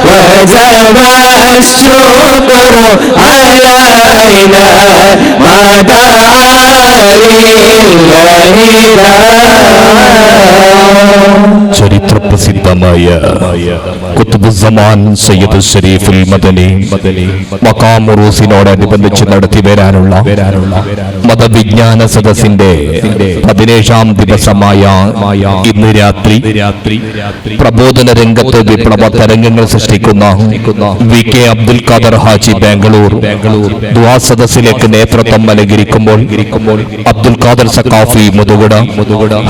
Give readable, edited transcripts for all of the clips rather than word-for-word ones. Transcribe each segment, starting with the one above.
وجب الشكر علينا ما دعا ചരിത്രപ്രസിദ്ധമായ ഖുത്ബുസ്സമാൻ സയ്യിദ് ശരീഫുൽ മദനി മഖാം ഉറൂസിനോടനുബന്ധിച്ച് നടത്തി വരാനുള്ള മതവിജ്ഞാന സദസ്സിന്റെ 17ാം ദിവസമായ ഇന്ന് രാത്രി പ്രബോധന രംഗത്ത് വിപ്ലവ തരംഗങ്ങൾ സൃഷ്ടിക്കുന്ന VK അബ്ദുൽ ഖാദർ ഹാജി ബാംഗ്ലൂർ ദുആ സദസ്സിലേക്ക് നേതൃത്വം അലങ്കരിക്കുമ്പോൾ അബ്ദുൽ ഖാദർ സഖാഫി മുതുകുട,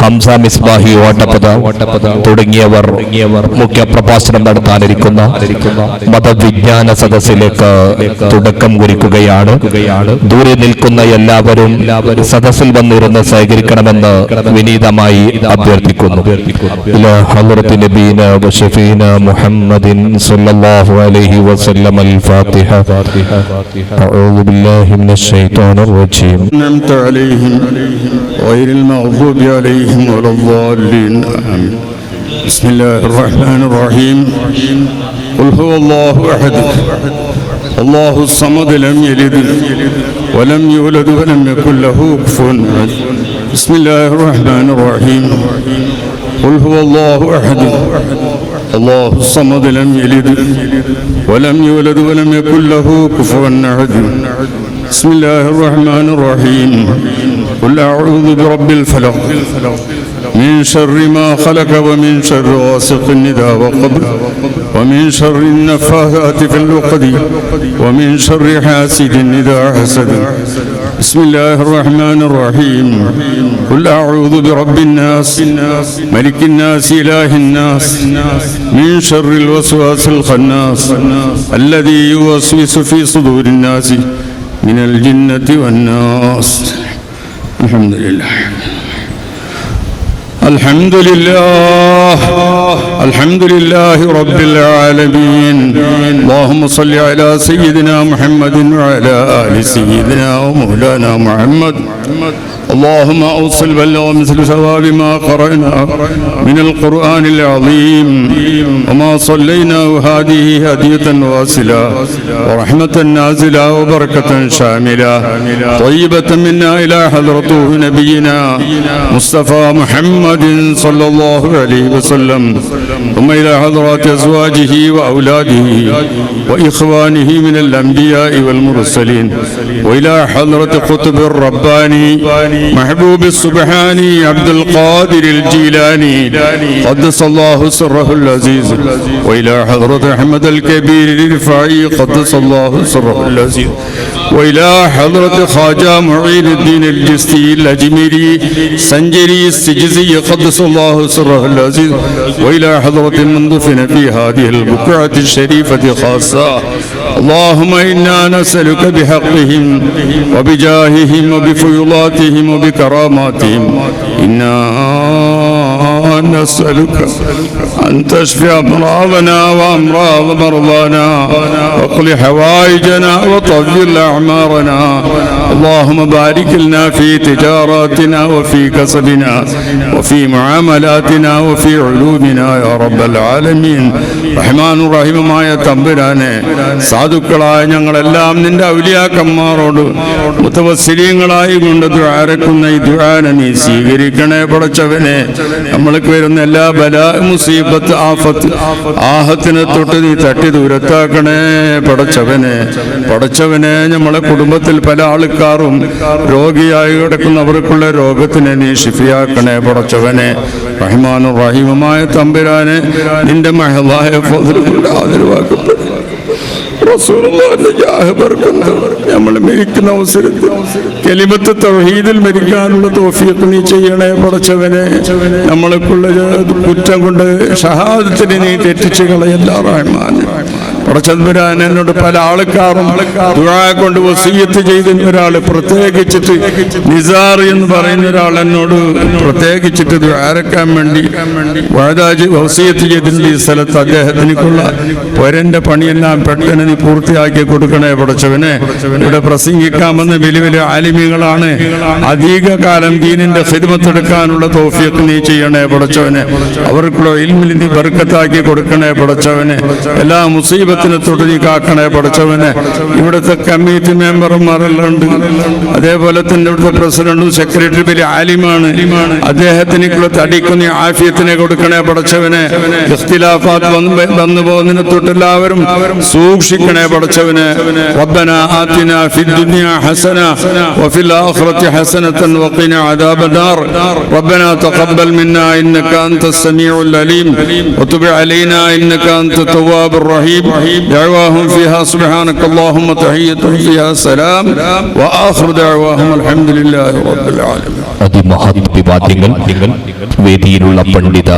ഹംസ മിസ്ബാഹി ഓട്ടപ്പത തുടങ്ങിയവർ മുഖ്യ പ്രഭാഷണം നടത്താനിരിക്കുന്ന മതവിജ്ഞാന സദസ്സിലേക്ക് തുടക്കം കുറിക്കുകയാണ്. ദൂരെ നിൽക്കുന്ന എല്ലാവരും സദസ്സിൽ വന്നിരുന്ന് സഹകരിക്കണമെന്ന് വിനീതമായി അഭ്യർത്ഥിക്കുന്നു. ഹളറത്ത് നബീന വശഫീന മുഹമ്മദിൻ സല്ലല്ലാഹു അലൈഹി വസല്ലം. അൽ-ഫാത്തിഹ. അഊദു ബില്ലാഹി മിനശ് ശൈത്വാനിർ റജീം. അൻഅംത അലൈഹിം ഗൈറിൽ മഗ്ദൂബി അലൈഹിം വലദ്ദാലിൻ. ആമീൻ. ബിസ്മില്ലാഹിർ റഹ്മാനിർ റഹീം. ഖുൽ ഹുവല്ലാഹു അഹദ് അല്ലാഹുസ് സമദ് ലം യലിദ് വലം യൂലദ് വലം യകുൽ ലഹു കുഫുവൻ അഹദ്. ബിസ്മില്ലാഹിർ റഹ്മാനിർ റഹീം. ഖുൽ ഹുവല്ലാഹു അഹദ് അല്ലാഹുസ് സമദ് ലം യലിദ് വലം യൂലദ് വലം യകുൽ ലഹു കുഫുവൻ അഹദ്. ബിസ്മില്ലാഹിർ റഹ്മാനിർ റഹീം. ഖുൽ അഊദു ബിറബ്ബിൽ ഫലഖ് من شر ما خلق ومن شر غاسق إذا وقب ومن شر النفاثات في العقد ومن شر حاسد إذا حسد. بسم الله الرحمن الرحيم. قل أعوذ برب الناس ملك الناس إله الناس من شر الوسواس الخناس الذي يوسوس في صدور الناس من الجنة والناس. الحمد لله الحمد لله الحمد لله رب العالمين. اللهم صل على سيدنا محمد وعلى آل سيدنا ومولانا محمد. اللهم أوصل بلغ مثل ثواب ما قرأنا من القرآن العظيم وما صلينا. وهذه هدية واصلة ورحمة نازلة وبركة شاملة طيبة منا إلى حضرته نبينا مصطفى محمد صلى الله عليه وسلم ثم إلى حضرات أزواجه وأولاده وإخوانه من الأنبياء والمرسلين وإلى حضرة قطب الرباني محبوب السبحاني عبد القادر الجيلاني قدس الله سره العزيز وإلى حضرة أحمد الكبير الرفاعي قدس الله سره العزيز وإلى حضرة خواجة معين الدين الجستي الأجميري سنجري السجزي قدس الله سره العزيز وإلى حضرة من دفن في هذه البقعة الشريفة خاصة. اللهم إنا نسألك بحقهم وبجاههم وبفيضاتهم وبكراماتهم إنا نسألك أن تشفي أمراضنا وأمراض مرضانا وقل حوائجنا وطول أعمارنا. اللهم بارك لنا في تجاراتنا وفي كسبنا وفي معاملاتنا وفي علومنا يا رب العالمين. റഹ്മാൻ റഹീമായ തമ്പുരാനെ, സാധുക്കളായ ഞങ്ങളെല്ലാം നിന്റെ ഔലിയാക്കന്മാരോട് മുതവസ്സിലീങ്ങളായി കൊണ്ട് ദുആരക്കുന്ന ഈ ദുആനെ നീ സ്വീകരിക്കണേ പടച്ചവനെ. നമ്മൾക്ക് വരുന്ന എല്ലാ ബലാ മുസീബത്ത് ആഹത്തിനെ തൊട്ട് നീ തട്ടി ദൂരത്താക്കണേ പടച്ചവനെ. പടച്ചവനെ, നമ്മളെ കുടുംബത്തിൽ പല ആൾക്കാരും രോഗിയായി കിടക്കുന്നവർക്കുള്ള രോഗത്തിനെ നീ ശിഫിയാക്കണേ പടച്ചവനെ. റഹ്മാൻ റഹീമായ തമ്പുരാനെ, നിന്റെ മഹളായ ഫദ്ൽ കൊണ്ട് ആദരവാക്കപ്പെടും നമ്മൾ മരിക്കുന്ന അവസരത്തിൽ കലിമത്ത് തൗഹീദിൽ മരിക്കാനുള്ള തൗഫീഖ് നീ ചെയ്യണേ പടച്ചവനെ. നമ്മൾക്കുള്ള കുറ്റം കൊണ്ട് ഷഹാദത്തിനെ നീ തെറ്റിച്ച് കളയല്ല റഹ്മാൻ. പടച്ചതമ്പുരാൻ എന്നോട് പല ആൾക്കാരും ദുആ കൊണ്ട് വസിയത്ത് ചെയ്തിരുന്ന ഒരാൾ പ്രത്യേകിച്ചിട്ട് നിസാർ എന്ന് പറയുന്ന ഒരാൾ എന്നോട് പ്രത്യേകിച്ചിട്ട് ദുആരക്കാൻ വേണ്ടി വസിയത്ത് ചെയ്തിട്ടുണ്ട്. ഈ സ്ഥലത്ത് അദ്ദേഹത്തിനുള്ള പൊരന്റെ പണിയെല്ലാം പെട്ടെന്ന് നീ പൂർത്തിയാക്കി കൊടുക്കണേ പടച്ചവനെ. ഇവിടെ പ്രസംഗിക്കാമെന്ന് വലിയ വലിയ ആലിമികളാണ്. അധിക കാലം ദീനിന്റെ ഖിദ്മത്തെടുക്കാനുള്ള തൗഫീഖ് നീ ചെയ്യണേ പടച്ചവനെ. അവർക്കുള്ള ഇൽമിൽ നീ ബർക്കത്താക്കി കൊടുക്കണേ പടച്ചവനെ. എല്ലാ മുസീബത്തിനെ തൊട്ട് നീ കാക്കണേ പടച്ചവനെ. ഇവിടുത്തെ കമ്മിറ്റി മെമ്പർമാരെല്ലാം ഉണ്ട്. അതേപോലെ തന്നെ ഇവിടുത്തെ പ്രസിഡന്റും സെക്രട്ടറി വലിയ ആലിമാണ്. അദ്ദേഹത്തിനുള്ള തടിക്ക് നീ ആഫിയത്തിനെ കൊടുക്കണേ പടച്ചവനെ. ഇഖ്തിലാഫാത്ത് വന്നു പോകുന്നതിനെ തൊട്ട് എല്ലാവരും സൂക്ഷിക്കണേ പടച്ചവനെ. റബ്ബനാ ആതിനാ ഫിദ്ദുനിയാ ഹസന വഫിൽ ആഖിറതി ഹസനതൻ വഖിനാ അദാബന്നാർ. റബ്ബനാ തഖബ്ബൽ മിന്നാ ഇന്നക അൻതസ് സമീഉൽ അലീം വതുബ് അലൈനാ ഇന്നക അൻത തവ്വാബുർ റഹീം. ദഅവാഹും ഫീഹാ സുബ്ഹാനകല്ലാഹുമ്മ തഹിയ്യത്തുഹും ഫീഹാ സലാം വആഖിറു ദഅവാഹും അൽഹംദുലില്ലാഹി റബ്ബിൽ ആലമീൻ. അതിമഹത്വാദ്യങ്ങൾ വേദിയിലുള്ള പണ്ഡിത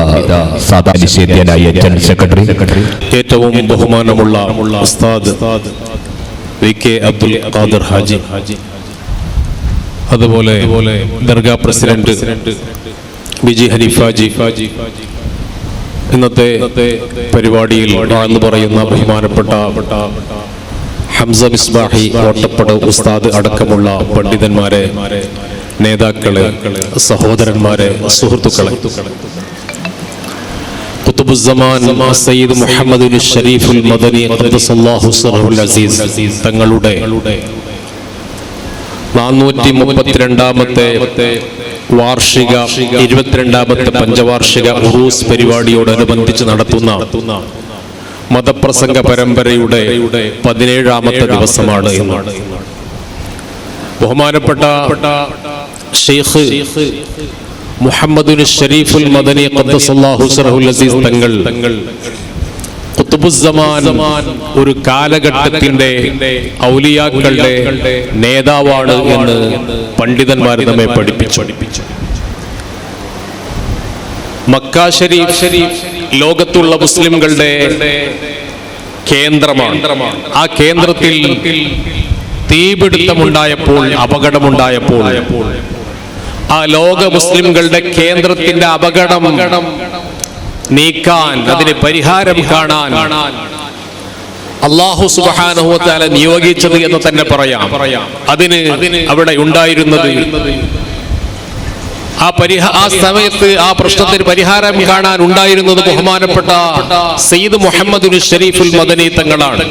സാധാനിഷേധ്യനായ ജനറൽ സെക്രട്ടറി, ഏറ്റവും ബഹുമാനമുള്ള ഉസ്താദ് VK അബ്ദുൽ ഖാദർ ഹാജി, അതുപോലെ ദർഗാ പ്രസിഡന്റ് ബിജി ഹനീഫാജി, ഇന്നത്തെ പരിപാടിയിൽ എന്ന് പറയുന്ന ബഹുമാനപ്പെട്ട ഹംസ മിസ്ബാഹി കോട്ടപ്പട ഉസ്താദ് അടക്കമുള്ള പണ്ഡിതന്മാരെ, നേതാക്കളെ, സഹോദരന്മാരെ, സുഹൃത്തുക്കളെ, ഖുതുബുസ്സമാൻ സയ്യിദ് മുഹമ്മദ് ഷരീഫുൽ മദനി ഖദ്ദസല്ലാഹു സിർറഹുൽ അസീസ് തങ്ങളുടെ 432ാമത്തെ വാർഷിക 22ാമത്തെ പഞ്ചവാർഷിക ഉറൂസ് പരിപാടിയോടനുബന്ധിച്ച് നടത്തുന്ന മതപ്രസംഗ പരമ്പരയുടെ 17ാമത്തെ ദിവസമാണ് ഇന്ന്. ബഹുമാനപ്പെട്ട ഷെയ്ഖ് മുഹമ്മദ് ഷരീഫുൽ മദനി ഖദ്ദസല്ലാഹു സിർറഹുൽ അസീസ് തങ്ങൾ ഖുതുബുസ്സമാൻ ഒരു കാലഘട്ടത്തിന്റെ ഔലിയാക്കളുടെ നേതാവാണ് എന്ന് പണ്ഡിതന്മാർ നമ്മെ പഠിപ്പിച്ചു. മക്ക ഷരീഫ് ലോകത്തുള്ള മുസ്ലിംകളുടെ കേന്ദ്രമാണ്. ആ കേന്ദ്രത്തിൽ തീപിടുത്തമുണ്ടായപ്പോൾ, അപകടമുണ്ടായപ്പോൾ, ആ ലോക മുസ്ലിംകളുടെ കേന്ദ്രത്തിന്റെ അപകടം നീക്കാൻ, അതിന് പരിഹാരം കാണാൻ അല്ലാഹു സുബ്ഹാനഹു വ തആല നിയോഗിച്ചത് എന്ന് തന്നെ പറയാം. അതിന് അവിടെ ഉണ്ടായിരുന്നത്, ആ സമയത്ത് ആ പ്രശ്നത്തിന് പരിഹാരം കാണാൻ ഉണ്ടായിരുന്നത് ബഹുമാനപ്പെട്ട സയ്യിദ് മുഹമ്മദ് ഷരീഫുൽ മദനി തങ്ങളാണ്.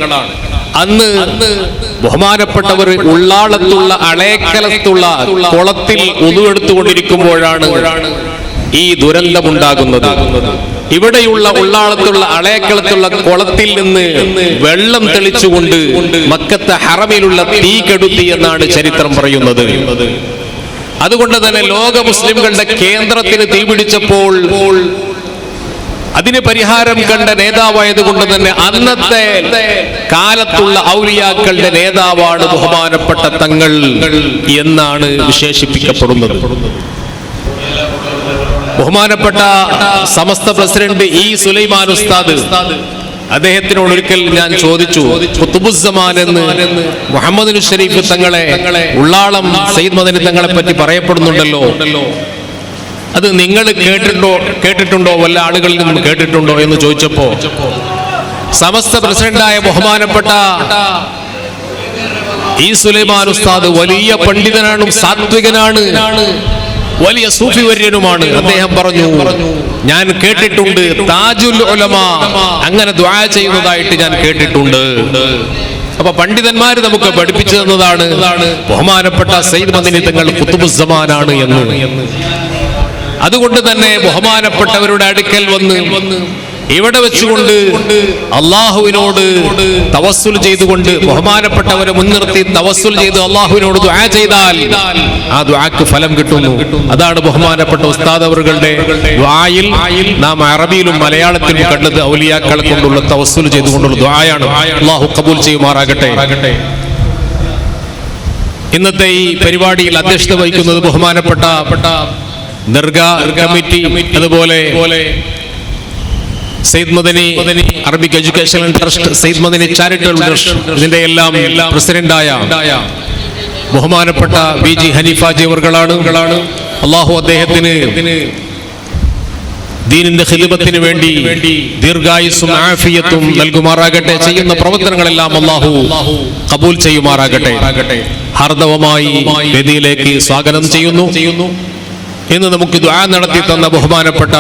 അന്ന് ബഹുമാനപ്പെട്ടവർ ഉള്ളാളത്തുള്ള അളേക്കലത്തുള്ള കുളത്തിൽ ഉളുവെടുത്തുകൊണ്ടിരിക്കുമ്പോഴാണ് ഈ ദുരന്തമുണ്ടാകുന്നത്. ഇവിടെയുള്ള ഉള്ളാളത്തുള്ള അളേക്കളത്തുള്ള കുളത്തിൽ നിന്ന് വെള്ളം തെളിച്ചുകൊണ്ട് മക്കത്തെ ഹറമിലുള്ള തീ കെടുത്തി എന്നാണ് ചരിത്രം പറയുന്നത്. അതുകൊണ്ട് തന്നെ ലോക മുസ്ലിംകളുടെ കേന്ദ്രത്തിന് തീപിടിച്ചപ്പോൾ അതിന് പരിഹാരം കണ്ട നേതാവായത് കൊണ്ട് തന്നെ അന്നത്തെ കാലത്തുള്ള ഔലിയാക്കളുടെ നേതാവാണ് ബഹുമാനപ്പെട്ട തങ്ങൾ എന്നാണ് വിശേഷിപ്പിക്കപ്പെടുന്നത്. ബഹുമാനപ്പെട്ട സമസ്ത പ്രസിഡന്റ് ഇ സുലൈമാൻ ഉസ്താദ്, അദ്ദേഹത്തിനോട് ഒരിക്കൽ ഞാൻ ചോദിച്ചു, ഖുതുബുസ്സമാൻ എന്ന് മുഹമ്മദ് ഷരീഫ് തങ്ങളെ, ഉള്ളാളം സയ്യിദ് മദനി തങ്ങളെ പറ്റി പറയപ്പെടുന്നുണ്ടല്ലോ, അത് നിങ്ങൾ കേട്ടിട്ടുണ്ടോ, വല്ല ആളുകളിൽ നിന്നും കേട്ടിട്ടുണ്ടോ എന്ന് ചോദിച്ചപ്പോ സമസ്ത പ്രസിഡന്റായ ബഹുമാനപ്പെട്ട ഇ സുലൈമാൻ ഉസ്താദ് വലിയ പണ്ഡിതനാണ്, സാത്വികനാണ്, വലിയ സൂഫി വര്യനുമാണ്. അദ്ദേഹം പറഞ്ഞു, ഞാൻ കേട്ടിട്ടുണ്ട് താജുൽ ഉലമ അങ്ങനെ ദുആ ചെയ്യുന്നതായിട്ട് ഞാൻ കേട്ടിട്ടുണ്ട്. അപ്പൊ പണ്ഡിതന്മാര് നമുക്ക് പഠിപ്പിച്ചു തന്നതാണ് ബഹുമാനപ്പെട്ട സയ്യിദ് മദനി തങ്ങൾ ഖുതുബുസ്സമാനാണ് എന്ന്. അതുകൊണ്ട് തന്നെ ബഹുമാനപ്പെട്ടവരുടെ അടുക്കൽ വന്ന് ഇവിടെ വെച്ചുകൊണ്ട് അള്ളാഹുവിനോട് തവസ്സുൽ ചെയ്തുകൊണ്ട്, ബഹുമാനപ്പെട്ടവരെ മുൻനിർത്തി തവസ്സുൽ ചെയ്ത് അള്ളാഹുവിനോട് ദുആ ചെയ്താൽ ആ ദുആക്ക് ഫലം കിട്ടുന്നു. അതാണ് ബഹുമാനപ്പെട്ട ഉസ്താദ് അവരുടെ ദുആയിൽ നാം അറബിയിലും മലയാളത്തിലും കണ്ടത് ഔലിയാക്കളെ കൊണ്ടുള്ള തവസ്സുൽ ചെയ്തുകൊണ്ടുള്ള ദുആയാണ്. അള്ളാഹു കബൂൽ ചെയ്യുമാറാകട്ടെ. ഇന്നത്തെ ഈ പരിപാടിയിൽ അധ്യക്ഷത വഹിക്കുന്നത് ബഹുമാനപ്പെട്ട ദർഗാ കമ്മിറ്റി, അതുപോലെ Syed Madani Arabic educational trust, Syed Madani charitable trust, ഇതിന്റെ എല്ലാം പ്രസിഡന്റായ ബഹുമാനപ്പെട്ട BG ഹനീഫാജി അവർകളാണ്. അള്ളാഹു അദ്ദേഹത്തിന് ദീനിന്റെ ഖിദ്മത്തിന് വേണ്ടി ദീർഘായുസ്സും ആഫിയത്തും നൽകുമാറാകട്ടെ. ചെയ്യുന്ന പ്രവർത്തനങ്ങളെല്ലാം അള്ളാഹു കബൂൽ ചെയ്യുമാറാകട്ടെ. ഹാർദവമായി വേദിയിലേക്ക് സ്വാഗതം ചെയ്യുന്നു. ഇന്ന് നമുക്ക് ദുആ നടത്തി തന്ന ബഹുമാനപ്പെട്ട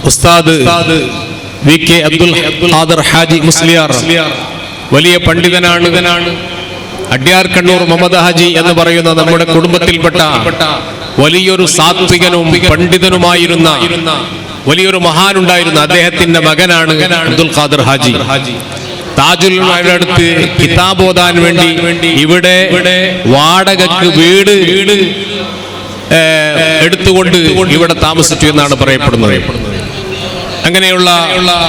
ഉസ്താദ് VK അബ്ദുൽ ഖാദർ ഹാജി മുസ്ലിയാർ വലിയ പണ്ഡിതനാണ്. അഡ്യാർ കണ്ണൂർ മുഹമ്മദ് ഹാജി എന്ന് പറയുന്ന നമ്മുടെ കുടുംബത്തിൽപ്പെട്ട വലിയൊരു സാത്വികനും പണ്ഡിതനുമായിരുന്ന വലിയൊരു മഹാനുണ്ടായിരുന്ന അദ്ദേഹത്തിന്റെ മകനാണ് അബ്ദുൽ ഖാദർ ഹാജി. താജുൽ അടുത്ത് കിതാബ് ഓതാൻ വേണ്ടി ഇവിടെ വാടകക്ക് വീട് എടുത്തുകൊണ്ട് ഇവിടെ താമസിച്ചു എന്നാണ് പറയപ്പെടുന്നത്. അങ്ങനെയുള്ള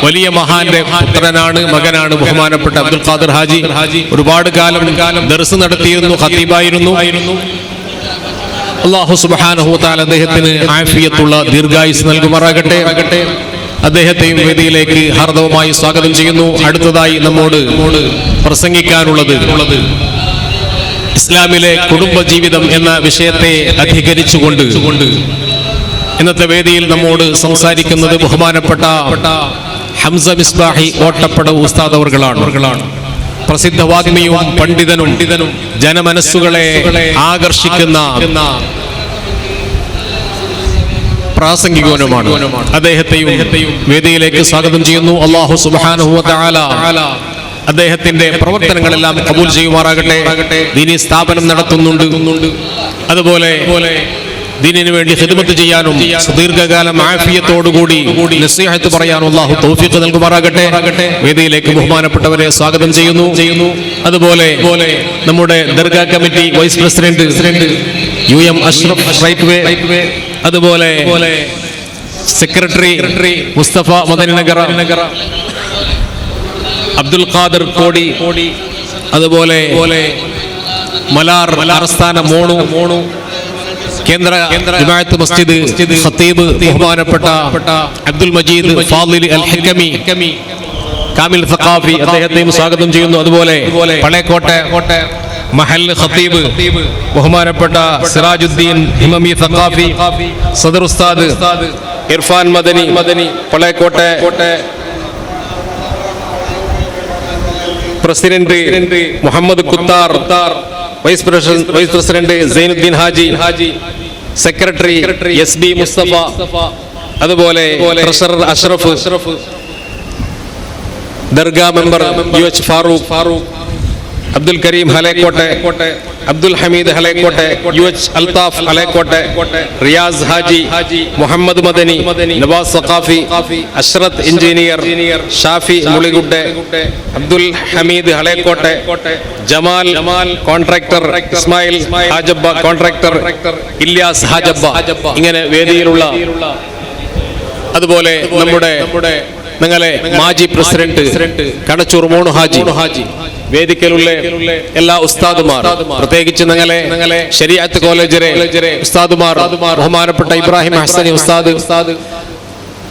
വലിയ മഹാന്റെ പുത്രനാണ്, മകനാണ് ബഹുമാനപ്പെട്ട അബ്ദുൽ ഖാദർ ഹാജി. ഒരുപാട് കാലം ദർസ് നടത്തിയിരുന്നു, ഖതീബായിരുന്നു. അല്ലാഹു സുബ്ഹാനഹു വ തആല അദ്ദേഹത്തിന് ആഫിയത്തുള്ള ദീർഘായുസ് നൽകുമാറാകട്ടെ. അദ്ദേഹത്തെയും വേദിയിലേക്ക് ഹാർദവമായി സ്വാഗതം ചെയ്യുന്നു. അടുത്തതായി നമ്മോട് പ്രസംഗിക്കാനുള്ളത് ഇസ്ലാമിലെ കുടുംബജീവിതം എന്ന വിഷയത്തെ അധികരിച്ചുകൊണ്ട് ഇന്നത്തെ വേദിയിൽ നമ്മോട് സംസാരിക്കുന്നത് ബഹുമാനപ്പെട്ട ഹംസ മിസ്ബാഹി ഓട്ടപ്പടവ് ഉസ്താദ് അവർകളാണ്. പ്രസിദ്ധ വാഗ്മിയും പണ്ഡിതനും ജനമനസ്സുകളെ ആകർഷിക്കുന്ന പ്രാസംഗികനുമാണ്. അദ്ദേഹത്തെയും വേദിയിലേക്ക് സ്വാഗതം ചെയ്യുന്നു. അല്ലാഹു സുബ്ഹാനഹു വ തആല അദ്ദേഹത്തിന്റെ പ്രവർത്തനങ്ങളെല്ലാം കബൂൽ ചെയ്യുമാറാകട്ടെ. ദീനി സ്ഥാപനം നടത്തുന്നുണ്ട്. അതുപോലെ ദീനിനു വേണ്ടി ഖിദ്മത്ത് ചെയ്യാനും ദീർഘകാലം ആഫിയത്തോടുകൂടി നസീഹത്ത് പറയാനും അല്ലാഹു തൗഫീഖ് നൽകുമാറാകട്ടെ. വേദിയിലേക്ക് ബഹുമാനപ്പെട്ടവരെ സ്വാഗതം ചെയ്യുന്നു. അതുപോലെ നമ്മുടെ ദർഗാ committee vice president UM Ashraf right way, അതുപോലെ സെക്രട്ടറി മുസ്തഫ മദനി നഗർ, അബ്ദുൽ ഖാദർ കോടി, അതുപോലെ മലാർ അറസ്ഥാന മോണു, കേന്ദ്ര ജമാഅത്ത് മസ്ജിദ് ഖത്തീബ് ബഹുമാനപ്പെട്ട അബ്ദുൽ മജീദ് ഫാദിലി അൽ ഹിക്കമി കാമിൽ സഖാഫി, അദ്ദേഹത്തെയും സ്വാഗതം ചെയ്യുന്നു. അതുപോലെ പളേക്കോട്ടെ മഹൽ ഖത്തീബ് ബഹുമാനപ്പെട്ട സിറാജുദ്ദീൻ ഹിമമി സഖാഫി, സദർ ഉസ്താദ് Irfan Madani Palekotte, president Muhammad Kuthar, vice president Zainuddin Haji, secretary SB Mustafa, അതുപോലെ treasurer Ashraf, dargah member UH Farooq, Abdul Karim Halekotte, Abdul Hameed Halekotte, UH Althaf Halekotte, Riyaz Haji, Muhammad Madani, Nawaz Saqafi, Ashrath engineer, Shafi Muligudde, Abdul Hameed Halekotte, Jamal contractor, Ismail Hajabba contractor, Ilyas Hajabba. ഇങ്ങനെ വേദിയിലുള്ള അതുപോലെ നമ്മുടെ നിങ്ങളെ മാജി പ്രസിഡന്റ് കടച്ചൂർ മോണു ഹാജി, വേദിക്കലുള്ള എല്ലാ ഉസ്താദുമാർ, പ്രത്യേകിച്ച് നിങ്ങളെ ശരീഅത്ത് കോളേജിലെ ഉസ്താദുമാർ, ബഹുമാനപ്പെട്ട ഇബ്രാഹിം ഹസനി ഉസ്താദ്,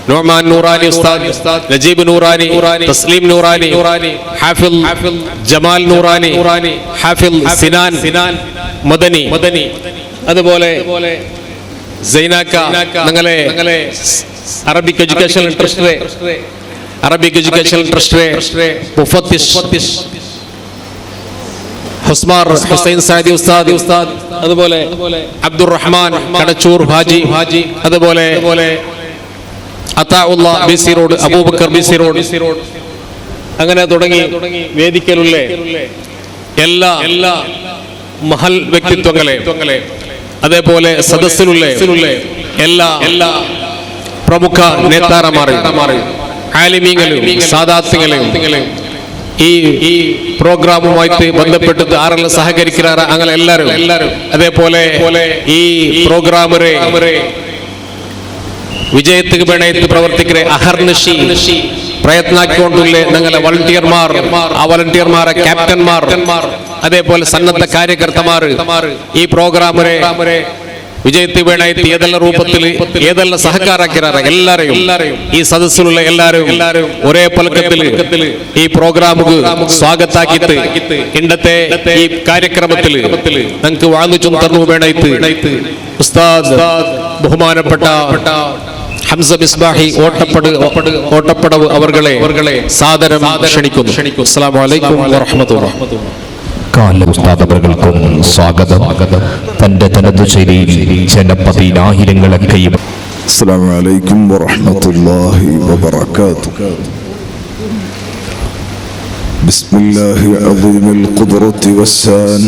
നോമാൻ നൂറാനി ഉസ്താദ്, നജീബ് നൂറാനി, തസ്ലീം നൂറാനി, ഹാഫിൽ ജമാൽ നൂറാനി, ഹാഫിൽ സിനാൻ മദനി, അതുപോലെ സൈനാക്ക, നിങ്ങളെ അറബിക് എഡ്യൂക്കേഷണൽ ട്രസ്റ്റ് മുഫത്തിഷ് ഹുസ്മാർ ഹുസൈൻ സാദി ഉസ്താദ്, അതുപോലെ അബ്ദുറഹ്മാൻ കടച്ചൂർ ഹാജി, അതുപോലെ Athaullah BC road, Abubakar BC road, അങ്ങനെ തുടങ്ങി വേദിക്കലുള്ള എല്ലാ മഹൽ വ്യക്തിത്വങ്ങളെ, അതേപോലെ സദസ്സിലുള്ള എല്ലാ പ്രമുഖ നേതാക്കന്മാരെയും ആലിമീങ്ങളും സാദാത്തുകളെയും ഈ പ്രോഗ്രാമുമായിട്ട് ബന്ധപ്പെട്ട് ആരെല്ലാം സഹകരിക്കാറ് അങ്ങനെ എല്ലാവരും, അതേപോലെ ഈ പ്രോഗ്രാമറെ വിജയത്തിന് വേണേറ്റ് പ്രവർത്തിക്കുന്ന അഹർനിശി പ്രയത്നാക്കിക്കൊണ്ടുള്ള നിങ്ങളെ വളണ്ടിയർമാർ, ആ വളണ്ടിയർമാരെ ക്യാപ്റ്റന്മാർ, അതേപോലെ സന്നദ്ധ കാര്യകർത്തമാർ ഈ പ്രോഗ്രാമറെ ವಿಜಯತಿ ಬೇಡಾಯ್ತು ಏದೆಲ್ಲ ರೂಪದಲ್ಲಿ ಏದೆಲ್ಲ ಸಹಕಾರ ಹಾಕಿರಾರ ಎಲ್ಲರೂ ಈ ಸದಸ್ಯರುള്ള എല്ലാരും ഒരേ പലക്കത്തിൽ ഈ പ്രോഗ്രാമുക്ക് സ്വാഗത ആക്കിയിട്ട് ഇണ്ടത്തെ ഈ കാര്യക്രമത്തിൽ നമുക്ക് വാങ്ങിച്ചു തന്നു വേണായിട്ട് ഉസ്താദ് ബഹുമാനപ്പെട്ട ഹംസ മിസ്ബാഹി ഓട്ടപ്പടവ് അവർകളെ സാദരം ക്ഷണിക്കുന്നു. അസ്സലാമു അലൈക്കും വറഹ്മത്തുള്ളാഹി. കാല ഉസ്താദവർക്കും സ്വാഗതം. തന്റെ തനതു ശൈലിയിൽ ജനപതിനായിരങ്ങളൊക്കെയും അസ്സലാമു അലൈക്കും വറഹ്മത്തുള്ളാഹി വബറകാതുഹു. ബിസ്മില്ലാഹി അദീമിൽ ഖുദ്റതി വസ്സാൻ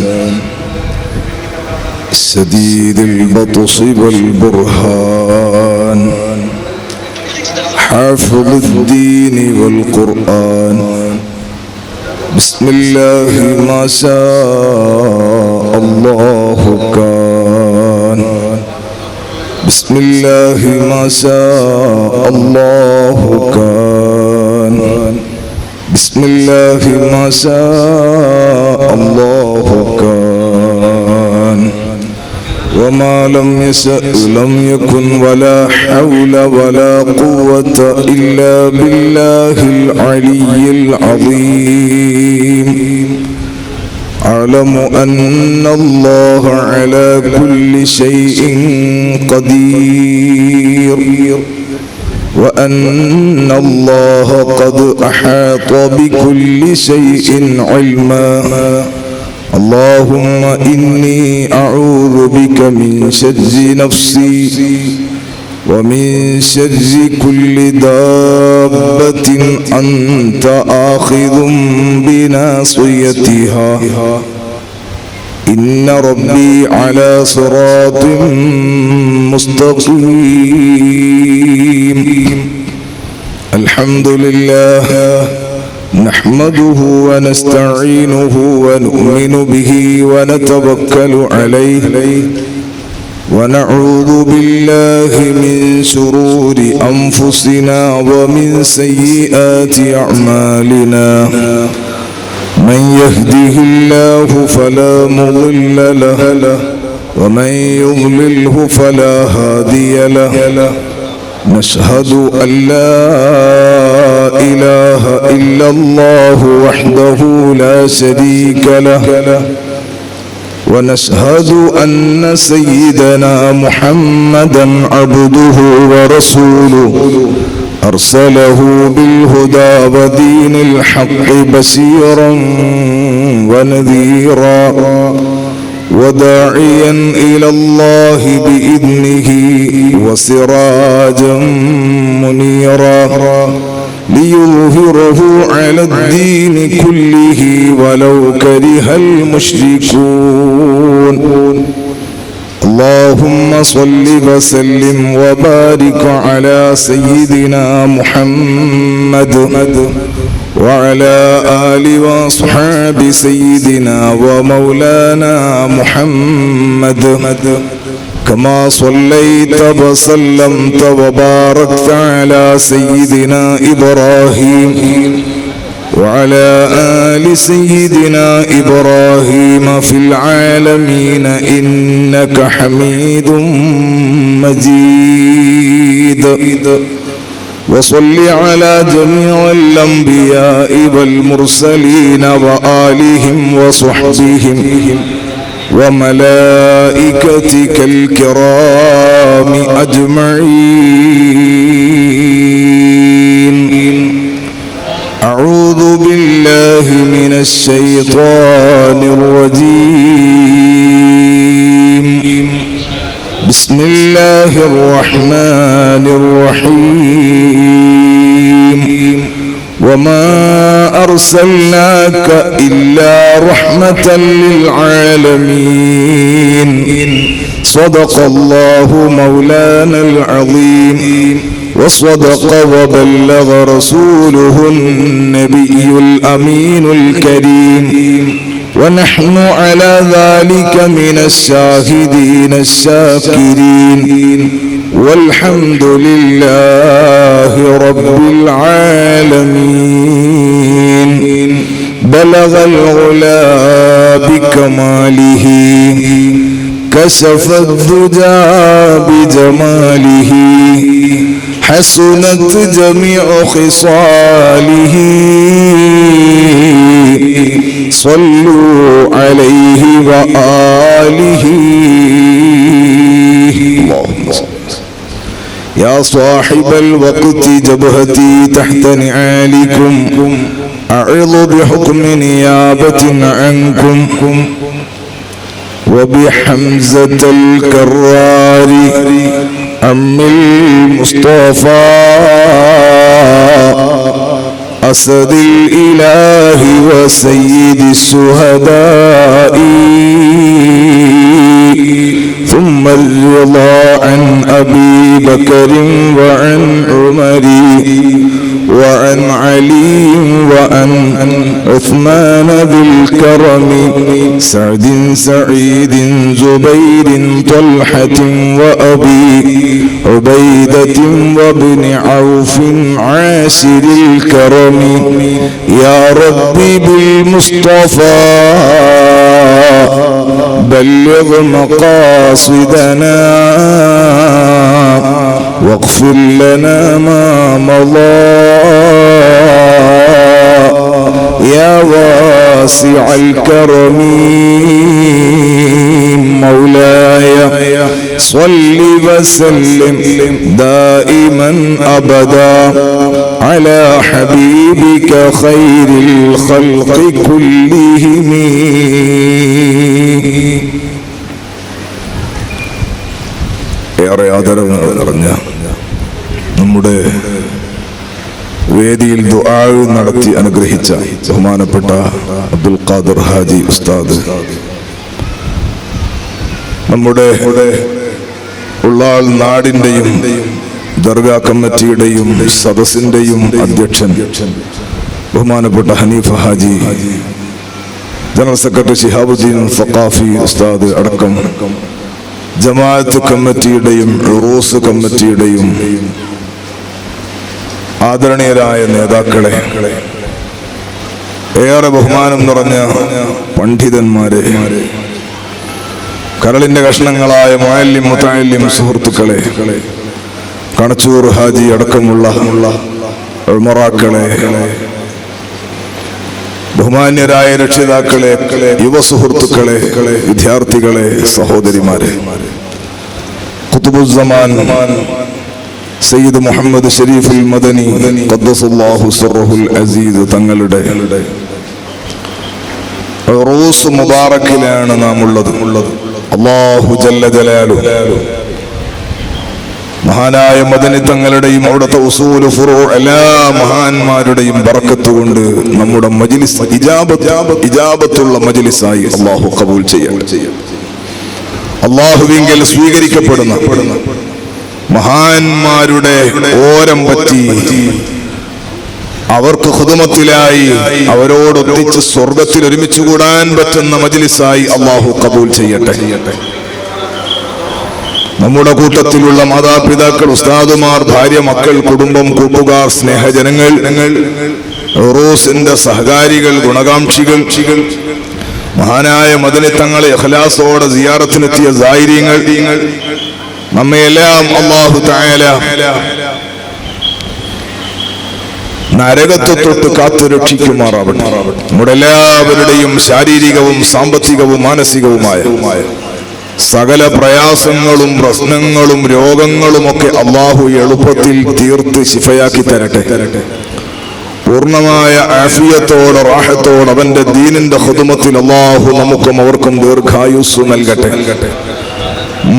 സദീദിൽ ബത്ശി വൽ ബുർഹാൻ ഹാഫിദുദ്ദീൻ വൽ ഖുർആൻ ബിസ്മില്ലാഹി മാ ശാ അല്ലാഹു കാൻ بسم الله ما شاء الله كان بسم الله ما شاء الله كان وما لم يشأ لم يكن ولا حول ولا قوة إلا بالله العلي العظيم أعلم أن الله على كل شيء قدير وأن الله قد أحاط بكل شيء علما اللهم إني أعوذ بك من شر نفسي ومن شر كل دابة أنت آخذ بناصيتها إن ربي على صراط مستقيم الحمد لله نحمده ونستعينه ونؤمن به ونتوكل عليه ونعوذ بالله من شرور أنفسنا ومن سيئات أعمالنا من يهده الله فلا مضل له ومن يضلله فلا هادي له نشهد أن لا إله إلا الله وحده لا شريك له ونشهد أن سيدنا محمدا عبده ورسوله أرسله بالهدى ودين الحق بشيرا ونذيرا وداعيا إلى الله بإذنه وسراجا منيرا ليظهره على الدين كله ولو كره المشركون اللهم صل وسلم وبارك على سيدنا محمد وعلى آل وأصحاب سيدنا ومولانا محمد كما صليت وسلمت وباركت على سيدنا إبراهيم وعلى آل سيدنا إبراهيم في العالمين إنك حميد مجيد وصل على جميع الأنبياء والمرسلين وآلهم وصحبهم وملائكتك الكرام أجمعين أعوذ بالله من الشيطان الرجيم بسم الله الرحمن الرحيم وما أرسلناك إلا رحمة للعالمين صدق الله مولانا العظيم وصدق وبلغ رسوله النبي الأمين الكريم ونحن على ذلك من الشاهدين الشاكرين والحمد لله رب العالمين بلغ العلا بكماله كشف الدجى بجماله حسنت جميع خصاله صلوا عليه وآله اللهم صل يا صاحب الوقت جبهتي تحت نعالكم أعظ بحكم نيابة عنكم وبحمزة الكرار عم المصطفى أسد الإله وسيد الشهداء ثم الرضا عن أبي بكر وعن عمر وعن علي وعن عثمان بالكرم سعد سعيد زبير طلحة وأبي عبيدة وابن عوف عاشر الكرم يا ربي بالمصطفى بلغ مقاصدنا واغفر لنا ما مضى يا واسع الكرم مولاي صل وسلم دائما أبدا على حبيبك خير الخلق كلهم. ഏറെ ആദരവ് നിറഞ്ഞ നമ്മുടെ വേദിയിൽ ദുആ നടത്തി അനുഗ്രഹിച്ച ബഹുമാനപ്പെട്ട അബ്ദുൽ ഖാദർ ഹാജി ഉസ്താദ്, നമ്മുടെ ഉള്ളാൾ നാടിന്റെയും ദർഗാ കമ്മിറ്റിയുടെയും സദസ്സിന്റെയും അധ്യക്ഷൻ ബഹുമാനപ്പെട്ട ഹനീഫ ഹാജി, ജനറൽ സെക്രട്ടറി ശിഹാബുദ്ദീൻ സഖാഫി ഉസ്താദ് അടക്കം ജമാഅത്ത് കമ്മിറ്റിയുടെയും ഉറൂസ് കമ്മിറ്റിയുടെയും ആദരണീയരായ നേതാക്കളെ, ഏറെ ബഹുമാനം നിറഞ്ഞ പണ്ഡിതന്മാരെ, കരളിന്റെ കഷ്ണങ്ങളായ മുഅല്ലിം മുതഅല്ലിം സുഹൃത്തുക്കളെ, കണച്ചൂർ ഹാജി അടക്കമുള്ള ഉമറാക്കളെ, ബഹുമാന്യരായ രക്ഷിതാക്കളെ, യുവ സുഹൃത്തുക്കളെ, വിദ്യാർത്ഥികളെ, സഹോദരിമാരെ, ഖുതുബുസ്സമാൻ സയ്യിദ് മുഹമ്മദ് ഷരീഫുൽ മദനി ഖദ്ദസല്ലാഹു സിർറഹുൽ അസീസ് തങ്ങളുടെ ഉറൂസ് മുബാറക്കിലാണ് നാം ഉള്ളത്. അല്ലാഹു ജല്ല ജലാലുഹു മഹാനായ മദനി തങ്ങളുടെയും അവിടുത്തെ ഉസൂല് ഫുറൂ എല്ലാ മഹാന്മാരുടെയും ബറക്കത്ത് കൊണ്ട് നമ്മുടെ മജ്ലിസ് ഇജാബത്തുള്ള മജ്ലിസായി അല്ലാഹു ഖബൂൽ ചെയ്യട്ടെ. അല്ലാഹുവിങ്കൽ സ്വീകരിക്കപ്പെടുന്ന മഹാന്മാരുടെ ഓരം പറ്റി അവർക്ക് ഖുദമത്തിലായി അവരോടൊന്നിച്ച് സ്വർഗത്തിൽ ഒരുമിച്ച് കൂടാൻ പറ്റുന്ന മജ്ലിസായി അല്ലാഹു ഖബൂൽ ചെയ്യട്ടെ. നമ്മുടെ കൂട്ടത്തിലുള്ള മാതാപിതാക്കൾ, ഉസ്താദുമാർ, ഭാര്യ, മക്കൾ, കുടുംബം, കൂട്ടുകാർ, സ്നേഹജനങ്ങൾ, ഉറൂസിന്റെ സഹകാരികൾ, ഗുണകാംക്ഷികൾ, മഹാനായ മദനി തങ്ങളെ ഇഖ്ലാസോടെ സിയാറത്തിനെത്തിയ സായിരീങ്ങൾ, നമ്മയെല്ലാം അല്ലാഹു തആല നരകത്തെ തൊട്ട് കാത്തു രക്ഷിക്കുമാറാവട്ടെ. നമ്മുടെ എല്ലാവരുടെയും ശാരീരികവും സാമ്പത്തികവും മാനസികവുമായ സകല പ്രയാസങ്ങളും പ്രശ്നങ്ങളും രോഗങ്ങളുമൊക്കെ അല്ലാഹു എളുപ്പത്തിൽ തീർത്ത് ശിഫയാക്കി തരട്ടെ. പൂർണ്ണമായ ആഫിയത്തോടെ റാഹത്തോടെ അവന്റെ ദീനിന്റെ ഖുദ്മത്തിൽ അല്ലാഹു നമുക്കും അവർക്കും ദീർഘായുസ് നൽകട്ടെ.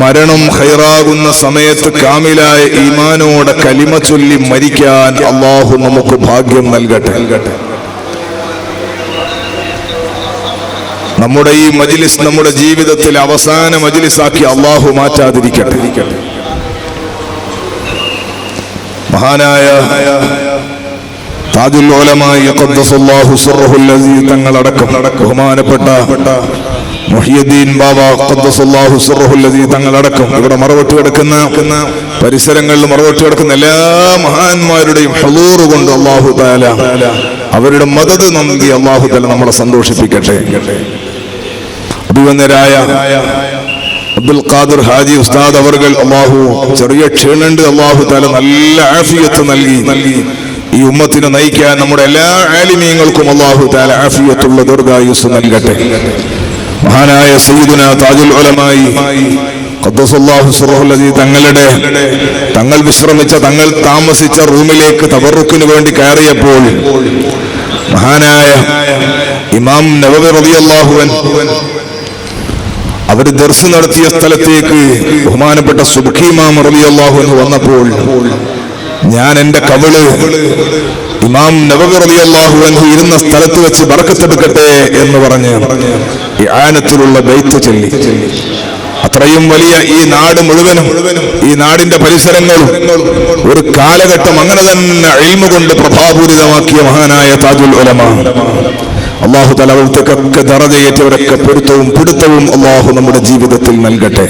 മരണം ഖൈറാകുന്ന സമയത്ത് കാമിലായ ഈമാനോടെ കലിമ ചൊല്ലി മരിക്കാൻ അല്ലാഹു നമുക്ക് ഭാഗ്യം നൽകട്ടെ. നമ്മുടെ ഈ മജ്ലിസ് നമ്മുടെ ജീവിതത്തിൽ അവസാന മജ്ലിസാക്കി അല്ലാഹു മാറ്റാതിരിക്കട്ടെ. മഹാനായ താജുൽ ഉലമാ ഖദ്ദസല്ലാഹു സിർറഹുൽ അസീസ് തങ്ങളടക്കം ബഹുമാനപ്പെട്ട മുഹിയുദ്ദീൻ ബാബ ഖദ്ദസല്ലാഹു സിർറഹുൽ അസീസ് തങ്ങളടക്കം ഇവിടെ മറവട്ട് കിടക്കുന്ന പരിസരങ്ങളിൽ മറവട്ട് കിടക്കുന്ന എല്ലാ മഹാന്മാരുടെയും ഹുളൂർ കൊണ്ട് അല്ലാഹു തആല അവരുടെ മദദ് നൽകി അല്ലാഹു തആല നമ്മളെ സന്തോഷിപ്പിക്കട്ടെ. അഭിവന്ദരായ അബ്ദുൽ ഖാദിർ ഹാജി ഉസ്താദ് അവർകൾ അള്ളാഹു ചെറിയ ക്ഷീണുണ്ട്, അള്ളാഹു തആല നല്ല ആഫിയത്ത് നൽകി ഈ ഉമ്മത്തിനെ നയിക്കാൻ നമ്മുടെ എല്ലാ ആലിമീങ്ങൾക്കും അള്ളാഹു തആല ആഫിയത്തുള്ള ദീർഘായുസ്സ് നൽകട്ടെ. മഹാനായ സയ്യിദുന താജുൽ ഉലമായി ഖദ്ദസല്ലാഹു സിർറഹുൽ അസീസ് തങ്ങൾ വിശ്രമിച്ച, തങ്ങൾ താമസിച്ച റൂമിലേക്ക് തബറുക്കിന് വേണ്ടി കയറിയപ്പോൾ മഹാനായ ഇമാം നവവി റളിയല്ലാഹു അൻഹു അവർ ദർസ് നടത്തിയ സ്ഥലത്തേക്ക് ബഹുമാനപ്പെട്ട സുബ്ഹി ഇമാം റളിയല്ലാഹു അൻഹു വന്നപ്പോൾ ഞാൻ എന്റെ കവിള് ഇമാം നവവി റളിയല്ലാഹു അൻഹു ഇരുന്ന സ്ഥലത്ത് വെച്ച് ബർക്കത്തെടുക്കട്ടെ എന്ന് പറഞ്ഞ് ഇആനത്തിലുള്ള ബൈത്ത് ചൊല്ലി. അത്രയും വലിയ ഈ നാട് മുഴുവനും, ഈ നാടിന്റെ പരിസരങ്ങളും ഒരു കാലഘട്ടം അങ്ങനെ തന്നെ ഇൽമു കൊണ്ട് പ്രഭാപൂരിതമാക്കിയ മഹാനായ താജുൽ ഉലമ, അല്ലാഹു തആല അവർക്കൊക്കെ ദറജയേറ്റവരൊക്കെ പിടുത്തവും അല്ലാഹു നമ്മുടെ ജീവിതത്തിൽ നൽകട്ടെ.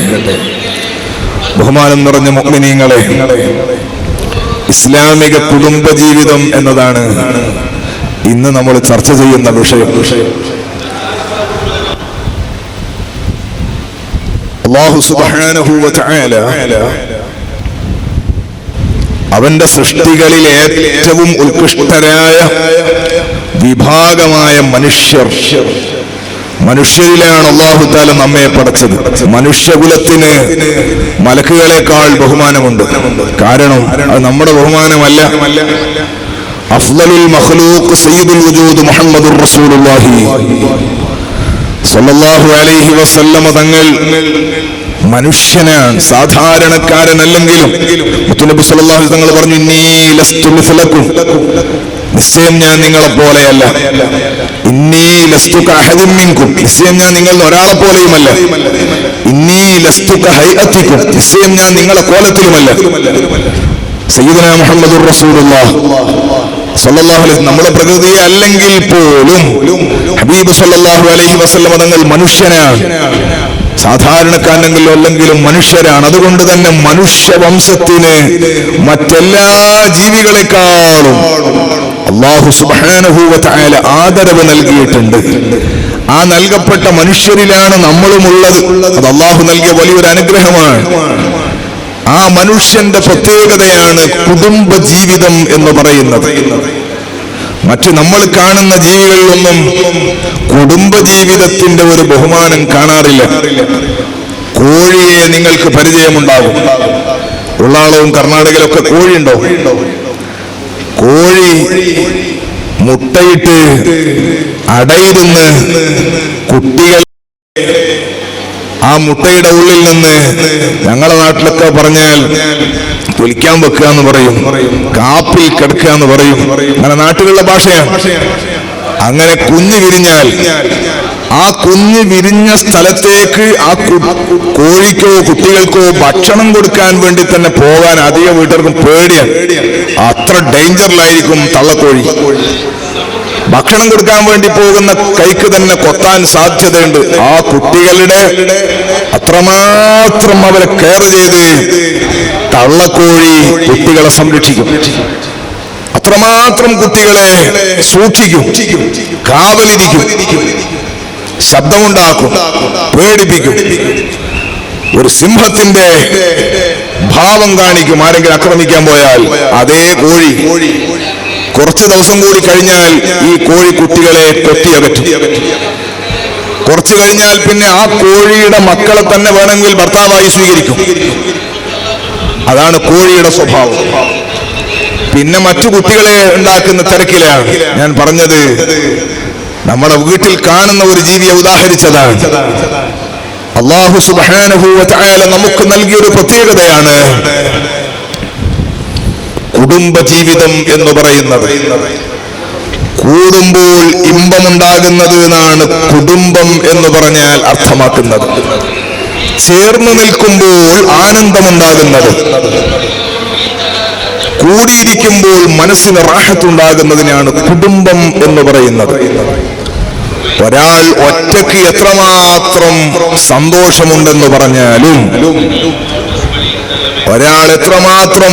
ബഹുമാനം നിറഞ്ഞ മുഅ്മിനീങ്ങളെ, ഇസ്ലാമിക കുടുംബജീവിതം എന്നതാണ് ഇന്ന് നമ്മൾ ചർച്ച ചെയ്യുന്ന വിഷയം. അല്ലാഹു സുബ്ഹാനഹു വ തആല അവന്റെ സൃഷ്ടികളിൽ ഏറ്റവും ഉത്കൃഷ്ടരായ വിഭാഗമായ മനുഷ്യരിലാണ് അല്ലാഹു തആല നമ്മെ പടച്ചത്. മനുഷ്യകുലത്തിന് മലക്കുകളെക്കാൾ ബഹുമാനമുണ്ട്. കാരണം അത് നമ്മുടെ ബഹുമാനമല്ല. അഫ്ളലുൽ മഖ്ലൂഖ് സയ്യിദുൽ വജൂദ് മുഹമ്മദുർ റസൂലുള്ളാഹി സല്ലല്ലാഹു അലൈഹി വസല്ലമ തങ്ങൾ മനുഷ്യനാണ്, സാധാരണക്കാരനല്ലെങ്കിലും മുത്തുനബി സല്ലല്ലാഹു അലൈഹി തങ്ങൾ പറഞ്ഞു, ഇന്നീ ലസ്തു മിസ്ലക്കും, നിശ്ചയം ഞാൻ നിങ്ങളെ പോലെയല്ല. ഇന്നീ ലസ്തു കഅഹദിൻ മിൻകും, നിശ്ചയം ഞാൻ നിങ്ങളിൽ ഒരാളെ പോലെയുമല്ല. ഇന്നീ ലസ്തു കഹൈഅത്തിക്കും, നിശ്ചയം ഞാൻ നിങ്ങളെ കോലത്തിലുമല്ല. സയ്യിദുനാ മുഹമ്മദുർ റസൂലുള്ളാഹി സല്ലല്ലാഹു അലൈഹി, നമ്മുടെ പ്രകൃതിയെ അല്ലെങ്കിൽ പോലും ഹബീബ് സല്ലല്ലാഹു അലൈഹി വസല്ലം തങ്ങൾ മനുഷ്യനാണ്. സാധാരണക്കാരനെങ്കിലും അല്ലെങ്കിലും മനുഷ്യരാണ്. അതുകൊണ്ട് തന്നെ മനുഷ്യവംശത്തിന് മറ്റെല്ലാ ജീവികളെക്കാളും അല്ലാഹു സുബ്ഹാനഹു വ തആല ആദരവ് നൽകിയിട്ടുണ്ട്. ആ നൽകപ്പെട്ട മനുഷ്യരിലാണ് നമ്മളുമുള്ളത്. അത് അല്ലാഹു നൽകിയ വലിയൊരു അനുഗ്രഹമാണ്. ആ മനുഷ്യന്റെ പ്രത്യേകതയാണ് കുടുംബ ജീവിതം എന്ന് പറയുന്നത്. മറ്റ് നമ്മൾ കാണുന്ന ജീവികളിലൊന്നും കുടുംബജീവിതത്തിന്റെ ഒരു ബഹുമാനം കാണാറില്ല. കോഴിയെ നിങ്ങൾക്ക് പരിചയമുണ്ടാകും. ഉള്ളാളവും കർണാടകയിലൊക്കെ കോഴിയുണ്ടോ? കോഴി മുട്ടയിട്ട് അടയിരുന്ന് കുട്ടികൾ ആ മുട്ടയുടെ ഉള്ളിൽ നിന്ന്, ഞങ്ങളുടെ നാട്ടിലൊക്കെ പറഞ്ഞാൽ തൊലിക്കാൻ വെക്കുക എന്ന് പറയും, കാപ്പിൽ കിടക്കുക എന്ന് പറയും, അങ്ങനെ നാട്ടുകളുടെ ഭാഷയാണ്. അങ്ങനെ കുഞ്ഞ് വിരിഞ്ഞാൽ ആ കുഞ്ഞ് വിരിഞ്ഞ സ്ഥലത്തേക്ക് ആ കോഴിക്കോ കുട്ടികൾക്കോ ഭക്ഷണം കൊടുക്കാൻ വേണ്ടി തന്നെ പോകാൻ അധികം വീട്ടുകാർക്കും പേടിയാണ്. അത്ര ഡേഞ്ചറിലായിരിക്കും തള്ളക്കോഴി. ഭക്ഷണം കൊടുക്കാൻ വേണ്ടി പോകുന്ന കൈക്ക് തന്നെ കൊത്താൻ സാധ്യതയുണ്ട്. ആ കുട്ടികളുടെ അത്രമാത്രം അവരെ കെയർ ചെയ്ത് തള്ളക്കോഴി കുട്ടികളെ സംരക്ഷിക്കും. അത്രമാത്രം കുട്ടികളെ സൂക്ഷിക്കും, കാവലിരിക്കും, ശബ്ദമുണ്ടാക്കും, പേടിപ്പിക്കും. ഒരു സിംഹത്തിന്റെ ഭാവം കാണിക്കും ആരെങ്കിലും ആക്രമിക്കാൻ പോയാൽ. അതേ കോഴി കുറച്ച് ദിവസം കൂടി കഴിഞ്ഞാൽ ഈ കോഴി കുട്ടികളെ കൊത്തിയകറ്റും. കുറച്ചു കഴിഞ്ഞാൽ പിന്നെ ആ കോഴിയുടെ മക്കളെ തന്നെ വേണമെങ്കിൽ ഭർത്താവായി സ്വീകരിക്കും. അതാണ് കോഴിയുടെ സ്വഭാവം. പിന്നെ മറ്റു കുട്ടികളെ ഉണ്ടാക്കുന്ന തിരക്കിലാണ്. ഞാൻ പറഞ്ഞത് നമ്മുടെ വീട്ടിൽ കാണുന്ന ഒരു ജീവിയെ ഉദാഹരിച്ചതാണ്. അല്ലാഹു സുബ്ഹാനഹു വ തആല നമുക്ക് നൽകിയൊരു പ്രത്യേകതയാണ് കുടുംബജീവിതം എന്ന് പറയുന്നത്. കൂടുമ്പോൾ ഇമ്പമുണ്ടാകുന്നത് എന്നാണ് കുടുംബം എന്ന് പറഞ്ഞാൽ അർത്ഥമാക്കുന്നത്. ചേർന്ന് നിൽക്കുമ്പോൾ ആനന്ദമുണ്ടാകുന്നത്, കൂടിയിരിക്കുമ്പോൾ മനസ്സിന് റാഹത്തുണ്ടാകുന്നതിനാണ് കുടുംബം എന്ന് പറയുന്നത്. ഒരാൾ ഒറ്റയ്ക്ക് എത്രമാത്രം സന്തോഷമുണ്ടെന്ന് പറഞ്ഞാലും, ഒരാൾ എത്രമാത്രം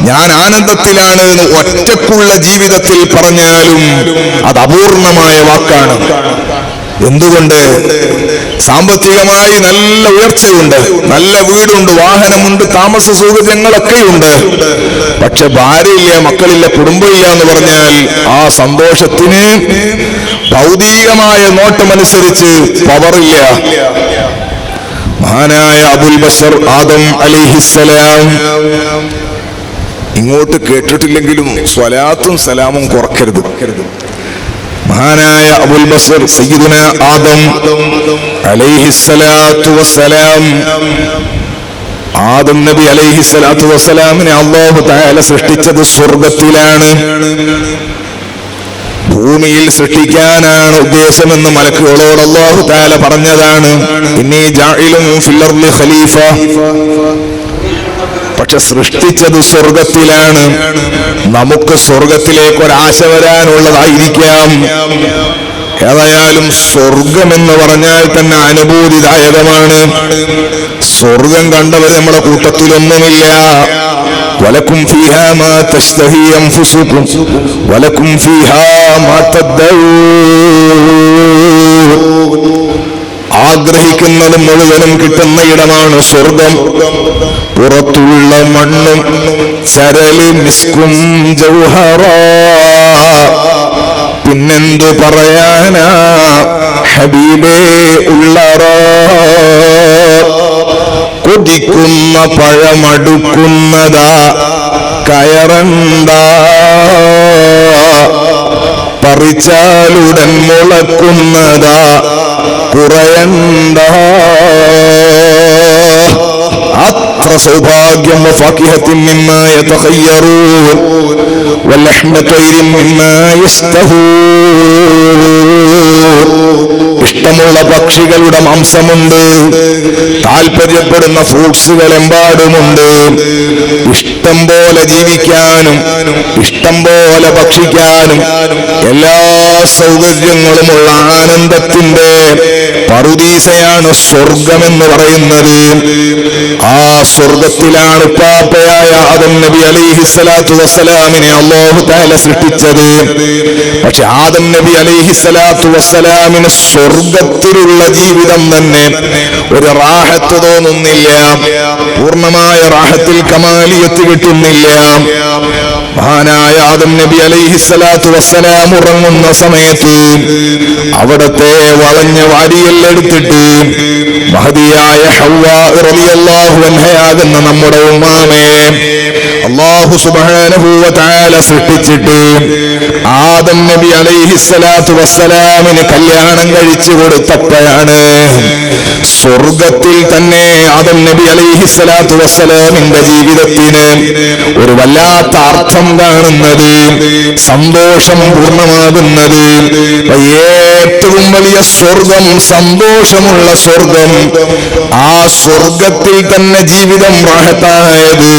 ഞാൻ ആനന്ദത്തിലാണ് എന്ന് ഒറ്റക്കുള്ള ജീവിതത്തിൽ പറഞ്ഞാലും അത് അപൂർണമായ വാക്കാണ്. എന്തുകൊണ്ട്? സാമ്പത്തികമായി നല്ല ഉയർച്ചയുണ്ട്, നല്ല വീടുണ്ട്, വാഹനമുണ്ട്, താമസ സൗകര്യങ്ങളൊക്കെയുണ്ട്. പക്ഷെ ഭാര്യയില്ല, മക്കളില്ല, കുടുംബമില്ല എന്ന് പറഞ്ഞാൽ ആ സന്തോഷത്തിന് ഭൗതികമായ നോട്ടമനുസരിച്ച് പവറില്ല. മഹാനായ അബുൽ ബശർ ആദം അലൈഹിസ്സലാം, ഇങ്ങോട്ട് കേട്ടിട്ടില്ലെങ്കിലും സ്വലാത്തും സലാമും കുറക്കരുത്. മഹാനായ അബുൽ ബശർ സയ്യിദുന ആദം അലൈഹിസ്സലാത്തു വസ്സലാം, ആദം നബി അലൈഹിസ്സലാത്തു വസ്സലാമിനെ അല്ലാഹു തആല സൃഷ്ടിച്ചത് സ്വർഗത്തിലാണ്. ഭൂമിയിൽ സൃഷ്ടിക്കാനാണ് ഉദ്ദേശമെന്ന് മലക്കുകളോട് അല്ലാഹു തആല പറഞ്ഞതാണ്. ഇന്നീ ജാഇലുൻ ഫിൽ അർളി ഖലീഫ. പക്ഷെ സൃഷ്ടിച്ചത് സ്വർഗത്തിലാണ്. നമുക്ക് സ്വർഗത്തിലേക്ക് ഒരാശ വരാനുള്ളതായിരിക്കാം. ഏതായാലും സ്വർഗം എന്ന് പറഞ്ഞാൽ തന്നെ അനുഭൂതിദായകമാണ്. സ്വർഗം കണ്ടവർ നമ്മുടെ കൂട്ടത്തിലൊന്നുമില്ല. വലക്കും ഫീഹാ മാ തശ്തഹി അൻഫുസുകും വലക്കും ഫീഹാ മാ തദ്ദഊൻ. ആഗ്രഹിക്കുന്നത് മുഴുവനും കിട്ടുന്ന ഇടമാണ് സ്വർഗം. പുറത്തുള്ള മണ്ണും ചരല് മിസ്കും ജൗഹറ. പിന്നെന്തു പറയാനാ ഹബീബേ ഉള്ളറ. കൊതിക്കുന്ന പഴമടുക്കുന്നതാ കയറണ്ട. പറിച്ചാലുടൻ മുളക്കുന്നതാ കുറയണ്ട. അത്ര സൗഭാഗ്യം. വഫാകിഹത്തിൻ മിമ്മാ യതഖയ്യറൂൻ വലഹ്മ തൈരിൻ മിമ്മാ യസ്തഹൂൻ. ഇഷ്ടമുള്ള പക്ഷികളുടെ മാംസമുണ്ട്, താല്പര്യപ്പെടുന്ന ഫ്രൂട്ട്സുകൾ എമ്പാടുമുണ്ട്. ഇഷ്ടം പോലെ ജീവിക്കാനും ഇഷ്ടം പോലെ ഭക്ഷിക്കാനും എല്ലാ സൗകര്യങ്ങളുമുള്ള ആനന്ദത്തിന്റെ പറുദീസയാണ് സ്വർഗമെന്ന് പറയുന്നത്. ആ സ്വർഗത്തിലാണ് പാപ്പയായ ആദം നബി അലൈഹിസ്സലാത്തു വസ്സലാമിനെ അല്ലാഹു തആല സൃഷ്ടിച്ചത്. പക്ഷെ ആദം നബി അലൈഹിസ്സലാത്തു വസ്സലാമിന് സ്വർഗത്തിലുള്ള ജീവിതം തന്നെ ഒരു റാഹത്ത് തോന്നുന്നില്ല. പൂർണ്ണമായ റാഹത്തിൽ കമാലിയത്ത് കിട്ടുന്നില്ല. മഹാനായ ആദം നബി അലൈഹിസ്സലാത്തു വസ്സലാം ഉറങ്ങുന്ന സമയത്ത് അവിടത്തെ വളഞ്ഞ വാരിയെല്ലെടുത്തിട്ട് മഹദിയായ ഹവ്വാ റളിയല്ലാഹു അൻഹയാകുന്ന നമ്മുടെ ഉമ്മാമയെ അല്ലാഹു സുബ്ഹാനഹു വ തആല സൃഷ്ടിച്ചിട്ട് ആദം നബി അലൈഹിസ്സലാത്തു വസ്സലാമിന് കല്യാണം കഴിച്ചു കൊടുത്തപ്പോഴാണ് സ്വർഗത്തിൽ തന്നെ ആദം നബി അലൈഹിസ്സലാത്തു വസ്സലാമിന്റെ ജീവിതത്തിന് ഒരു വല്ലാത്ത അർത്ഥം കാണുന്നത്, സന്തോഷം പൂർണ്ണമാകുന്നത്. ഏറ്റവും വലിയ സ്വർഗം, സന്തോഷമുള്ള സ്വർഗം, ആ സ്വർഗത്തിൽ തന്നെ ജീവിതം റാഹത്തായത്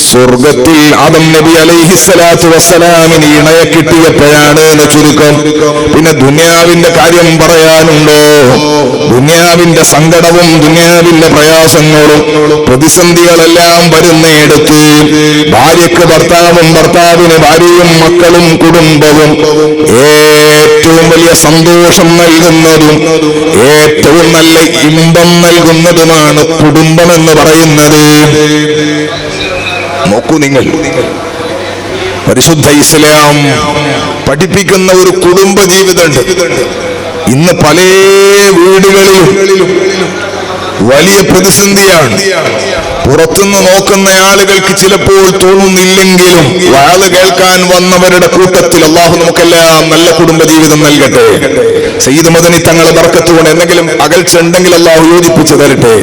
സ്വർഗത്തിൽ ആദം നബി അലൈഹിസ്സലാത്തു വസ്സലാമിന് ഇണയെ കിട്ടിയപ്പോഴാണ് എന്ന് ചുരുക്കം. പിന്നെ ദുനിയാവിന്റെ കാര്യം പറയാനുണ്ടോ? ദുനിയാവിന്റെ സങ്കടവും ദുനിയാവിന്റെ പ്രയാസങ്ങളും പ്രതിസന്ധികളെല്ലാം വരുന്നയിടത്ത് ഭാര്യക്ക് ഭർത്താവും, ഭർത്താവിന് ഭാര്യയും, മക്കളും, കുടുംബവും ഏറ്റവും വലിയ സന്തോഷം നൽകുന്നതും ഏറ്റവും നല്ല ഇമ്പം നൽകുന്നതുമാണ് കുടുംബം എന്ന് പറയുന്നത്. നോക്കൂ നിങ്ങൾ, പരിശുദ്ധ ഇസ്ലാം പഠിപ്പിക്കുന്ന ഒരു കുടുംബ ജീവിതമുണ്ട്. ഇന്ന് പല വീടുകളിലും വലിയ പ്രതിസന്ധിയാണ്. പുറത്തുനിന്ന് നോക്കുന്ന ആളുകൾക്ക് ചിലപ്പോൾ തോന്നുന്നില്ലെങ്കിലും വാള് കേൾക്കാൻ വന്നവരുടെ കൂട്ടത്തിൽ അല്ലാഹു നമുക്കെല്ലാം നല്ല കുടുംബ ജീവിതം നൽകട്ടെ. സയ്യിദ് മദനി തങ്ങളെ ബർക്കത്ത് കൊണ്ട് എന്തെങ്കിലും അകൽച്ച ഉണ്ടെങ്കിൽ അല്ലാഹു യോജിപ്പിച്ചു തരട്ടെ.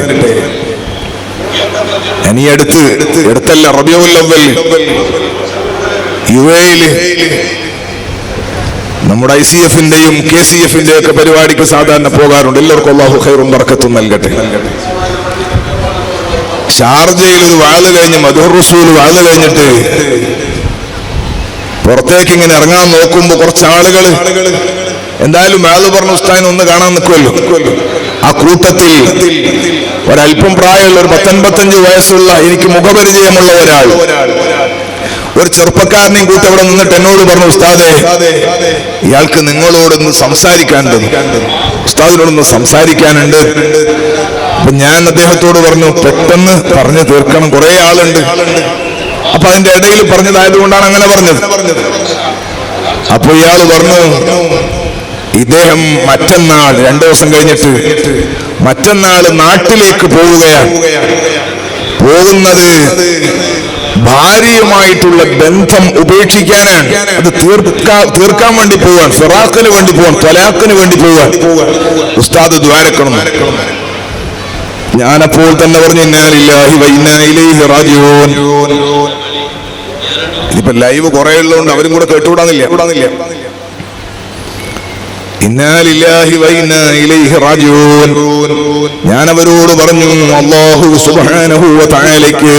ഇനി അടുത്തല്ല റബീഉൽ അവ്വൽ യുഎഇയില് നമ്മുടെ ICF-ന്റെയും KCF-ന്റെയും ഒക്കെ പരിപാടിക്ക് സാധാരണ പോകാറുണ്ട്. എല്ലാവർക്കും അല്ലാഹു ഖൈറും ബർക്കത്തും നൽകട്ടെ. ഷാർജയിൽ ഒരു വാള് കഴിഞ്ഞ് മദൂർ റസൂൽ വാള് കഴിഞ്ഞിട്ട് പുറത്തേക്ക് ഇങ്ങനെ ഇറങ്ങാൻ നോക്കുമ്പോ കുറച്ച് ആളുകൾ എന്തായാലും വാള് പറഞ്ഞ ഉസ്താദിനെ ഒന്ന് കാണാൻ നിൽക്കുമല്ലോ. ആ കൂട്ടത്തിൽ ഒരല്പം പ്രായമുള്ള ഒരു 55 വയസ്സുള്ള എനിക്ക് മുഖപരിചയമുള്ള ഒരാൾ ഒരു ചെറുപ്പക്കാരനെയും കൂട്ടി അവിടെ നിന്നിട്ട് എന്നോട് പറഞ്ഞു, ഉസ്താദേ ഇയാൾക്ക് നിങ്ങളോടൊന്ന് സംസാരിക്കാനുണ്ട്, ഉസ്താദിനോടൊന്ന് സംസാരിക്കാനുണ്ട്. അപ്പൊ ഞാൻ അദ്ദേഹത്തോട് പറഞ്ഞു, പെട്ടെന്ന് പറഞ്ഞു തീർക്കണം, കുറെ ആളുണ്ട്. അപ്പൊ അതിന്റെ ഇടയിൽ പറഞ്ഞതായതുകൊണ്ടാണ് അങ്ങനെ പറഞ്ഞത്. അപ്പൊ ഇയാൾ പറഞ്ഞു, ഇദ്ദേഹം മറ്റന്നാൾ 2 ദിവസം കഴിഞ്ഞിട്ട് മറ്റന്നാൾ നാട്ടിലേക്ക് പോവുകയാണ്. പോകുന്നത് ഭാര്യയുമായിട്ടുള്ള ബന്ധം ഉപേക്ഷിക്കാനാണ്. അത് തീർക്കാൻ വേണ്ടി പോവാൻ, ഫിറാഖിന് വേണ്ടി പോവാൻ, ത്വലാഖിന് വേണ്ടി പോവാൻ. ഉസ്താദ് ദ്വാരക്കണം. ഞാനപ്പോൾ തന്നെ പറഞ്ഞു, ഇന്നാ ലില്ലാഹി വ ഇന്നാ ഇലൈഹി റാജിഊൻ. ഇതിപ്പോ ലൈവ് കുറെ ഉള്ളതുകൊണ്ട് അവരും കൂടെ കേട്ടുകൂടാന്നില്ല. ഇന്നാ ലില്ലാഹി വ ഇന്നാ ഇലൈഹി റാജിഊൻ. ഞാൻ അവരോട് പറഞ്ഞു, അല്ലാഹു സുബ്ഹാനഹു വ തആലയ്ക്ക്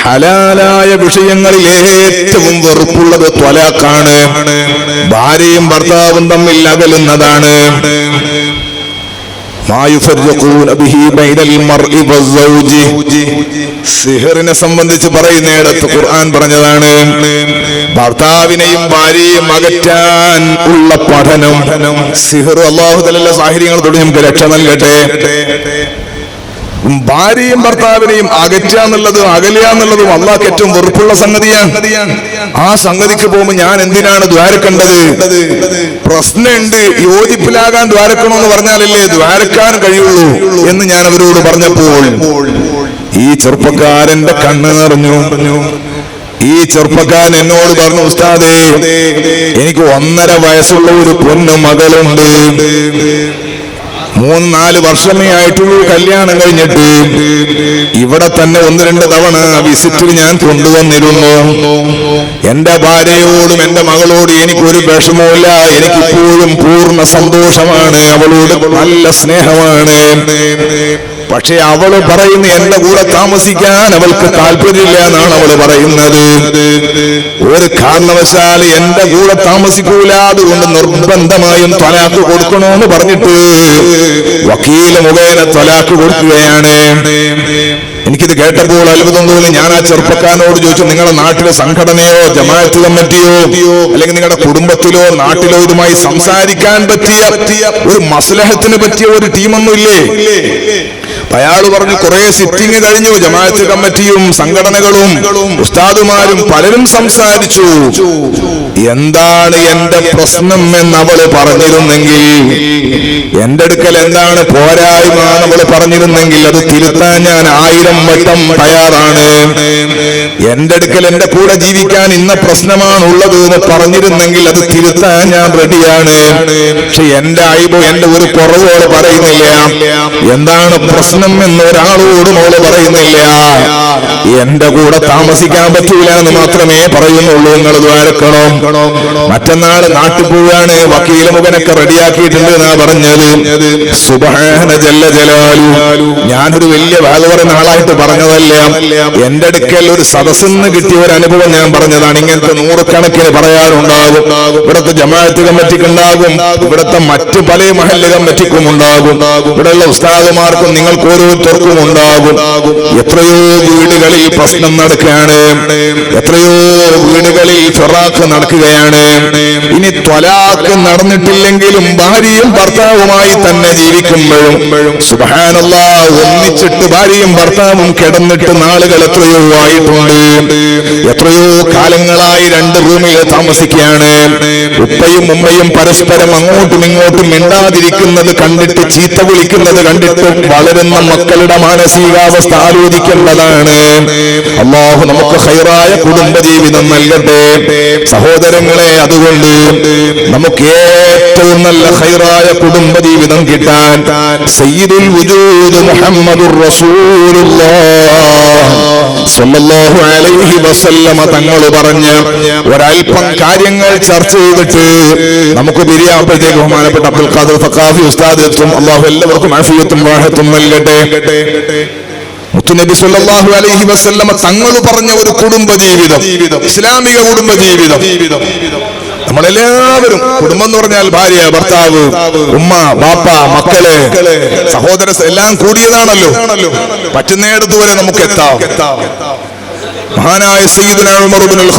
ഹലാലായ വിഷയങ്ങളിൽ ഏറ്റവും വെറുപ്പുള്ളത് ത്വലാഖാണ്. ഭാര്യയും ഭർത്താവും തമ്മിൽ അകലുന്നതാണ്. സിഹറിനെ സംബന്ധിച്ച് പറയുന്നിടത്ത് ഖുർആൻ പറഞ്ഞതാണ്, ഭർത്താവിനെയും ഭാര്യയും അകറ്റാൻ ഉള്ള പഠനം. സിഹർ അല്ലാഹു തആല സാഹചര്യങ്ങളോട് നമുക്ക് രക്ഷ നൽകട്ടെ. ഭാര്യയും ഭർത്താവിനെയും അകറ്റുക എന്നുള്ളതും അകലുക എന്നുള്ളതും അള്ളാഹ്ക്ക് ഏറ്റവും വെറുപ്പുള്ള സംഗതിയാണ്. ആ സംഗതിക്ക് പോകുമ്പോൾ ഞാൻ എന്തിനാണ് ദ്വാരക്കേണ്ടത്? പ്രശ്നമുണ്ട്, യോജിപ്പിലാകാൻ ദ്വാരക്കണമെന്ന് പറഞ്ഞാലല്ലേ ദ്വാരക്കാൻ കഴിയുള്ളൂ എന്ന് ഞാൻ അവരോട് പറഞ്ഞപ്പോൾ ഈ ചെറുപ്പക്കാരന്റെ കണ്ണ് നിറഞ്ഞു. ഈ ചെറുപ്പക്കാരൻ എന്നോട് പറഞ്ഞു, ഉസ്താദേ എനിക്ക് 1.5 വയസ്സുള്ള ഒരു പൊന്നു മകളുണ്ട്. 3-4 വർഷമേ ആയിട്ടുള്ളൂ കല്യാണം കഴിഞ്ഞിട്ട്. ഇവിടെ തന്നെ 1-2 തവണ വിസിറ്റിൽ ഞാൻ കൊണ്ടുവന്നിരുന്നു. എന്റെ ഭാര്യയോടും എന്റെ മകളോടും എനിക്കൊരു വിഷമവുമില്ല. എനിക്കിപ്പോഴും പൂർണ്ണ സന്തോഷമാണ്. അവളോട് നല്ല സ്നേഹമാണ്. പക്ഷെ അവള് പറയുന്നു, എന്റെ കൂടെ താമസിക്കാൻ അവൾക്ക് താല്പര്യമില്ല എന്നാണ് അവള് പറയുന്നത്. ഒരു കാരണവശാൽ എന്റെ കൂടെ താമസിക്കൂല, അതുകൊണ്ട് നിർബന്ധമായും ത്വലാഖ് കൊടുക്കണമെന്ന് പറഞ്ഞിട്ട് വക്കീൽ മുഖേന ത്വലാഖ് കൊടുക്കുകയാണ്. എനിക്കിത് കേട്ടപ്പോൾ അത്ഭുതം തോന്നി. ഞാൻ ആ ചെറുപ്പക്കാരനോട് ചോദിച്ചു, നിങ്ങളുടെ നാട്ടിലെ സംഘടനയോ ജമാഅത്ത് കമ്മിറ്റിയോ അല്ലെങ്കിൽ നിങ്ങളുടെ കുടുംബത്തിലോ നാട്ടിലോ ഇതുമായി സംസാരിക്കാൻ പറ്റിയ ഒരു മസ്ലഹത്തിന് പറ്റിയ ഒരു ടീമൊന്നും ഇല്ലേ? അയാൾ പറഞ്ഞു, കുറെ സിറ്റിംഗ് കഴിഞ്ഞു. ജമാഅത്ത് കമ്മിറ്റിയും സംഘടനകളും ഉസ്താദുമാരും പലരും സംസാരിച്ചു. എന്താണ് എന്റെ പ്രശ്നം എന്ന് അവള് പറഞ്ഞിരുന്നെങ്കിൽ, എന്റെ അടുക്കൽ എന്താണ് പോരായ്മ അവള് പറഞ്ഞിരുന്നെങ്കിൽ അത് തിരുത്താൻ ഞാൻ 1000 വട്ടം തയ്യാറാണ്. എന്റെ അടുക്കൽ എന്റെ കൂടെ ജീവിക്കാൻ ഇന്ന പ്രശ്നമാണ് ഉള്ളത് എന്ന് പറഞ്ഞിരുന്നെങ്കിൽ അത് തിരുത്താൻ ഞാൻ റെഡിയാണ്. പക്ഷെ എന്റെ അയ്ബോ, എന്റെ ഒരു കുറവോട് പറയുന്നില്ല. എന്താണ് പ്രശ്നം എന്ന് ഒരാളോടും അവള് പറയുന്നില്ല. എന്റെ കൂടെ താമസിക്കാൻ പറ്റൂല എന്ന് മാത്രമേ പറയുന്നുള്ളൂ. നിങ്ങൾ ദ്വാരക്കണം. മറ്റന്നാള് നാട്ടിൽ പോവാണ്. വക്കീല മുഖനൊക്കെ റെഡിയാക്കിയിട്ടുണ്ട് എന്നാ പറഞ്ഞത്. സുബ്ഹാന ജല്ല ജലാലു. ഞാനൊരു വലിയ വാല് പറയുന്ന ആളായിട്ട് പറഞ്ഞതല്ല. എന്റെ അടുക്കൽ ഒരു സദസ്സിന്ന് കിട്ടിയ ഒരു അനുഭവം ഞാൻ പറഞ്ഞതാണ്. ഇങ്ങനത്തെ 100 കണക്കിന് പറയാറുണ്ടാകും. ഇവിടുത്തെ ജമാഅത്ത് കമ്മിറ്റിക്ക് ഉണ്ടാകും, ഇവിടുത്തെ മറ്റു പല മഹല്ല് കമ്മിറ്റിക്കും ഉണ്ടാകും, ഇവിടെയുള്ള ഉസ്താദുമാർക്കും നിങ്ങൾക്ക് ഓരോരുത്തർക്കും ഉണ്ടാകും. എത്രയോ വീടുകളിൽ പ്രശ്നം നടക്കുകയാണ്, എത്രയോ വീടുകളിൽ ഫിറാഖ് നടക്കുകയാണ്. ഇനി ത്വലാഖ് നടന്നിട്ടില്ലെങ്കിലും ഭാര്യയും ഭർത്താവുമായി തന്നെ ജീവിക്കുമ്പോഴും സുബ്ഹാനല്ലാഹ് ഒന്നിച്ചിട്ട് ഭാര്യയും ഭർത്താവും കിടന്നിട്ട് നാളുകൾ എത്രയോ ആയിട്ടുണ്ട്. എത്രയോ കാലങ്ങളായി 2 റൂമിൽ താമസിക്കുകയാണ്. ഉപ്പയും ഉമ്മയും പരസ്പരം അങ്ങോട്ടും ഇങ്ങോട്ടും മിണ്ടാതിരിക്കുന്നത് കണ്ടിട്ട്, ചീത്ത വിളിക്കുന്നത് കണ്ടിട്ട് വളരുന്ന മക്കളുടെ മാനസികാവസ്ഥ ആലോചിക്കേണ്ടതാണ്. അല്ലാഹു നമുക്ക് ഖൈറായ കുടുംബ ജീവിതം നൽകട്ടെ സഹോദരങ്ങളെ. അതുകൊണ്ട് നമുക്ക് ഏറ്റവും നല്ല ഖൈറായ കുടുംബ ജീവിതം കിട്ടാൻ സയ്യിദുൽ വജൂദ് മുഹമ്മദുർ റസൂലുള്ളാഹ് സ്വല്ലല്ലാഹു അലൈഹി വസല്ലമ തങ്ങൾ പറഞ്ഞ ഒരൽപ്പം കാര്യങ്ങൾ ചർച്ച ചെയ്തിട്ട് നമുക്ക് പിരിയാകുമ്പോഴത്തേക്ക് ബഹുമാനപ്പെട്ട അബ്ദുൽ ഖാദിർ സഖാഫി ഉസ്താദ് എത്തും. അല്ലാഹു എല്ലാവർക്കും ആഫിയത്തും റാഹത്തും നൽകട്ടെ. മുത്തുനബി സല്ലല്ലാഹു അലൈഹി വസല്ലമ തങ്ങൾ പറഞ്ഞ ഒരു കുടുംബ ജീവിതം, ഇസ്ലാമിക കുടുംബ ജീവിതം. നമ്മളെല്ലാവരും കുടുംബം എന്ന് പറഞ്ഞാൽ ഭാര്യ, ഭർത്താവ്, ഉമ്മ, ബാപ്പ, മക്കള്, സഹോദര എല്ലാം കൂടിയതാണല്ലോ. പറ്റുന്നിടത്ത് വരെ നമുക്ക് എത്താം. മഹാനായ സയ്യിദുന ഉമർ ഇബ്നുൽ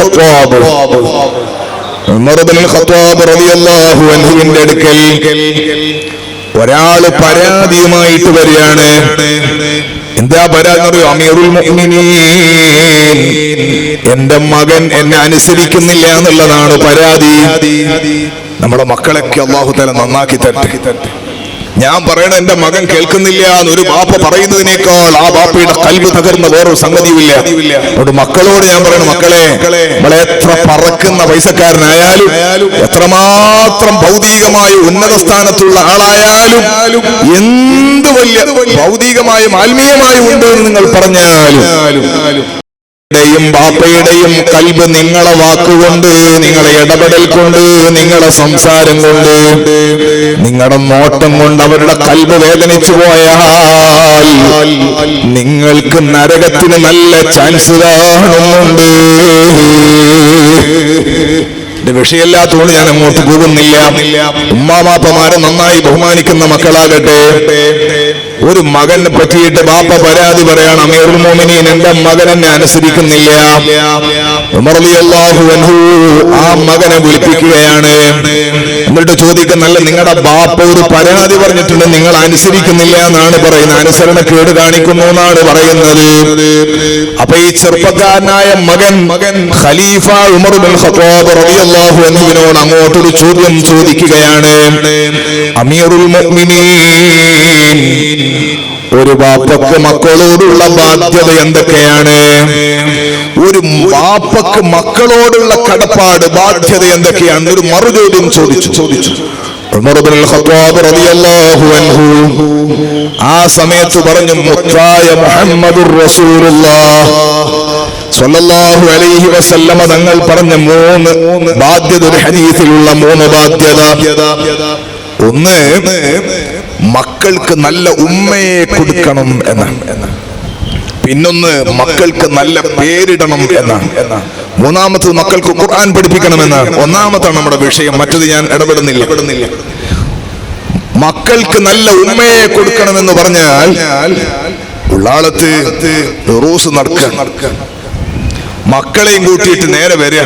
ഖത്താബ് റളിയല്ലാഹു അൻഹുവിന്റെ അടുക്കൽ ഒരാള് പരാതിയുമായിട്ട് വരികയാണ്. എന്താ പരാതി? അമീറുൽ മുഅ്മിനീൻ, എന്റെ മകൻ എന്നെ അനുസരിക്കുന്നില്ല എന്നുള്ളതാണ് പരാതി. നമ്മുടെ മക്കളൊക്കെ അല്ലാഹു തആല നന്നാക്കി തരട്ടെ. ഞാൻ പറയണ എന്റെ മകൻ കേൾക്കുന്നില്ല എന്നൊരു ബാപ്പ പറയുന്നതിനേക്കാൾ ആ ബാപ്പയുടെ കൽബ് തകർന്ന വേറൊരു സംഗതിയില്ല. അതുകൊണ്ട് മക്കളോട് ഞാൻ പറയണം, മക്കളെ, നമ്മളെ എത്ര പറക്കുന്ന പൈസക്കാരനായാലും എത്രമാത്രം ഭൗതികമായി ഉന്നത സ്ഥാനത്തുള്ള ആളായാലും എന്ത് വലിയ ഭൗതികമായും ആത്മീയമായും ഉണ്ട് എന്ന് നിങ്ങൾ പറഞ്ഞാലും ബാപ്പയുടെയും കൽബ് നിങ്ങളെ വാക്കുകൊണ്ട്, നിങ്ങളെ ഇടപെടൽ കൊണ്ട്, നിങ്ങളെ സംസാരം കൊണ്ട്, നിങ്ങളുടെ നോട്ടം കൊണ്ട് അവരുടെ കൽബ് വേദനിച്ചു പോയാൽ നിങ്ങൾക്ക് നരകത്തിന് നല്ല ചാൻസ് കാണുന്നുണ്ട്. വിഷയമില്ലാത്തതുകൊണ്ട് ഞാൻ അങ്ങോട്ട് പോകുന്നില്ല. ഉമ്മാമാപ്പമാരെ നന്നായി ബഹുമാനിക്കുന്ന മക്കളാകട്ടെ, ഒരു മകനെ പറ്റിയിട്ട് ബാപ്പ പരാതി പറയാണ്, അമീറുൽ മുഅ്മിനീൻ, എന്റെ മകൻ എന്നെ അനുസരിക്കുന്നില്ല. ഉമർ റളിയല്ലാഹു അൻഹു ആ മകനെ വിളിപ്പിക്കുകയാണ്. എന്നിട്ട് ചോദിക്കുന്നല്ല, നിങ്ങളുടെ ബാപ്പ ഒരു പരാതി പറഞ്ഞിട്ടുണ്ട്, നിങ്ങൾ അനുസരിക്കുന്നില്ല എന്നാണ് പറയുന്നത്, അനുസരണക്കേട് കാണിക്കുന്നു എന്നാണ് പറയുന്നത്. അപ്പൊ ഈ ചെറുപ്പക്കാരനായ മകൻ ഖലീഫ ഉമർ ഇബ്നുൽ ഖത്താബ് റളിയല്ലാഹു അൻഹുവിനോട് അങ്ങോട്ടൊരു ചോദ്യം ചോദിക്കുകയാണ്. അമീറുൽ മുഅ്മിനീൻ, ഒരു ബാപ്പക്ക് മക്കളോടുള്ള ബാധ്യത എന്തൊക്കെയാണ്? ഒരു ബാപ്പക്ക് മക്കളോടുള്ള കടപ്പാട്, ബാധ്യത എന്തൊക്കെയാണ്? ഒരു മറുചോദ്യം ചോദിച്ചു. ഉമർ ഇബ്നുൽ ഖത്താബ് റളിയല്ലാഹു അൻഹു ആ സമയത്ത് പറഞ്ഞു, മുത്തായ മുഹമ്മദുർ റസൂലുള്ളാഹ് സ്വല്ലല്ലാഹു അലൈഹി വസല്ലമ തങ്ങൾ പറഞ്ഞ 3 ബാധ്യത, ഒരു ഹദീസിലുള്ള 3 ബാധ്യത. ഒന്ന്, മക്കൾക്ക് നല്ല ഉമ്മയെ കൊടുക്കണം എന്നാണ്. പിന്നൊന്ന്, മക്കൾക്ക് നല്ല പേരിടണം എന്നാണ്. മൂന്നാമത്തത്, മക്കൾക്ക് ഖുർആൻ പഠിപ്പിക്കണമെന്നാണ്. ഒന്നാമത്താണ് നമ്മുടെ വിഷയം, മറ്റത് ഞാൻ ഇടപെടുന്നില്ല. മക്കൾക്ക് നല്ല ഉമ്മയെ കൊടുക്കണമെന്ന് പറഞ്ഞാൽ ഉള്ളാളത്ത് റൂസ് നടക്കുക, മക്കളെയും കൂട്ടിയിട്ട് നേരെ വരിക.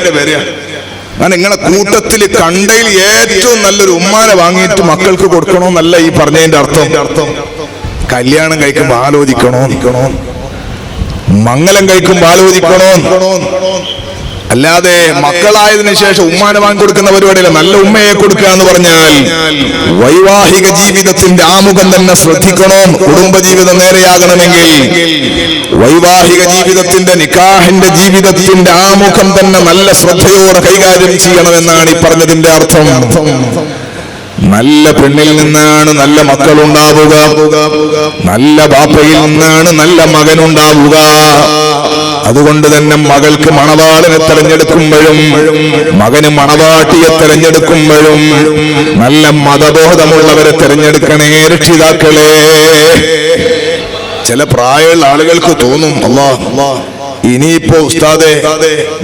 ഞാൻ നിങ്ങളെ കൂട്ടത്തിൽ കണ്ടയിൽ ഏറ്റവും നല്ലൊരു ഉമ്മാനെ വാങ്ങിയിട്ട് മക്കൾക്ക് കൊടുക്കണോന്നല്ല ഈ പറഞ്ഞതിന്റെ അർത്ഥം. കല്യാണം കഴിക്കുമ്പോ ആലോചിക്കണോ, മംഗലം കഴിക്കുമ്പോ ആലോചിക്കണോ, അല്ലാതെ മക്കളായതിനു ശേഷം ഉമ്മാനെ വാങ്ങി കൊടുക്കുന്ന പരിപാടിയില്ല. നല്ല ഉമ്മയെ കൊടുക്കുക എന്ന് പറഞ്ഞാൽ വൈവാഹിക ജീവിതത്തിന്റെ ആമുഖം തന്നെ ശ്രദ്ധിക്കണം. കുടുംബജീവിതം നേരെയാകണമെങ്കിൽ വൈവാഹിക ജീവിതത്തിന്റെ, നിക്കാഹിന്റെ ജീവിതത്തിന്റെ ആമുഖം തന്നെ നല്ല ശ്രദ്ധയോടെ കൈകാര്യം ചെയ്യണമെന്നാണ് ഈ പറഞ്ഞതിന്റെ അർത്ഥം. നല്ല പെണ്ണിൽ നിന്നാണ് നല്ല മക്കളുണ്ടാവുക, നല്ല ബാപ്പയിൽ നിന്നാണ് നല്ല മകനുണ്ടാവുക. അതുകൊണ്ട് തന്നെ മകൾക്ക് മണവാളിനെ തെരഞ്ഞെടുക്കുമ്പോഴും മകന് മണവാട്ടിയെ തെരഞ്ഞെടുക്കുമ്പോഴും നല്ല മതബോധമുള്ളവരെ തെരഞ്ഞെടുക്കണേ രക്ഷിതാക്കളെ. ചില പ്രായമുള്ള ആളുകൾക്ക് തോന്നും, ഇനിയിപ്പോ ഉസ്താദെ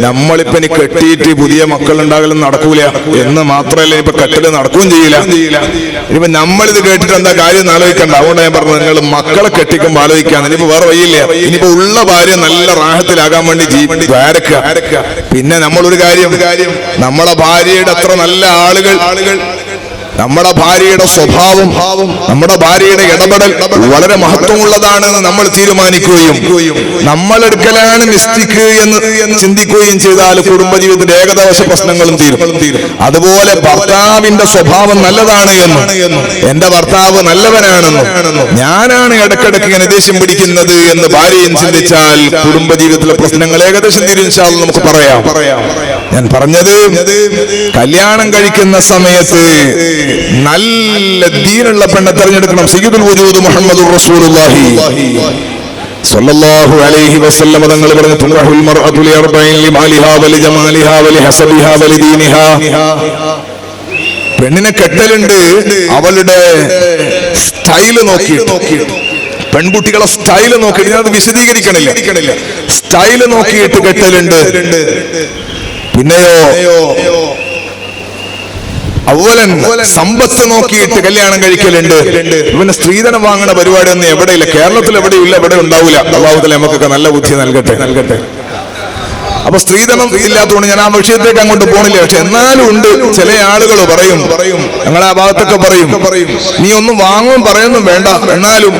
നമ്മളിപ്പോ ഇനി കെട്ടിയിട്ട് പുതിയ മക്കൾ ഉണ്ടാകലും നടക്കൂല എന്ന് മാത്രമല്ല, ഇപ്പൊ കെട്ടല് നടക്കുകയും ചെയ്യില്ല. ഇനിയിപ്പോ നമ്മളിത് കേട്ടിട്ട് എന്താ കാര്യം ആലോചിക്കണ്ട. അതുകൊണ്ട് ഞാൻ പറഞ്ഞു, നിങ്ങൾ മക്കളെ കെട്ടിക്കുമ്പോൾ ആലോചിക്കാന്ന്. ഇനിയിപ്പോ വേറെ വഴിയില്ല. ഇനിയിപ്പോ ഉള്ള ഭാര്യ നല്ല റാഹത്തിലാകാൻ വേണ്ടി ദ്വാരക്കുക. പിന്നെ നമ്മളൊരു കാര്യം, നമ്മളെ ഭാര്യയുടെ അത്ര നല്ല ആളുകൾ, നമ്മുടെ ഭാര്യയുടെ സ്വഭാവം, നമ്മുടെ ഭാര്യയുടെ ഇടപെടൽ വളരെ മഹത്വമുള്ളതാണെന്ന് നമ്മൾ തീരുമാനിക്കുകയും നമ്മളെടുക്കലാണ് മിസ്റ്റേക്ക് എന്ന് ചിന്തിക്കുകയും ചെയ്താൽ കുടുംബജീവിതത്തിന്റെ ഏകദേശ പ്രശ്നങ്ങളും തീരും. അതുപോലെ ഭർത്താവിന്റെ സ്വഭാവം നല്ലതാണ് എന്നും എന്റെ ഭർത്താവ് നല്ലവനാണെന്നും ഞാനാണ് ഇടക്കിടക്ക് ഇങ്ങനെ ദേഷ്യം പിടിക്കുന്നത് എന്ന് ഭാര്യയും ചിന്തിച്ചാൽ കുടുംബജീവിതത്തിലെ പ്രശ്നങ്ങൾ ഏകദേശം തീരും. ഇൻഷാ അല്ലാഹ് നമുക്ക് പറയാം. ഞാൻ പറഞ്ഞത്, കല്യാണം കഴിക്കുന്ന സമയത്ത് നല്ല ദീനുള്ള പെണ്ണെ തെരഞ്ഞെടുക്കണം. സയ്യിദുൽ വജൂദ് മുഹമ്മദുർ റസൂലുള്ളാഹി സ്വല്ലല്ലാഹു അലൈഹി വസല്ലം തങ്ങൾ പറഞ്ഞു, തുൻറഹുൽ മർഅതു ലിഅർബഇൻ ലിമാലിഹാ വലിജമാലിഹാ വലിഹസബിഹാ വലിദീനിഹാ. പെണ്ണിനെ കെട്ടലുണ്ട് അവളുടെ സ്റ്റൈല് നോക്കിയിട്ട്, പെൺകുട്ടികളെ സ്റ്റൈല് നോക്കിയിട്ട്. ഞാനത് വിശദീകരിക്കണില്ല. സ്റ്റൈല് നോക്കിയിട്ട് കെട്ടലുണ്ട്. പിന്നെയോ അവലൻ സമ്പത്ത് നോക്കിയിട്ട് കല്യാണം കഴിക്കലുണ്ട്. ഇവന് സ്ത്രീധനം വാങ്ങണ പരിപാടി ഒന്നും എവിടെയില്ല, കേരളത്തിൽ എവിടെയില്ല, എവിടെ ഉണ്ടാവില്ല. അല്ലാഹു തആല നമുക്കൊക്കെ നല്ല ബുദ്ധി നൽകട്ടെ. അപ്പൊ സ്ത്രീധനം ഇല്ലാത്തതുകൊണ്ട് ഞാൻ ആ വിഷയത്തേക്ക് അങ്ങോട്ട് പോണില്ല. പക്ഷെ എന്നാലും ഉണ്ട് ചില ആളുകൾ പറയും, ഞങ്ങളെ ആ ഭാഗത്തൊക്കെ പറയും, നീ ഒന്നും വാങ്ങും പറയൊന്നും വേണ്ട, എന്നാലും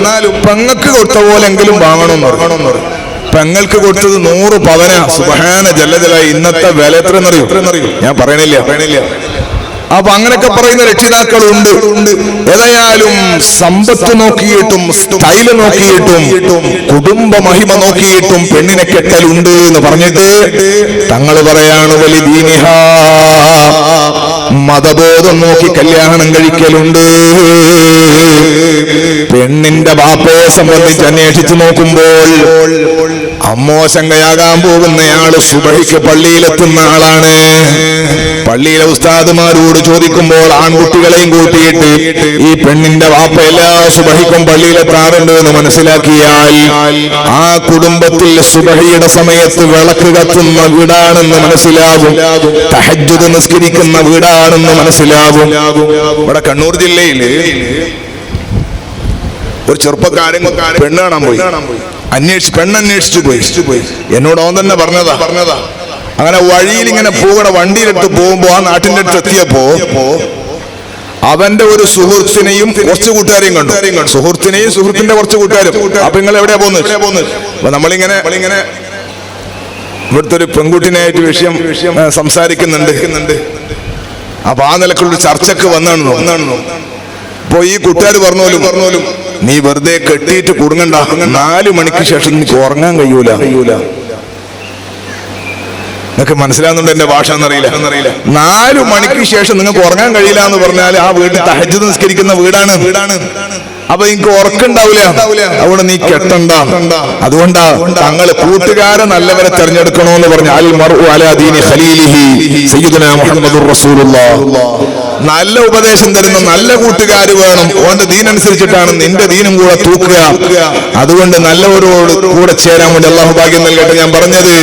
പെങ്ങൾക്ക് കൊടുത്ത പോലെങ്കിലും വാങ്ങണമെന്ന് പറയും. പെങ്ങൾക്ക് കൊടുത്തത് 100 പവന. സുബ്ഹാന ജല്ല ജലാലഹു. ഇന്നത്തെ വില എത്രയെന്നറിയോ? ഞാൻ പറയണില്ല. അപ്പൊ അങ്ങനെയൊക്കെ പറയുന്ന രക്ഷിതാക്കളുണ്ട്. ഏതായാലും സമ്പത്ത് നോക്കിയിട്ടും സ്റ്റൈല് നോക്കിയിട്ടും കുടുംബ മഹിമ നോക്കിയിട്ടും പെണ്ണിനെ കെട്ടലുണ്ട് എന്ന് പറഞ്ഞിട്ട് തങ്ങൾ പറയാണ് വലിദീനിഹ, മതബോധം നോക്കി കല്യാണം കഴിക്കലുണ്ട്. പെണ്ണിന്റെ ബാപ്പയെ സംബന്ധിച്ച് അന്വേഷിച്ചു നോക്കുമ്പോൾ അമ്മോശങ്കയാകാൻ പോകുന്നയാള് സുബഹിക്ക് പള്ളിയിലെത്തുന്ന ആളാണ്. പള്ളിയിലെ ഉസ്താദുമാരോട് ചോദിക്കുമ്പോൾ ആൺകുട്ടികളെയും കൂട്ടിയിട്ട് ഈ പെണ്ണിന്റെ വാപ്പ എല്ലാ സുബഹിക്കും പള്ളിയിലെത്താറുണ്ട് എന്ന് മനസ്സിലാക്കിയാൽ ആ കുടുംബത്തിൽ സുബഹിയുടെ സമയത്ത് വിളക്ക് കത്തുന്ന വീടാണെന്ന് മനസ്സിലാകും, തഹജ്ജുദ് നിസ്കരിക്കുന്ന വീടാണെന്ന് മനസ്സിലാകും. ഇവിടെ കണ്ണൂർ ജില്ലയില് ഒരു ചെറുപ്പക്കാരൻ പെണ്ണ് കാണാൻ പോയി. പെണ്ണന്വേഷിച്ചു പോയി. എന്നോട് അവൻ തന്നെ പറഞ്ഞതാ. അങ്ങനെ വഴിയിൽ ഇങ്ങനെ പോകണ വണ്ടിയിലെടുത്ത് പോകുമ്പോ ആ നാട്ടിന്റെ അടുത്ത് എത്തിയപ്പോ അവന്റെ ഒരു സുഹൃത്തിനെയും കുറച്ച് കൂട്ടുകാരെയും കണ്ടു. സുഹൃത്തിനെയും സുഹൃത്തിന്റെ കുറച്ച് കൂട്ടുകാരും. അപ്പൊ നിങ്ങൾ എവിടെയാ പോകുന്നത്? അപ്പൊ നമ്മളിങ്ങനെ ഇവിടുത്തെ ഒരു പെൺകുട്ടിനായിട്ട് വിഷയം സംസാരിക്കുന്നുണ്ട്. അപ്പൊ ആ നിലക്കുള്ള ചർച്ചക്ക് വന്നാണ്. അപ്പൊ ഈ കൂട്ടുകാർ പറഞ്ഞോലും നീ വെറുതെ കെട്ടിയിട്ട് കുടുങ്ങണ്ട, 4 മണിക്ക് ശേഷം നിനക്ക് ഉറങ്ങാൻ കഴിയൂല. നിങ്ങൾക്ക് മനസ്സിലാവുന്നുണ്ട് എന്റെ ഭാഷ എന്നറിയില്ല. 4 മണിക്ക് ശേഷം നിങ്ങൾക്ക് ഉറങ്ങാൻ കഴിയില്ല എന്ന് പറഞ്ഞാൽ ആ വീട്ടിൽ തഹജ്ജുദ് നിസ്കരിക്കുന്ന വീടാണ്. അപ്പൊ എനിക്ക് ഉറക്കുണ്ടാവില്ല. അവിടെ നീ കെട്ടണ്ട. അതുകൊണ്ടാ തങ്ങൾ കൂട്ടുകാരെ നല്ലവരെ തെരഞ്ഞെടുക്കണോന്ന് പറഞ്ഞു. അൽ മർഉ അലാ ദീനി ഖലീലിഹി സയ്യിദുനാ മുഹമ്മദുർ റസൂലുള്ളാഹ്. നല്ല ഉപദേശം തരുന്ന നല്ല കൂട്ടുകാർ വേണം. ഓന്റെ ദീനനുസരിച്ചിട്ടാണ് നിന്റെ ദീനും കൂടെ തൂക്കുക. അതുകൊണ്ട് നല്ലവരോട് കൂടെ ചേരാൻ വേണ്ടി അല്ലാഹു ഭാഗ്യം നൽകട്ടെ. ഞാൻ പറഞ്ഞത്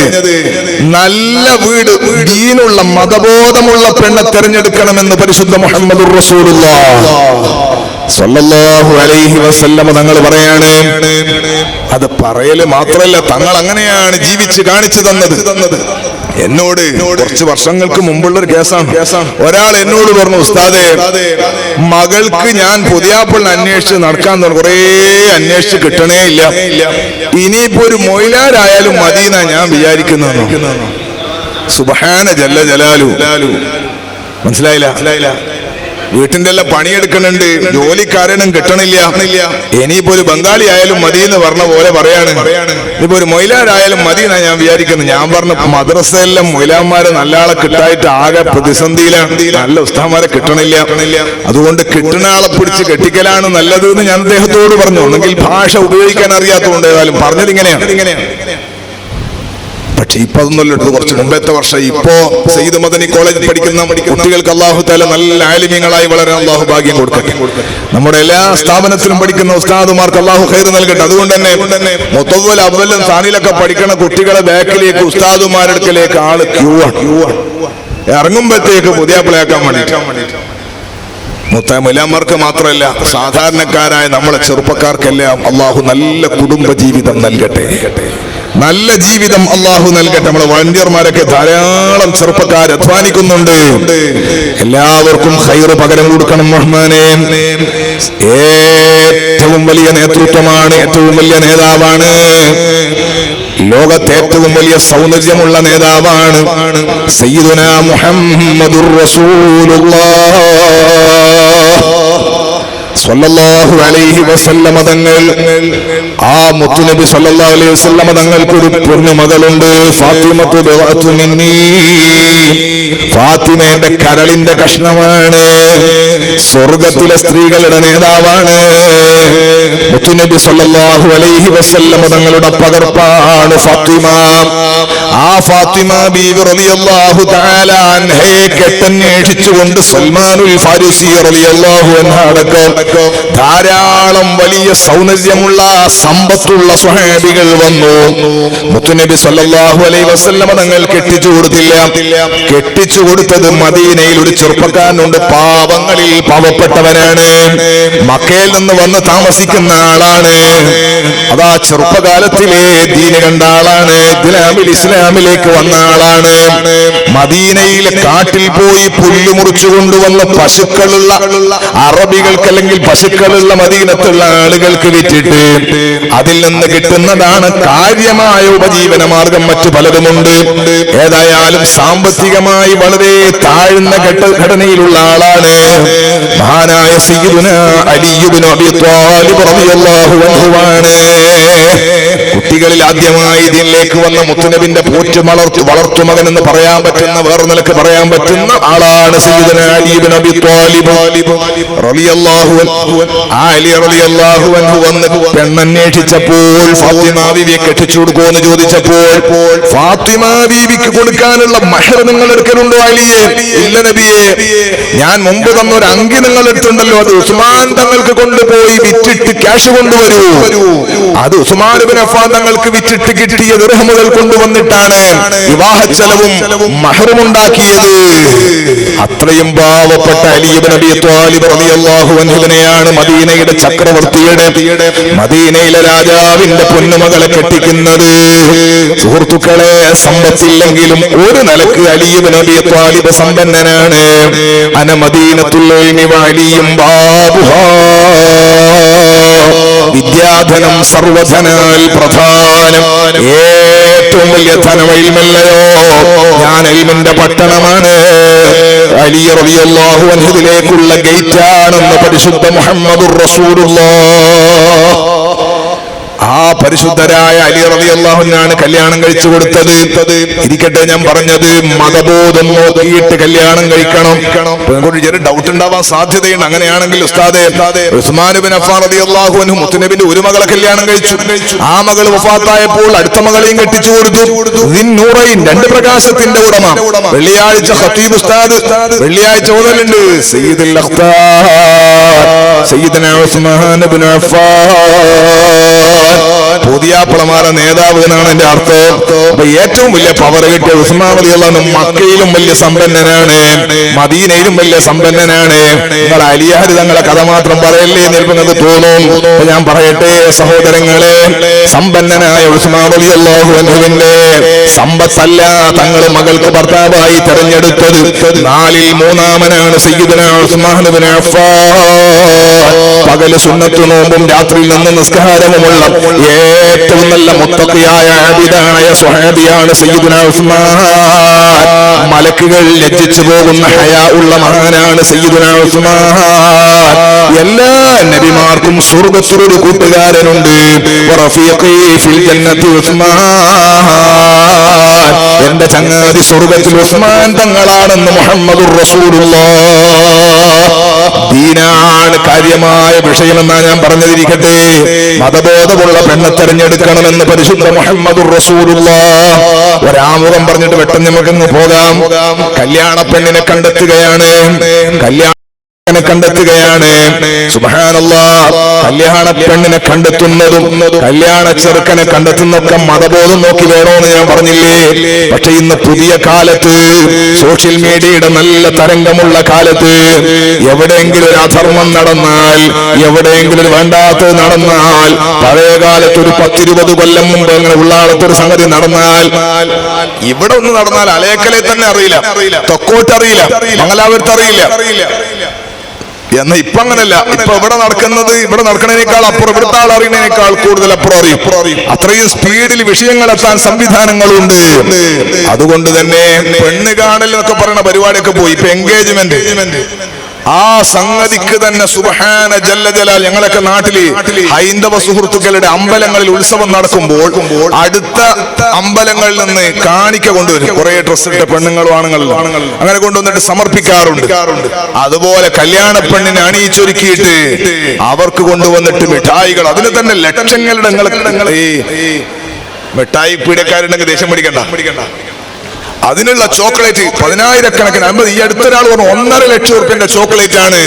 നല്ല വീട്, ദീനുള്ള മതബോധമുള്ള പെണ്ണെ തെരഞ്ഞെടുക്കണമെന്ന് പരിശുദ്ധ മുഹമ്മദുർ റസൂലുള്ളാഹ് സ്വല്ലല്ലാഹു അലൈഹി വസല്ലം തങ്ങൾ പറയാണ്. അത് പറയല് മാത്രമല്ല, തങ്ങൾ അങ്ങനെയാണ് ജീവിച്ച് കാണിച്ചു തന്നത്. എന്നോട് കുറച്ച് വർഷങ്ങൾക്ക് മുമ്പുള്ള ഒരു കേസാണ്. ഒരാൾ എന്നോട് പറഞ്ഞു, ഉസ്താദേ, മകൾക്ക് ഞാൻ പുതിയാപ്പിളിനെ അന്വേഷിച്ച് നടക്കാൻ തുടങ്ങി. കുറേ അന്വേഷിച്ച് കിട്ടണേ ഇല്ല. ഇനിയിപ്പോ ഒരു മൊയിലാരായാലും മദീന ഞാൻ വിചാരിക്കുന്നു. സുബ്ഹാന ജല്ല ജലാലു. മനസ്സിലായില്ല? വീട്ടിന്റെ എല്ലാം പണിയെടുക്കണുണ്ട്, ജോലിക്കാരനും കിട്ടണില്ല. ഇനിയിപ്പോ ഒരു ബംഗാളി ആയാലും മതി എന്ന് പറഞ്ഞ പോലെ പറയാണ്. ഇനിയിപ്പോ ഒരു മൊയിലാരായാലും മതി എന്നാ ഞാൻ വിചാരിക്കുന്നു. ഞാൻ പറഞ്ഞു, മദ്രസയിലെല്ലാം മൊയിലാന്മാരെ നല്ല ആളെ കിട്ടായിട്ട് ആകെ പ്രതിസന്ധിയിലാണ്. നല്ല ഉസ്താദ്മാരെ കിട്ടണില്ല. അതുകൊണ്ട് കിട്ടുന്ന ആളെ പിടിച്ച് കെട്ടിക്കലാണ് നല്ലത് എന്ന് ഞാൻ അദ്ദേഹത്തോട് പറഞ്ഞു. ഒന്നെങ്കിൽ ഭാഷ ഉപയോഗിക്കാൻ അറിയാത്തതുകൊണ്ട് ഏതായാലും പറഞ്ഞത് ഇങ്ങനെയാണ്. പക്ഷെ ഇപ്പൊ അതൊന്നുമല്ല, കുറച്ച് മുമ്പത്തെ വർഷം. ഇപ്പോ സയ്യിദ് മദനി കോളേജിൽ പഠിക്കുന്ന കുട്ടികൾക്ക് അല്ലാഹു തആല നല്ല ആലിമീങ്ങളായി വളരാൻ അല്ലാഹു ഭാഗ്യം കൊടുക്കട്ടെ. നമ്മുടെ എല്ലാ സ്ഥാപനത്തിലും പഠിക്കുന്ന ഉസ്താദുമാർക്ക് അല്ലാഹു ഖൈർ നൽകട്ടെ. അതുകൊണ്ട് തന്നെ മുത്തവ്വൽ അവ്വലും സാനിലൊക്കെ പഠിക്കുന്ന കുട്ടികളെ ബാക്കിലേക്ക് ഉസ്താദുമാരെടുക്കലേക്ക് ആള് ക്യൂ ആണ്. ഇറങ്ങുമ്പോഴത്തേക്ക് പുതിയാപ്പിളയാക്കാൻ വേണ്ടിയിട്ട്. മുത്തമിലാമാർക്ക് മാത്രമല്ല, സാധാരണക്കാരായ നമ്മളെ ചെറുപ്പക്കാർക്കെല്ലാം അല്ലാഹു നല്ല കുടുംബ ജീവിതം നൽകട്ടെ. നല്ല ജീവിതം അല്ലാഹു നൽകട്ടെ. നമ്മളെ വളണ്ടിയർമാരൊക്കെ ധാരാളം ചെറുപ്പക്കാർ അധ്വാനിക്കുന്നുണ്ട്. എല്ലാവർക്കും ഖൈറ് പകരം കൊടുക്കണം റഹ്മാനേ. ഏറ്റവും വലിയ നേതൃത്വമാണ്, ഏറ്റവും വലിയ നേതാവാണ്, ലോകത്തെ ഏറ്റവും വലിയ സൗന്ദര്യമുള്ള നേതാവാണ് സയ്യിദുനാ മുഹമ്മദുർ റസൂലുള്ളാഹ് സ്വല്ലല്ലാഹു അലൈഹി വസല്ലമ തങ്ങൾ. ആ മുത്തുനബി സ്വല്ലല്ലാഹു അലൈഹി വസല്ലമ തങ്ങൾക്ക് ഒരു പൊന്നുമകളുണ്ട്, ഫാത്തിമത്തു ബിഅത്തു മിന്നി. ഫാത്തിമ എന്റെ കരളിന്റെ കഷ്ണമാണ്, സ്വർഗത്തിലെ സ്ത്രീകളുടെ നേതാവാണ്. മുത്തുനബി സ്വല്ലല്ലാഹു അലൈഹി വസല്ലമ തങ്ങളുടെ പകർപ്പാണ് ഫാത്തിമ. ആ ഫാത്തിമ ബീവി റളിയല്ലാഹു തആല അൻഹയെ കെട്ടന്വേഷിച്ചുകൊണ്ട് സൽമാനുൽ ഫാരിസി റളിയല്ലാഹു അൻഹു അടക്കം ധാരാളം വലിയ സൗന്ദര്യമുള്ള സമ്പത്തുള്ള സ്വഹാബികൾ വന്നു. മുത്തുനബി സല്ലല്ലാഹു അലൈഹി വസല്ലമ തങ്ങൾ കെട്ടിച്ചു കൊടുത്തില്ല. കെട്ടിച്ചു കൊടുത്തത് മദീനയിൽ ഒരു ചെറുപ്പക്കാരനുണ്ട്, പാവങ്ങളിൽ പാവപ്പെട്ടവനാണ്, മക്കയിൽ നിന്ന് വന്ന് താമസിക്കുന്ന ആളാണ്. അതാ ചെറുപ്പകാലത്തിലെ ദീന് കണ്ട ആളാണ്, ഇസ്ലാമിലേക്ക് വന്ന ആളാണ്. മദീനയിലെ കാട്ടിൽ പോയി പുല്ല് മുറിച്ചു കൊണ്ടുവന്ന് പശുക്കളുള്ള അറബികൾക്ക് അല്ലെങ്കിൽ പശുക്കളുള്ള മദീനത്തുള്ള ആളുകൾക്ക് വിറ്റിട്ട് അതിൽ നിന്ന് കിട്ടുന്നതാണ് കാര്യമായ ഉപജീവന മാർഗം. മറ്റു പലതുമുണ്ട്. ഏതായാലും സാമ്പത്തികമായി വളരെ താഴ്ന്ന ഘടനയിലുള്ള ആളാണ്. മഹാനായ സയ്യിദുനാ അലി ഇബ്നു അബീ ത്വാലിബ് റളിയല്ലാഹു അൻഹുവാണ്. കുട്ടികളിൽ ആദ്യമായി ഇതിലേക്ക് വന്ന മുത്തുനബിന്റെ വളർത്തുമകൻ എന്ന് പറയാൻ പറ്റുന്ന, വേറെ നിലക്ക് പറയാൻ പറ്റുന്ന ആളാണ് സയ്യിദുനാ അലി ഇബ്നു അബീ ത്വാലിബ് റളിയല്ലാഹു അൻഹു. അലി റളിയല്ലാഹു അൻഹു വന്ന് പെണ്ണന്വേഷിച്ചപ്പോൾ ഫാത്തിമ ബീവിയെ കെട്ടിച്ചു കൊടുക്കുമെന്ന് ചോദിച്ചപ്പോൾ ഫാത്തിമ ബീവിക്ക് കൊടുക്കാനുള്ള മഹർ നിങ്ങൾ എടുക്കലുണ്ടോ അലിയെ? ഇല്ല നബിയെ, ഞാൻ മുമ്പ് തന്നൊരു അങ്കി നിങ്ങൾ എടുത്തുണ്ടല്ലോ, അത് ഉസ്മാൻ തങ്ങൾക്ക് കൊണ്ടുപോയി വിറ്റിട്ട് ക്യാഷ് കൊണ്ടുവരൂ. അത് ഉസ്മാൻ ഇബ്നു അഫ്ഫാൻ തങ്ങൾക്ക് വിറ്റിട്ട് കിട്ടിയ ദിർഹമുകൾ കൊണ്ടുവന്നിട്ടാണ് വിവാഹ ചെലവും മഹറും ഉണ്ടാക്കിയത്. അത്രയും പാവപ്പെട്ട അലി ഇബ്നു അബീ ത്വാലിബ് റളിയല്ലാഹു അൻഹുവിനെയാണ് മദീനയുടെ ചക്രവർത്തിയുടെ, മദീനയിലെ രാജാവിന്റെ പൊന്നുമകളെ കെട്ടിക്കുന്നത്. സുഹൃത്തുക്കളെ, സമ്പത്തില്ലെങ്കിലും ഒരു നിലക്ക് അലി ഇബ്നു അബീ ത്വാലിബ് സമ്പന്നനാണ്. അന മദീനത്തുൽ ഇൽമി വഅലിയും ബാബുഹാ. വിദ്യാധനം സർവധനാൽ പ്രധാനം. ഏറ്റവും വലിയ ധനം ഇൽമല്ലയോ? ഞാൻ ഇൽമിന്റെ പട്ടണമാണ്. അലി റളിയല്ലാഹു അൻഹുവിലേക്കുള്ള ഗേറ്റാണെന്ന് പരിശുദ്ധ മുഹമ്മദുർ റസൂലുള്ളാഹ്. ആ പരിശുദ്ധരായ അലി റളിയല്ലാഹു അൻഹുവിനാണ് കല്യാണം കഴിച്ചു കൊടുത്തത്. ഇരിക്കട്ടെ, ഞാൻ പറഞ്ഞത് മതബോധം നോക്കിയിട്ട് കല്യാണം കഴിക്കണം. ചെറിയ ഡൗട്ട് ഉണ്ടാവാൻ സാധ്യതയുണ്ട്. അങ്ങനെയാണെങ്കിൽ ഉസ്താദേ, ഉസ്മാൻ ഇബ്നു അഫ്ഫാൻ റളിയല്ലാഹു അൻഹു മുത്തുനബിന്റെ ഒരു മകളെ കല്യാണം കഴിച്ചു. ആ മകൾ വഫാത്തായപ്പോൾ അടുത്ത മകളെയും കെട്ടിച്ചു കൊടുത്തു. ദിന്നൂറൈൻ, രണ്ട് പ്രകാശത്തിന്റെ ഉടമ. വെള്ളിയാഴ്ച ഖതീബ് ഉസ്താദ് വെള്ളിയാഴ്ച ഓതലുണ്ട് സയ്യിദുൽ അഖ്താർ സയ്യിദുനാ ഉസ്മാൻ ഇബ്നു അഫ്ഫാൻ. പുതിയാപ്പിളമാരുടെ നേതാവ് എന്നാണ് എന്റെ അർത്ഥം. അപ്പൊ ഏറ്റവും വലിയ പവർ കിട്ടിയ ഉസ്മാൻ റളിയല്ലാഹു അൻഹു മക്കയിലും വലിയ സമ്പന്നനാണ്, മദീനയിലും വലിയ സമ്പന്നനാണ്. നിങ്ങൾ അലിയാർ തങ്ങളെ കഥ മാത്രം പറയല്ലേ എന്ന് നിങ്ങൾക്ക് തോന്നും. ഞാൻ പറയട്ടെ സഹോദരങ്ങളെ, സമ്പന്നനായ ഉസ്മാൻ റളിയല്ലാഹു അൻഹുവിന്റെ സമ്പത്തല്ല തങ്ങൾ മകൾക്ക് ഭർത്താവായി തെരഞ്ഞെടുത്തത്. നാലിൽ മൂന്നാമനാണ് സയ്യിദുനാ ഉസ്മാൻ ഇബ്നു അഫ്ഫാൻ. പകല് സുന്നത്ത് നോമ്പും രാത്രിയിൽ നിന്ന് നിസ്കാരവുമുള്ള ഏറ്റവും നല്ല മുത്തഖിയായ ആബിദായ സ്വഹാബിയാണ് സയ്യിദുനാ ഉസ്മാൻ. മലക്കുകൾ ലജ്ജിച്ചു പോകുന്ന ഹയാ ഉള്ള മഹാനാണ് സയ്യിദുനാ ഉസ്മാൻ. എല്ലാ നബിമാർക്കും സ്വർഗ്ഗത്തിലൊരു കൂട്ടുകാരനുണ്ട്. വറഫീഖി ഫിൽ ജന്നത്തി ഉസ്മാൻ. എന്റെ ചങ്ങാതി സ്വർഗ്ഗത്തിൽ ഉസ്മാൻ തങ്ങളാണെന്ന് മുഹമ്മദുർ റസൂലുള്ളാഹ്. ദീനാണ് കാര്യമായ വിഷയമെന്നാണ് ഞാൻ പറഞ്ഞതിരിക്കട്ടെ. മതബോധമുള്ള പെണ്ണെ തെരഞ്ഞെടുക്കണമെന്ന് പരിശുദ്ധ മുഹമ്മദുർ റസൂലുള്ളാഹ്. ഒരാമുഖം പറഞ്ഞിട്ട് പെട്ടെന്ന് നമുക്കങ്ങ് പോകാം. കല്യാണ പെണ്ണിനെ കണ്ടെത്തുകയാണ്, കണ്ടെത്തുകയാണ്. സുബ്ഹാനല്ലാഹ്, കല്യാണ പെണ്ണിനെ കണ്ടെത്തുന്നതും കല്യാണ ചെറുക്കനെ കണ്ടെത്തുന്നൊക്കെ മതബോധം നോക്കി വേണോന്ന് ഞാൻ പറഞ്ഞില്ലേ. പക്ഷെ ഇന്ന് പുതിയ കാലത്ത്, സോഷ്യൽ മീഡിയയുടെ നല്ല തരംഗമുള്ള കാലത്ത്, എവിടെയെങ്കിലും ഒരു അധർമ്മം നടന്നാൽ, എവിടെയെങ്കിലും ഒരു വേണ്ടാത്തത് നടന്നാൽ, പഴയ കാലത്ത് ഒരു 10-20 കൊല്ലം മുമ്പ് അങ്ങനെ ഉള്ളാളത്തൊരു സംഗതി നടന്നാൽ, ഇവിടെ ഒന്ന് നടന്നാൽ അലേക്കലെ തന്നെ അറിയില്ല, തൊക്കോട്ടറിയില്ല, മംഗലാപുരത്ത് അറിയില്ല. എന്നാ ഇപ്പൊ അങ്ങനല്ല. ഇപ്പൊ ഇവിടെ നടക്കുന്നതിനേക്കാൾ അപ്പുറം, ഇവിടുത്തെ ആൾ അറിയുന്നതിനേക്കാൾ കൂടുതൽ അപ്പുറം അറിയും. അത്രയും സ്പീഡിൽ വിഷയങ്ങൾ എത്താൻ സംവിധാനങ്ങളുണ്ട്. അതുകൊണ്ട് തന്നെ പെണ്ണ് കാണൽ എന്നൊക്കെ പറയുന്ന പരിപാടിയൊക്കെ പോയി. ഇപ്പൊ എൻഗേജ്മെന്റ്, ആ സംഗതിക്ക് തന്നെ സുബ്ഹാന ജല്ല ജലാൽ. ഞങ്ങളൊക്കെ നാട്ടില് ഹൈന്ദവ സുഹൃത്തുക്കളുടെ അമ്പലങ്ങളിൽ ഉത്സവം നടക്കുമ്പോൾ അടുത്ത അമ്പലങ്ങളിൽ നിന്ന് കാണിക്ക കൊണ്ടുവരും. കുറെ ഡ്രസ് ഇട്ട പെണ്ണുങ്ങളും ആണുങ്ങളും അങ്ങനെ കൊണ്ടുവന്നിട്ട് സമർപ്പിക്കാറുണ്ട്. അതുപോലെ കല്യാണ പെണ്ണിനെ അണിയിച്ചൊരുക്കിയിട്ട് അവർക്ക് കൊണ്ടുവന്നിട്ട് മിഠായികൾ, അതിന് തന്നെ ലക്ഷങ്ങളുടെ. മിഠായി പീഡക്കാരുണ്ടെങ്കിൽ ദേഷ്യം പിടിക്കണ്ട. അതിനുള്ള ചോക്ലേറ്റ് 10,000-കണക്കിന് 50. ഈ അടുത്തൊരാൾ പറഞ്ഞു 1.5 ലക്ഷം ഉറുപ്പ്യന്റെ ചോക്ലേറ്റ് ആണ്.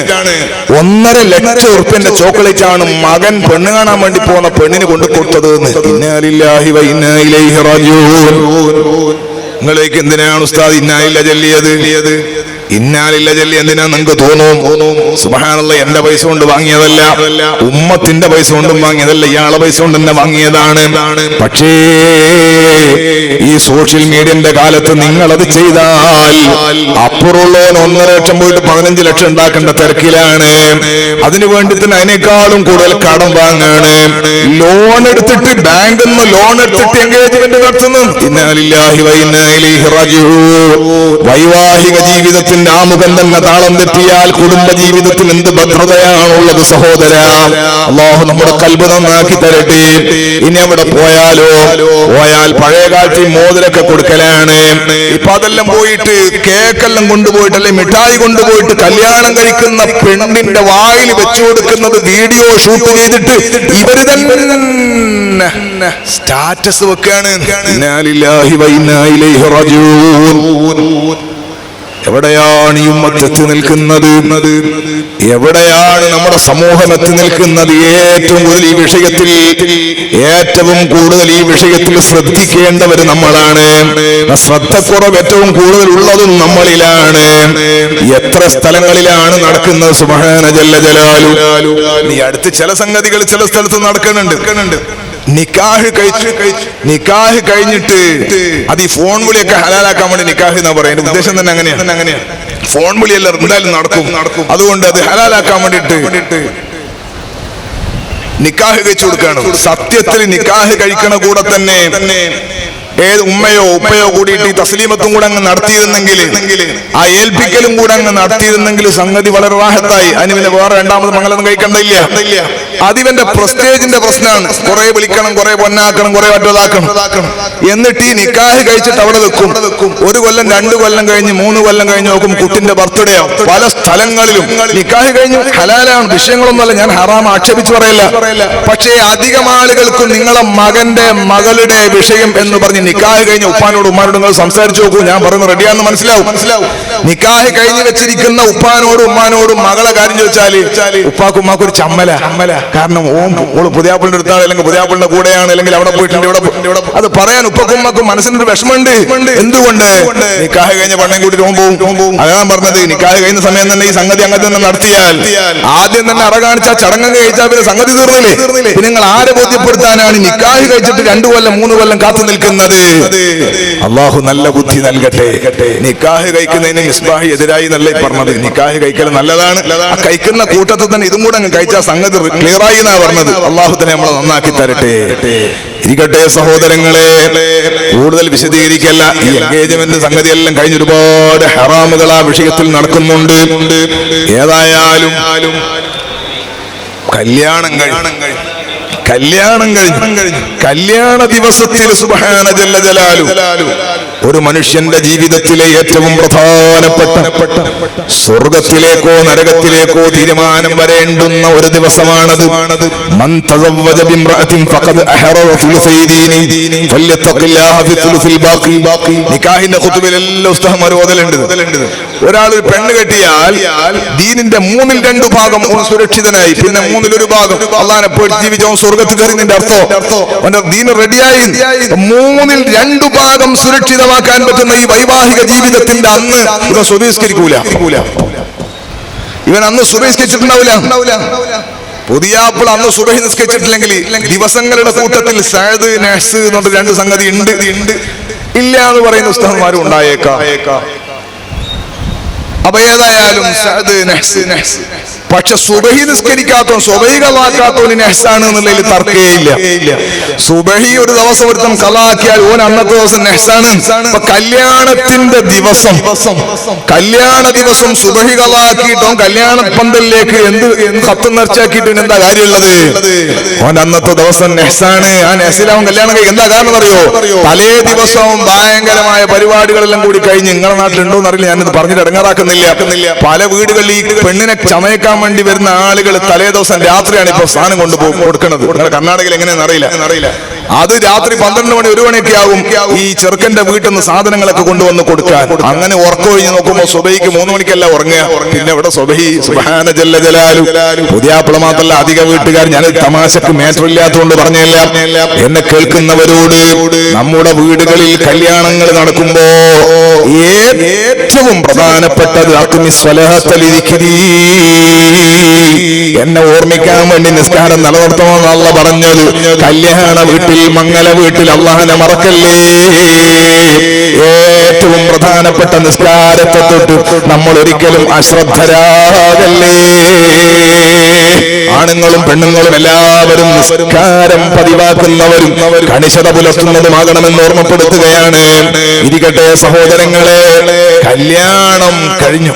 1.5 ലക്ഷം ഉറുപ്പ്യന്റെ ചോക്ലേറ്റ് ആണ് മകൻ പെണ്ണ് കാണാൻ വേണ്ടി പോകുന്ന പെണ്ണിന് കൊണ്ടു കൊടുത്തത്. ഇന്നാ ലില്ലാഹി വ ഇന്നാ ഇലൈഹി റാജിഊൻ. നിങ്ങളേക്ക് എന്തിനാണ് ഉസ്താദ് ഇന്നാലില്ല ചൊല്ലിയത്? ഇന്നാലില്ല ചൊല്ലി എന്തിനാ നിങ്ങൾക്ക് തോന്നും? സുബ്ഹാനല്ലാഹ്, എന്റെ പൈസ കൊണ്ട് വാങ്ങിയതല്ല, ഉമ്മത്തിന്റെ പൈസ കൊണ്ടും വാങ്ങിയതല്ല, ഇയാളെ പൈസ കൊണ്ട് തന്നെ വാങ്ങിയതാണ്. പക്ഷേ ഈ സോഷ്യൽ മീഡിയന്റെ കാലത്ത് നിങ്ങൾ അത് ചെയ്താൽ അപ്പുറമുള്ളവൻ 1.5 ലക്ഷം പോയിട്ട് 15 ലക്ഷം ഉണ്ടാക്കേണ്ട തിരക്കിലാണ്. അതിനു വേണ്ടി തന്നെ അതിനേക്കാളും കൂടുതൽ കടം വാങ്ങാണ്. ലോൺ എടുത്തിട്ട് ബാങ്കിൽ നിന്ന് ലോൺ എടുത്തിട്ട് എൻഗേജ്മെന്റ് നടത്തുന്നു. ഇന്നാലില്ലാഹി വ ഇന്നാ ഇലൈഹി റാജിഊൻ. വൈവാഹിക ജീവിതത്തിൽ ആമുഖം തന്നെ താളം തെറ്റിയാൽ കുടുംബ ജീവിതത്തിൽ എന്ത് ഭദ്രതയാണുള്ളത് സഹോദര. അല്ലാഹു നമ്മുടെ ഖൽബ് നന്നാക്കി തരട്ടെ. ഇനി അവിടെ പോയാൽ പഴയ കാലത്ത് മോതിരൊക്കെ കൊടുക്കലാണ്. ഇപ്പൊ അതെല്ലാം പോയിട്ട് കേക്കെല്ലാം കൊണ്ടുപോയിട്ട് അല്ലെങ്കിൽ മിഠായി കൊണ്ടുപോയിട്ട് കല്യാണം കഴിക്കുന്ന പെണ്ണിന്റെ വായിൽ വെച്ചു കൊടുക്കുന്നത് വീഡിയോ ഷൂട്ട് ചെയ്തിട്ട് ഇവര് തന്നെ സ്റ്റാറ്റസ് വെക്കാണ്. ഇന്നാ ലില്ലാഹി വ ഇന്നാ ഇലൈഹി റാജിഊൻ. എവിടെയാണ് ഈ ഉമ്മത്ത് എത്തി നിൽക്കുന്നത്? എവിടെയാണ് നമ്മുടെ സമൂഹം എത്തി നിൽക്കുന്നത്? ഏറ്റവും കൂടുതൽ ഈ വിഷയത്തിൽ ശ്രദ്ധിക്കേണ്ടവർ നമ്മളാണ്. ശ്രദ്ധക്കുറവ് ഏറ്റവും കൂടുതൽ ഉള്ളതും നമ്മളിലാണ്. എത്ര സ്ഥലങ്ങളിലാണ് നടക്കുന്നത്? സുബ്ഹാന ജല്ല ജലാലു. നീ അടുത്ത് ചില സംഗതികൾ ചില സ്ഥലത്ത് നടക്കുന്നുണ്ട്. നിക്കാഹ് കഴിഞ്ഞിട്ട് അത് ഈ ഫോൺ വിളിയൊക്കെ ഹലാലാക്കാൻ വേണ്ടി നിക്കാഹ് എന്നാ പറയാം. എന്റെ ഉദ്ദേശം തന്നെ അങ്ങനെയാണ്. ഫോൺ വിളിയെല്ലാം എന്തായാലും നടക്കും. അതുകൊണ്ട് അത് ഹലാലാക്കാൻ വേണ്ടിട്ട് നിക്കാഹ് കഴിച്ചു കൊടുക്കുകയാണ്. സത്യത്തിൽ നിക്കാഹ് കഴിക്കണ കൂടെ തന്നെ ഏത് ഉമ്മയോ ഉപ്പയോ കൂടിയിട്ട് ഈ തസ്ലീമത്തും കൂടെ അങ്ങ് നടത്തിയിരുന്നെങ്കിൽ, ആ ഏൽപ്പിക്കലും കൂടെ അങ്ങ് നടത്തിയിരുന്നെങ്കിൽ സംഗതി വളരെ റാഹത്തായി. അതിന് പിന്നെ വേറെ രണ്ടാമത് മംഗലൊന്നും കഴിക്കണ്ടില്ല. അതിവന്റെ പ്രസ്റ്റേജിന്റെ പ്രശ്നമാണ്. കുറെ വിളിക്കണം, കുറെ പൊന്നാക്കണം, കുറെ മറ്റേതാക്കണം. എന്നിട്ട് ഈ നിക്കാഹ് കഴിച്ചിട്ട് അവിടെ വെക്കും. 1 കൊല്ലം 2 കൊല്ലം കഴിഞ്ഞ് 3 കൊല്ലം കഴിഞ്ഞ് നോക്കും കുട്ടിന്റെ ബർത്ത്ഡേ ആവും. പല സ്ഥലങ്ങളിലും നിക്കാഹ് കഴിഞ്ഞു ഹലാലാണ്, വിഷയങ്ങളൊന്നുമല്ല, ഞാൻ ഹറാം ആക്ഷേപിച്ച് പറയില്ല. പക്ഷേ അധികം ആളുകൾക്കും നിങ്ങളെ മകന്റെ മകളുടെ വിഷയം എന്ന് പറഞ്ഞ് നിക്കാഹ് കഴിഞ്ഞ ഉപ്പാനോട് ഉമ്മാനോട് നിങ്ങൾ സംസാരിച്ചു നോക്കൂ. ഞാൻ പറയുന്നത് റെഡിയാന്ന് മനസ്സിലാവും. നിക്കാഹ് കഴിഞ്ഞ് വെച്ചിരിക്കുന്ന ഉപ്പാനോടും ഉമ്മാനോടും മകളെ കാര്യം ചോദിച്ചാല് ഉപ്പാക്കും ഉമ്മാക്കും ഒരു ചമ്മല. കാരണം ഓള് പുതിയാപ്പിളിന്റെ അടുത്താണ്, അല്ലെങ്കിൽ പുതിയാപ്പിളിന്റെ കൂടെയാണ്, അല്ലെങ്കിൽ അവിടെ പോയിട്ടുണ്ട്, ഇവിടെ. അത് പറയാൻ ഉപ്പക്കും ഉമ്മക്കും മനസ്സിനൊരു വിഷമമുണ്ട്. എന്തുകൊണ്ട്? നിക്കാഹ് കഴിഞ്ഞ പണം കൂടി പോകും. അതാണ് പറഞ്ഞത്. നിക്കാഹ് കഴിഞ്ഞ സമയം തന്നെ ഈ സംഗതി അങ്ങനെ തന്നെ നടത്തിയാൽ, ആദ്യം തന്നെ അറ കാണിച്ചാൽ ചടങ്ങ് കഴിച്ചാൽ പിന്നെ സംഗതി തീർന്നില്ലേ? പിന്നെ നിങ്ങൾ ആരെ ബോധ്യപ്പെടുത്താനാണ് നിക്കാഹ് കഴിച്ചിട്ട് 2 കൊല്ലം 3 കൊല്ലം കാത്തു നിൽക്കുന്നത്? അള്ളാഹു നല്ല ബുദ്ധി നൽകട്ടെ. നിക്കാഹ് കഴിക്കുന്നതിന് മിസ്ബാഹി എതിരായി നല്ല പറഞ്ഞത്. നിക്കാഹ് കഴിക്കൽ നല്ലതാണ്. കഴിക്കുന്ന കൂട്ടത്തിൽ തന്നെ ഇതും കൂടെ അങ്ങ് കഴിച്ചാൽ സംഗതി ക്ലിയറായി എന്നാ പറഞ്ഞത്. അള്ളാഹു തന്നെ നമ്മളെ നന്നാക്കി തരട്ടെ. ഇരിക്കട്ടെ സഹോദരങ്ങളെ, കൂടുതൽ വിശദീകരിക്കല്ല. ഈ എൻഗേജ്മെന്റ് സംഗതി എല്ലാം കഴിഞ്ഞ് ഒരുപാട് ഹറാമുകൾ ആ വിഷയത്തിൽ നടക്കുന്നുണ്ട്. ഏതായാലും കല്യാണം കഴിഞ്ഞു കല്യാണ ദിവസത്തിൽ സുബ്ഹാന ജല്ല ജലാലു ഒരു മനുഷ്യന്റെ ജീവിതത്തിലെ ഏറ്റവും പ്രധാനപ്പെട്ട സ്വർഗത്തിലേക്കോ നരകത്തിലേക്കോ തീരുമാനം വരേണ്ടുന്ന ഒരു ദിവസമാണത്. മൻ തസവ്വജ ബിംറഅത്തിൻ ഫഖദ് അഹറ ഫുൽസൈ ദീനി ഫല്യത്തഖില്ലാഹ ഫി തുൽസിൽ ബാഖി. നിക്കാഹിന്റെ ഖുതുബിൽ എല്ലാ ഉസ്താദുമാർ ഓതലുണ്ട്. ഒരാൾ ഒരു പെണ്ണ് കെട്ടിയാൽ ദീനിന്റെ 1/2 ഭാഗം സുരക്ഷിതനായി, പിന്നെ 1/1 ഭാഗം അള്ളാഹനെ പേടിച്ച് ജീവിച്ചവൻ സ്വർഗത്തിൽ കയറി. നിന്റെ അർത്ഥം അവന്റെ ദീൻ റെഡിയായി. 1/2 ഭാഗം സുരക്ഷിതമാക്കാൻ പറ്റുന്ന ഈ വൈവാഹിക ജീവിതത്തിന്റെ അന്ന് ഇവൻ സുബഹിസ്കരിക്കൂല. ഇവൻ അന്ന് സുബഹിസ്കരിച്ചിട്ടുണ്ടാവില്ല. പുതിയാപ്പിൾ അന്ന് സുബഹി നിസ്കരിച്ചിട്ടില്ലെങ്കിൽ ദിവസങ്ങളുടെ കൂട്ടത്തിൽ സഅദ് നഹ്സ് എന്ന് പറഞ്ഞ 2 സംഗതി ഉണ്ട് ഇല്ല എന്ന് പറയുന്ന ഉസ്താദുമാരും ഉണ്ടായേക്കാം. അപ്പൊ ഏതായാലും സഅദ് നഹ്സ്. പക്ഷെ സുബഹി നിസ്കരിക്കാത്തോ സുബഹികളാക്കാത്തോന് നെഹ്സാണ് എന്നുള്ളതിൽ തർക്കേ ഇല്ല. സുബഹി ഒരു ദിവസം ഒരുത്തം കലാക്കിയാൽ ഓൻ അന്നത്തെ ദിവസം നെഹ്സാണ്. കല്യാണത്തിന്റെ ദിവസം സുബഹി കലാക്കിയിട്ടോ കല്യാണ പന്തലിലേക്ക് എന്ത് കത്ത് നിറച്ചാക്കിയിട്ട് എന്താ കാര്യമുള്ളത്? ഓൻ അന്നത്തെ ദിവസം നെഹ്സാണ്. ആ നെഹ്സിലാവും കല്യാണം കഴിക്കും. എന്താ കാരണം അറിയോ? തലേ ദിവസവും ഭയങ്കരമായ പരിപാടികളെല്ലാം കൂടി കഴിഞ്ഞ്, നിങ്ങളുടെ നാട്ടിലുണ്ടോന്ന് അറിയില്ല, ഞാനിത് പറഞ്ഞിട്ട് ഇടങ്ങാറാക്കുന്നില്ല. പല വീടുകളിൽ ഈ പെണ്ണിനെ ചമയക്കാൻ വേണ്ടി വരുന്ന ആളുകൾ തലേ ദിവസം രാത്രിയാണ് ഇപ്പൊ സാധനം കൊടുക്കുന്നത്. നിങ്ങളുടെ കർണാടകയിൽ എങ്ങനെയാണെന്ന് അറിയില്ല. അത് രാത്രി 12 മണി 1 മണിയൊക്കെ ആകും ഈ ചെറുക്കന്റെ വീട്ടിൽ നിന്ന് സാധനങ്ങളൊക്കെ കൊണ്ടുവന്ന് കൊടുക്കാൻ. അങ്ങനെ ഉറക്കൊഴിഞ്ഞ് നോക്കുമ്പോൾ സുബഹിക്ക് 3 മണിക്കല്ല ഉറങ്ങുക. പിന്നെ ഇവിടെ സുബഹി സുബ്ഹാന ജല്ല ജലാലു. പുതിയാപ്പിള മാത്രല്ല അധിക വീട്ടുകാർ, ഞാൻ തമാശക്ക് മേറ്ററില്ലാത്തതുകൊണ്ട് പറഞ്ഞല്ല, എന്നെ കേൾക്കുന്നവരോട് നമ്മുടെ വീടുകളിൽ കല്യാണങ്ങൾ നടക്കുമ്പോ ഏറ്റവും പ്രധാനപ്പെട്ടത് എന്നെ ഓർമ്മിക്കാൻ വേണ്ടി നിസ്കാരം നിലനിർത്തണമെന്ന് അല്ലാഹു പറഞ്ഞത്. കല്യാണ വീട്ടിൽ മംഗല വീട്ടിൽ അല്ലാഹുവിനെ മറക്കല്ലേ. ഏറ്റവും പ്രധാനപ്പെട്ട നിസ്കാരത്തെ തൊട്ട് നമ്മൾ ഒരിക്കലും അശ്രദ്ധരാകല്ലേ. ആണുങ്ങളും പെണ്ണുങ്ങളും എല്ലാവരും നിസ്കാരം പതിവാക്കുന്നവരും കണിശത പുലർത്തുന്നതുമാകണമെന്ന് ഓർമ്മപ്പെടുത്തുകയാണ്. ഇരിക്കട്ടെ സഹോദരങ്ങളെ, കല്യാണം കഴിഞ്ഞു.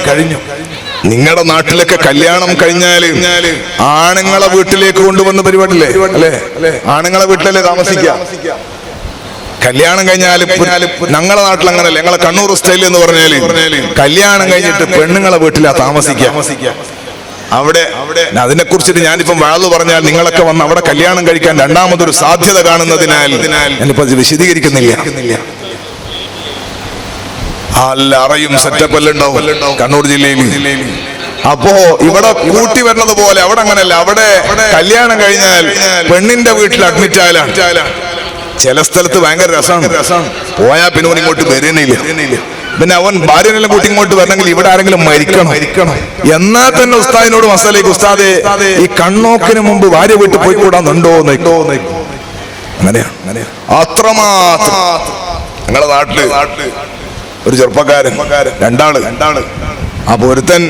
നിങ്ങളുടെ നാട്ടിലൊക്കെ കല്യാണം കഴിഞ്ഞാല് ആണുങ്ങളെ വീട്ടിലേക്ക് കൊണ്ടുവന്ന പരിപാടില്ലേ അല്ലേ? ആണുങ്ങളെ വീട്ടിലല്ലേ താമസിക്കുക. കല്യാണം കഴിഞ്ഞാൽ ഞങ്ങളുടെ നാട്ടിൽ അങ്ങനല്ലേ, ഞങ്ങളെ കണ്ണൂർ സ്റ്റൈൽ എന്ന് പറഞ്ഞാല് കല്യാണം കഴിഞ്ഞിട്ട് പെണ്ണുങ്ങളെ വീട്ടിലാ താമസിക്കുക. അവിടെ അതിനെ കുറിച്ചിട്ട് ഞാനിപ്പം വാഴ പറഞ്ഞാൽ നിങ്ങളൊക്കെ വന്ന് അവിടെ കല്യാണം കഴിക്കാൻ രണ്ടാമതൊരു സാധ്യത കാണുന്നതിനാൽ ഞാനിപ്പോ അത് വിശദീകരിക്കുന്നില്ല. അറയും സെറ്റപ്പ് എല്ലാം ഉണ്ടാവും കണ്ണൂർ ജില്ലയിൽ. അപ്പോ ഇവിടെ കൂട്ടി വരുന്നത് പോലെ അവിടെ അങ്ങനല്ല. അവിടെ കല്യാണം കഴിഞ്ഞാൽ പെണ്ണിന്റെ വീട്ടിൽ അഡ്മിറ്റ് ആയാലാണ്. ചില സ്ഥലത്ത് ഭയങ്കര രസമാണ്. പോയാ പിന്നെ അവൻ ഇങ്ങോട്ട് വരുന്നില്ല. പിന്നെ അവൻ ഭാര്യനെല്ലാം കൂട്ടി ഇങ്ങോട്ട് വരണമെങ്കിൽ ഇവിടെ ആരെങ്കിലും മരിക്കണം. എന്നാൽ തന്നെ ഉസ്താദിനോട് മസാലേക്ക്, ഉസ്താദെ ഈ കണ്ണോക്കിന് മുമ്പ് ഭാര്യ വീട്ടിൽ പോയിക്കൂടാന്നുണ്ടോ? അങ്ങനെയാണ് അത്രമാത്രം. ഞങ്ങളുടെ നാട്ടില് ഒരു ചെറുപ്പക്കാരൻ രണ്ടാള്. അപ്പൊ ഒരുത്തൻ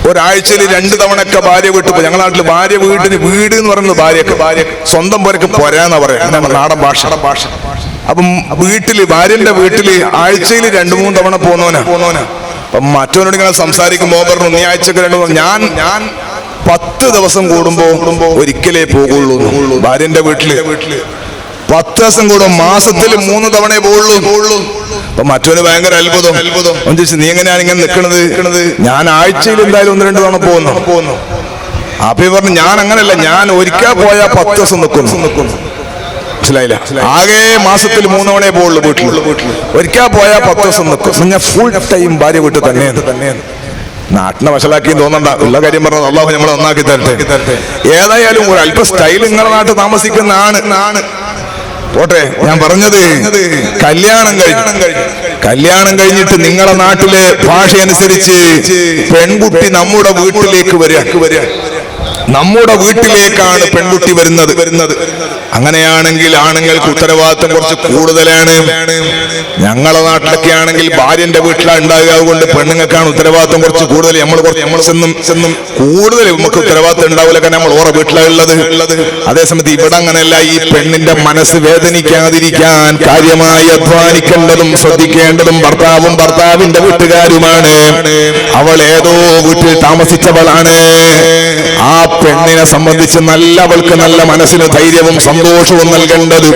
ഒരാഴ്ചയിൽ 2 തവണയൊക്കെ ഭാര്യ വീട്ടിൽ പോയി. ഞങ്ങളുടെ നാട്ടില് ഭാര്യ വീട്ടിന് വീട് എന്ന് പറയുന്നത് ഭാര്യ സ്വന്തം പോരക്ക് പോരാന്നാ പറയാ, നാടൻ ഭാഷ. അപ്പം ഭാര്യന്റെ വീട്ടില് ആഴ്ചയിൽ 2-3 തവണ പോന്നോനാ. അപ്പം മറ്റവനോട് ഇങ്ങനെ സംസാരിക്കുമ്പോ പറഞ്ഞു, നീ ആഴ്ചക്ക് 2 ഞാൻ 10 ദിവസം കൂടുമ്പോ ഒരിക്കലേ പോകുള്ളൂ ഭാര്യന്റെ വീട്ടില്. 10 ദിവസം കൂടും, മാസത്തിൽ 3 തവണേ പോകുള്ളൂ. അപ്പൊ മറ്റൊരു ഭയങ്കര അത്ഭുതം. ചോദിച്ചു, നീ എങ്ങനെയാണ് ഇങ്ങനെ നിൽക്കണത്? ഞാൻ ആഴ്ചയിൽ എന്തായാലും 1-2 തവണ പോകുന്നു. അപ്പൊ പറഞ്ഞു, ഞാൻ അങ്ങനല്ല, ഞാൻ ഒരിക്കൽ പോയാൽ 10 ദിവസം നിൽക്കുന്നു. മനസ്സിലായില്ല? ആകെ മാസത്തിൽ 3 തവണേ പോകുള്ളൂ വീട്ടിൽ. ഒരിക്കൽ പോയാൽ 10 ദിവസം നിൽക്കും. ഞാൻ ഫുൾ ടൈം ഭാര്യ വീട്ടിൽ തന്നെയാണ്. നാട്ടിനെ വഷളാക്കി തോന്നണ്ട, ഉള്ള കാര്യം പറഞ്ഞത് അല്ലാഹു നമ്മളെ നന്നാക്കി തരട്ടെ. ഏതായാലും ഒരു അല്പ സ്റ്റൈൽ നിങ്ങളുടെ നാട്ടിൽ താമസിക്കുന്ന ആണ്. പോട്ടെ, ഞാൻ പറഞ്ഞത് കല്യാണം കഴിഞ്ഞിട്ട് നിങ്ങളുടെ നാട്ടിലെ ഭാഷ അനുസരിച്ച് പെൺകുട്ടി നമ്മുടെ വീട്ടിലേക്ക് വരിക. നമ്മുടെ വീട്ടിലേക്കാണ് പെൺകുട്ടി വരുന്നത്. അങ്ങനെയാണെങ്കിൽ ആണുങ്ങൾക്ക് ഉത്തരവാദിത്വം കുറച്ച് കൂടുതലാണ്. ഞങ്ങളെ നാട്ടിലൊക്കെ ആണെങ്കിൽ ഭാര്യന്റെ വീട്ടിലാണ് ഉണ്ടാകുക. അതുകൊണ്ട് പെണ്ണുങ്ങൾക്കാണ് ഉത്തരവാദിത്വം കുറച്ച് കൂടുതൽ. നമ്മൾ ചെന്നും കൂടുതൽ നമുക്ക് ഉത്തരവാദിത്വം ഉണ്ടാവില്ല, കാരണം നമ്മൾ ഓരോ വീട്ടിലാണ് ഉള്ളത്. അതേസമയത്ത് ഇവിടെ അങ്ങനെയല്ല. ഈ പെണ്ണിന്റെ മനസ്സ് വേദനിക്കാതിരിക്കാൻ കാര്യമായി അധ്വാനിക്കേണ്ടതും ശ്രദ്ധിക്കേണ്ടതും ഭർത്താവിന്റെ വീട്ടുകാരുമാണ്. അവൾ ഏതോ വീട്ടിൽ താമസിച്ചവളാണ്. ആ പെണ്ണിനെ സംബന്ധിച്ച് അവൾക്ക് നല്ല മനസ്സിന് ധൈര്യവും സന്തോഷവും നൽകേണ്ടത്,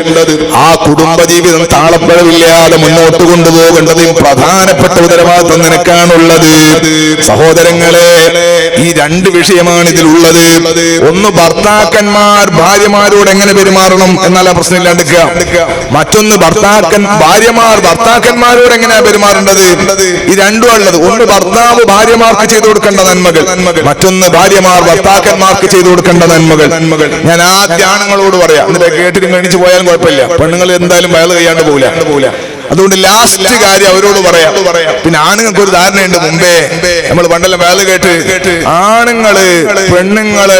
ആ കുടുംബജീവിതം താളപ്പിഴവില്ലാതെ മുന്നോട്ട് കൊണ്ടുപോകേണ്ടതും പ്രധാനപ്പെട്ട ഉത്തരവാദിത്വം നിനക്കാണുള്ളത്. സഹോദരങ്ങളെ, ഈ 2 വിഷയമാണ് ഇതിലുള്ളത്. ഒന്ന്, ഭർത്താക്കന്മാർ ഭാര്യമാരോട് എങ്ങനെ പെരുമാറണം എന്നാലാ പ്രശ്നം ഇല്ലാണ്ടിരിക്കുക. മറ്റൊന്ന്, ഭാര്യമാർ ഭർത്താക്കന്മാരോട് എങ്ങനെയാ പെരുമാറേണ്ടത്. ഈ 2 ഉള്ളത്. ഒന്ന്, ഭർത്താവ് ഭാര്യമാർക്ക് ചെയ്തു കൊടുക്കേണ്ട നന്മകൾ, മറ്റൊന്ന് ഭാര്യമാർ ഭർത്താക്കന്മാർക്ക് ചെയ്തു കൊടുക്കേണ്ട നന്മകൾ. ഞാൻ ആദ്യ ആണുങ്ങളോട് പറയാം, എന്നിട്ട് കേട്ടിട്ട് എണീച്ച് പോയാലും കുഴപ്പമില്ല. പെണ്ണുങ്ങൾ എന്തായാലും വയല് കഴിയാണ്ട് പോകില്ല. അതുകൊണ്ട് ലാസ്റ്റ് കാര്യം അവരോട് പറയാം. പിന്നെ ആണുങ്ങൾക്ക് ഒരു ധാരണയുണ്ട്. മുമ്പേ നമ്മൾ പണ്ടെല്ലാം വയല് കേട്ട് പെണ്ണുങ്ങള്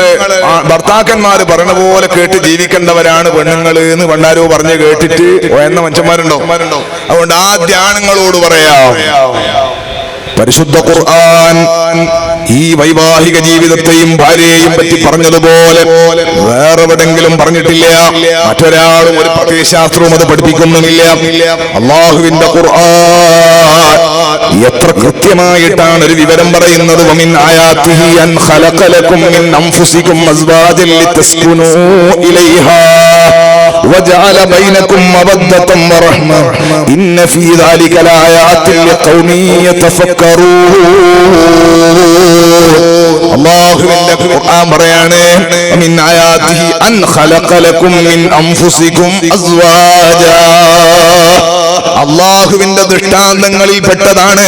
ഭർത്താക്കന്മാര് പറയണ പോലെ കേട്ട് ജീവിക്കേണ്ടവരാണ് പെണ്ണുങ്ങള് എന്ന് പണ്ടാരോ പറഞ്ഞ് കേട്ടിട്ട് എന്ന മനുഷ്യന്മാരുണ്ടോ? അതുകൊണ്ട് ആദ്യ ആണുങ്ങളോട് പറയാം, പരിശുദ്ധ ഖുർആൻ ഈ വൈവാഹിക ജീവിതത്തെയും ഭാര്യയെയും പറ്റി പറഞ്ഞതുപോലെ വേറെ എവിടെങ്കിലും പറഞ്ഞിട്ടില്ല. മറ്റൊരാളും ഒരു പ്രത്യയശാസ്ത്രവും അത് പഠിപ്പിക്കുന്നുമില്ല. അള്ളാഹുവിന്റെ ഖുർആൻ എത്ര കൃത്യമായിട്ടാണ് ഒരു വിവരം പറയുന്നത്. വമിൻ ആയാതിഹി അൻ ഖലഖ ലക്കും മിൻ അൻഫുസികും അസ്വാജൻ ലിതസ്കുനൂ ഇലൈഹാ വജഅല ബൈനകും മവദ്ദതൻ വറഹ്മ ഇന്ന ഫീ ദാലിക ലആയാതിൻ ലിഖൗമിൻ യതഫക്കറൂൻ. അല്ലാഹുവിന്റെ ഖുർആൻ പറയാണ് മിൻ ആയാതിഹി അൻ ഖലഖ ലക്കും മിൻ അൻഫുസികും അസ്വാജാ. അല്ലാഹുവിന്റെ ദൃഷ്ടാന്തങ്ങളിൽ പെട്ടതാണ്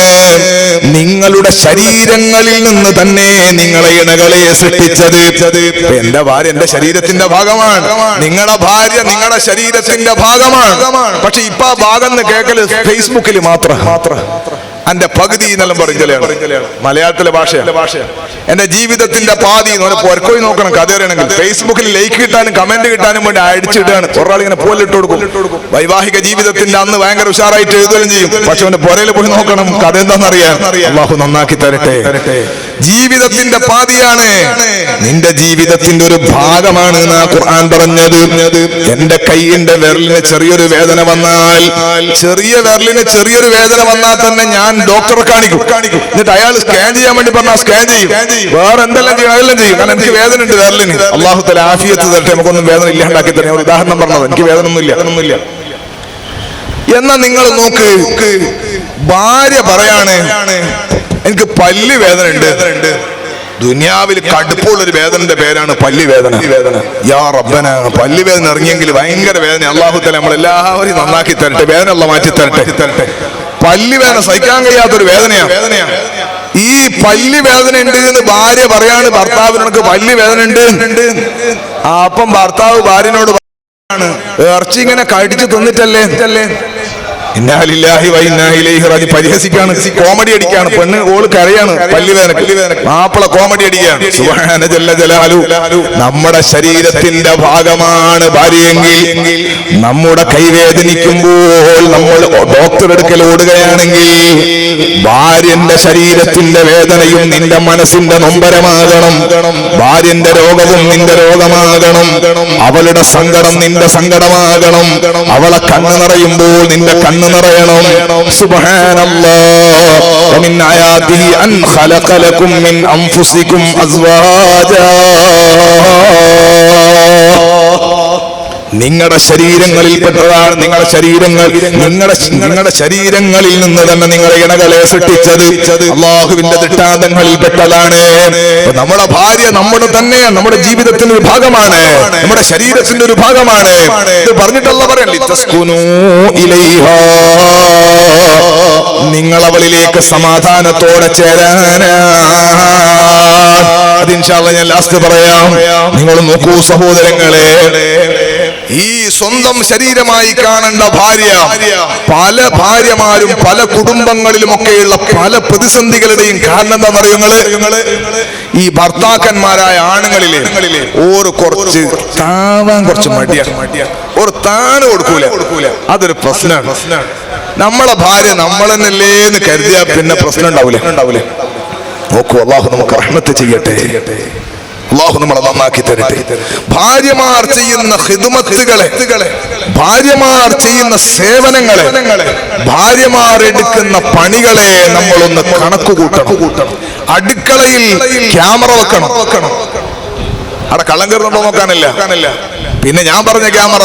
നിങ്ങളുടെ ശരീരങ്ങളിൽ നിന്ന് തന്നെ നിങ്ങളെ ഇണകളെ സൃഷ്ടിച്ചത്. എന്റെ ഭാര്യ എന്റെ ശരീരത്തിന്റെ ഭാഗമാണ്, നിങ്ങളുടെ ഭാര്യ നിങ്ങളുടെ ശരീരത്തിന്റെ ഭാഗമാണ്. പക്ഷെ ഇപ്പൊ ആ ഭാഗം കേൾക്കല് ഫേസ്ബുക്കിൽ മാത്രം. എന്റെ പകുതി എന്നെല്ലാം പറയും ചിലയാണ് മലയാളത്തിലെ ഭാഷ. എന്റെ ജീവിതത്തിന്റെ പാതി പൊരക്കോയി നോക്കണം. കഥയറിയണമെങ്കിൽ ഫേസ്ബുക്കിൽ ലൈക്ക് കിട്ടാനും കമന്റ് കിട്ടാനും വേണ്ടി അടിച്ചിട്ടാണ് ഒരാളിങ്ങനെ പോലിട്ട് കൊടുക്കും. വൈവാഹിക ജീവിതത്തിന്റെ അന്ന് ഭയങ്കര ഉഷാറായിട്ട് എഴുതുകയും ചെയ്യും. പക്ഷെ അവന്റെ പുരയിൽ പോയി നോക്കണം കഥ എന്താണെന്നറിയാം. അല്ലാഹു നന്നാക്കി തരട്ടെ. ജീവിതത്തിന്റെ പാതിയാണ്, നിന്റെ ജീവിതത്തിന്റെ ഒരു ഭാഗമാണ് എന്നാ ഖുർആൻ പറഞ്ഞത്. എന്റെ കൈയിന്റെ വിരലിന് ചെറിയൊരു വേദന വന്നാൽ, ചെറിയ വിരലിന് ചെറിയൊരു വേദന വന്നാൽ തന്നെ ഞാൻ ഡോക്ടറെ കാണിക്കും. എന്നിട്ട് അയാൾ സ്കാൻ ചെയ്യാൻ വേണ്ടി പറഞ്ഞാൽ സ്കാൻ ചെയ്യും, വേറെ എന്തെല്ലാം ചെയ്യും അതെല്ലാം ചെയ്യും. കാരണം എനിക്ക് വേദന ഉണ്ട് വിരലിന്. അല്ലാഹു തആല ആഫിയത്ത് തരട്ടെ, നമുക്കൊന്നും വേദന ഇല്ലാണ്ടാക്കി തരാം. ഒരു ഉദാഹരണം പറഞ്ഞത്, എനിക്ക് വേദന ഒന്നുമില്ല. എന്നാ നിങ്ങൾ നോക്ക്, ഭാര്യ പറയാണ് എനിക്ക് പല്ല് വേദന ഉണ്ട്. ദുനിയാവിൽ കടുപ്പുള്ളൊരു വേദനന്റെ പേരാണ് പല്ല് വേദന. യാ റബ്ബന, പല്ല് വേദന ഇറങ്ങിയെങ്കിൽ ഭയങ്കര വേദന. അല്ലാഹു തആല നമ്മളെല്ലാവരെയും നന്നാക്കി തരട്ടെ, വേദന അല്ലാഹു മാറ്റി തരട്ടെ. പല്ല് വേദന സഹിക്കാൻ കഴിയാത്തൊരു വേദനയാണ്. ഈ പല്ല് വേദന ഉണ്ട് എന്ന് ഭാര്യ പറയാണ് ഭർത്താവിനോട്, പല്ല് വേദന ഉണ്ട്. അപ്പം ഭർത്താവ് ഭാര്യനോട് പറയാണ്, ഇറച്ചി ഇങ്ങനെ കടിച്ചു തിന്നിട്ടല്ലേ. ഇന്നാ ലില്ലാഹി വ ഇന്നാ ഇലൈഹി റാജിഊൻ. പരിഹസിക്കാണ്, കോമഡി അടിക്കാണ്. പെണ്ണ് ഓള് കരയാണ് പല്ല് വേദന. മാപ്പിള കോമഡി അടിക്കാണ്. സുബ്ഹാന ജല്ല ജലാലു. നമ്മുടെ ശരീരത്തിന്റെ ഭാഗമാണ് ഭാര്യയെങ്കിൽ, നമ്മുടെ കൈവേദനിക്കുമ്പോൾ നമ്മൾ ഡോക്ടറെ അടുക്കൽ ഓടുകയാണെങ്കിൽ ഭാര്യന്റെ ശരീരത്തിന്റെ വേദനയും നിന്റെ മനസ്സിന്റെ നൊമ്പരമാകണം. ഭാര്യന്റെ രോഗവും നിന്റെ രോഗമാകണം. അവളുടെ സങ്കടം നിന്റെ സങ്കടമാകണം. അവളെ കണ്ണ് നിറയുമ്പോൾ നിന്റെ കണ്ണ് നിറയണം. സുബ്ഹാനല്ലാഹ്. വമിൻ ആയാതിഹി അൻ ഖലഖ ലക്കും മിൻ അൻഫുസികും അസ്വാജാ. നിങ്ങളുടെ ശരീരങ്ങളിൽപ്പെട്ടതാണ്, നിങ്ങളുടെ ശരീരങ്ങളിൽ നിന്ന് തന്നെ നിങ്ങളെ ഇണകളെ സൃഷ്ടിച്ചത് അല്ലാഹുവിന്റെ ദൃഷ്ടാന്തങ്ങളിൽ പെട്ടതാണ്. നമ്മുടെ ഭാര്യ നമ്മുടെ തന്നെ നമ്മുടെ ജീവിതത്തിന്റെ ഒരു ഭാഗമാണ്, നമ്മുടെ ശരീരത്തിന്റെ ഒരു ഭാഗമാണ്. ഇത് പറഞ്ഞിട്ടല്ല പറയല്ലേ, നിങ്ങൾ അവളിലേക്ക് സമാധാനത്തോടെ ചേരാനാ. അത് ഇൻഷാ അല്ലാഹ് ഞാൻ ലാസ്റ്റ് പറയാം. നിങ്ങൾ നോക്കൂ സഹോദരങ്ങളെ, ഈ സ്വന്തം ശരീരമായി കാണേണ്ട ഭാര്യ പല ഭാര്യമാരും പല കുടുംബങ്ങളിലുമൊക്കെയുള്ള പല പ്രതിസന്ധികളുടെയും കാരണം എന്താണെന്നറിയുങ്ങള്? ഈ ഭർത്താക്കന്മാരായ ആണുങ്ങളിലെ ഓര് കുറച്ച് താവാൻ കുറച്ച് മടിയാണ്, ഒരു താന് കൊടുക്കൂല. അതൊരു പ്രശ്നമാണ്. നമ്മളെ ഭാര്യ നമ്മളെന്നല്ലേ എന്ന് കരുതിയാ പിന്നെ പ്രശ്നം ഉണ്ടാവൂലേ. നോക്കൂ, അല്ലാഹു നമുക്ക് റഹ്മത്ത് ചെയ്യട്ടെ, അല്ലാഹു നമ്മളെ നന്നാക്കി തരട്ടെ. ഭാര്യമാർ ചെയ്യുന്ന ഖിദ്മത്തുകളെ, ഭാര്യമാർ ചെയ്യുന്ന സേവനങ്ങളെ, ഭാര്യമാർ എടുക്കുന്ന പണികളെ നമ്മളൊന്ന് കണക്ക് കൂട്ടണം. അടുക്കളയിൽ ക്യാമറ വെക്കണം. അവിടെ കള്ളം കയറുന്നുണ്ടോ നോക്കാനില്ല. പിന്നെ ഞാൻ പറഞ്ഞ ക്യാമറ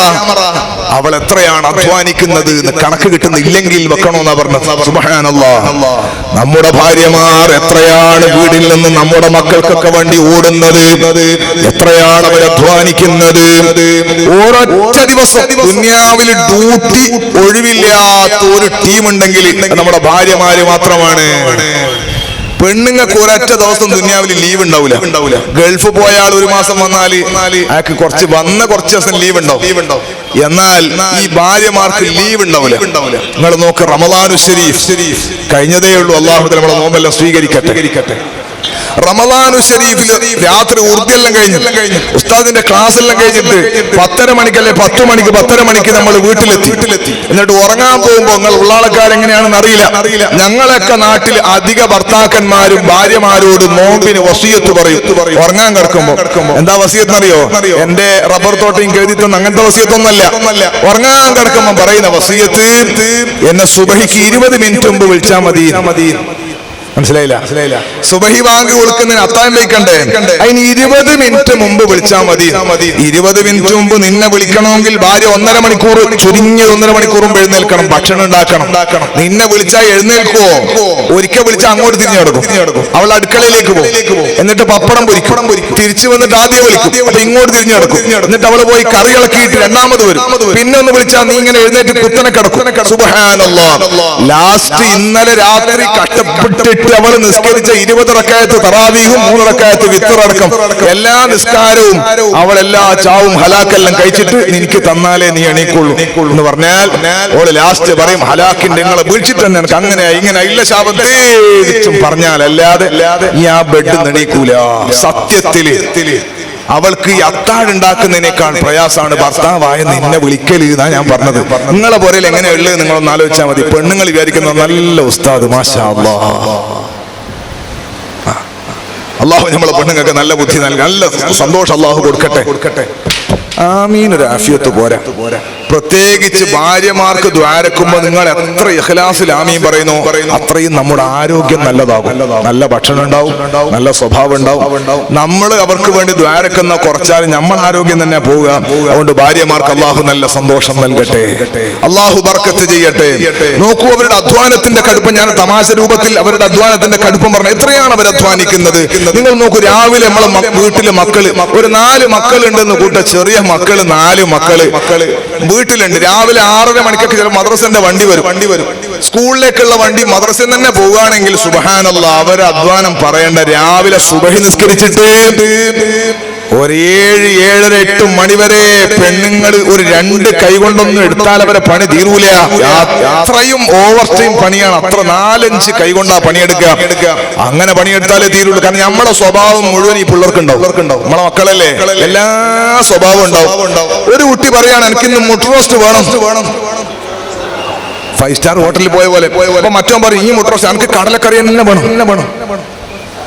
അവൾ എത്രയാണ് അധ്വാനിക്കുന്നത് എന്ന് കണക്ക് കിട്ടുന്നില്ലെങ്കിൽ വെക്കണമെന്നാ പറഞ്ഞത്. സുബ്ഹാനല്ലാഹ്. നമ്മുടെ ഭാര്യമാർ എത്രയാണ് വീടിൽ നിന്ന് നമ്മുടെ മക്കൾക്കൊക്കെ വേണ്ടി ഓടുന്നത്, എത്രയാണ് അവർ അധ്വാനിക്കുന്നത്. ഒരൊറ്റ ദിവസം ദുനിയാവിൽ ഡ്യൂട്ടി ഒഴിവില്ലാത്ത ഒരു ടീമുണ്ടെങ്കിൽ നമ്മുടെ ഭാര്യമാര് മാത്രമാണ്. പെണ്ണുങ്ങൾക്ക് ഒരൊറ്റ ദിവസം ദുനിയാവിൽ ലീവ് ഉണ്ടാവില്ല. ഗൾഫ് പോയ ആൾ ഒരു മാസം വന്നാല് അയാൾക്ക് കുറച്ച് ദിവസം ലീവ് ഉണ്ടാവും. എന്നാൽ ഈ ഭാര്യമാർക്ക് ലീവ് ഉണ്ടാവില്ല. നിങ്ങൾ നോക്ക്, റമളാനു ശരീഫ് കഴിഞ്ഞതേ ഉള്ളൂ. അല്ലാഹു തആല നമ്മളെ നോമ്പെല്ലാം സ്വീകരിക്കട്ടെ. റമളാനു ശരീഫിൽ രാത്രി ഉറുദിയെല്ലാം കഴിഞ്ഞു, ഉസ്താദിന്റെ ക്ലാസ് എല്ലാം കഴിഞ്ഞിട്ട് 10:30 മണിക്കല്ലേ 10 മണിക്ക് നമ്മൾ വീട്ടിലെത്തി. എന്നിട്ട് ഉറങ്ങാൻ പോകുമ്പോൾ നിങ്ങൾ ഉള്ളാളക്കാരെങ്ങനെയാണെന്ന് അറിയില്ല. ഞങ്ങളൊക്കെ നാട്ടിൽ അധിക ഭർത്താക്കന്മാരും ഭാര്യമാരോട് നോമ്പിന് വസിയത്ത് പറയും. ഉറങ്ങാൻ കിടക്കുമ്പോ എന്താ വസിയത്ത് അറിയോ? എന്റെ റബ്ബർ തോട്ടയും കേതിത്തൊന്നും അങ്ങനത്തെ വസിയത്തൊന്നല്ല. ഉറങ്ങാൻ കിടക്കുമ്പോ പറയുന്ന വസിയത്ത്, എന്നെ സുബഹിക്ക് 20 മിനിറ്റ് മുമ്പ് വിളിച്ചാൽ മതി. മനസ്സിലായില്ല? സുബഹി ബാങ്ക് കൊടുക്കുന്നതിന് അത്താഴം വയ്ക്കണ്ടേ? അതിന് 20 മിനിറ്റ് മുമ്പ് വിളിച്ചാൽ മതി. 20 മിനിറ്റ് മുമ്പ് നിന്നെ വിളിക്കണമെങ്കിൽ ഭാര്യ 1.5 മണിക്കൂർ, ചുരുങ്ങിയത് 1.5 മണിക്കൂർ മുമ്പ് എഴുന്നേൽക്കണം, ഭക്ഷണം ഉണ്ടാക്കണം. നിന്നെ വിളിച്ചാൽ എഴുന്നേൽക്കുവോ? ഒരിക്കൽ വിളിച്ചാൽ അങ്ങോട്ട് തിരിഞ്ഞു കിടക്കും. അവൾ അടുക്കളയിലേക്ക് പോകും, എന്നിട്ട് പപ്പടം പൊരിക്കും, തിരിച്ചു വന്നിട്ട് ആദ്യം വിളിക്കും, അപ്പൊ ഇങ്ങോട്ട് തിരിഞ്ഞു കിടക്കും. എന്നിട്ട് അവള് പോയി കറി ഇളക്കിയിട്ട് രണ്ടാമത് വരും. പിന്നെ ഒന്ന് വിളിച്ചാൽ നീ ഇങ്ങനെ എഴുന്നേറ്റ് കുത്തനെ കിടക്കും. സുബ്ഹാനല്ലാഹ്. ലാസ്റ്റ് ഇന്നലെ രാത്രി കഷ്ടപ്പെട്ടിട്ട് അവള് നിസ്കരിച്ച 20 റക്അത്ത് തറാവീഹും 3 റക്അത്ത് വിത്ർ അടക്കം എല്ലാ നിസ്കാരവും അവളെല്ലാ ചാവും ഹലാക്കെല്ലാം കഴിച്ചിട്ട് നിനക്ക് തന്നാലേ നീ എണീക്കുള്ളൂ എന്ന് പറഞ്ഞാൽ ഓള് ലാസ്റ്റ് പറയും ഹലാക്കിന്റെ നിങ്ങളെ വീഴ്ചിട്ട് തന്നെ എനിക്ക് അങ്ങനെ ഇങ്ങനെ ഇല്ല ശാപത്തേച്ചും പറഞ്ഞാൽ അല്ലാതെ ഈ ആ ബെഡ് എണീക്കൂല. സത്യത്തില് അവൾക്ക് ഈ അത്താഴുണ്ടാക്കുന്നതിനേക്കാൾ പ്രയാസമാണ് ഭർത്താവായ നിന്നെ വിളിക്കല് എന്നാ ഞാൻ പറഞ്ഞത്. നിങ്ങളെ പോലെ എങ്ങനെ ഉള്ളത് നിങ്ങളൊന്ന് ആലോചിച്ചാൽ മതി. പെണ്ണുങ്ങൾ വിചാരിക്കുന്ന നല്ല ഉസ്താദ്, മാഷാ അല്ലാഹ്, അള്ളാഹു നമ്മളെ പെണ്ണുങ്ങൾക്ക് നല്ല ബുദ്ധി നൽകി, നല്ല സന്തോഷം അള്ളാഹു കൊടുക്കട്ടെ. ആമീൻ. ഒരു ആഫിയത്ത് പോരാ. പ്രത്യേകിച്ച് ഭാര്യമാർക്ക് ദ്വാരക്കുമ്പോ നിങ്ങൾ എത്ര ഇഖ്ലാസിൽ ആമീൻ പറയുന്നു, അത്രയും നമ്മുടെ ആരോഗ്യം നല്ലതാകും. നല്ല ഭക്ഷണം ഉണ്ടാവും, നല്ല സ്വഭാവം ഉണ്ടാവും. നമ്മൾ അവർക്ക് വേണ്ടി ദ്വാരക്കുന്ന കുറച്ചാൽ നമ്മൾ ആരോഗ്യം തന്നെ പോവുക. അതുകൊണ്ട് ഭാര്യമാർക്ക് അള്ളാഹു നല്ല സന്തോഷം നൽകട്ടെ, അള്ളാഹു ബർക്കത്ത് ചെയ്യട്ടെ. നോക്കൂ, അവരുടെ അധ്വാനത്തിന്റെ കടുപ്പം, ഞാൻ തമാശ രൂപത്തിൽ അവരുടെ അധ്വാനത്തിന്റെ കടുപ്പം പറഞ്ഞു. എത്രയാണ് അവർ അധ്വാനിക്കുന്നത് നിങ്ങൾ നോക്കൂ. രാവിലെ നമ്മളെ വീട്ടിലെ മക്കള്, ഒരു 4 മക്കളുണ്ടെന്ന് കൂട്ട, ചെറിയ മക്കള് 4 മക്കള് വീട്ടിലുണ്ട്. രാവിലെ 6:30 മണിക്കൊക്കെ ചില മദ്രസന്റെ വണ്ടി വരും. സ്കൂളിലേക്കുള്ള വണ്ടി മദ്രസയിൽ തന്നെ പോവുകയാണെങ്കിൽ സുബ്ഹാനല്ലാഹ്, അവരെ അധ്വാനം പറയേണ്ട. രാവിലെ സുബഹി നിസ്കരിച്ചിട്ട് ഒരു 7, 7:30, 8 മണി വരെ പെണ്ണുങ്ങൾ ഒരു 2 കൈ കൊണ്ടൊന്നും എടുത്താൽ അവരെ പണി തീരൂല. അത്രയും ഓവർ ടൈം പണിയാണ്. അത്ര 4-5 കൈ കൊണ്ടാ പണിയെടുക്കുക. അങ്ങനെ പണിയെടുത്താലേ തീരുള്ളൂ. കാരണം നമ്മളെ സ്വഭാവം മുഴുവൻ ഈ പിള്ളേർക്കുണ്ടാവും. നമ്മളെ മക്കളല്ലേ, എല്ലാ സ്വഭാവം ഉണ്ടാവും. ഒരു കുട്ടി പറയാണ് എനിക്കിന്ന് മുട്ട റോസ്റ്റ് വേണം. 5 സ്റ്റാർ ഹോട്ടലിൽ പോയ പോലെ. അപ്പൊ മറ്റോ പറയും ഈ മുട്ട റോസ്റ്റ് എനിക്ക് കടലക്കറി തന്നെ വേണം.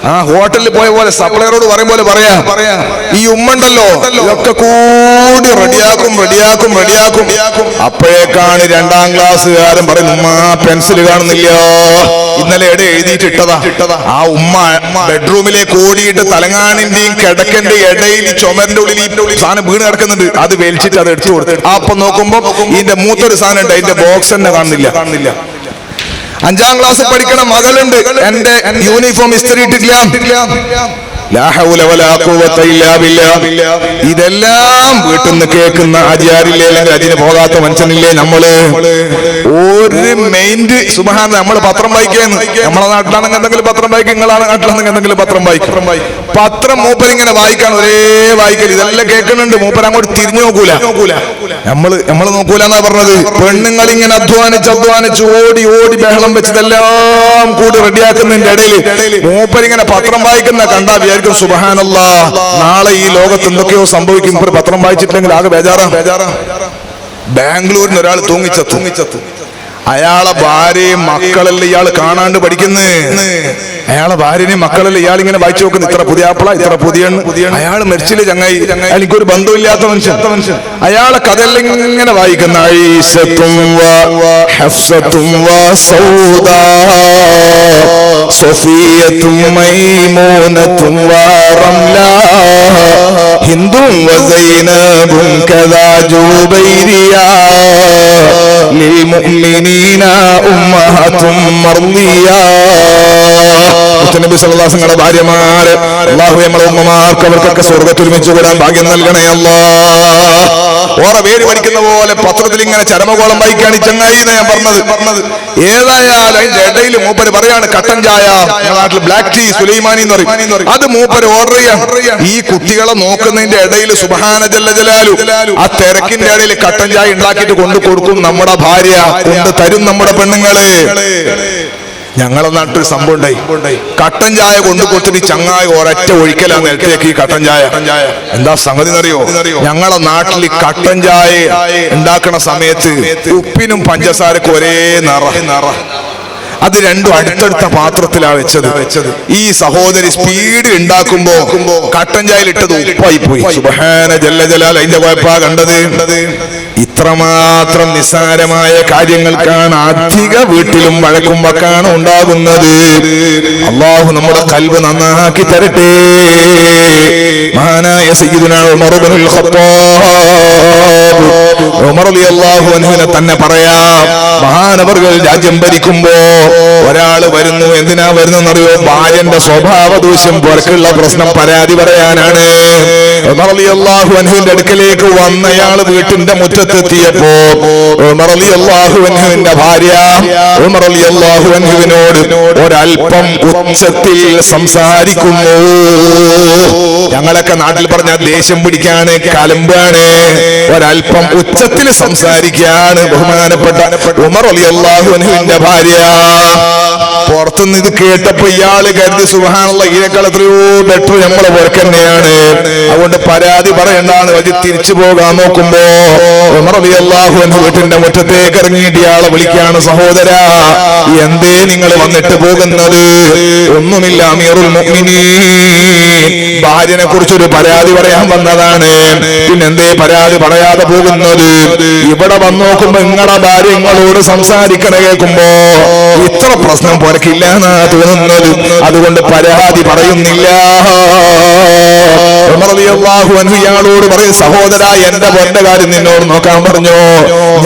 ആ ഹോട്ടലിൽ പോയ പോലെ സപ്ലയറോട് പറയും പോലെ പറയാ ഈ ഉമ്മണ്ടല്ലോ ഇതൊക്കെ കൂടി റെഡിയാക്കും. അപ്പോഴേക്കാണ് 2ാം ക്ലാസ്സുകാരൻ പറയും ഉമ്മ പെൻസിൽ കാണുന്നില്ല, ഇന്നലെ എവിടെ എഴുതിയിട്ടിട്ടതാ. ആ ഉമ്മ ബെഡ്റൂമിലേക്ക് ഓടിയിട്ട് തലങ്ങാണിന്റെയും കിടക്കന്റെ ഇടയിൽ ചുമരിന്റെ ഉള്ളിൽ സാധനം വീണ് കിടക്കുന്നുണ്ട്. അത് വലിച്ചിട്ട് അത് എടുത്തു കൊടുത്തു. അപ്പൊ നോക്കുമ്പോ ഇതിന്റെ മൂത്തൊരു സാധനം ഉണ്ട്, അതിന്റെ ബോക്സ് തന്നെ കാണുന്നില്ല. 5ാം ക്ലാസ് പഠിക്കണ മകളുണ്ട്, എന്റെ യൂണിഫോം ഇസ്തിരി ഇട്ടിട്ടില്ല. ഇതെല്ലാം വീട്ടിൽ നിന്ന് കേൾക്കുന്ന ആചാരില്ലേ, അല്ലെങ്കിൽ അതിന് പോകാത്ത മനുഷ്യനില്ലേ നമ്മള്. ഒരു മെയിൻഡ് സുബ്ഹാന. നമ്മള് പത്രം വായിക്കുന്നു, നമ്മളെ നാട്ടിലാണെങ്കിൽ എന്തെങ്കിലും പത്രം വായിക്കും, നിങ്ങളാണ് നാട്ടിലാണെങ്കിൽ എന്തെങ്കിലും പത്രം വായിക്കും. പത്രം മൂപ്പരിങ്ങനെ വായിക്കാൻ ഒരേ വായിക്കൽ. ഇതെല്ലാം കേൾക്കുന്നുണ്ട്, മൂപ്പർ അങ്ങോട്ട് തിരിഞ്ഞു നോക്കൂല. നമ്മള് നോക്കൂല എന്നാ പറഞ്ഞത്. പെണ്ണുങ്ങൾ ഇങ്ങനെ അധ്വാനിച്ച് ഓടി ബഹളം വെച്ചതെല്ലാം കൂടി റെഡിയാക്കുന്നതിന്റെ ഇടയിൽ മൂപ്പരിങ്ങനെ പത്രം വായിക്കുന്ന കണ്ടാ വിചാരിക്കും സുബ്ഹാനല്ലാഹ്, നാളെ ഈ ലോകത്ത് എന്തൊക്കെയോ സംഭവിക്കും. ഇപ്പൊ പത്രം വായിച്ചിട്ടില്ലെങ്കിൽ ആകെ ബേജാറാ. ബാംഗ്ലൂരിൽ നിന്ന് ഒരാൾ തൂങ്ങിച്ചത്തു. അയാളെ ഭാര്യയും മക്കളെല്ലാം ഇയാൾ കാണാണ്ട് പഠിക്കുന്നേ. അയാളെ ഭാര്യനെയും മക്കളെല്ലാം ഇയാൾ ഇങ്ങനെ വായിച്ചു നോക്കുന്നു. ഇത്ര പുതിയ ആപ്പിള, ഇത്ര പുതിയ അയാൾ മരിച്ചില്ലേ ചങ്ങായി, എനിക്കൊരു ബന്ധമില്ലാത്ത മനുഷ്യൻ. അയാളെ കഥയെല്ലാം ഇങ്ങനെ വായിക്കുന്ന ഹിന്ദും നബി സല്ലല്ലാഹു അലൈഹി വസല്ലം ഭാര്യമാരെ അല്ലാഹു നമ്മളെ ഉമ്മമാർക്ക് അവർക്കൊക്കെ സ്വർഗ്ഗത്തിൽ ഒരുമിച്ച് കൂടാൻ ഭാഗ്യം നൽകണേ അല്ലാഹ്. ഓറ പേര് പഠിക്കുന്ന പോലെ പത്രത്തിൽ ഇങ്ങനെ ചരമകോളം വായിക്കാണ് ഈ ചങ്ങായി ഞാൻ പറഞ്ഞത്. ഏതായാലും അതിന്റെ ഇടയിൽ മൂപ്പര് പറയാണ് കട്ടൻ ചായ, നാട്ടിൽ ബ്ലാക്ക് ടീ സുലൈമാനി എന്ന് പറയും, അത് മൂപ്പര് ഓർഡർ ചെയ്യാം. ഈ കുട്ടികളെ നോക്കുന്നതിന്റെ ഇടയിൽ സുബ്ഹാന ജല്ല ജലാലു ആ തിരക്കിന്റെ ഇടയിൽ കട്ടൻ ചായ ഉണ്ടാക്കിയിട്ട് കൊണ്ടു കൊടുക്കും നമ്മുടെ ഭാര്യ, കൊണ്ട് തരും നമ്മുടെ പെണ്ണുങ്ങള്. ഞങ്ങളെ നാട്ടിൽ സംഭവം ഉണ്ടായി. കട്ടൻ ചായ കൊണ്ടു കൊടുത്തിട്ട് ചങ്ങായ ഒരൊറ്റ ഒഴിക്കലാണ് നേരത്തേക്ക് ഈ കട്ടൻ ചായ. എന്താ സംഗതി എന്നറിയോ? ഞങ്ങളെ നാട്ടിൽ കട്ടൻ ചായ ഉണ്ടാക്കണ സമയത്ത് ഉപ്പിനും പഞ്ചസാരക്കും ഒരേ നിറ. അത് രണ്ടും അടുത്തടുത്ത പാത്രത്തിലാ വെച്ചത്. ഈ സഹോദരി സ്പീഡ് ഉണ്ടാക്കുമ്പോ കട്ടൻ ചായയിൽ ഇട്ടത് ഉപ്പായി പോയി. സുബ്ഹാന ജല്ല ജലാൽ. അതിന്റെ കുഴപ്പാ കണ്ടത്. ഇത്രമാത്രം നിസ്സാരമായ കാര്യങ്ങൾക്കാണ് അധിക വീട്ടിലും വഴക്കും വക്കാണ് ഉണ്ടാകുന്നത്. അല്ലാഹു നമ്മുടെ ഖൽബ് നന്നാക്കി തരട്ടെ. മഹാനായ സയ്യിദുനാ ഉമർ ഇബ്നുൽ ഖത്താബ്, ഉമർ റളിയല്ലാഹു അൻഹുവിനെ തന്നെ പറയാം. മഹാനവർകൾ രാജ്യം ഭരിക്കുമ്പോ ഒരാള് വരുന്നു. എന്തിനാ വരുന്നറിയോ? ഭാര്യന്റെ സ്വഭാവ ദൂഷ്യം പുറക്കുള്ള പ്രശ്നം പരാതി പറയാനാണ്. ഉമർ റളിയല്ലാഹു അൻഹുവിന്റെ അടുക്കലേക്ക് വന്നയാള് വീട്ടിന്റെ മുറ്റത്തെത്തിയപ്പോ ഉമർ റളിയല്ലാഹു അൻഹുവിന്റെ ഭാര്യ ഉമർ റളിയല്ലാഹു അൻഹുവിനോട് ഒരൽപ്പം ഉച്ചത്തിൽ സംസാരിക്കുന്നു. ഞങ്ങളൊക്കെ നാട്ടിൽ പറഞ്ഞ ദേഷ്യം പിടിക്കാണ്, കലമ്പാണ്. ഒരൽപ്പം ഉച്ചത്തിൽ സംസാരിക്കാണ് ബഹുമാനപ്പെട്ട ഉമർ റളിയല്ലാഹു അൻഹുവിന്റെ ഭാര്യ. പുറത്തുനിന്ന് ഇത് കേട്ടപ്പോ ഇയാള് കരുതി സുബ്ഹാനല്ലാഹ് ഇതിനേക്കാൾ എത്രയോ ബെറ്റർ നമ്മളെ വർക്ക് തന്നെയാണ്, അതുകൊണ്ട് പരാതി പറയണ്ടാന്ന് വെച്ച് തിരിച്ചു പോകാൻ നോക്കുമ്പോ ഉമർ റളിയല്ലാഹു അൻഹു വീട്ടിന്റെ മുറ്റത്തേക്ക് ഇറങ്ങിയിട്ട് ഇയാളെ വിളിക്കാണ്, സഹോദരാ എന്തേ നിങ്ങൾ വന്നിട്ട് പോകുന്നത്? ഒന്നുമില്ല അമീറുൽ മുഅ്മിനീൻ, ഭാര്യനെ കുറിച്ചൊരു പരാതി പറയാൻ വന്നതാണ്. പിന്നെന്തേ പരാതി പറയാതെ പോകുന്നത്? ഇവിടെ വന്നു നോക്കുമ്പോ നിങ്ങളുടെ ഭാര്യ നിങ്ങളോട് സംസാരിക്കണ കേൾക്കുമ്പോ ഇത്ര പ്രശ്നം പുറക്കില്ല എന്നാ തോന്നുന്നത്, അതുകൊണ്ട് പരാതി പറയുന്നില്ല. ഉമർ റളിയല്ലാഹു അൻഹു ഇയാളോട് പറയും, സഹോദരാ എന്റെ പൊന്റെ കാര്യം നിന്നോട് നോക്കാൻ പറഞ്ഞു.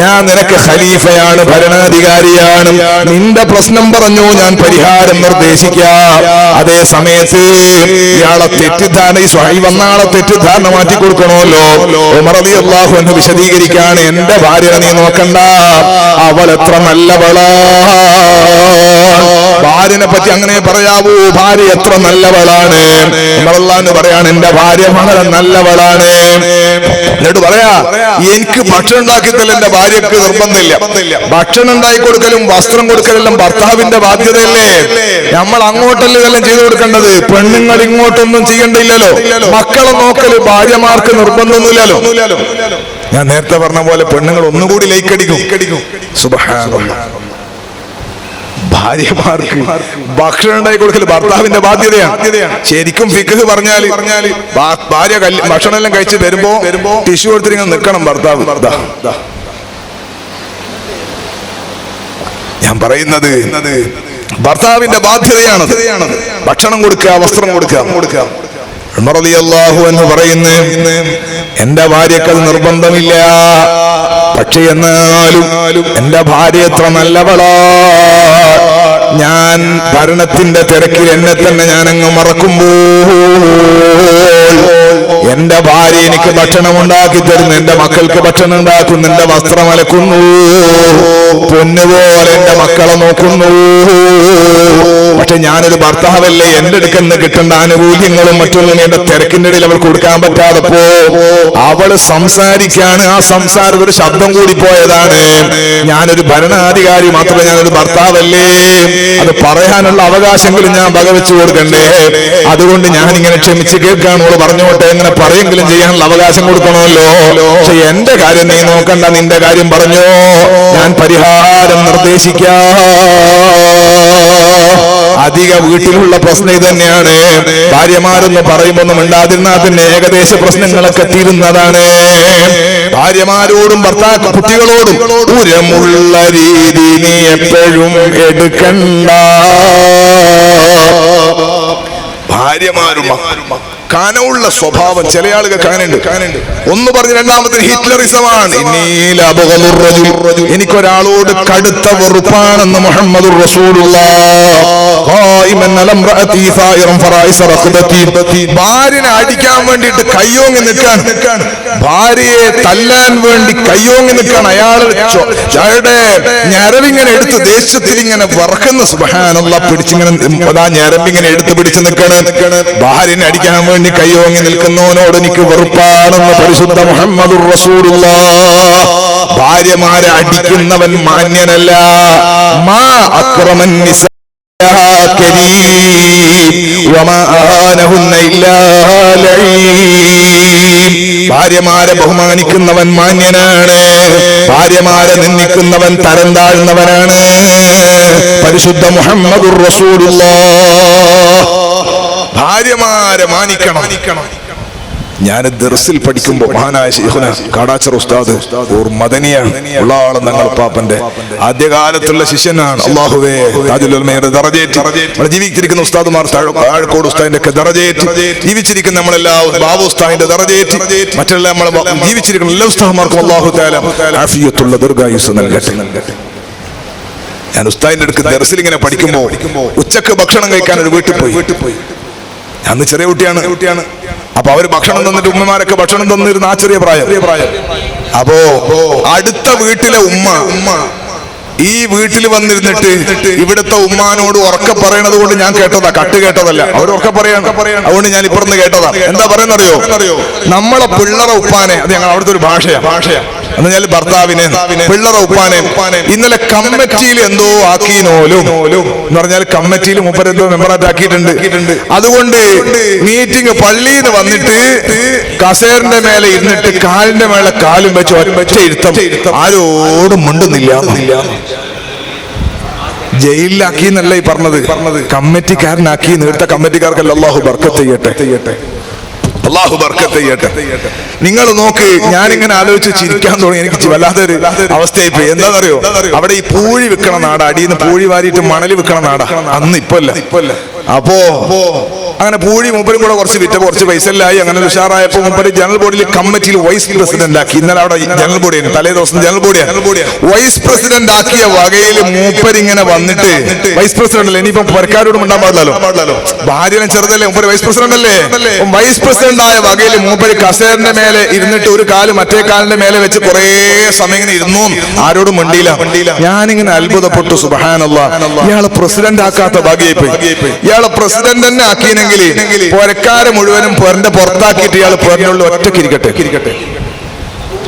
ഞാൻ നിനക്ക് ഖലീഫയാണ്, ഭരണാധികാരിയാണ്. നിന്റെ പ്രശ്നം പറഞ്ഞു, ഞാൻ പരിഹാരം നിർദ്ദേശിക്കാം. അതേ സമയത്ത് ഇയാളെ തെറ്റിദ്ധാരണ, ഈ സ്വഹീ വന്നാളെ തെറ്റിദ്ധാരണ മാറ്റി കൊടുക്കണമല്ലോ. ഉമർ റളിയല്ലാഹു അൻഹു വിശദീകരിക്കാണ്, എന്റെ ഭാര്യ നീ നോക്കണ്ട, അവൾ എത്ര നല്ലവളാ. ഭാര്യനെ പറ്റി അങ്ങനെ പറയാവൂ, ഭാര്യ എത്ര നല്ലവളാണ്. ഉമർ റളിയല്ലാഹു പറയാണ്, എന്റെ ഭാര്യ വളരെ നല്ലവളാണ്. എന്നിട്ട് പറയാ, എനിക്ക് ഭക്ഷണം ഉണ്ടാക്കിത്തല്ല എന്റെ ഭാര്യക്ക് നിർബന്ധമില്ല. ഭക്ഷണം ഉണ്ടാക്കി കൊടുക്കലും വസ്ത്രം കൊടുക്കലെല്ലാം ഭർത്താവിന്റെ ബാധ്യതയല്ലേ. നമ്മൾ അങ്ങോട്ടല്ലേ ഇതെല്ലാം ചെയ്തു കൊടുക്കേണ്ടത്, പെണ്ണുങ്ങൾ ഇങ്ങോട്ടൊന്നും ചെയ്യണ്ടില്ലല്ലോ. മക്കളെ നോക്കല് ഭാര്യമാർക്ക് നിർബന്ധമൊന്നുമില്ലല്ലോ. ഞാൻ നേരത്തെ പറഞ്ഞ പോലെ പെണ്ണുങ്ങൾ ഒന്നുകൂടി ലൈക്കടിക്കും. സുബ്ഹാനല്ലാഹ്, ഭാര്യമാർക്ക് ഭക്ഷണം ഉണ്ടാക്കി കൊടുക്കൽ ഭർത്താവിന്റെ ബാധ്യതയാണ്. ശരിക്കും ഫിഖ് പറഞ്ഞാല് ഭാര്യ ഭക്ഷണം എല്ലാം കഴിച്ച് വരുമ്പോ ടിഷ്യൂ കൊടുത്തിട്ട് ഇങ്ങനെ നിൽക്കണം ഭർത്താവ്. ഞാൻ പറയുന്നത് ഭർത്താവിന്റെ ബാധ്യതയാണ് ഭക്ഷണം കൊടുക്കുക, വസ്ത്രം കൊടുക്കുക. ഉമർ റളിയല്ലാഹു അൻഹു പറയുന്നു, എന്റെ ഭാര്യക്കത് നിർബന്ധമില്ല, പക്ഷെ എന്നാലും എന്റെ ഭാര്യ എത്ര നല്ലവളാ. ഞാൻ ഭരണത്തിന്റെ തിരക്കിൽ എന്നെ തന്നെ ഞാനങ്ങ് മറക്കുമ്പോൾ എന്റെ ഭാര്യ എനിക്ക് ഭക്ഷണം ഉണ്ടാക്കി തരുന്നു, എന്റെ മക്കൾക്ക് ഭക്ഷണം ഉണ്ടാക്കുന്നു, എന്റെ വസ്ത്രം അലക്കുന്നു, പൊന്നുപോലെ എന്റെ മക്കളെ നോക്കുന്നു. പക്ഷെ ഞാനൊരു ഭർത്താവല്ലേ, എന്റെ അടുക്കന്ന് കിട്ടേണ്ട ആനുകൂല്യങ്ങളും മറ്റൊന്നും എന്റെ തിരക്കിന്റെ ഇടയിൽ അവൾ കൊടുക്കാൻ പറ്റാതപ്പോ അവള് സംസാരിക്കാണ്. ആ സംസാരം ഒരു ശബ്ദം കൂടി പോയതാണ്. ഞാനൊരു ഭരണാധികാരി മാത്രമേ, ഞാനൊരു ഭർത്താവല്ലേ, അത് പറയാനുള്ള അവകാശങ്ങളും ഞാൻ വകവെച്ചു കൊടുക്കണ്ടേ. അതുകൊണ്ട് ഞാൻ ഇങ്ങനെ ക്ഷമിച്ച് കേൾക്കാൻ ഓള് പറഞ്ഞോട്ടെ, ഇങ്ങനെ പറയെങ്കിലും ചെയ്യാനുള്ള അവകാശം കൊടുക്കണമല്ലോ. പക്ഷെ എന്റെ കാര്യം നീ നോക്കണ്ട, നിന്റെ കാര്യം പറഞ്ഞോ, ഞാൻ പരിഹാരം നിർദ്ദേശിക്കാം. അധിക വീട്ടിലുള്ള പ്രശ്നം ഇത് തന്നെയാണ്. ഭാര്യമാരെന്ന് പറയുമ്പോൾ മിണ്ടാതിരുന്നാൽ പിന്നെ ഏകദേശ പ്രശ്നങ്ങളൊക്കെ തീരുന്നതാണ്. ഭാര്യമാരോടും കുട്ടികളോടും ഉരമുള്ള രീതി നീ എപ്പോഴും എടുക്കണ്ട. ഭാര്യമാരും കാനമുള്ള സ്വഭാവം ചില ആളുകൾ കാണുന്നുണ്ട്. ഒന്ന് പറഞ്ഞ് രണ്ടാമത്തെ ഹിറ്റ്ലറിസമാണ്. എനിക്കൊരാളോട് കടുത്ത വെറുപ്പാണെന്ന് മുഹമ്മദുർ റസൂലുള്ളാഹ്. ഭാര്യനെ അടിക്കാൻ വേണ്ടിയിട്ട് കയ്യോങ്ങി നിൽക്കാൻ, ഭാര്യയെ തല്ലാൻ വേണ്ടി കയ്യോങ്ങി നിൽക്കാൻ, അയാളുടെ ഞരവിങ്ങനെ എടുത്ത് ദേഷ്യത്തിൽ ഇങ്ങനെ വറക്കുന്ന, സുബ്ഹാനല്ലാഹ്, പിടിച്ചിങ്ങനെ ഞരമ്പിങ്ങനെ എടുത്ത് പിടിച്ച് നിൽക്കണം. ഭാര്യനെ അടിക്കാൻ വേണ്ടി കയ്യോങ്ങി നിൽക്കുന്നവനോട് എനിക്ക് വെറുപ്പാണെന്ന് പരിശുദ്ധ മുഹമ്മദുർ റസൂലുള്ളാഹ്. ഭാര്യമാരെ അടിക്കുന്നവൻ മാന്യനല്ല. മാ അക്രമൻ നിസാ ഭാര്യമാരെ ബഹുമാനിക്കുന്നവൻ മാന്യനാണ്, ഭാര്യമാരെ നിന്ദിക്കുന്നവൻ തരം താഴ്ന്നവനാണ്. പരിശുദ്ധ മുഹമ്മദുർ റസൂലുള്ളാഹ് ഭാര്യമാരെ മാനിക്കണം. ഞാൻ ദർസിൽ പഠിക്കുമ്പോൾ മഹാനായ ശൈഖുന കാടാച്ചർ ഉസ്താദ് ഒരു മദനിയാണ് ഉള്ളാളം തങ്ങൾ പാപ്പന്റെ ആദ്യകാലത്തുള്ള ശിഷ്യനാണ്. അല്ലാഹുവേ താജുൽ ഉലമയുടെ ദറജേറ്റ് നമ്മൾ ജീവിച്ചിരിക്കുന്ന ഉസ്താദുമാർ താഴക്കോട് ഉസ്താദിന്റെ ഒക്കെ ദറജേറ്റ് ജീവിച്ചിരിക്കുന്ന നമ്മളെല്ലാം ബാബു ഉസ്താദിന്റെ ദറജേറ്റ് മറ്റുള്ള നമ്മൾ ജീവിച്ചിരിക്കുന്ന എല്ലാ ഉസ്താദുമാർക്കും അല്ലാഹു തആല ആഫിയത്തുള്ള ദീർഘായുസ്സ് നൽകട്ടെ. ഞാൻ ഉസ്താദിന്റെ അടുത്ത് ദർസിൽ ഇങ്ങനെ പഠിക്കുമ്പോൾ ഉച്ചക്ക് ഭക്ഷണം കഴിക്കാൻ ഒരു വീട്ടിൽ പോയി. അന്ന് ചെറിയ കുട്ടിയാണ്. അപ്പൊ അവര് ഭക്ഷണം തന്നിട്ട് ഉമ്മമാരൊക്കെ ഭക്ഷണം തന്നിരുന്ന ആ ചെറിയ പ്രായം. അപ്പോ അടുത്ത വീട്ടിലെ ഉമ്മ ഈ വീട്ടിൽ വന്നിരുന്നിട്ട് ഇവിടുത്തെ ഉമ്മാനോട് ഉറക്കെ പറയണത് കൊണ്ട് ഞാൻ കേട്ടതാ, കട്ട് കേട്ടതല്ല. അവർ ഉറക്കെ പറയാണ്. അതുകൊണ്ട് ഞാൻ ഇപ്പുറന്ന് കേട്ടതാ. എന്താ പറയുന്നറിയോ? നമ്മളെ പിള്ളറ ഉപ്പാനെ, അത് ഞങ്ങൾ അവിടുത്തെ ഒരു ഭാഷയാ എന്ന് പറഞ്ഞാൽ ഭർത്താവിനെ പിള്ളറ ഉപ്പാനെ ഇന്നലെ കമ്മിറ്റിയിൽ എന്തോ ആക്കിനോലും എന്ന് പറഞ്ഞാൽ കമ്മിറ്റിയിൽ മുപ്പരെന്തോ മെമ്പറായിട്ട് ആക്കിയിട്ടുണ്ട്. അതുകൊണ്ട് മീറ്റിംഗ് പള്ളിയിൽ നിന്ന് വന്നിട്ട് കസേറിന്റെ മേലെ ഇരുന്നിട്ട് കാലിന്റെ മേലെ കാലും വെച്ച് ഒറ്റ ഇരുത്തം, ആരോടും മിണ്ടുന്നില്ല. ജയിലിലാക്കി എന്നല്ല ഈ പറഞ്ഞത്, കമ്മിറ്റിക്കാരനാക്കി. നേരത്തെ കമ്മിറ്റിക്കാർക്കല്ല. അല്ലാഹു ബർക്കത്ത് ചെയ്യട്ടെ. അല്ലാഹു ബർക്കത്ത് ചെയ്യട്ടെ. നിങ്ങൾ നോക്ക്, ഞാനിങ്ങനെ ആലോചിച്ച് ചിരിക്കാൻ തുടങ്ങി. എനിക്ക് വല്ലാത്തൊരു അവസ്ഥയായി പോയി. എന്താണെന്നറിയോ? അവിടെ ഈ പൂഴി വിൽക്കണ നാടാ, അടിയിൽ നിന്ന് പൂഴി വാരിയിട്ട് മണല് വിൽക്കണ നാടാ. അന്ന് ഇപ്പല്ല. അപ്പോ അങ്ങനെ പൂഴി മൂപ്പരും കൂടെ കുറച്ച് പൈസ എല്ലായി. അങ്ങനെ ഉഷാറായപ്പോ മൂപ്പര് ജനറൽ ബോഡിയിൽ കമ്മിറ്റിയിൽ വൈസ് പ്രസിഡന്റ് ആക്കി. ഇന്നലെ അവിടെ ജനറൽ ബോഡിയാണ്, തലേ ദിവസം ജനറൽ ബോഡിയാണ്. വൈസ് പ്രസിഡന്റ് ആക്കിയ വകയിൽ മൂപ്പരിങ്ങനെ വന്നിട്ട്, വൈസ് പ്രസിഡന്റ് അല്ലേ, ഇനിയിപ്പം പുരക്കാരോടും ഉണ്ടാൻ പാടില്ലല്ലോ, ഭാര്യനെ ചെറുതല്ലേ, മൂപ്പര് വൈസ് പ്രസിഡന്റ് അല്ലേ. വൈസ് പ്രസിഡന്റ് ആയ വകയിൽ മൂപ്പര് കസേറിന്റെ മേലെ ഇരുന്നിട്ട് ഒരു കാല് മറ്റേ കാലിന്റെ മേലെ വെച്ച് കുറെ സമയം ഇങ്ങനെ ഇരുന്നു, ആരോടും മിണ്ടിയില്ല. ഞാനിങ്ങനെ അത്ഭുതപ്പെട്ടു. സുബ്ഹാനല്ലാഹ്, ഇയാളെ പ്രസിഡന്റ് ആക്കാത്ത ഭാഗ്യമായി പോയി. ഇയാളെ പ്രസിഡന്റ് തന്നെ ആക്കിയെങ്കിൽ പുരക്കാരെ മുഴുവനും പുരന്റെ പുറത്താക്കിയിട്ട് ഇയാൾ പുരനുള്ള ഒറ്റയ്ക്ക് ഇരിക്കട്ടെ.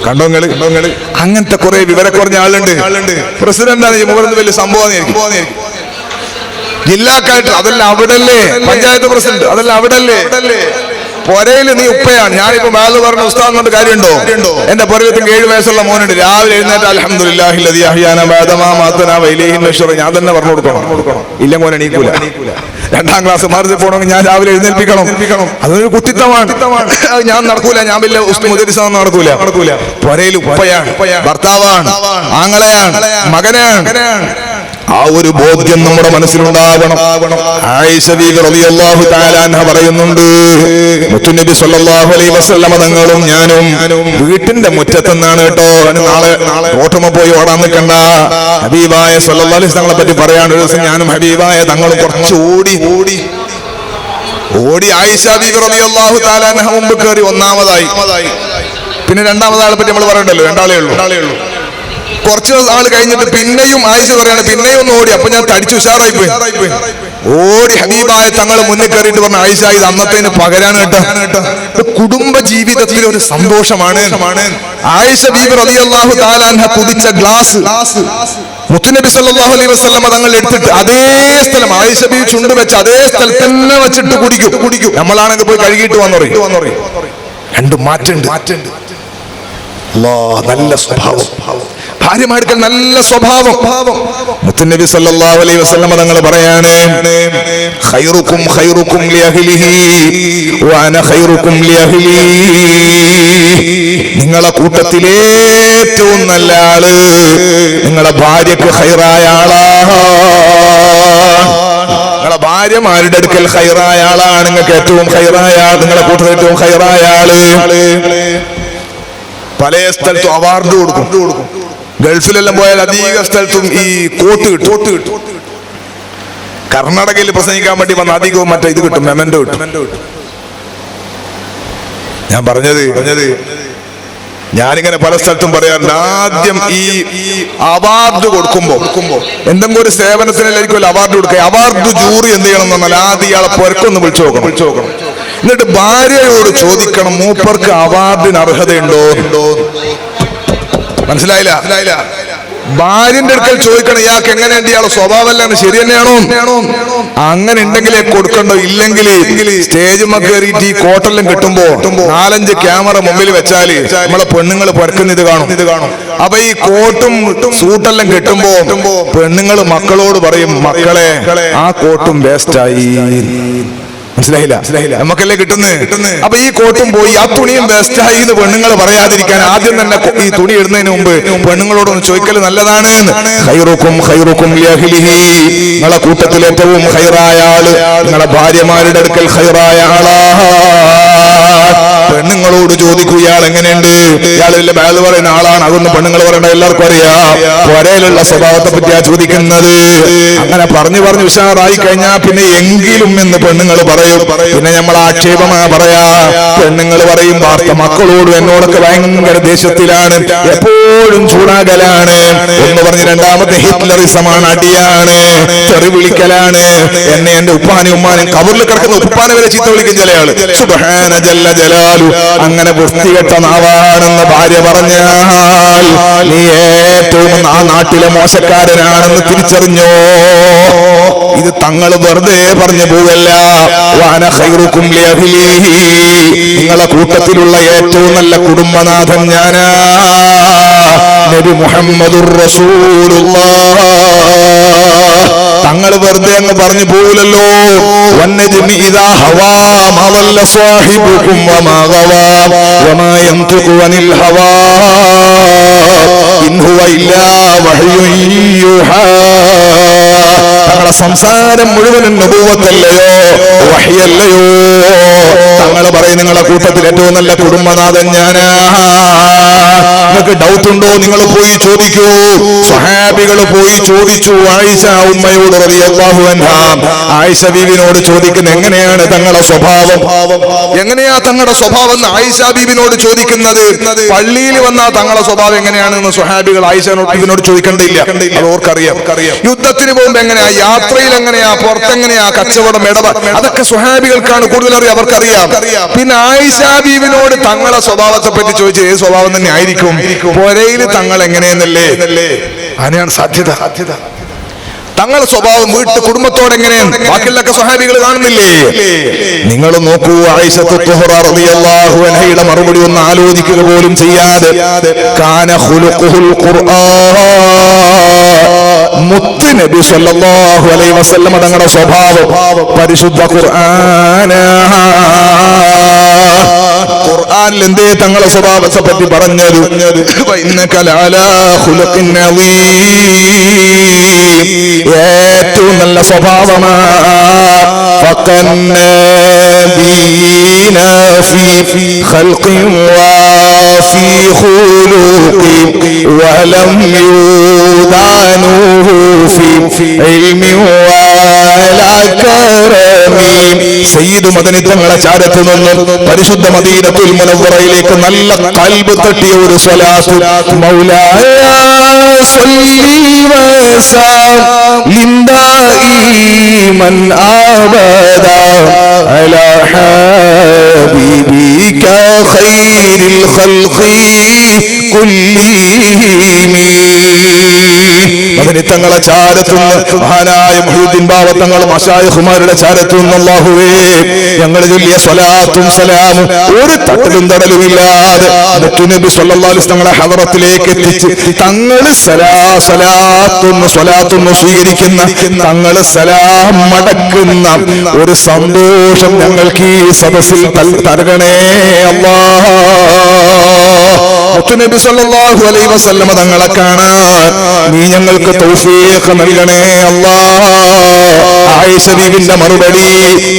കണ്ടോ നിങ്ങള്? അങ്ങനത്തെ കുറെ വിവരം കുറഞ്ഞ ആളുണ്ട്. പ്രസിഡന്റാണ് മുകളിൽ വലിയ സംഭവം. ജില്ലാ കളക്ടർ അതെല്ലാം അവിടല്ലേ, പഞ്ചായത്ത് പ്രസിഡന്റ് അതെല്ലാം അവിടല്ലേ. പൊരയില് നീ ഉപ്പയാണ്. ഞാനിപ്പോ മേല് പറഞ്ഞ ഉസ്താദ് കൊണ്ട് കാര്യമുണ്ടോ? എന്റെ പൊരയത്തിൽ 7 വയസ്സുള്ള മോനുണ്ട്. രാവിലെ എഴുന്നേറ്റ് അൽഹംദുലില്ലാഹി ലദീ അഹ്യാനാ ബഅദ മാ മാതനാ വഇലൈഹിൻ നശൂർ ഞാൻ തന്നെ പറഞ്ഞു കൊടുക്കണം. ഇല്ല മോനെ എണീക്കൂല. 2ാം ക്ലാസ് മാർച്ച് പോകണമെങ്കിൽ ഞാൻ രാവിലെ എഴുന്നേൽപ്പിക്കണം. അതൊരു കുട്ടിത്തമാണ്. ഞാൻ നടക്കൂല. ഞാൻ വലിയ മുദരിസാന്ന് നടക്കൂല. പൊരയിൽ ഉപ്പയാണ്, ഭർത്താവാണ്, ആങ്ങളയാണ്, മകനാണ്. ആ ഒരു ബോധ്യം നമ്മുടെ മനസ്സിലുണ്ടാവണം. ആയിഷ ബീവി റളിയല്ലാഹു തആല അൻഹ പറയുന്നുണ്ട്, മുത്തുനബി സല്ലല്ലാഹു അലൈഹി വസല്ലമ തങ്ങളും ഞാനും വീട്ടിന്റെ മുറ്റത്തെന്നാണ് കേട്ടോ. നാളെ ഓട്ടമ പോയി ഓടാൻ നിൽക്കണ്ട. ഹബീബായ സല്ലല്ലാഹു അലൈഹി വസല്ലമയെ പറ്റി പറയാൻ ഒരു ദിവസം ഞാനും ഹബീബായ തങ്ങളും കുറച്ച് ഓടി ആയിഷ ബീവി റളിയല്ലാഹു തആല അൻഹ മുമ്പ് കയറി ഒന്നാമതായി. പിന്നെ രണ്ടാമതാളെ പറ്റി നമ്മൾ പറയണ്ടല്ലോ, രണ്ടാളേ ഉള്ളൂ. കുറച്ച് ആള് കഴിഞ്ഞിട്ട് പിന്നെയും ആയിഷ പറയാണ്, പിന്നെയും ഒന്ന് ഓടി. അപ്പൊ ഞാൻ തടിച്ചു ഉഷാറായി പോയി. ഓടി ഹബീബായ തങ്ങൾ മുന്നിൽ കയറിയിട്ട് പറഞ്ഞ, ആയിഷ ഇത് അന്നത്തേന് പകരാണ് കേട്ടോ. കുടുംബ ജീവിതത്തിലെ ഒരു സന്തോഷമാണ്. ആയിഷ ബീബി റളിയല്ലാഹു തആല അൻഹ കുടിച്ച ഗ്ലാസ് മുത്തുനബി സല്ലല്ലാഹു അലൈഹി വസല്ലം തങ്ങൾ എടുത്തിട്ട് അതേ സ്ഥലം ആയിഷ ബീബി ചുണ്ട് വെച്ച് അതേ സ്ഥലത്ത് തന്നെ വെച്ചിട്ട് കുടിക്കും. നമ്മളാണെങ്കിൽ പോയി കഴുകിയിട്ട് വന്നു. രണ്ടും മാറ്റുണ്ട്. നല്ല സ്വഭാവം, ഭാര്യമാർക്ക് നല്ല സ്വഭാവം. മുത്തുനബി സല്ലല്ലാഹു അലൈഹി വസല്ലം തങ്ങൾ പറയാണ്, ഖൈറുക്കും ഖൈറുക്കും ലിഅഹ്ലിഹി വഅന ഖൈറുക്കും ലിഅഹ്ലി. നിങ്ങളെ കൂട്ടത്തിലെ ഏറ്റവും നല്ല ആള് നിങ്ങളെ ഭാര്യക്ക് ഖൈറായ ആളാണ്. നിങ്ങളെ ഭാര്യമാരുടെ അടുക്കൽ ഖൈറായ ആളാണ്. നിങ്ങൾക്ക് ഏറ്റവും ഖൈറായ ആൾ, നിങ്ങളെ കൂട്ടത്തിൽ ഏറ്റവും ഖൈറായ ആള്. പല സ്ഥലത്തും അവാർഡ് കൊടുക്കും. ഗൾഫിലെല്ലാം പോയാൽ അധിക സ്ഥലത്തും ഈ കോട്ട് കിട്ടും. കർണാടകയിൽ പ്രസംഗിക്കാൻ വേണ്ടി വന്ന അധികവും മറ്റേ ഇത് കിട്ടും, മെമന്റോ കിട്ടും. ഞാൻ പറഞ്ഞത് ഞാനിങ്ങനെ പല സ്ഥലത്തും പറയാറുണ്ട്, ആദ്യം ഈ അവാർഡ് കൊടുക്കുമ്പോ എന്തെങ്കിലും ഒരു സേവനത്തിനായിരിക്കും അവാർഡ് കൊടുക്കുക. അവാർഡ് ജൂറി എന്ത് ചെയ്യണം എന്ന് പറഞ്ഞാൽ ആദ്യം ഇയാളെ പുരക്കൊന്ന് വിളിച്ചു നോക്കണം. എന്നിട്ട് ഭാര്യയോട് ചോദിക്കണം, മൂപ്പർക്ക് അവാർഡിന് അർഹതയുണ്ടോ? മനസ്സിലായില്ല? ഭാര്യന്റെ അടുക്കൽ ചോദിക്കണം, ഇയാൾക്ക് എങ്ങനെയുണ്ട്, ഇയാളെ സ്വഭാവമല്ലാണ് ശരി തന്നെയാണോ? അങ്ങനെ ഉണ്ടെങ്കിലേ കൊടുക്കണ്ടോ. ഇല്ലെങ്കിൽ സ്റ്റേജുമ്മ കയറിയിട്ട് ഈ കോട്ടെല്ലാം കിട്ടുമ്പോ 4-5 ക്യാമറ മുമ്പിൽ വെച്ചാല് നമ്മളെ പെണ്ണുങ്ങൾ പരക്കുന്ന ഇത് കാണും. അപ്പൊ ഈ കോട്ടും സൂട്ടെല്ലാം കിട്ടുമ്പോ പെണ്ണുങ്ങൾ മക്കളോട് പറയും, മക്കളെ ആ കോട്ടും വേസ്റ്റായി. മനസ്സിലായില്ല? നമുക്കല്ലേ കിട്ടുന്നത്. അപ്പൊ ഈ കോട്ടും പോയി ആ തുണിയും ബെസ്റ്റായി എന്ന് പെണ്ണുങ്ങൾ പറയാതിരിക്കാൻ ആദ്യം തന്നെ ഈ തുണി ഇടുന്നതിന് മുമ്പ് പെണ്ണുങ്ങളോടൊന്ന് ചോദിക്കൽ നല്ലതാണ്. ഖൈറുക്കും ഖൈറുക്കും ലിഅഹ്ലിഹി, നിങ്ങളെ കൂട്ടത്തിൽ ഏറ്റവും ഖൈറായ ആള് നിങ്ങളെ ഭാര്യമാരുടെ അടുക്കൽ ഖൈറായ ആളാ. പെണ്ണുങ്ങളോട് ചോദിക്കൂ, ഇയാൾ എങ്ങനെയുണ്ട്, ഇയാൾ വലിയ ബാഗ് പറയുന്ന ആളാണ്, അതൊന്നും പെണ്ണുങ്ങൾ പറയണ്ട, എല്ലാവർക്കും അറിയാം. പുരയിലുള്ള സ്വഭാവത്തെ പറ്റിയാ ചോദിക്കുന്നത്. അങ്ങനെ പറഞ്ഞു ഉഷാറായി കഴിഞ്ഞാൽ പിന്നെ എങ്കിലും എന്ന് പെണ്ണുങ്ങൾ പറയും. പിന്നെ നമ്മൾ ആക്ഷേപമാ പറയാ. പെണ്ണുങ്ങൾ പറയും വാർത്ത മക്കളോടും എന്നോടൊക്കെ ഭയങ്കര ദേഷ്യത്തിലാണ്, എപ്പോഴും ചൂടാകലാണ് എന്ന് പറഞ്ഞ് രണ്ടാമത്തെ ഹിറ്റ്ലറിസമാണ്, അടിയാണ്, തെറി വിളിക്കലാണ്. എന്നെ എന്റെ ഉപ്പാനും ഉമ്മാനും കബറിൽ കിടക്കുന്ന ഉപ്പാനെ വരെ ചീത്ത വിളിക്കും ചില ആള്. സുബ്ഹാന ജല്ല ജലാലു. അങ്ങനെ വൃത്തികെട്ട നാവാണെന്ന് ഭാര്യ പറഞ്ഞാൽ നീ ഏറ്റവും ആ നാട്ടിലെ മോശക്കാരനാണെന്ന് തിരിച്ചറിഞ്ഞോ. ഇത് തങ്ങൾ വെറുതെ പറഞ്ഞു പോവല്ല. വാന ഖൈറുക്കും ലിഅഹ്ലിഹി, നിങ്ങളെ കൂട്ടത്തിലുള്ള ഏറ്റവും നല്ല കുടുംബനാഥൻ ഞാനാ. നബി മുഹമ്മദുർ റസൂലുള്ളാഹ്. തങ്ങൾ വെറുതെ അങ്ങ് പറഞ്ഞു പോവില്ലല്ലോ. വന്നജ്മി ഇദാ ഹവാ മാ വല്ല സാഹിബുകും വമാ ഗവാ വമാ യൻതിഖു അനിൽ ഹവാ ഇൻ ഹുവ ഇല്ലാ വഹ്യുൻ യൂഹാ. തങ്ങളുടെ സംസാരം മുഴുവനും നബുവത്തല്ലയോ, വഹ്യല്ലയോ. തങ്ങൾ പറയും നിങ്ങളെ കൂട്ടത്തിൽ ഏറ്റവും നല്ല കുടുംബനാഥൻ ഞാനാ. നിങ്ങൾക്ക് ഡൗട്ട് ഉണ്ടോ? നിങ്ങൾ പോയി ചോദിക്കൂ. സ്വഹാബികൾ പോയി ചോദിച്ചു ആയിഷ ഉമ്മയോട് റളിയല്ലാഹു അൻഹാ. ആയിഷ ബീവിനോട് ചോദിക്കുന്നത് എങ്ങനെയാണ് തങ്ങളുടെ സ്വഭാവം, എങ്ങനെയാ തങ്ങളുടെ സ്വഭാവം എന്ന് ആയിഷ ബീവിനോട് ചോദിക്കുന്നത്. പള്ളിയിൽ വന്നാൽ തങ്ങളുടെ സ്വഭാവം എങ്ങനെയാണെന്ന് സ്വഹാബികൾ ആയിഷ ബീവിനോട് ചോദിക്കേണ്ടില്ല, അത് ഓർക്കറിയാം. യുദ്ധത്തിന് പോകുമ്പോ എങ്ങനെയാ, യാത്രയിൽ എങ്ങനെയാ, പുറത്തെങ്ങനെയാ, കച്ചവടം, ഇടപാട്, അതൊക്കെ സ്വഹാബികൾക്കാണ് കൂടുതൽ അറിയാം, അവർക്കറിയാം. പിന്നെ ആയിഷ ബീവിനോട് തങ്ങളുടെ സ്വഭാവത്തെ പറ്റി ചോദിച്ചു ഏത് സ്വഭാവം തന്നെ ആയിരിക്കും, പുരയിൽ തങ്ങൾ എങ്ങനെയെന്നല്ലേ, അങ്ങനെയാണ് സാധ്യത. തങ്ങളുടെ സ്വഭാവം വീട്ടു കുടുംബത്തോടെ എങ്ങനെയാണ്, ബാക്കിയുള്ളൊക്കെ സ്വഹാബികൾ കാണുന്നില്ലേ. നിങ്ങൾ നോക്കൂ, ആയിഷത്തു തുഹ്റ റളിയല്ലാഹു അൻഹയുടെ മറുപടി ഒന്ന് ആലോചിക്കുക പോലും ചെയ്യാതെ. കാന ഖുലുഖുൽ ഖുർആൻ, മുത്ത് നബി സല്ലല്ലാഹു അലൈഹി വസല്ലം തങ്ങളുടെ സ്വഭാവം പരിശുദ്ധ ഖുർആനിൽ എന്തേ തങ്ങളുടെ സ്വഭാവത്തെ പറ്റി പറഞ്ഞത്. ഇന്നക ലഅലാ ഖുലുഖിൻ അളീം, ഏറ്റവും നല്ല സ്വഭാവമാണ്. ഫഖന്നബീനാ ഫീ ഖൽഖിൻ വഫീ ഖുലൂഖിൻ വലം യൂദാനുഹു ഫീ ഇൽമിൻ വലാ കറമീൻ. സയ്യിദ് മദനി തങ്ങളെ ചാരത്ത് നിന്നും പരിശുദ്ധ മദീനത്തുൽ മുനവ്വറയിലേക്ക് നല്ല ഖൽബ് തട്ടിയ ഒരു സ്വലാത്ത്. മൗലായ സ്വല്ലി വസല്ലിം ദായിമൻ അബദാ അലാ ഹബീബിക ഖൈറിൽ ഖൽഖി കുല്ലിഹിം. മദനി തങ്ങളെ ചാരത്തുനിന്ന് മഹാനായ മുഹ്യിദ്ദീൻ ബാവ തങ്ങൾ മശായിഖുമാരുടെ ചാരത്തുനിന്ന് അല്ലാഹുവേ ഞങ്ങൾ ചൊല്ലിയ സ്വലാത്തും സലാമും ഒരു തട്ടലും തടലുമില്ലാതെ നബി സല്ലല്ലാഹു അലൈഹി വസല്ലം തങ്ങളെ ഹദറത്തിലേക്ക് എത്തിച്ച് തങ്ങൾ സ്വലാത്തൊന്ന് സ്വീകരിക്കുന്ന, തങ്ങൾ സലാം മടക്കുന്ന ഒരു സന്തോഷം ഞങ്ങൾക്ക് ഈ സദസ്സിൽ തരണേ അല്ലാഹ്. മുത്തുനബി സല്ലല്ലാഹു അലൈഹി വസല്ലം തങ്ങളെ കാണാൻ നീ ഞങ്ങൾക്ക് തൗഫീഖ് നൽകണേ അല്ലാഹ്. ആയിഷ ബീവിന്റെ മറുപടി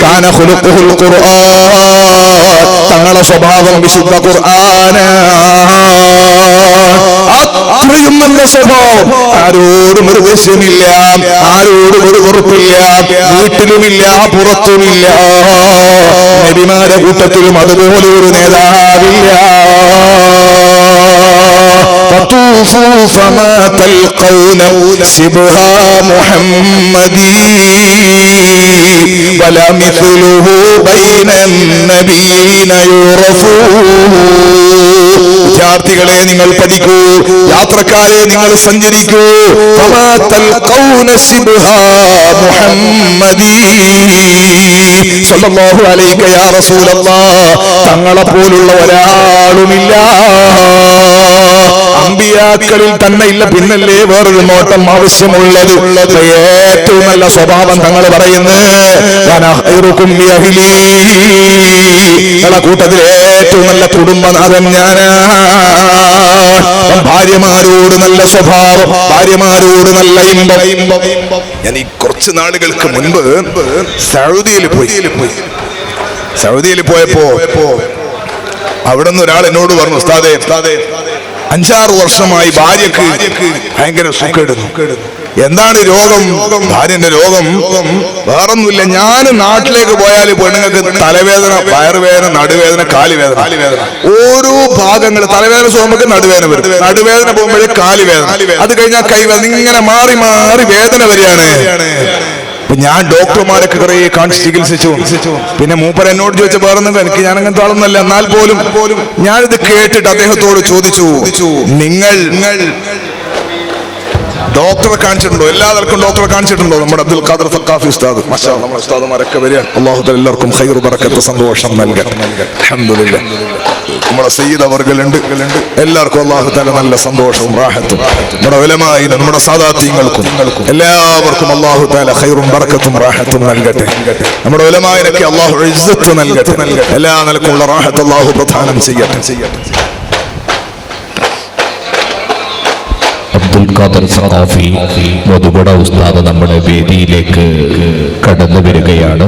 കാന ഖുലുഖുൽ ഖുർആൻ, തങ്ങളുടെ സ്വഭാവം വിശുദ്ധ ഖുർആനാ. അത്രയും നല്ല സ്വഭാവം, ആരോടും ഒരു ദേഷ്യമില്ല, ആരോടും ഒരു വെറുപ്പില്ല, വീട്ടിലുമില്ല പുറത്തുമില്ല. നബിമാരുടെ കൂട്ടത്തിലും അതുപോലെ ഒരു നേതാവില്ല. فطوفوا فما تلقون شبه محمدي ولا مثله بين النبيين يعرف. വിദ്യാർത്ഥികളെ നിങ്ങൾ പഠിക്കൂ, യാത്രക്കാരെ നിങ്ങൾ സഞ്ചരിക്കൂ. فما تلقون شبه محمدي സല്ലല്ലാഹു അലൈക യാ റസൂലല്ലാഹ്. തങ്ങളെ പോലുള്ള ഒരാളുമില്ല. അമ്പിയാക്കളിൽ തന്നെ ഇല്ല, പിന്നല്ലേ വേറൊരു നോട്ടം ആവശ്യമുള്ളത്. ഏറ്റവും നല്ല സ്വഭാവം തങ്ങൾ പറയുന്നത് കൂട്ടത്തിൽ ഏറ്റവും നല്ല കുടുംബനാഥൻ ഞാനാ. ഭാര്യമാരോട് നല്ല സ്വഭാവം, ഭാര്യമാരോട് നല്ല ഇമ്പം. ഞാൻ ഈ കുറച്ച് നാളുകൾക്ക് മുൻപ് സൗദിയിൽ പോയപ്പോ അവിടെ നിന്ന് ഒരാൾ എന്നോട് പറഞ്ഞു, ഉസ്താദേ 5-6 വർഷമായി ഭാര്യക്ക് ഭയങ്കര സുഖേടുന്നു. എന്താണ് രോഗം? ഭാര്യന്റെ രോഗം വേറൊന്നുമില്ല. ഞാൻ നാട്ടിലേക്ക് പോയാൽ പെണ്ണുങ്ങൾക്ക് തലവേദന, വയറുവേദന, നടുവേദന, കാലുവേദന, ഓരോ ഭാഗങ്ങൾ. തലവേദന പോകുമ്പോൾ നടുവേദന വരും, നടുവേദന പോകുമ്പോഴേ കാലുവേദന, അത് കഴിഞ്ഞാൽ കൈവേദന, ഇങ്ങനെ മാറി മാറി വേദന വരികയാണ്. ഞാൻ ഡോക്ടർമാരൊക്കെ കുറെ കാണിച്ച് ചികിത്സിച്ചു. പിന്നെ മൂപ്പർ എന്നോട് ചോദിച്ച വേറൊന്നും എനിക്ക് ഞാൻ അങ്ങനത്തെ ആളൊന്നല്ല. എന്നാൽ പോലും ഞാനിത് കേട്ടിട്ട് അദ്ദേഹത്തോട് ചോദിച്ചു, നിങ്ങൾ ഡോക്ടറെ കാണിച്ചിട്ടുണ്ടോ? എല്ലാവർക്കും ഡോക്ടറെ കാണിച്ചിട്ടുണ്ടോ? നമ്മുടെ അബ്ദുൽ ഖാദർ സഖാഫി ഉസ്താദ്, മാഷാ അല്ലാഹ്, നമ്മുടെ ഉസ്താദുമാരൊക്കെ വരികയാണ്. അല്ലാഹു തആല എല്ലാവർക്കും ഖൈർ ബറക്കത്ത് സന്തോഷം നൽകട്ടെ. അൽഹംദുലില്ലാഹ്. നമ്മുടെ സയ്യിദ് അവർകളുണ്ട്, എല്ലാവർക്കും അല്ലാഹു തആല നല്ല സന്തോഷവും റാഹത്തും. നമ്മുടെ ഉലമായിനും നമ്മുടെ സാദാത്യങ്ങൾക്കും എല്ലാവർക്കും അല്ലാഹു തആല ഖൈറും ബറക്കത്തും റാഹത്തും നൽകട്ടെ. നമ്മുടെ ഉലമായിനൊക്കെ അല്ലാഹു ഇസ്സത്ത് നൽകട്ടെ. എല്ലാ നിലക്കുള്ള റാഹത്ത് അല്ലാഹു പ്രദാനം ചെയ്യട്ടെ. അബ്ദുൽ ഖാദർ സഖാഫി മധുബട ഉസ്താദ് നമ്മുടെ വേദിയിലേക്ക് കടന്നു വരികയാണ്.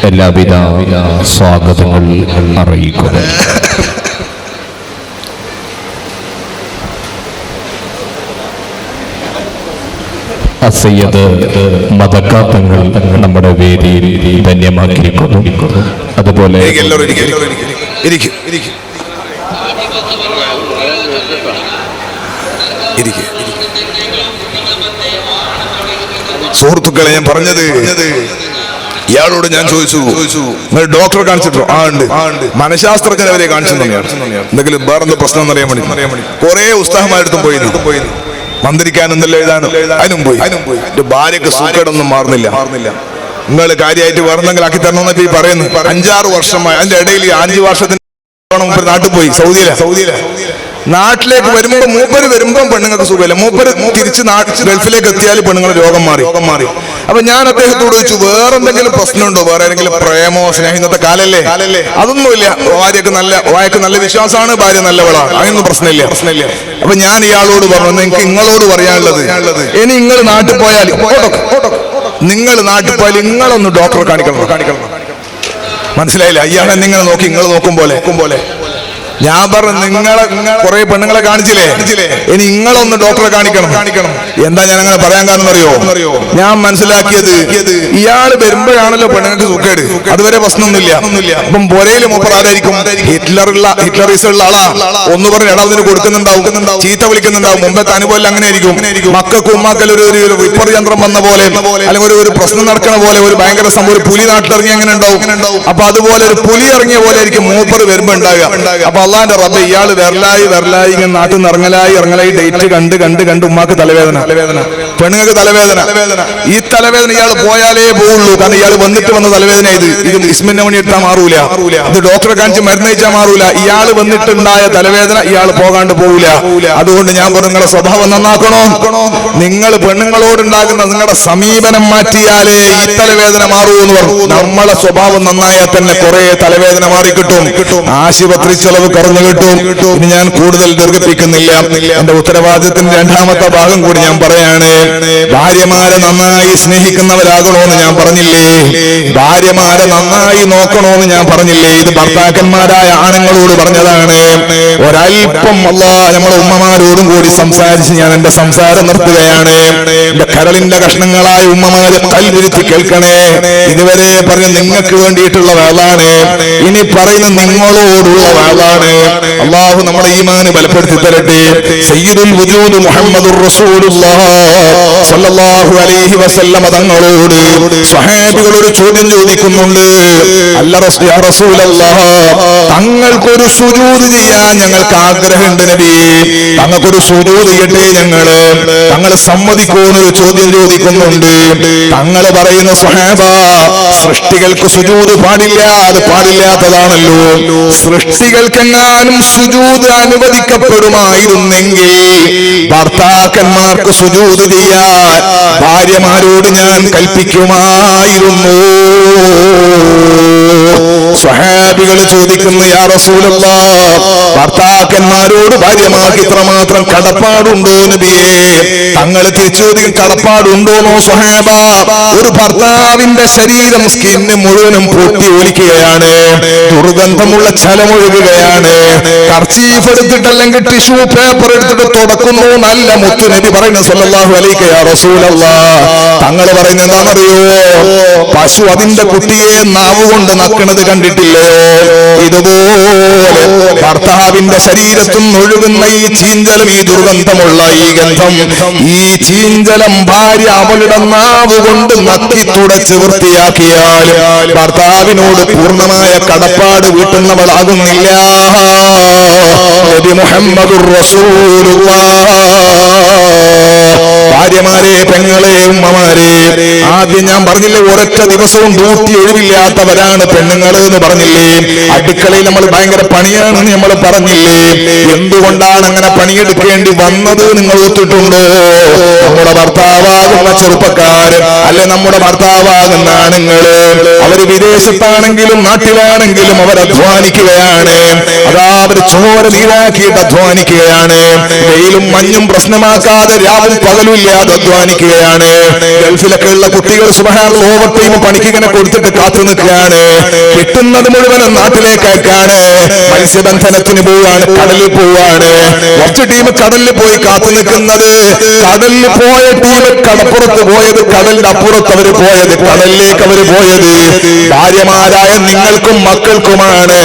എല്ലാവിധ സ്വാഗതങ്ങൾ അറിയിക്കുന്നു. സയ്യിദ് മദക്കാത്തങ്ങൾ നമ്മുടെ വേദിയിൽ ധന്യമാക്കിയിരിക്കുന്നു. അതുപോലെ സുഹൃത്തുക്കളെ, ഞാൻ പറഞ്ഞത് ഇയാളോട് ഞാൻ ചോദിച്ചു, നിങ്ങൾ ഡോക്ടറെ കാണിച്ചിട്ടോ? ആ ഉണ്ട്. മനഃശാസ്ത്രജ്ഞനെ വരെ കാണിച്ചു. എന്തെങ്കിലും വേറെന്ത് പ്രശ്നം എന്നറിയാൻ വേണ്ടി കുറെ ഉസ്താഹമാരടുത്തും പോയി. മന്ത്രിക്കാനെന്നല്ലോ എഴുതാനും അതിനും പോയി. ഭാര്യക്ക് സൂക്കേടൊന്നും മാറുന്നില്ല. നിങ്ങൾ കാര്യമായിട്ട് വേറെന്തെങ്കിലും ആക്കി തരണമെന്നൊക്കെ ഈ പറയുന്നു. 5-6 വർഷമായി. അതിന്റെ ഇടയിൽ 5 വർഷത്തിന് നാട്ടിൽ പോയി, സൗദിയിലെ. നാട്ടിലേക്ക് മൂപ്പര് വരുമ്പോ പെണ്ണുങ്ങൾക്ക് സുഖമില്ല. മൂപ്പര് തിരിച്ച് ഗൾഫിലേക്ക് എത്തിയാൽ പെണ്ണുങ്ങൾ രോഗം മാറി. അപ്പൊ ഞാൻ അദ്ദേഹത്തോട് ചോദിച്ചു, വേറെന്തെങ്കിലും പ്രശ്നമുണ്ടോ? വേറെ ഏതെങ്കിലും പ്രേമോ സ്നേഹം? ഇന്നത്തെ കാലല്ലേ, അതൊന്നുമില്ല. ഭാര്യക്ക് നല്ല വിശ്വാസമാണ്, ഭാര്യ നല്ലവളാണ്, അതിനൊന്നും പ്രശ്നമില്ല. അപ്പൊ ഞാൻ ഇയാളോട് പറഞ്ഞു, എനിക്ക് നിങ്ങളോട് പറയാനുള്ളത്, ഇനി നിങ്ങൾ നാട്ടിൽ പോയാൽ നിങ്ങളൊന്ന് ഡോക്ടറെ കാണിക്കണം. മനസ്സിലായില്ല? ഇയാളെ നിങ്ങൾ നോക്കി, നിങ്ങൾ നോക്കും പോലെ. ഞാൻ പറഞ്ഞു, നിങ്ങളെ കുറെ പെണ്ണുങ്ങളെ കാണിച്ചില്ലേ, ഇനി നിങ്ങളൊന്ന് ഡോക്ടറെ കാണിക്കണം. എന്താ ഞാൻ അങ്ങനെ പറയാൻ കാരണം അറിയോ? ഞാൻ മനസ്സിലാക്കിയത്, ഇയാള് വരുമ്പോഴാണല്ലോ പെണ്ണുങ്ങൾക്ക് സുഖേട്, അതുവരെ പ്രശ്നമൊന്നുമില്ല. അപ്പം പൊരയില് മൂപ്പറായിരിക്കും, ഹിറ്റ്ലറിസുള്ള ആളാ. ഒന്ന് പറഞ്ഞ് ഇടതിന് കൊടുക്കുന്നുണ്ടാവും, ചീത്ത വിളിക്കുന്നുണ്ടാവും. മുമ്പത്തെ അനുഭവം അങ്ങനെ ആയിരിക്കും. മക്കൾക്ക് ഉമ്മാക്കൽ ഒരു വിപ്പർ യന്ത്രം വന്ന പോലെ, അല്ലെങ്കിൽ ഒരു പ്രശ്നം നടക്കണ പോലെ, ഒരു ഭയങ്കര സംഭവം, ഒരു പുലി നാട്ടിലിറങ്ങി അങ്ങനെ ഉണ്ടാവും. അപ്പൊ അതുപോലെ ഒരു പുലി ഇറങ്ങിയ പോലെ ആയിരിക്കും മൂപ്പർ വരുമ്പോ ഉണ്ടാകുക. അപ്പൊ അള്ളാന്റെ റബ്ബ്, ഇയാള് വരലായി ഇങ്ങനെ നാട്ടിൽ നിന്ന് ഇറങ്ങലായി ഡേറ്റ് കണ്ട് ഉമ്മാക്ക് തലവേദന, പെണ്ണുങ്ങൾക്ക് തലവേദന. ഈ തലവേദന ഇയാൾ പോയാലേ പോവുള്ളൂ. കാരണം ഇയാൾ വന്നിട്ട് വന്ന തലവേദന ഇത് ഇസ്മിന്റെ മണി എടുത്താൽ മാറൂല, ഇത് ഡോക്ടറെ കാണിച്ച് മരുന്ന് കഴിച്ചാൽ മാറൂല. ഇയാൾ വന്നിട്ടുണ്ടായ തലവേദന ഇയാൾ പോകാണ്ട് പോവില്ല. അതുകൊണ്ട് ഞാൻ പറഞ്ഞു, നിങ്ങളുടെ സ്വഭാവം നന്നാക്കണോ? നിങ്ങൾ പെണ്ണുങ്ങളോടുണ്ടാകുന്ന നിങ്ങളുടെ സമീപനം മാറ്റിയാലേ ഈ തലവേദന മാറൂ എന്ന് പറഞ്ഞു. നമ്മളെ സ്വഭാവം നന്നായാൽ തന്നെ കുറെ തലവേദന മാറിക്കിട്ടും, ആശുപത്രി ചെലവ് കുറഞ്ഞു കിട്ടും. ഇനി ഞാൻ കൂടുതൽ ദീർഘിപ്പിക്കുന്നില്ല. എന്റെ ഉത്തരവാദിത്തത്തിന്റെ 2ാമത്തെ ഭാഗം കൂടി ഞാൻ പറയാണ്. ഭാര്യമാരെ നന്നായി സ്നേഹിക്കുന്നവരാകണോന്ന് ഞാൻ പറഞ്ഞില്ലേ? ഭാര്യമാരെ നന്നായി നോക്കണോന്ന് ഞാൻ പറഞ്ഞില്ലേ? ഇത് ഭർത്താക്കന്മാരായ ആണുങ്ങളോട് പറഞ്ഞതാണ്. ഒരൽപ്പം നമ്മളെ ഉമ്മമാരോടും കൂടി സംസാരിച്ച് ഞാൻ എന്റെ സംസാരം നിർത്തുകയാണ്. എന്റെ കരളിന്റെ കഷ്ണങ്ങളായ ഉമ്മമാരെ കൽവിരുത്തി കേൾക്കണേ. ഇതുവരെ പറഞ്ഞ നിങ്ങൾക്ക് വേണ്ടിയിട്ടുള്ള വേളാണ്, ഇനി പറയുന്ന നിങ്ങളോടുള്ള വേളാണ്. അള്ളാഹു നമ്മുടെ ഈമാന് ബലപ്പെടുത്തി തരട്ടെ. സയ്യിദുൽ വജൂദ് മുഹമ്മദുർ റസൂലുള്ളാഹ് സല്ലല്ലാഹു അലൈഹി വസല്ലമ തങ്ങളോട് സ്വഹാബികൾ ഒരു ചോദ്യം ചോദിക്കുന്നുണ്ട്. അല്ല യാ റസൂലല്ലാഹ്, തങ്ങൾക്കൊരു സുജൂദ് ചെയ്യാൻ ഞങ്ങൾക്ക് ആഗ്രഹമുണ്ട് നബിയേ, തങ്ങൾക്കൊരു സുജൂദ് ചെയ്യട്ടെ തങ്ങൾ സമ്മതിക്കുമെന്നൊരു ചോദ്യം ചോദിക്കുന്നുണ്ട്. തങ്ങൾ പറയുന്ന സ്വഹാബ, സൃഷ്ടികൾക്ക് സുജൂദ് പാടില്ല, അത് പാടില്ലാത്തതാണല്ലോ. സൃഷ്ടികൾക്കെങ്ങാനും സുജൂദ് അനുവദിക്കപ്പെടുമായിരുന്നെങ്കിൽ ഭർത്താക്കന്മാർക്ക് സുജൂദ് ചെയ്യാൻ ഭാര്യമാരോട് ഞാൻ കൽപ്പിക്കുമായിരുന്നു. സ്വഹാബികൾ ചോദിക്കുന്നു, യാ റസൂലല്ലാഹ്, ഭർത്താക്കന്മാരോട് ഭാര്യമാർക്ക് ഇത്രമാത്രം കടപ്പാടുണ്ടോ നബിയേ? തങ്ങൾ തിരിച്ചു ചോദിക്കും, കടപ്പാടുണ്ടോന്നോ സ്വഹാബ? ഒരു ഭർത്താവിന്റെ ശരീരം സ്കിന്ന് മുഴുവനും പൊട്ടി ഒലിക്കുകയാണ്, ദുർഗന്ധമുള്ള ചലമൊഴുകുകയാണ്, കർച്ചീഫ് എടുത്തിട്ട് അല്ലെങ്കിൽ ടിഷ്യൂ പേപ്പർ എടുത്തിട്ട് തുടക്കുന്നു, നല്ല മുത്തു നബി പറയുന്നത് സല്ലല്ലാഹു അലൈഹി യാ റസൂലല്ലാഹ്. തങ്ങൾ പറയുന്നത് എന്താണെന്നറിയോ? പശു അതിന്റെ കുട്ടിയെ നാവ് കൊണ്ട് നക്കുന്നത് കണ്ടിട്ടില്ലയോ? ഇതുപോലെ ഭർത്താവിന്റെ ശരീരത്തിൽ ഒഴുകുന്ന ഈ ചീഞ്ചലം, ഈ ദുർഗന്ധമുള്ള ഈ ഗന്ധം, ഈ ചീഞ്ചലം ഭാര്യ അവളുടെ നാവ് കൊണ്ട് നക്കി തുടച്ച് വൃത്തിയാക്കിയാൽ ഭർത്താവിനോട് പൂർണ്ണമായ കടപ്പാട് വീട്ടുന്നവളാകുന്നില്ല. നബി മുഹമ്മദുർ റസൂലുള്ളാഹ്. ഭാര്യമാരെ, പെങ്ങളെ, ഉമ്മമാരെ, ആദ്യം ഞാൻ പറഞ്ഞില്ലേ, ഒരൊറ്റ ദിവസവും ഡ്യൂട്ടി ഒഴിവില്ലാത്തവരാണ് പെണ്ണുങ്ങൾ എന്ന് പറഞ്ഞില്ലേ? അടുക്കളയിൽ നമ്മൾ ഭയങ്കര പണിയാണെന്ന് നമ്മൾ പറഞ്ഞില്ലേ? എന്തുകൊണ്ടാണ് അങ്ങനെ പണിയെടുക്കേണ്ടി വന്നത് നിങ്ങൾ ഒത്തിട്ടുണ്ടോ? നമ്മുടെ ഭർത്താവാകുന്ന ചെറുപ്പക്കാരൻ, അല്ലെ നമ്മുടെ ഭർത്താവാകുന്ന ആണുങ്ങള്, അവര് വിദേശത്താണെങ്കിലും നാട്ടിലാണെങ്കിലും അവർ അധ്വാനിക്കുകയാണ്. അതാ അവർ ചോര നീരാക്കിയിട്ട് അധ്വാനിക്കുകയാണ്. വെയിലും മഞ്ഞും പ്രശ്നമാക്കാതെ രാവും പകലും ഇല്ലാതെ അധ്വാനിക്കുകയാണ്. ഗൾഫിലൊക്കെ ഉള്ള കുട്ടികൾ സുബ്ഹാനല്ലാഹ് ഓവർ ടൈം പണിക്ക് ഇങ്ങനെ കൊടുത്തിട്ട് കാത്തു നിൽക്കുകയാണ്. കിട്ടുന്നത് മുഴുവനും നാട്ടിലേക്ക് അയക്കാണ്. മത്സ്യബന്ധനത്തിന് പോവാണ്, കടലിൽ പോവാണ്. കുറച്ച് ടീം കടലിൽ പോയി കാത്തു നിൽക്കുന്നത്. കടലിൽ പോയ ടീം കടപ്പുറത്ത് പോയത്, കടലിന്റെ അപ്പുറത്ത് അവർ പോയത്, കടലിലേക്ക് അവർ പോയത് ഭാര്യമാരായ നിങ്ങൾക്കും മക്കൾക്കുമാണ്.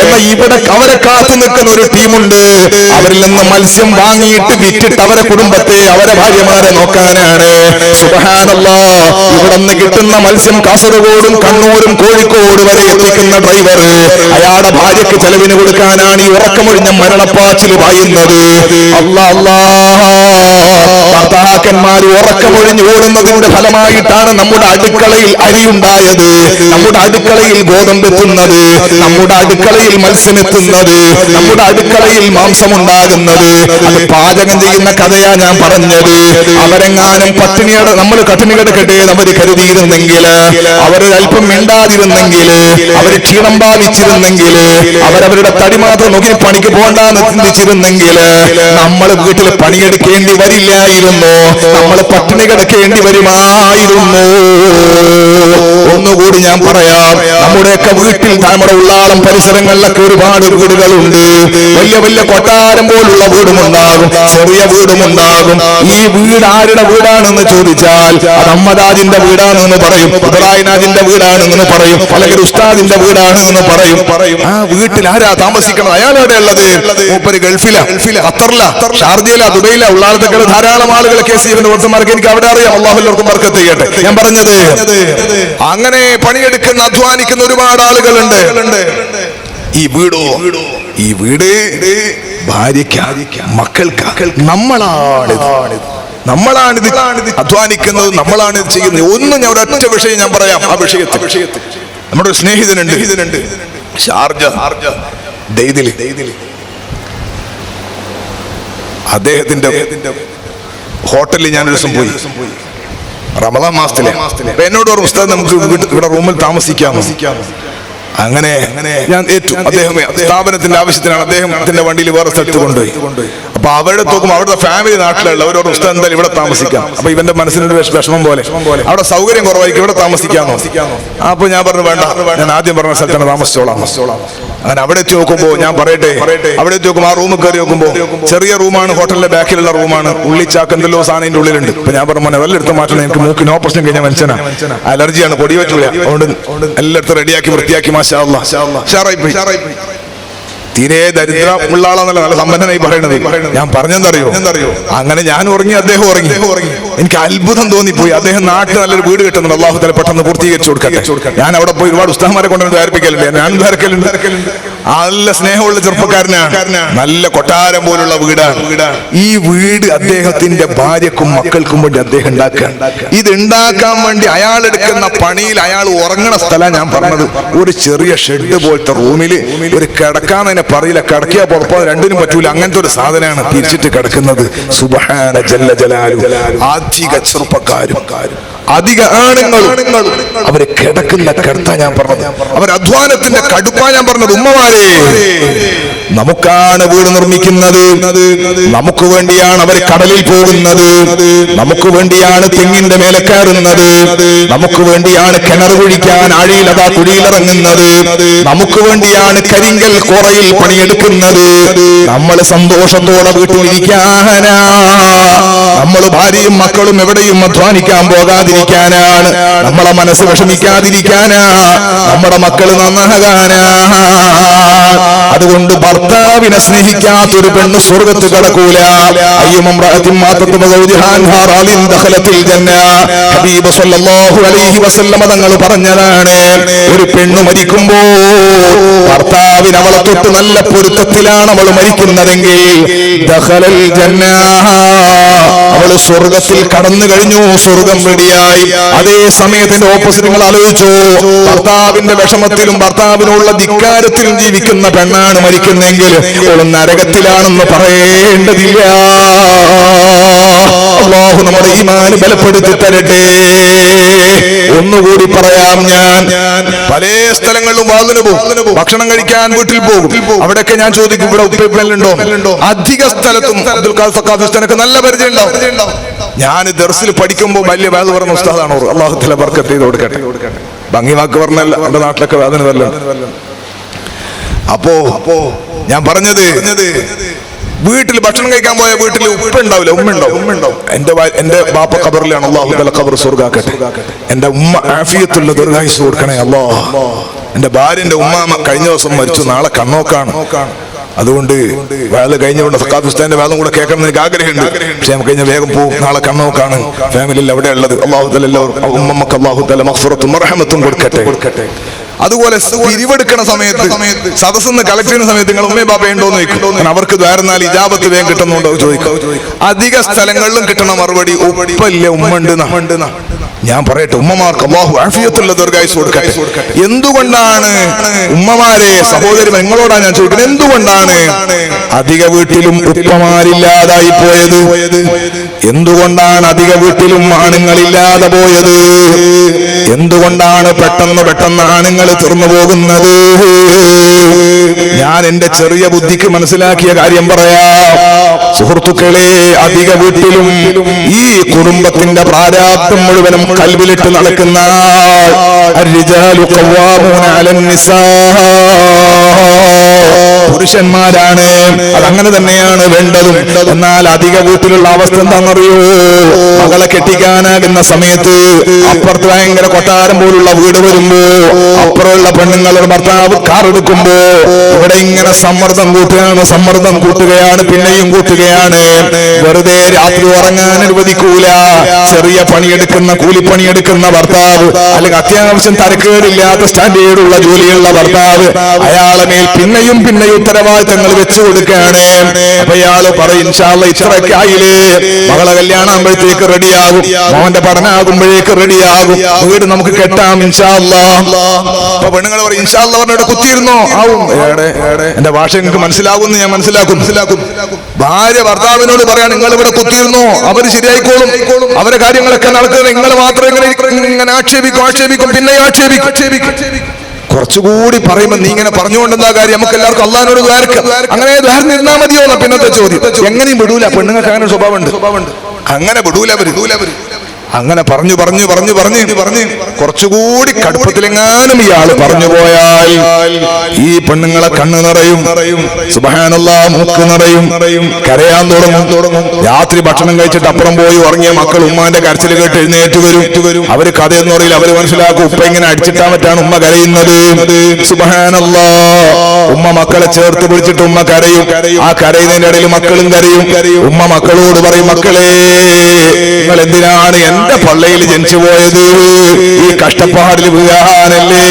എന്നാൽ ഇവിടെ അവരെ കാത്തു നിൽക്കുന്ന ഒരു ടീമുണ്ട്. അവരിൽ നിന്ന് മത്സ്യം വാങ്ങിയിട്ട് വിറ്റിട്ട് അവരെ കുടുംബത്തെ, അവരെ ഭാര്യമാരെ നോക്കാനാണ്. സുബ്ഹാനല്ലാഹ്. ഇവിടെ നിന്ന് കിട്ടുന്ന മത്സ്യം കാസർഗോഡും കണ്ണൂരും കോഴിക്കോട് വരെ എത്തിക്കുന്ന ഡ്രൈവർ, അയാളുടെ ഭാര്യക്ക് ചെലവിന് കൊടുക്കാനാണ് ഈ ഉറക്കമൊഴിഞ്ഞ മരണപ്പാച്ചിൽ പായുന്നത്. ഭർത്താക്കന്മാർ ഉറക്കമൊഴിഞ്ഞ് ഓടുന്നതിന്റെ ഫലമായിട്ടാണ് നമ്മുടെ അടുക്കളയിൽ അരിയുണ്ടായത്, നമ്മുടെ അടുക്കളയിൽ ഗോതമ്പെത്തുന്നത്, നമ്മുടെ അടുക്കളയിൽ മത്സ്യമെത്തുന്നത്, നമ്മുടെ അടുക്കളയിൽ മാംസമുണ്ടാകുന്നത്. അത് പാചകം ചെയ്യുന്ന കഥയാ ഞാൻ പറഞ്ഞത്. അവരെങ്ങാനും പട്ടിണിയുടെ, നമ്മൾ പട്ടിണി കിടക്കട്ടെ അവർ കരുതിയിരുന്നെങ്കിൽ, അവരൊരൽപ്പം മിണ്ടാതിരുന്നെങ്കിൽ, അവർ ക്ഷീണം ബാധിച്ചിരുന്നെങ്കിൽ, അവരവരുടെ തടി മാത്രം നോക്കി പണിക്ക് പോകണ്ടെന്ന് ചിന്തിച്ചിരുന്നെങ്കിൽ നമ്മൾ വീട്ടിൽ പണിയെടുക്കേണ്ടി വരില്ലായിരുന്നു, നമ്മൾ പട്ടിണി കിടക്കേണ്ടി വരുമായിരുന്നു. ഒന്നുകൂടി ഞാൻ പറയാം, നമ്മുടെയൊക്കെ വീട്ടിൽ, നമ്മുടെ ഉള്ളാളം പരിസരങ്ങളിലൊക്കെ ഒരുപാട് വീടുകളുണ്ട്. വലിയ വലിയ കൊട്ടാരം പോലുള്ള വീടുമുണ്ടാകും, ചെറിയ വീടുമുണ്ടാകും. ഈ വീട് ആരുടെ വീടാണെന്ന് ചോദിച്ചാൽ അത് അമ്മദാജിന്റെ വീടാണെന്ന് പറയും, ഇബ്രാഹിനാജിന്റെ വീടാണെന്ന് പറയും, അല്ലെങ്കിൽ ഉസ്താദിന്റെ വീടാണെന്ന് പറയും. ആ വീട്ടിൽ ആരാ താമസിക്കണം? അയാളെവിടെ ഉള്ളത്? മൂപ്പര് ഗൾഫിലാ, ഖത്തറില, ഷാർജയില, ദുബൈയില, ഉള്ളാളത്തൊക്കെ ധാരാളം ആളുകൾ കേസിന്റെ വർത്തമാർക്ക് എനിക്ക് അവിടെ അറിയാം. അല്ലാഹു എല്ലാവർക്കും ബർക്കത്ത് ചെയ്യട്ടെ. ഞാൻ പറഞ്ഞത്, അങ്ങനെ പണിയെടുക്കുന്ന, അധ്വാനിക്കുന്ന ഒരുപാട് ആളുകളുണ്ട്. ഈ വീടോ, ഈ വീട് ഭാര്യയ്ക്ക്, മക്കൾക്ക്, നമ്മളാണിത് അധ്വാനിക്കുന്നത്, നമ്മളാണിത് ചെയ്യുന്നത്. ഒന്നും ഞാൻ ഒരൊറ്റ വിഷയം ഞാൻ പറയാം. ആ വിഷയത്തിൽ നമ്മുടെ ഒരു സ്നേഹിതനുണ്ട് ഷാർജ ദൈദിലി. അദ്ദേഹത്തിന്റെ ഹോട്ടലിൽ ഞാനൊരു ദിവസം പോയി, റമദാൻ മാസത്തിലെ. എന്നോട് ഒരു ഉസ്താദ് നമുക്ക് ഇവിടെ റൂമിൽ താമസിക്കാമോ? അങ്ങനെ ഞാൻ ഏറ്റു. അദ്ദേഹം സ്ഥാപനത്തിന്റെ ആവശ്യത്തിനാണ് അദ്ദേഹത്തിന്റെ വണ്ടിയിൽ വേറെ സ്ഥലത്ത് കൊണ്ടുപോയി. അപ്പൊ അവിടെ നോക്കുമ്പോൾ അവിടുത്തെ ഫാമിലി നാട്ടിലുള്ള ഒരു ഉസ്താദ് എന്തായാലും ഇവിടെ താമസിക്കാം. അപ്പൊ ഇവന്റെ മനസ്സിനൊരു വിഷമം പോലെ, അവിടെ സൗകര്യം കുറവായിരിക്കും, ഇവിടെ താമസിക്കാമോ? അപ്പൊ ഞാൻ പറഞ്ഞു വേണ്ട, ഞാൻ ആദ്യം പറഞ്ഞ സ്ഥലത്താണ് താമസിച്ചോളാം. അങ്ങനെ അവിടെ എത്തി നോക്കുമ്പോ ഞാൻ പറയട്ടെ, അവിടെ എത്തി നോക്കുമ്പോൾ ആ റൂം കയറി നോക്കുമ്പോ ചെറിയ റൂമാണ്, ഹോട്ടലിന്റെ ബാക്കിലുള്ള റൂമാണ്. ഉള്ളിച്ചാക്കെന്തല്ലോ സാധനത്തിന്റെ ഉള്ളിലുണ്ട്. ഇപ്പൊ ഞാൻ പറഞ്ഞു മോനെ വെല്ലെടുത്ത് മാറ്റണം, എനിക്ക് മൂക്കിന് ഓപ്പറേഷൻ കഴിഞ്ഞ മനുഷ്യനാ, അലർജിയാണ്, പൊടി പറ്റൂല, അതുകൊണ്ട് എല്ലായിടത്തും റെഡിയാക്കി വൃത്തിയാക്കി മാഷാ അല്ലാഹ് ഷാറായി പോയി. തീരെ ദരിദ്രമുള്ള ആളാന്നല്ല, നല്ല സമ്പന്നനായി പറയണത്. ഞാൻ പറഞ്ഞെന്തറിയോ, അങ്ങനെ ഞാൻ ഉറങ്ങി, അദ്ദേഹം ഉറങ്ങി. എനിക്ക് അത്ഭുതം തോന്നിപ്പോയി. അദ്ദേഹം നാട്ടിൽ നല്ലൊരു വീട് കിട്ടുന്നുണ്ട്, അള്ളാഹു തആല പെട്ടെന്ന് പൂർത്തീകരിച്ചു കൊടുക്കട്ടെ. ഞാൻ അവിടെ പോയി ഒരുപാട് ഉസ്താദ്മാരെ കൊണ്ടുവന്ന് ധാരിപ്പിക്കലുണ്ട്, ഞാൻ ധാരിക്കലുണ്ട്. നല്ല സ്നേഹമുള്ള ചെറുപ്പക്കാരനാണ്, നല്ല കൊട്ടാരം പോലുള്ള വീടാണ്. ഈ വീട് അദ്ദേഹത്തിന്റെ ഭാര്യക്കും മക്കൾക്കും വേണ്ടി അദ്ദേഹം ഉണ്ടാക്കുക. ഇത് ഉണ്ടാക്കാൻ വേണ്ടി അയാൾ എടുക്കുന്ന പണിയിൽ അയാൾ ഉറങ്ങണ സ്ഥലം ഞാൻ പറഞ്ഞത്. ഒരു ചെറിയ ഷെഡ് പോലത്തെ റൂമിൽ ഒരു കിടക്കാന്നതിനെ പറയില്ല, കിടക്കിയാ പുറപ്പാൻ രണ്ടിനും പറ്റൂല, അങ്ങനത്തെ ഒരു സാധനമാണ് തിരിച്ചിട്ട് കിടക്കുന്നത്. സുബ്ഹാന ജല്ല ജലാലു. അധിക ചെറുപ്പക്കാരും അധിക ആണുങ്ങളും അവര് കിടക്കുന്ന കിടത്താ ഞാൻ പറഞ്ഞത്, അവർ അധ്വാനത്തിന്റെ കടുപ്പാ ഞാൻ പറഞ്ഞത്. ഉമ്മമാരെ, നമുക്കാണ് വീട് നിർമ്മിക്കുന്നത്, നമുക്ക് വേണ്ടിയാണ് അവർ കടലിൽ പോകുന്നത്, നമുക്ക് വേണ്ടിയാണ് തെങ്ങിന്റെ മേലെ കയറുന്നത്, നമുക്ക് വേണ്ടിയാണ് കിണർ കുഴിക്കാൻ ആഴിയിലതാ കുഴിയിലിറങ്ങുന്നത്, നമുക്ക് വേണ്ടിയാണ് കരിങ്കൽ കോറയിൽ പണിയെടുക്കുന്നത്. നമ്മൾ സന്തോഷത്തോടെ വീട്ടിലിരിക്കാനാ, നമ്മൾ ഭാര്യയും മക്കളും എവിടെയും അധ്വാനിക്കാൻ പോകാതിരിക്കാനാണ്, നമ്മളെ മനസ്സ് വിഷമിക്കാതിരിക്കാനാ, നമ്മുടെ മക്കൾ നന്നാകാനാ. അതുകൊണ്ട് ഭർത്താവിനെ സ്നേഹിക്കാത്തൊരു പെണ്ണ് സ്വർഗത്ത് കടക്കൂല. ഹബീബ് സല്ലല്ലാഹു അലൈഹി വസല്ലമ തങ്ങൾ പറഞ്ഞതാണ്, ഒരു പെണ്ണ് മരിക്കുമ്പോൾ ഭർത്താവിന് അവളെ തൊട്ട് നല്ല പൊരുത്തത്തിലാണ് അവൾ മരിക്കുന്നതെങ്കിൽ ദഖലൽ ജന്ന, അവൾ സ്വർഗത്തിൽ കടന്നു കഴിഞ്ഞു, സ്വർഗം റെഡിയായി. അതേ സമയത്തിന്റെ ഓപ്പോസിറ്റ് നിങ്ങൾ ആലോചിച്ചു, ഭർത്താവിന്റെ വിഷമത്തിലും ഭർത്താവിനുള്ള ധിക്കാരത്തിലും ജീവിക്കുന്ന പെണ്ണാണ് മരിക്കുന്നെങ്കിൽ അവൾ നരകത്തിലാണെന്ന് പറയേണ്ടതില്ല. അല്ലാഹു നമ്മുടെ ഈമാൻ ബലപ്പെടുത്തി തരട്ടെ. ഒന്നുകൂടി പറയാം, ഞാൻ പല സ്ഥലങ്ങളിലും വാതിന് പോകും, ഭക്ഷണം കഴിക്കാൻ വീട്ടിൽ പോകും. അവിടെയൊക്കെ ഞാൻ ചോദിക്കും, ഇവിടെ ഉപ്പയുണ്ടോ? അധിക സ്ഥലത്തും അബ്ദുൽ ഖാദർ സഖാഫി ഉസ്താദിനൊക്കെ നല്ല പരിചയം ഉണ്ടാവും. ഞാൻ ദർസിൽ പഠിക്കുമ്പോൾ വലിയ വേദ പറഞ്ഞ ഉസ്താദാണ്. അല്ലാഹു തആല ബർക്കത്ത് ചെയ്ത് കൊടുക്കട്ടെ. ഭംഗി വാക്ക് പറഞ്ഞല്ല, എന്റെ നാട്ടിലൊക്കെ വേദന വല്ല. അപ്പോ ഞാൻ പറഞ്ഞത്, വീട്ടിൽ ഭക്ഷണം കഴിക്കാൻ പോയ വീട്ടിൽ ഉപ്പുണ്ടാവില്ല, ഉമ്മയുണ്ടാവും. എന്റെ ബാപ്പ ഖബറിലാണ്, അല്ലാഹു തആല ഖബർ സ്വർഗ്ഗാക്കട്ടെ. എന്റെ ഉമ്മ ആഫിയത്തുള്ള ദീർഘായുസ്സ് കൊടുക്കണേ അല്ലാഹ്. എന്റെ ഭാര്യന്റെ ഉമ്മാമ കഴിഞ്ഞ ദിവസം മരിച്ചു, നാളെ കണ്ണോക്കാണ്. അതുകൊണ്ട് വേല കഴിഞ്ഞുകൊണ്ട് സഖാഫി ഉസ്താദിന്റെ വേദം കൂടെ കേൾക്കണം എന്ന് എനിക്ക് ആഗ്രഹമുണ്ട്. പക്ഷെ നമുക്ക് കഴിഞ്ഞ വേഗം പോകും, നാളെ കണ്ണോക്കാണ് ഫാമിലിയിൽ അവിടെ ഉള്ളത്. അല്ലാഹു തആല എല്ലാവർക്കും ഉമ്മമ്മക്ക് അല്ലാഹു തആല മഗ്ഫിറത്തും റഹ്മത്തും കൊടുക്കട്ടെ. അതുപോലെ പിരിവെടുക്കുന്ന സമയത്ത്, സദസ്സെന്ന് കളക്ട് ചെയ്യുന്ന സമയത്ത് നിങ്ങൾ ഉമ്മയും ബാപ്പ ഉണ്ടോന്ന് ചോദിക്കും. അവർക്ക് ദ്വാരനാൽ ഇജാബത്ത് വേഗം കിട്ടുന്നുണ്ടോ ചോദിക്കും. അധിക സ്ഥലങ്ങളിലും കിട്ടണ മറുപടി ഉപ്പല്ല, ഉമ്മ ഉണ്ട്. ഞാൻ പറയട്ടെ, ഉമ്മമാർക്ക് അല്ലാഹു ആഫിയത്തുള്ള ദീർഘായുസ്സ് കൊടുക്കട്ടെ. എന്തുകൊണ്ടാണ് ഉമ്മമാരെ, സഹോദരി നിങ്ങളോടാ ഞാൻ ചോദിക്കുന്നത്, എന്തുകൊണ്ടാണ് അധിക വീട്ടിലും ഉപ്പമാരില്ലാതായി പോയത്? എന്തുകൊണ്ടാണ് അധിക വീട്ടിലും ആണുങ്ങളില്ലാതെ പോയത്? എന്തുകൊണ്ടാണ് പെട്ടെന്ന് ആണുങ്ങൾ തീർന്നു പോകുന്നത്? ഞാൻ എന്റെ ചെറിയ ബുദ്ധിക്ക് മനസ്സിലാക്കിയ കാര്യം പറയാം. സുഹൃത്തുക്കളെ, അധിക വീട്ടിലും ഈ കുടുംബത്തിന്റെ പ്രാരാബ്ദം മുഴുവനും കൽവിലിട്ട് നടക്കുന്ന പുരുഷന്മാരാണ്. അതങ്ങനെ തന്നെയാണ് വേണ്ടതും. എന്നാൽ അധിക വീട്ടിലുള്ള അവസ്ഥ എന്താണെന്നറിയോ? മകളെ കെട്ടിക്കാനാകുന്ന സമയത്ത് അപ്പുറത്ത് ഭയങ്കര കൊട്ടാരം പോലുള്ള വീട് വരുമ്പോ അപ്പുറമുള്ള പെണ്ണുങ്ങളുടെ ഭർത്താവ് കാർ എടുക്കുമ്പോ ഇവിടെ ഇങ്ങനെ സമ്മർദ്ദം കൂട്ടുകയാണ്, പിന്നെയും കൂട്ടുകയാണ്. വെറുതെ രാത്രി ഉറങ്ങാൻ അനുവദിക്കൂല. ചെറിയ പണിയെടുക്കുന്ന, കൂലിപ്പണിയെടുക്കുന്ന ഭർത്താവ്, അല്ലെങ്കിൽ അത്യാവശ്യം തരക്കേടില്ലാത്ത സ്റ്റാൻഡേർഡുള്ള ജോലിയുള്ള ഭർത്താവ്, അയാളെ മേൽ പിന്നെയും ഉത്തരവാദിത്തങ്ങൾ വെച്ചു കൊടുക്കുകയാണ്. അപ്പൊ അയാള് പറയും, ഇൻഷാ അല്ലാഹ് ഇത്രയൊക്കെ ആയില്ലേ, മകളെ കല്യാണം ആകുമ്പോഴത്തേക്ക് റെഡിയാകും, മോന്റെ പഠനമാകുമ്പോഴേക്ക് റെഡിയാകും, വീട് നമുക്ക് കെട്ടാം ഇൻഷാ അല്ലാഹ്. അപ്പൊ പെണ്ണുങ്ങൾ പറയും, ഇൻഷാ അല്ലാഹ് പറഞ്ഞിട്ട് കുത്തിയിരുന്നോ? ആവും. എന്റെ ഭാഷ നിങ്ങൾക്ക് മനസ്സിലാകുമെന്ന് ഞാൻ മനസ്സിലാക്കും. ഭാര്യ ഭർത്താവിനോട് പറയാൻ, നിങ്ങൾ ഇവിടെ കുത്തിയിരുന്നോ, അവര് ശരിയായിക്കോളും, അവരെ കാര്യങ്ങളൊക്കെ നടക്കുന്നത്, നിങ്ങൾ മാത്രം ഇങ്ങനെ ആക്ഷേപിക്കും, പിന്നെ ആക്ഷേപിക്കും. കുറച്ചുകൂടി പറയുമ്പോ നീ ഇങ്ങനെ പറഞ്ഞുകൊണ്ടെന്താ കാര്യം? നമുക്ക് എല്ലാവർക്കും അള്ളാഹിനോട് ദ്വാരക്കാം. അങ്ങനെ ദ്വാരന്നിരുന്നാ മതിയോ എന്നാ പിന്നത്തെ ചോദ്യം. എങ്ങനെയും വിടൂല, പെണ്ണുങ്ങൾക്ക് അങ്ങനെ സ്വഭാവമുണ്ട്. അങ്ങനെ വിടൂല അവര്. അങ്ങനെ പറഞ്ഞു കുറച്ചുകൂടി കടുപ്പത്തിലെങ്ങാനും ഇയാൾ പറഞ്ഞു പോയാൽ ഈ പെണ്ണുങ്ങളെ കണ്ണ് നിറയും, സുബ്ഹാനല്ലാഹ് മൂക്ക് നിറയും, കരയാൻ തുടങ്ങും. രാത്രി ഭക്ഷണം കഴിച്ചിട്ട് അപ്പുറം പോയി ഉറങ്ങിയ മക്കൾ ഉമ്മാന്റെ കരച്ചിൽ കേട്ട് എഴുന്നേറ്റ് വരും. അവര് കഥയെന്ന് പറയില്ല, അവര് മനസ്സിലാക്കും ഉപ്പ ഇങ്ങനെ അടിച്ചിട്ടാൻ പറ്റാണ് ഉമ്മ കരയുന്നത്. സുബ്ഹാനല്ലാഹ് ഉമ്മ മക്കളെ ചേർത്ത് പിടിച്ചിട്ട് ഉമ്മ കരയും. ആ കരയുന്നതിന്റെ ഇടയിൽ മക്കളും കരയും. ഉമ്മ മക്കളോട് പറയും, മക്കളെ നിങ്ങൾ എന്തിനാണ് എന്റെ പള്ളയിൽ ജനിച്ചു പോയത്? ഈ കഷ്ടപ്പാടിൽ വീഴാനല്ലേ?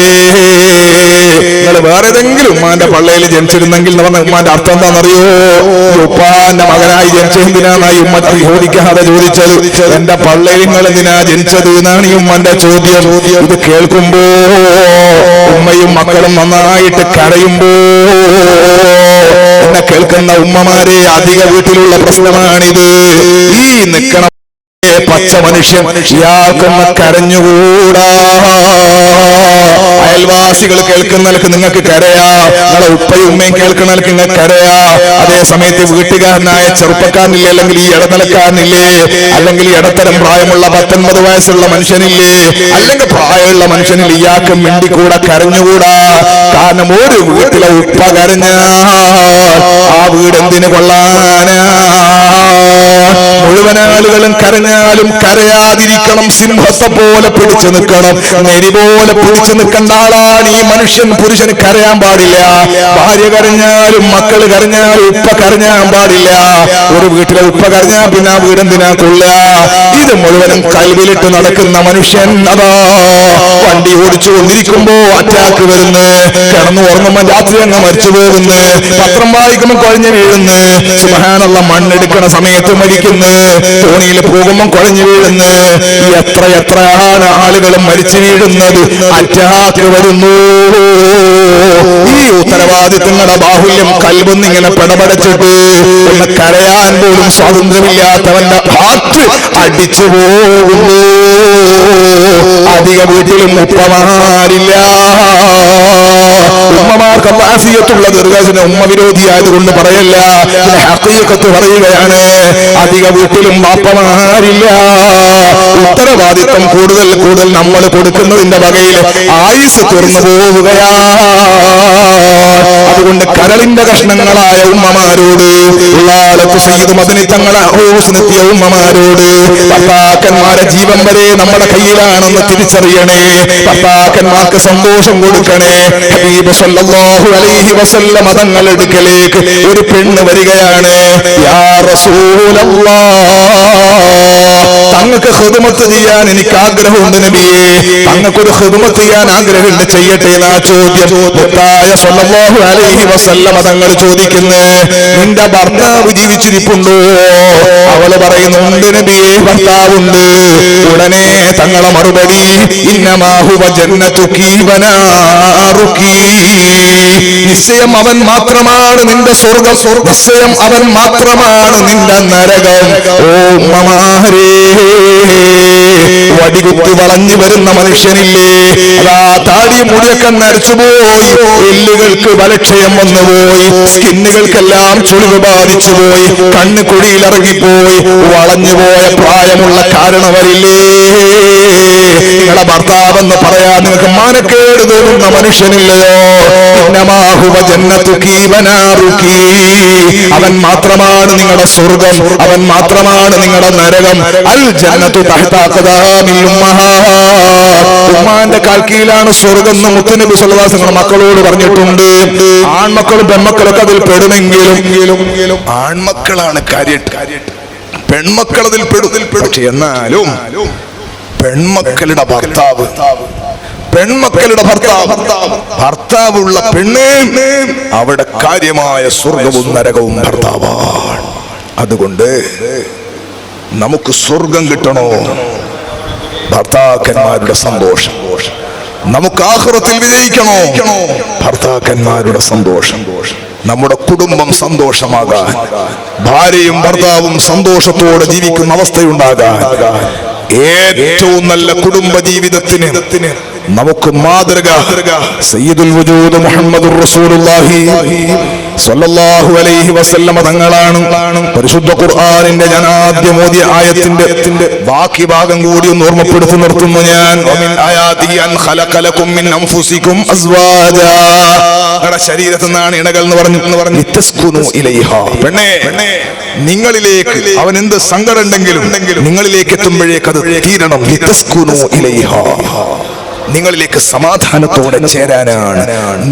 നിങ്ങൾ വേറെ ഏതെങ്കിലും ഉമ്മാന്റെ പള്ളയിൽ ജനിച്ചിരുന്നെങ്കിൽ എന്ന് പറഞ്ഞ ഉമ്മാന്റെ അർത്ഥം എന്താണെന്നറിയോ? ഉപ്പാന്റെ മകനായി ജനിച്ചെന്തിനാന്നായി ഉമ്മ ചോദിക്കാതെ ചോദിച്ചത്. എന്റെ പള്ളയിൽ നിങ്ങൾ എന്തിനാ ജനിച്ചത് എന്നാണ് ഈ ഉമ്മന്റെ ചോദ്യം. ഇത് കേൾക്കുമ്പോ ഉമ്മയും മക്കളും നന്നായിട്ട് കരയുമ്പോ എന്നെ കേൾക്കുന്ന ഉമ്മമാരെ, അധിക വീട്ടിലുള്ള പ്രശ്നമാണിത്. ഈ നിൽക്കണം പച്ച മനുഷ്യൻ ഇയാൾക്കൊന്ന് കരഞ്ഞുകൂടാ. അയൽവാസികൾ കേൾക്കുന്നവർക്ക് നിങ്ങൾക്ക് കരയാ, നിങ്ങളെ ഉപ്പയും ഉമ്മയും കേൾക്കുന്നവർക്ക് നിങ്ങൾക്ക് കരയാ. അതേ സമയത്ത് വീട്ടുകാരനായ ചെറുപ്പക്കാരനില്ലേ, അല്ലെങ്കിൽ ഈ ഇടനിലക്കാരനില്ലേ, അല്ലെങ്കിൽ ഇടത്തരം പ്രായമുള്ള 19 വയസ്സുള്ള മനുഷ്യനില്ലേ, അല്ലെങ്കിൽ പ്രായമുള്ള മനുഷ്യനിൽ ഇയാൾക്ക് മിണ്ടിക്കൂടെ കരഞ്ഞുകൂടാ. കാരണം ഒരു വീട്ടിലെ ഉപ്പ കരഞ്ഞാൽ ആ വീട് എന്തിനു കൊള്ളാനാ? മുഴുവൻ ആളുകളും കരഞ്ഞാലും കരയാതിരിക്കണം. സിംഹത്തെ പോലെ പിടിച്ചു നിൽക്കണം, നെരി പോലെ പിടിച്ചു നിൽക്കേണ്ട ആളാണ് ഈ മനുഷ്യൻ. പുരുഷന് കരയാൻ പാടില്ല. ഭാര്യ കരഞ്ഞാലും മക്കൾ കരഞ്ഞാലും ഉപ്പ കരഞ്ഞാൻ പാടില്ല. ഒരു വീട്ടിലെ ഉപ്പ കരഞ്ഞാൽ പിന്നെ ആ വീടെന്തിനാ കൊള്ള? ഇത് മുഴുവനും കൽവിലിട്ട് നടക്കുന്ന മനുഷ്യൻ അതാ വണ്ടി ഓടിച്ചു കൊണ്ടിരിക്കുമ്പോ അറ്റാക്ക് വരുന്നു, കിടന്നു ഉറങ്ങുമ്പോ രാത്രി അങ്ങ് മരിച്ചു പോകുന്നു, പത്രം വായിക്കുമ്പോ കുഴഞ്ഞു വീഴുന്നു, സുബ്ഹാനല്ലാഹ് മണ്ണെടുക്കണ സമയത്ത് മരിക്കുന്നു, തോണിയിൽ പോകുമ്പോ കുഴഞ്ഞു വീഴുന്നു. എത്രയാണ് ആളുകൾ മരിച്ചു വീഴുന്നത്? അറ്റാക്ക് വരുന്നു. ഈ ഉത്തരവാദിത്തങ്ങളുടെ ബാഹുല്യം കൽബൊന്നിങ്ങനെ പിടപെടച്ചിട്ട് ഒന്ന് കരയാൻ പോലും സ്വാതന്ത്ര്യമില്ലാത്തവന്റെ ഹാർട്ട് അടിച്ചു പോകുന്നു. അധിക വീട്ടിലും ഉപ്പമാരില്ല. ഉമ്മമാർക്ക് ആഫിയത്തുള്ള ദീർഘായുസ്സിന് ഉമ്മ വിരോധിയായതുകൊണ്ട് പറയല്ല, ഹഖീഖത്ത് പറയുകയാണ്. അധിക വീട്ടിലും ബാപ്പമാരില്ല. ഉത്തരവാദിത്വം കൂടുതൽ നമ്മൾ കൊടുക്കുന്നതിന്റെ വകയിൽ ആയുസ് തീർന്നു പോവുകയാ. അതുകൊണ്ട് കരളിന്റെ കഷ്ണങ്ങളായ ഉമ്മമാരോട്, ഉള്ളാലത്ത് സയ്യിദ് മദനി തങ്ങളെ ഹൗസ്നെത്തിയ ഉമ്മമാരോട്, ഭർത്താക്കന്മാരെ ജീവൻ വരെ നമ്മുടെ കയ്യിലാണെന്ന് തിരിച്ചറിയണേ. ഭർത്താക്കന്മാർക്ക് സന്തോഷം കൊടുക്കണേ. ഹബീബ് സല്ലല്ലാഹു അലൈഹി വസല്ലം തങ്ങളുടെ അടുക്കലേക്ക് ഒരു പെണ്ണ് വരികയാണ്. യാ റസൂലല്ലാഹ്, തങ്ങൾക്ക് ഖിദ്മത്ത് ചെയ്യാൻ എനിക്ക് ആഗ്രഹമുണ്ട് നബിയേ, തങ്ങൾക്കൊരു ഖിദ്മത്ത് ചെയ്യാൻ ആഗ്രഹമുണ്ട്, ചെയ്യട്ടെ എന്നാ ചോദ്യം. മുത്തായ സല്ലല്ലാഹു അലൈഹി വസല്ലം തങ്ങൾ ചോദിക്കുന്നു, നിന്റെ ഭർത്താവ് ജീവിച്ചിരിപ്പുണ്ടോ? അവള് പറയുന്നു, ഉണ്ട് നബിയേ, ഭർത്താവുണ്ട്. ഉടനെ തങ്ങളെ മറുപടി, ഇന്നമാ ഹുവ ജന്നതുകി വനാറുകി, നിശ്ചയം അവൻ മാത്രമാണ് നിന്റെ സ്വർഗ്ഗം, നിശ്ചയം അവൻ മാത്രമാണ് നിന്റെ നരകം. ഓ ഉമ്മമാരേ, വടികുത്തി വളഞ്ഞു വരുന്ന മനുഷ്യനില്ലേ, അതാ താടി മുടിയൊക്കെ നരച്ചുപോയി, എല്ലുകൾക്ക് ബലക്ഷയം വന്നുപോയി, സ്കിന്നുകൾക്കെല്ലാം ചുളിവ് ബാധിച്ചുപോയി, കണ്ണ് കുഴിയിലിറങ്ങിപ്പോയി, വളഞ്ഞുപോയ പ്രായമുള്ള കാരണവരില്ലേ, നിങ്ങളെ ഭർത്താവെന്ന് പറയാൻ നിങ്ങൾക്ക് മാനക്കേട് തോന്നുന്ന മനുഷ്യനില്ലയോ? ഇന്നമാഹുവ ജന്നതുകി വനാറുകി, അവൻ മാത്രമാണ് നിങ്ങളുടെ സ്വർഗം, അവൻ മാത്രമാണ് നിങ്ങളുടെ നരകം. അൽ ജന്നത്തു തഹ്ത അഖ്ദാമിൽ ഉമ്മഹാത്ത്, ഉമ്മാന്റെ കാൽ കീഴിലാണ് സ്വർഗം എന്ന് മുത്തുനബി സ്വല്ലല്ലാഹു അലൈഹി വസല്ലം മക്കളോട് പറഞ്ഞിട്ടുണ്ട്. ആൺമക്കളും പെൺമക്കളൊക്കെ അതിൽ പെടുമെങ്കിലും ആൺമക്കളാണ് കാര്യമായിട്ട്, പെൺമക്കൾ അതിൽ പെടും. പക്ഷെ എന്നാലും പെൺമക്കളുടെ ഭർത്താവ്, ഭർത്താവുള്ള പെണ്ണ്, അവിടെ കാര്യമായ സ്വർഗവും നരകവും ഭർത്താവാണ്. അതുകൊണ്ട് നമുക്ക് സ്വർഗം കിട്ടണോ? ഭർത്താക്കന്മാരുടെ സന്തോഷം. നമുക്ക് ആഖിറത്തിൽ വിജയിക്കണോ? ഭർത്താക്കന്മാരുടെ സന്തോഷം. നമ്മുടെ കുടുംബം സന്തോഷമാകാൻ, ഭാര്യയും ഭർത്താവും സന്തോഷത്തോടെ ജീവിക്കുന്ന അവസ്ഥയുണ്ടാകാൻ, ഏറ്റവും നല്ല കുടുംബ ജീവിതത്തിന് നമുക്ക് മാതൃക സയ്യിദുൽ വജൂദ് മുഹമ്മദുർ റസൂലുള്ളാഹി സ്വല്ലല്ലാഹു അലൈഹി വസല്ലമ തങ്ങളാണ്. പരിശുദ്ധ ഖുർആനിന്റെ ഞാൻ ആദ്യം ഓതിയ ആയത്തിന്റെ ബാക്കി ഭാഗം കൂടി ഒന്ന് ഓർമ്മപ്പെടുത്തി നിർത്തുന്നു ഞാൻ. വമിൻ ആയാതിഹി അൻ ഖലഖ ലക്കും മിൻ അൻഫുസികും അസ്വാജാ. നിങ്ങളുടെ ശരീരത്തിൽ നിന്നാണ് ഇണകൾ എന്ന് പറഞ്ഞു ലിതസ്കുനു ഇലൈഹാ. പെണ്ണേ, നിങ്ങളിലേക്ക് അവൻ എന്ത് സങ്കടം ഉണ്ടെങ്കിലും നിങ്ങളിലേക്ക് എത്തുമ്പോഴേക്ക് അത് തീരണം. ലിതസ്കുനു ഇലൈഹാ, നിങ്ങളിലേക്ക് സമാധാനത്തോടെ ചേരാനാണ്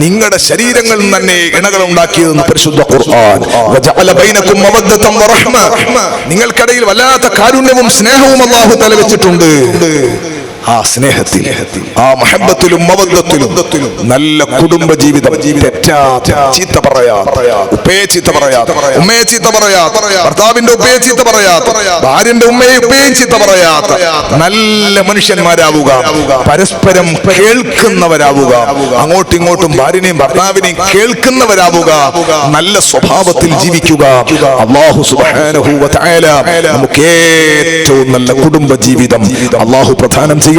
നിങ്ങളുടെ ശരീരങ്ങളിൽ തന്നെ ഇണകൾ ഉണ്ടാക്കിയതെന്ന് പരിശുദ്ധ ഖുർആൻ. വജഅല ബൈനകും മവദ്ദതൻ വറഹ്മ, നിങ്ങൾക്കിടയിൽ വല്ലാത്ത കാരുണ്യവും സ്നേഹവും അല്ലാഹു തആല വെച്ചിട്ടുണ്ട്. ആ സ്നേഹത്തിൽ, ആ മഹബത്തിലും മവദ്ദത്തിലും നല്ല കുടുംബ ജീവിതം. ചീത്ത പറയാത്ത, ഉപ്പയെ ചീത്ത പറയാത്ത, ഉമ്മയെ ചീത്ത പറയാത്ത, ഭർത്താവിന്റെ ഉപ്പയെ ചീത്ത പറയാത്ത, ഭാര്യന്റെ ഉമ്മയെ ഉപ്പയും ചീത്ത പറയാത്ത നല്ല മനുഷ്യന്മാരാവുക. പരസ്പരം കേൾക്കുന്നവരാവുക. അങ്ങോട്ടും ഇങ്ങോട്ടും ഭാര്യനെയും ഭർത്താവിനെയും കേൾക്കുന്നവരാവുക. നല്ല സ്വഭാവത്തിൽ ജീവിക്കുക. അല്ലാഹു സുബ്ഹാനഹു വ തആല നമുക്ക് ഏറ്റവും നല്ല കുടുംബ ജീവിതം അല്ലാഹു പ്രദാനം ചെയ്യട്ടെ.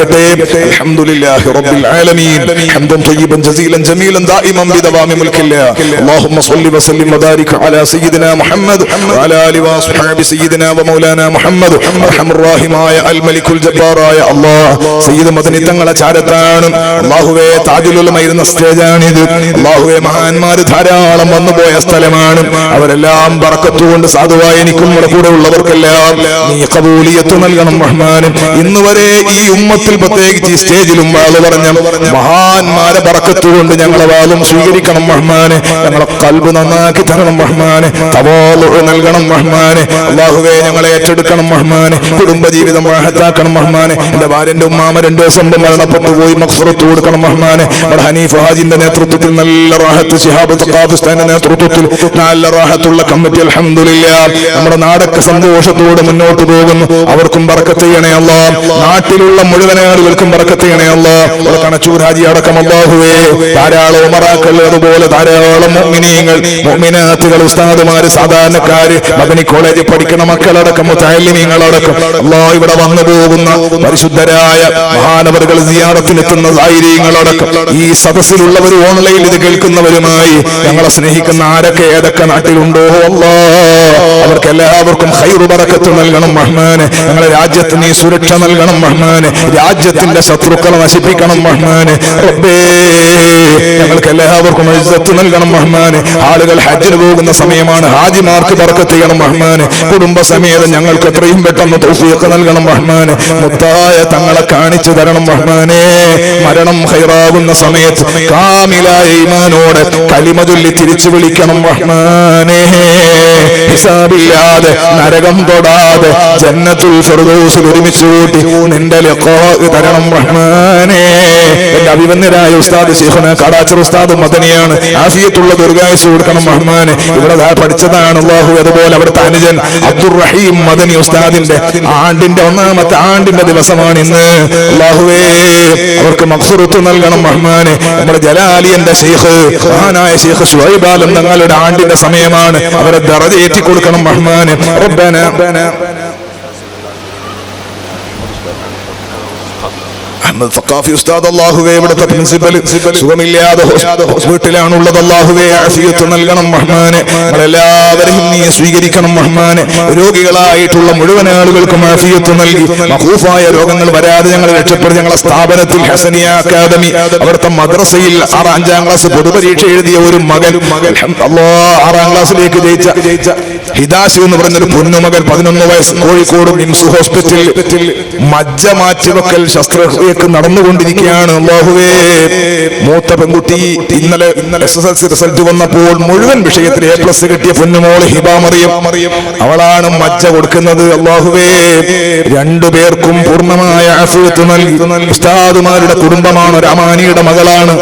الحمدلله رب العالمين حمدا طيبا جزيلا جميلا دائما بدوام ملك الله. اللهم صل وسلم وبارك على سيدنا محمد وعلى آله وصحبه سيدنا ومولانا محمد. ارحم الراحمമായ الملك الجبار ആയ അല്ലാഹ് സയ്യിദ് മദനി തങ്ങളെ ചാരത്താണ്. അല്ലാഹുവേ, താജുൽ ഉലമ ഇരുന്ന സ്റ്റേജാണിത്. അല്ലാഹുവേ, മഹാന്മാർ ധാരാളം വന്നുപോയ സ്ഥലമാണ്. അവരെല്ലാം ബറക്കത്ത് കൊണ്ട് സാധുവായ എനിക്കും നമ്മുടെ കൂടെ ഉള്ളവർക്കെല്ലാം നീ ഖബൂലിയത്ത് നൽകണം റഹ്മാൻ. ഇന്നുവരെ ഈ ഉമ്മത്തിൽ പ്രത്യേകിച്ച് ഈ സ്റ്റേജിലും വാള് പറഞ്ഞ മഹാന്മാരെ ബറക്കത്ത് കൊണ്ട് ഞങ്ങളെ വാളും സ്വീകരിക്കണം റഹ്മാനെ. ഞങ്ങളെ ഖൽബ് നന്നാക്കി തരണം റഹ്മാനെ. തവാളുഅ് നൽകണം റഹ്മാനെ. അല്ലാഹുവേ, ഞങ്ങളെ ഏറ്റെടുക്കണം റഹ്മാനെ. കുടുംബജീവിതം റാഹത്താക്കണം റഹ്മാനെ. എന്റെ ഭാര്യന്റെ ഉമ്മാമ 2 ദിവസം മുമ്പ് മരണപ്പെട്ടു പോയി. മഗ്ഫിറത്ത് കൊടുക്കണം റഹ്മാനെ. നമ്മുടെ ഹനീഫ് ഹാജിന്റെ നേതൃത്വത്തിൽ നല്ല റാഹത്ത്, ശിഹാബ് തഖാഫിസ്ഥാന്റെ നേതൃത്വത്തിൽ നല്ല റാഹത്തുള്ള കമ്മിറ്റി അൽഹംദുലില്ലാഹ് നമ്മുടെ നാടൊക്കെ സന്തോഷത്തോടെ മുന്നോട്ട് പോകുന്നു. അവർക്കും ബറക്കത്ത് ചെയ്യണേ അല്ലാഹ്. നാട്ടിലുള്ള മുഴുവൻ ആളുകൾക്കും ബറക്കത്ത് ചെയ്യണേ അല്ലാഹ്. നമ്മുടെ കണച്ചൂർ ഹാജി അടക്കം അല്ലാഹുവേ, ധാരാളം ഉമറാക്കൾ, അതുപോലെ ധാരാളം മുഅ്മിനീങ്ങൾ, മുഅ്മിനാത്തുകൾ, ഉസ്താദുമാര്, സാധാരണക്കാര്, മദനി കോളേജിൽ പഠിക്കുന്ന മക്കളടക്കം, മുതഅല്ലിമീങ്ങളടക്കം അല്ലാഹ് ഇവിടെ വന്നു പോകുന്ന പരിശുദ്ധരായ മഹാനവറുകൾ, സിയാറത്തിനെത്തുന്ന സായിരീങ്ങളടക്കം ഈ സദസ്സിലുള്ളവർ, ഓൺലൈനിൽ ഇത് കേൾക്കുന്നവരുമായി ഞങ്ങളെ സ്നേഹിക്കുന്ന ആരൊക്കെ ഏതൊക്കെ നാട്ടിലുണ്ടോ അല്ലാഹ്, അവർക്ക് എല്ലാവർക്കും ഖൈറു ബറക്കത്ത് നൽകണം റഹ്മാനെ. ഞങ്ങളുടെ രാജ്യത്ത് നീ സുരക്ഷ നൽകണം റഹ്മാനെ. രാജ്യത്തിന്റെ ശത്രുക്കളെ നശിപ്പിക്കണം റഹ്മാനെ. റബ്ബേ, ഞങ്ങൾക്ക് എല്ലാവർക്കും ഇസ്സത്ത് നൽകണം റഹ്മാനെ. ആളുകൾ ഹജ്ജിന് പോകുന്ന സമയമാണ്. ഹാജിമാർക്ക് ബറക്കത്ത് ചെയ്യണം റഹ്മാനെ. കുടുംബസമേതം ഞങ്ങൾക്ക് എത്രയും പെട്ടെന്ന് തൗഫീഖ് നൽകണം റഹ്മാനെ. മുത്തായ തങ്ങളെ കാണിച്ചു തരണം റഹ്മാനെ. മരണം ഖൈറാകുന്ന സമയത്ത് കാമിലായ ഈമാനോടെ കലിമ ചൊല്ലി തിരിച്ചു വിളിക്കണം റഹ്മാനെ. ഹിസാബില്ലാതെ, നരകം തൊടാതെ ജന്നത്തുൽ ഫിർദൗസിൽ ഒരുമിച്ച് കൂട്ടി നിന്റെ ലിഖാ തരണം റഹ്മാനെ. എന്റെ അഭിവന്യരായ ഉസ്താദ് ശൈഖുന കാടാച്ചർ ഉസ്താദ് മദനിയാണ്. ആഫിയത്തുള്ള ദീർഘായുസ്സ് കൊടുക്കണം റഹ്മാനെ. ഇവിടെ പഠിച്ചതാണ് അല്ലാഹു. അതുപോലെ അവിടുത്തെ അനുജൻ അബ്ദുറഹീം മദനി ഉസ്താദിന്റെ ആണ്ടിന്റെ 1ാമത്തെ ആണ്ടിന്റെ ദിവസമാണ് ഇന്ന്. അല്ലാഹുവേ, അവർക്ക് മഗ്ഫിറത്ത് നൽകണം റഹ്മാനെ. നമ്മുടെ ജലാലിയന്റെ ശൈഖ്, മഹാനായ ശൈഖ് ശുഐബ് ആലം തങ്ങളുടെ ആണ്ടിന്റെ സമയമാണ്. അവരെ ദറജ ഏറ്റി കൊടുക്കണം റഹ്മാനെ. റബ്ബന സഖാഫി ഉസ്താദ് അല്ലാഹുവേ, ഇവിടുത്തെ പ്രിൻസിപ്പൽ സുഖമില്ലാതെ ഹോസ്പിറ്റലാണുള്ളത്. അല്ലാഹുവേ, ആഫിയത്ത് നൽകണം റഹ്മാനെ. എല്ലാവരെയും നീ സ്വീകരിക്കണം റഹ്മാനെ. രോഗികളായിട്ടുള്ള മുഴുവൻ ആളുകൾക്കും ആഫിയത്ത് നൽകി മഖൂഫായ രോഗങ്ങൾ വരാതെ ഞങ്ങളെ രക്ഷപ്പെടുത്തി. ഞങ്ങളെ സ്ഥാപനത്തിൽ ഹസനിയ അക്കാദമി, അവിടുത്തെ മദ്രസയിൽ 5ാം ക്ലാസ് പൊതുപരീക്ഷ എഴുതിയ ഒരു മകൻ അല്ലാഹ് 6ാം ക്ലാസ്സിലേക്ക് ജയിച്ച ഹിദാസ് എന്ന് പറഞ്ഞൊരു പൊന്നുമകൻ, 11 വയസ്സ്, കോഴിക്കോട് മിംസ് ഹോസ്പിറ്റലിൽ മജ്ജ മാറ്റിവെക്കൽ ശസ്ത്രക്രിയക്ക് നടന്നുകൊണ്ടിരിക്കുകയാണ്. അല്ലാഹുവേ, മൂത്ത പെൺകുട്ടി ഇന്നലെ SSLC റിസൾട്ട് വന്നപ്പോൾ മുഴുവൻ വിഷയത്തിൽ A+ കിട്ടിയ പൊന്നുമോള് ഹിബ മറിയം, അവളാണ് മജ്ജ കൊടുക്കുന്നത്. അല്ലാഹുവേ, 2 പേർക്കും പൂർണ്ണമായ ആഫിയത്ത് നൽകി. ഉസ്താദുമാരുടെ കുടുംബമാണ്, രാമാനിയുടെ മകളാണ്.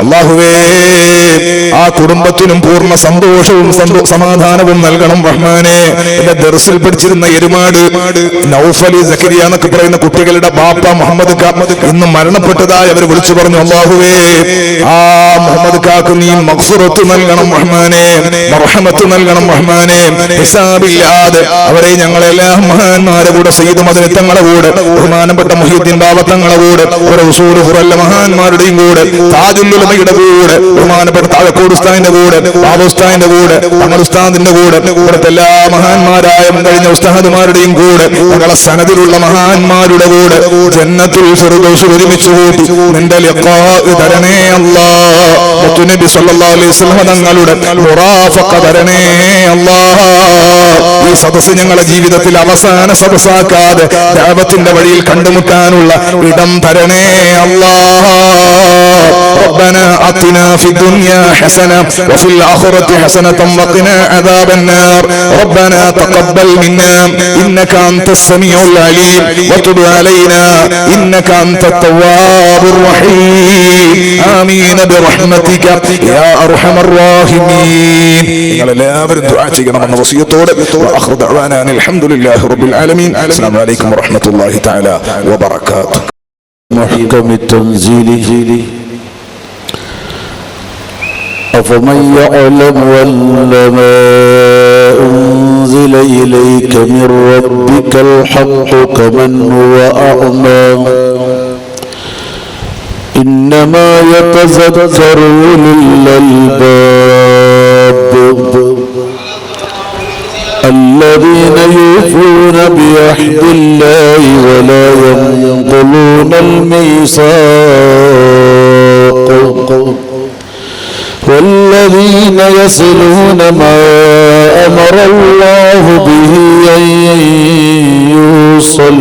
അല്ലാഹുവേ, ആ കുടുംബത്തിനും പൂർണ്ണ സന്തോഷവും സമാധാനവും നൽകണം റഹ്മാനെ. എന്റെ ദർസിൽ പഠിച്ചിരുന്ന എരുമാട് നൗഫലി സക്കരിയ എന്നൊക്കെ പറയുന്ന കുട്ടികളുടെ ബാപ്പ മുഹമ്മദ് ഇന്ന് മരണപ്പെട്ടതായി അവർ വിളിച്ചു പറഞ്ഞു. അല്ലാഹുവേ, ആ മുഹമ്മദ് മുഹമ്മദ് കാക്ക് നീ മഗ്ഫിറത്ത് നൽകണം റഹ്മാനേ, മർഹമത്ത് നൽകണം റഹ്മാനേ. ഹിസാബില്ലാതെ അവരെ ഞങ്ങളെല്ലാം മഹാന്മാരെ കൂടെ സയ്യിദ് മദനി തങ്ങളെ കൂടെ ബഹുമാനപ്പെട്ട മുഹ്യിദ്ദീൻ ബാവ തങ്ങളെ കൂടെ ഒരു ഉസൂൽ ഖുർആൻ മഹാന്മാരുടെയും കൂടെ താജുൽ ഉലമയുടെ കൂടെ ബഹുമാനപ്പെട്ട താഴക്കോട് ഉസ്താദിന്റെ കൂടെ ബാബ ഉസ്താദിന്റെ കൂടെ തങ്ങൾ ഉസ്താദിന്റെ കൂടെ ഇവിടുത്തെ എല്ലാ മഹാന്മാരായ കഴിഞ്ഞ ഉസ്താദുമാരുടെയും കൂടെ ഞങ്ങളെ സനദിലുള്ള മഹാന്മാരുടെ കൂടെ ജന്നത്തുൽ ഫിർദൗസിൽ ഒരുമിച്ച് കൂട്ടി നിന്റെ ലിഖാ തരണേ അല്ലാഹ്. മുത്തുനബി സല്ലല്ലാഹു അലൈഹി വസല്ലം തങ്ങളുടെ മുറാഫഖ തരണേ അല്ലാഹ്. ഈ സദസ്സ് ഞങ്ങളുടെ ജീവിതത്തിൽ അവസാന സദസ്സാക്കാതെ ദഅവത്തിന്റെ വഴിയിൽ കണ്ടുമുട്ടാനുള്ള ഇടം തരണേ അല്ലാഹ്. ربنا آتنا في الدنيا حسنة وفي الآخرة حسنة وقنا عذاب النار. ربنا تقبل منا إنك أنت السميع العليم وتب علينا إنك أنت التواب الرحيم. آمين برحمتك يا أرحم الراحمين. എല്ലാവരും ദുആ ചെയ്യണമെന്ന വസിയത്തോടെ وآخر دعوانا أن الحمد لله رب العالمين. السلام عليكم ورحمة الله تعالى وبركاته. محكم التنزيل أفمن يعلم أنما أنزل إليك من ربك الحق كمن هو أعمى إنما يتذكر أولو الألباب الذين يوفون بعهد الله ولا ينقضون الميثاق والذين يصلون ما أمر الله به أن يوصل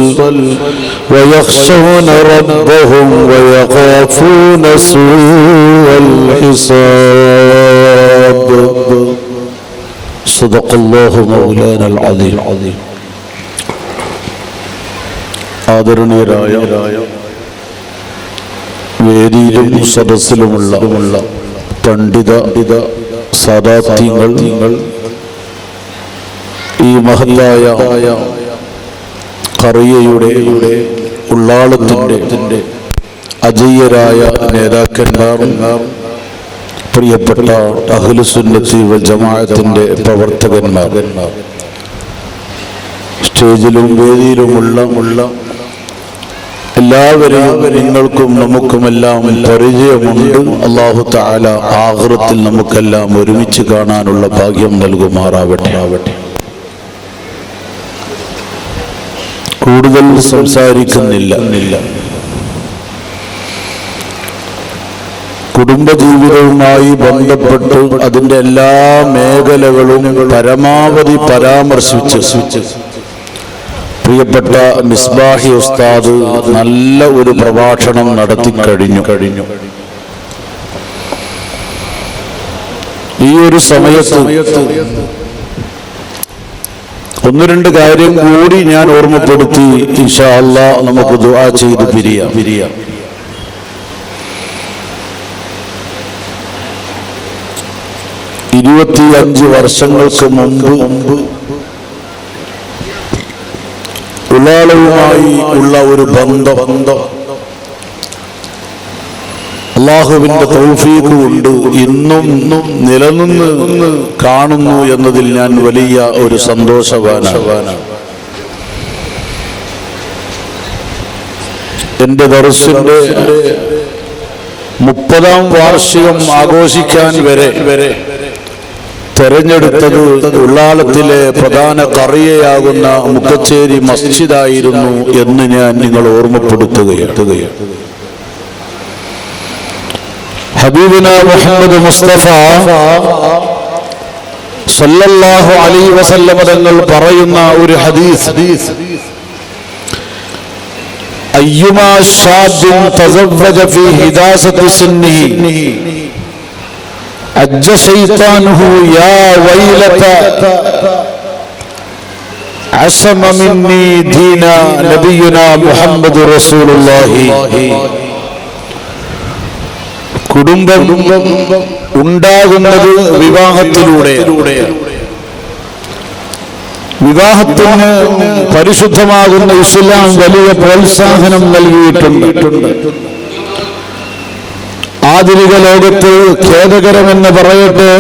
ويخشون ربهم ويخافون سوء الحساب. صدق الله مولانا العظيم. ആദരണീയരായ വേദിയിലും സദസ്സിലുമുള്ള പണ്ഡിത സാദാത്യങ്ങൾ, ഈ മഹത്തായ ഖറിയയുടെ ഉള്ളാളത്തിന്റെ അജയ്യരായ നേതാക്കന്മാർ, പ്രിയപ്പെട്ട അഹ്ലുസുന്നത്തി വൽ ജമാഅത്തിന്റെ പ്രവർത്തകന്മാർ, സ്റ്റേജിലും വേദിയിലുമുള്ള എല്ലാവരെയും നിങ്ങൾക്കും നമുക്കുമെല്ലാം പരിചയമുണ്ട്. അല്ലാഹു തആല ആഖിറത്തിൽ നമുക്കെല്ലാം ഒരുമിച്ച് കാണാനുള്ള ഭാഗ്യം നൽകുമാറാവട്ടെ. കൂടുതൽ സംസാരിക്കുന്നില്ല. കുടുംബജീവിതവുമായി ബന്ധപ്പെട്ട് അതിൻ്റെ എല്ലാ മേഖലകളും പരമാവധി പരാമർശിച്ച് പ്രിയപ്പെട്ട മിസ്ബാഹി ഉസ്താദ് നല്ല ഒരു പ്രഭാഷണം നടത്തി കഴിഞ്ഞു. ഈ ഒരു സമയത്ത് ഒന്ന് രണ്ട് കാര്യം കൂടി ഞാൻ ഓർമ്മപ്പെടുത്തി ഇൻഷാ അല്ലാഹ് നമുക്ക് ദുആ ചെയ്ത് പിരിയാം. 25 വർഷങ്ങൾക്ക് മുമ്പ് ഉലാളവുമായി ഉള്ള ഒരു ബന്ധം അല്ലാഹുവിന്റെ തൗഫീഖ് കൊണ്ട് ഇന്നും നിലനിന്ന് കാണുന്നു എന്നതിൽ ഞാൻ വലിയ ഒരു സന്തോഷവാനാണ്. എന്റെ ദർസിന്റെ 30ാം വാർഷികം ആഘോഷിക്കാൻ വരെ തെരഞ്ഞെടുത്തത് ഉള്ളാളത്തിലെ പ്രധാന ഖറിയയാകുന്ന മുക്കച്ചേരി മസ്ജിദായിരുന്നു എന്ന് ഞാൻ നിങ്ങൾ ഓർമ്മപ്പെടുത്തുകയാണ്. ഹബീബുന മുഹമ്മദ് മുസ്തഫ സല്ലല്ലാഹു അലൈഹി വസല്ലം തങ്ങൾ പറയുന്ന ഒരു ഹദീസ്, അയ്യുമാ ശാബിൻ തസവ്വജ ഫീ ഹിദാസത്തി സുന്നിഹി അജ്ജ ശൈത്താനുഹു യാ വൈലത അസമ മിന്നി ദീന നബിയുന മുഹമ്മദ് റസൂലുള്ളാഹി. കുടുംബം ഉണ്ടാകുന്നത് വിവാഹത്തിലൂടെ. വിവാഹത്തിന് പരിശുദ്ധമാകുന്ന ഇസ്ലാം വലിയ പ്രോത്സാഹനം നൽകിയിട്ടുണ്ട്. ആ ആധുനിക ലോകത്ത് ഖേദകരമെന്ന് പറയട്ടെ,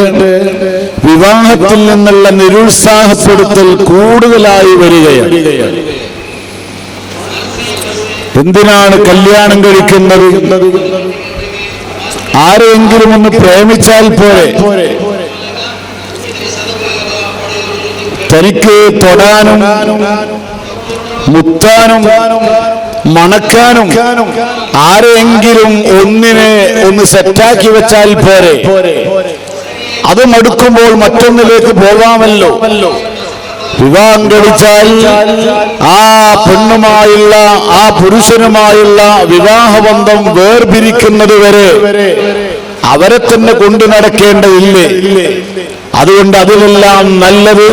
വിവാഹത്തിൽ നിന്നുള്ള നിരുത്സാഹപ്പെടുത്തൽ കൂടുതലായി വരികയാണ്. എന്തിനാണ് കല്യാണം കഴിക്കുന്നത്? ആരെങ്കിലും ഒന്ന് പ്രേമിച്ചാൽ പോരെ, തനിക്ക് തൊടാനും മുത്താനും മണക്കാനും ആരെങ്കിലും ഒന്ന് സെറ്റാക്കി വെച്ചാൽ പോരെ. അത് മടുക്കുമ്പോൾ മറ്റൊന്നിലേക്ക് പോകാമല്ലോ. വിവാഹം കഴിച്ചാൽ ആ പെണ്ണുമായുള്ള ആ പുരുഷനുമായുള്ള വിവാഹബന്ധം വേർപിരിക്കുന്നത് വരെ അവരെ തന്നെ കൊണ്ടു നടക്കേണ്ടതില്ലേ? അതുകൊണ്ട് അതിലെല്ലാം നല്ലത്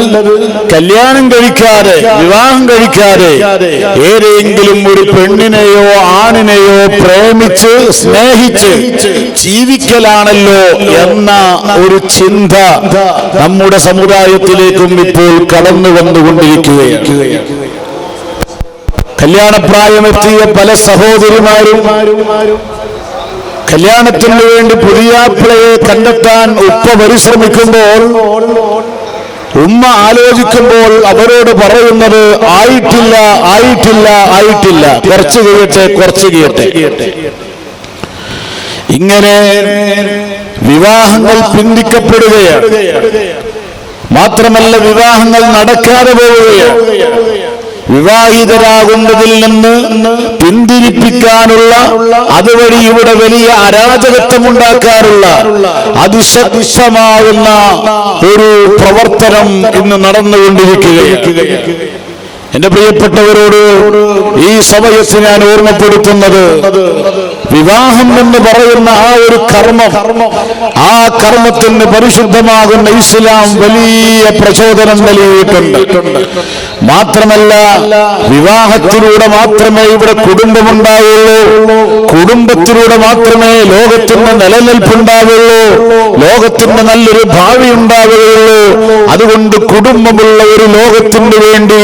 കല്യാണം കഴിക്കാതെ, വിവാഹം കഴിക്കാതെ ഏതെങ്കിലും ഒരു പെണ്ണിനെയോ ആണിനെയോ പ്രേമിച്ച് സ്നേഹിച്ച് ജീവിക്കലാണല്ലോ എന്ന ഒരു ചിന്ത നമ്മുടെ സമുദായത്തിലേക്കും ഇപ്പോൾ കടന്നു വന്നുകൊണ്ടിരിക്കുകയാണ്. കല്യാണപ്രായമെത്തിയ പല സഹോദരിമാരും കല്യാണത്തിന് വേണ്ടി പുതിയാപ്പിളയെ കണ്ടെത്താൻ ഉപ്പ പരിശ്രമിക്കുമ്പോൾ, ഉമ്മ ആലോചിക്കുമ്പോൾ അവരോട് പറയുന്നത് ആയിട്ടില്ല, ആയിട്ടില്ല, ആയിട്ടില്ല, കുറച്ച് കഴിയട്ടെ. ഇങ്ങനെ വിവാഹങ്ങൾ പിന്തിക്കപ്പെടുകയാണ്. മാത്രമല്ല വിവാഹങ്ങൾ നടക്കാതെ പോവുകയാണ്. വിവാഹിതരാകുന്നതിൽ നിന്ന് പിന്തിരിപ്പിക്കാനുള്ള, അതുവഴി ഇവിടെ വലിയ അരാജകത്വമുണ്ടാക്കാറുള്ള അതിശക്തമാകുന്ന ഒരു പ്രവർത്തനം ഇന്ന് നടന്നുകൊണ്ടിരിക്കുകയാണ്. എന്റെ പ്രിയപ്പെട്ടവരോട് ഈ സമയത്ത് ഞാൻ ഓർമ്മപ്പെടുത്തുന്നത്, വിവാഹം എന്ന് പറയുന്ന ആ ഒരു കർമ്മം, ആ കർമ്മത്തിന് പരിശുദ്ധമാകുന്ന ഇസ്ലാം വലിയ പ്രചോദനം നൽകിയിട്ടുണ്ട്. മാത്രമല്ല വിവാഹത്തിലൂടെ മാത്രമേ ഇവിടെ കുടുംബമുണ്ടാവുള്ളൂ, കുടുംബത്തിലൂടെ മാത്രമേ ലോകത്തിന്റെ നിലനിൽപ്പുണ്ടാവുള്ളൂ, ലോകത്തിന്റെ നല്ലൊരു ഭാവി ഉണ്ടാവുകയുള്ളൂ. അതുകൊണ്ട് കുടുംബമുള്ള ഒരു ലോകത്തിന് വേണ്ടി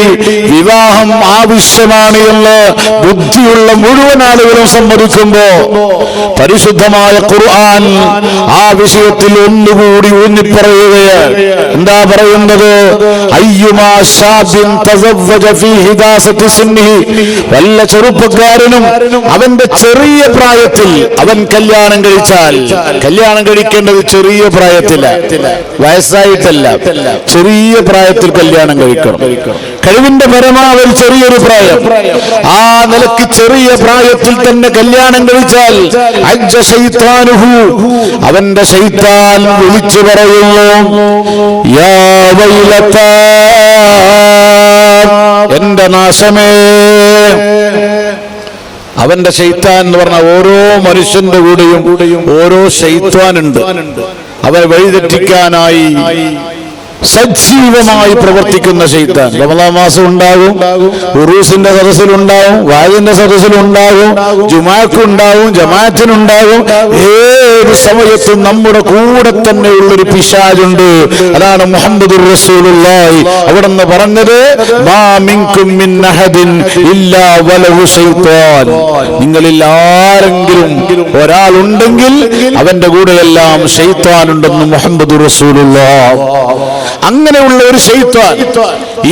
വിവാഹം ആവശ്യമാണ് എന്ന് ബുദ്ധിയുള്ള മുഴുവൻ ആളുകളും സമ്മതിക്കുമ്പോ പരിശുദ്ധമായ ഖുർആൻ ആ വിഷയത്തിൽ ഒന്നുകൂടി ഊന്നിപ്പറയുകയാണ്. എന്താ പറയുന്നത്? അയ്യുമാ ശാബിൻ തസവ്വജ ഫീ ഹിദാസത്തി സിന്നിഹി, വല്ല ചെറുപ്പക്കാരനും അവന്റെ ചെറിയ പ്രായത്തിൽ അവൻ കല്യാണം കഴിച്ചാൽ, കല്യാണം കഴിക്കേണ്ടത് ചെറിയ പ്രായത്തില്ല, വയസ്സായിട്ടല്ല, ചെറിയ പ്രായത്തിൽ കല്യാണം കഴിക്കണം. കഴിവിന്റെ പരമാവധി ചെറിയൊരു പ്രായം, ആ നിലയ്ക്ക് ചെറിയ പ്രായത്തിൽ തന്നെ കല്യാണം കഴിച്ചാൽ അജ്ജ ശൈത്താനുഹു, അവന്റെ ശൈത്താൻ വിളിച്ചു പറയുന്നു, യാ വൈലതാ, എന്റെ നാശമേ. അവന്റെ ശൈത്താൻ എന്ന് പറഞ്ഞ ഓരോ മനുഷ്യന്റെ കൂടെയും ഓരോ ശൈത്താനുണ്ട്. അവരെ വഴിതെറ്റിക്കാനായി സജീവമായി പ്രവർത്തിക്കുന്ന ശൈത്താൻ. റമദാൻ മാസം ഉണ്ടാകും, ഉറൂസിന്റെ സദസ്സിലുണ്ടാവും, വാദിന്റെ സദസ്സിലുണ്ടാകും, ജുമാക്കുണ്ടാവും, ജമാഅത്തിനുണ്ടാകും. ഏത് സമയത്തും നമ്മുടെ കൂടെ തന്നെ ഉള്ളൊരു പിശാചുണ്ട്. അതാണ് മുഹമ്മദുർ റസൂലുള്ളാഹി അവിടുന്ന് പറഞ്ഞത്, മാ മിൻകും മിൻ അഹദിൻ ഇല്ലാ വലഹു ശൈത്താൻ, നിങ്ങളിൽ ആരെങ്കിലും ഒരാളുണ്ടെങ്കിൽ അവന്റെ കൂടെയെല്ലാം ശൈത്താനുണ്ടെന്ന് മുഹമ്മദുർ റസൂലുള്ളാഹി. അങ്ങനെയുള്ള ഒരു ശൈത്താൻ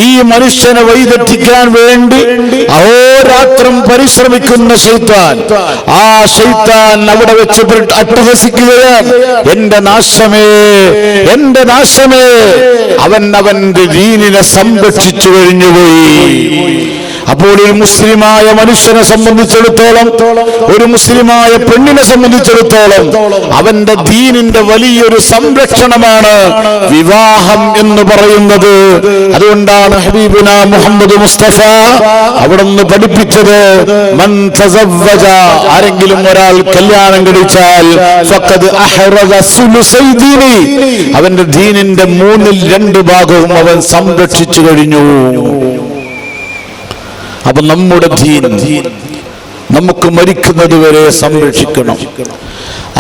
ഈ മനുഷ്യനെ വഴിതെറ്റിക്കാൻ വേണ്ടി അഹോരാത്രം പരിശ്രമിക്കുന്ന ശൈത്താൻ, ആ ശൈത്താൻ അവിടെ വെച്ച് അട്ടഹസിക്കുകയാണ്, എന്റെ നാശമേ, എന്റെ നാശമേ. അവന്റെ ദീനിനെ സംരക്ഷിച്ചു കഴിഞ്ഞുപോയി. അപ്പോൾ ഒരു മുസ്ലിമായ മനുഷ്യനെ സംബന്ധിച്ചിടത്തോളം, ഒരു മുസ്ലിമായ പെണ്ണിനെ സംബന്ധിച്ചിടത്തോളം അവന്റെ ദീനിന്റെ വലിയൊരു സംരക്ഷണമാണ് വിവാഹം എന്ന് പറയുന്നത്. അതുകൊണ്ടാണ് ഹബീബുന മുഹമ്മദ് മുസ്തഫ അവിടുന്ന് പഠിപ്പിച്ചത്, മൻ തസവ്വജ, ആരെങ്കിലും ഒരാൾ കല്യാണം കഴിച്ചാൽ ഫഖദ് അഹ്റജ സുലുസൈ ദീനി, അവന്റെ ദീനിന്റെ 2/3 ഭാഗവും അവൻ സംരക്ഷിച്ചു കഴിഞ്ഞു. അപ്പൊ നമ്മുടെ ദീൻ നമുക്ക് മരിക്കുന്നത് വരെ സംരക്ഷിക്കണം.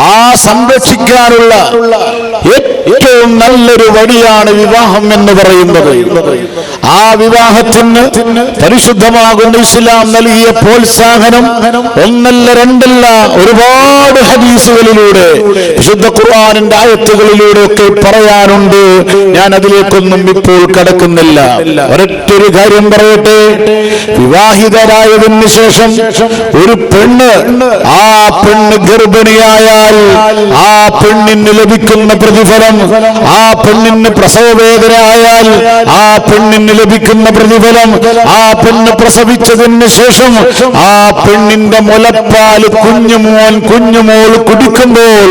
ആ സംരക്ഷിക്കാനുള്ള ഏറ്റവും നല്ലൊരു വഴിയാണ് വിവാഹം എന്ന് പറയുന്നത്. ആ വിവാഹത്തിന് പരിശുദ്ധമാകുന്ന ഇസ്ലാം നൽകിയ പ്രോത്സാഹനം ഒന്നല്ല രണ്ടല്ല, ഒരുപാട് ഹദീസുകളിലൂടെ വിശുദ്ധ ഖുർആനിന്റെ ആയത്തുകളിലൂടെ ഒക്കെ പറയാനുണ്ട്. ഞാൻ അതിലേക്കൊന്നും ഇപ്പോൾ കടക്കുന്നില്ല. ഒരൊറ്റൊരു കാര്യം പറയട്ടെ. വിവാഹിതരായതിനു ശേഷം ഒരു പെണ്ണ്, ആ പെണ്ണ് ഗർഭിണിയായാൽ ആ പെണ്ണിന് ലഭിക്കുന്ന പ്രതിഫലം, ആ പെണ്ണിന് പ്രസവവേദനയായാൽ ആ പെണ്ണിന് ലഭിക്കുന്ന പ്രതിഫലം, ആ പെണ്ണ് പ്രസവിച്ചതിന് ശേഷം ആ പെണ്ണിന്റെ മുലപ്പാൽ കുഞ്ഞുമോൾ കുടിക്കുമ്പോൾ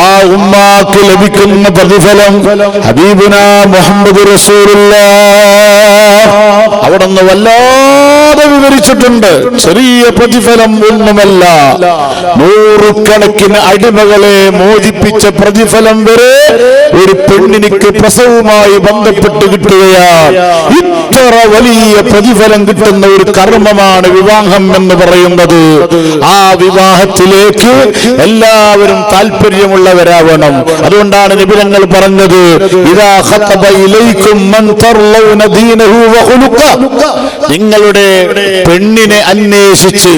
ആ ഉമ്മാക്ക് ലഭിക്കുന്ന പ്രതിഫലം ഹബീബുനാ മുഹമ്മദ് റസൂലുള്ളാഹ് അവിടുന്ന് വല്ലാതെ വിവരിച്ചിട്ടുണ്ട്. ചെറിയ പ്രതിഫലം ഒന്നുമല്ല, നൂറുകണക്കിന് അടിമകളെ മോചിപ്പിച്ച പ്രതിഫലം വരെ ഒരു പെണ്ണിനിക്ക് പ്രസവവുമായി ബന്ധപ്പെട്ട് കിട്ടുകയാണ്. ഇത്ര വലിയ പ്രതിഫലം കിട്ടുന്ന ഒരു കർമ്മമാണ് വിവാഹം എന്ന് പറയുന്നത്. ആ വിവാഹത്തിലേക്ക് എല്ലാവരും താല്പര്യമുള്ളവരാവണം. അതുകൊണ്ടാണ് നബി തങ്ങൾ പറഞ്ഞത്, ഇദാ ഖതബ ഇലൈക്കും മൻ തർലൗന ദീനഹു വഖുലുഖഹു, നിങ്ങളുടെ പെണ്ണിനെ അന്വേഷിച്ച്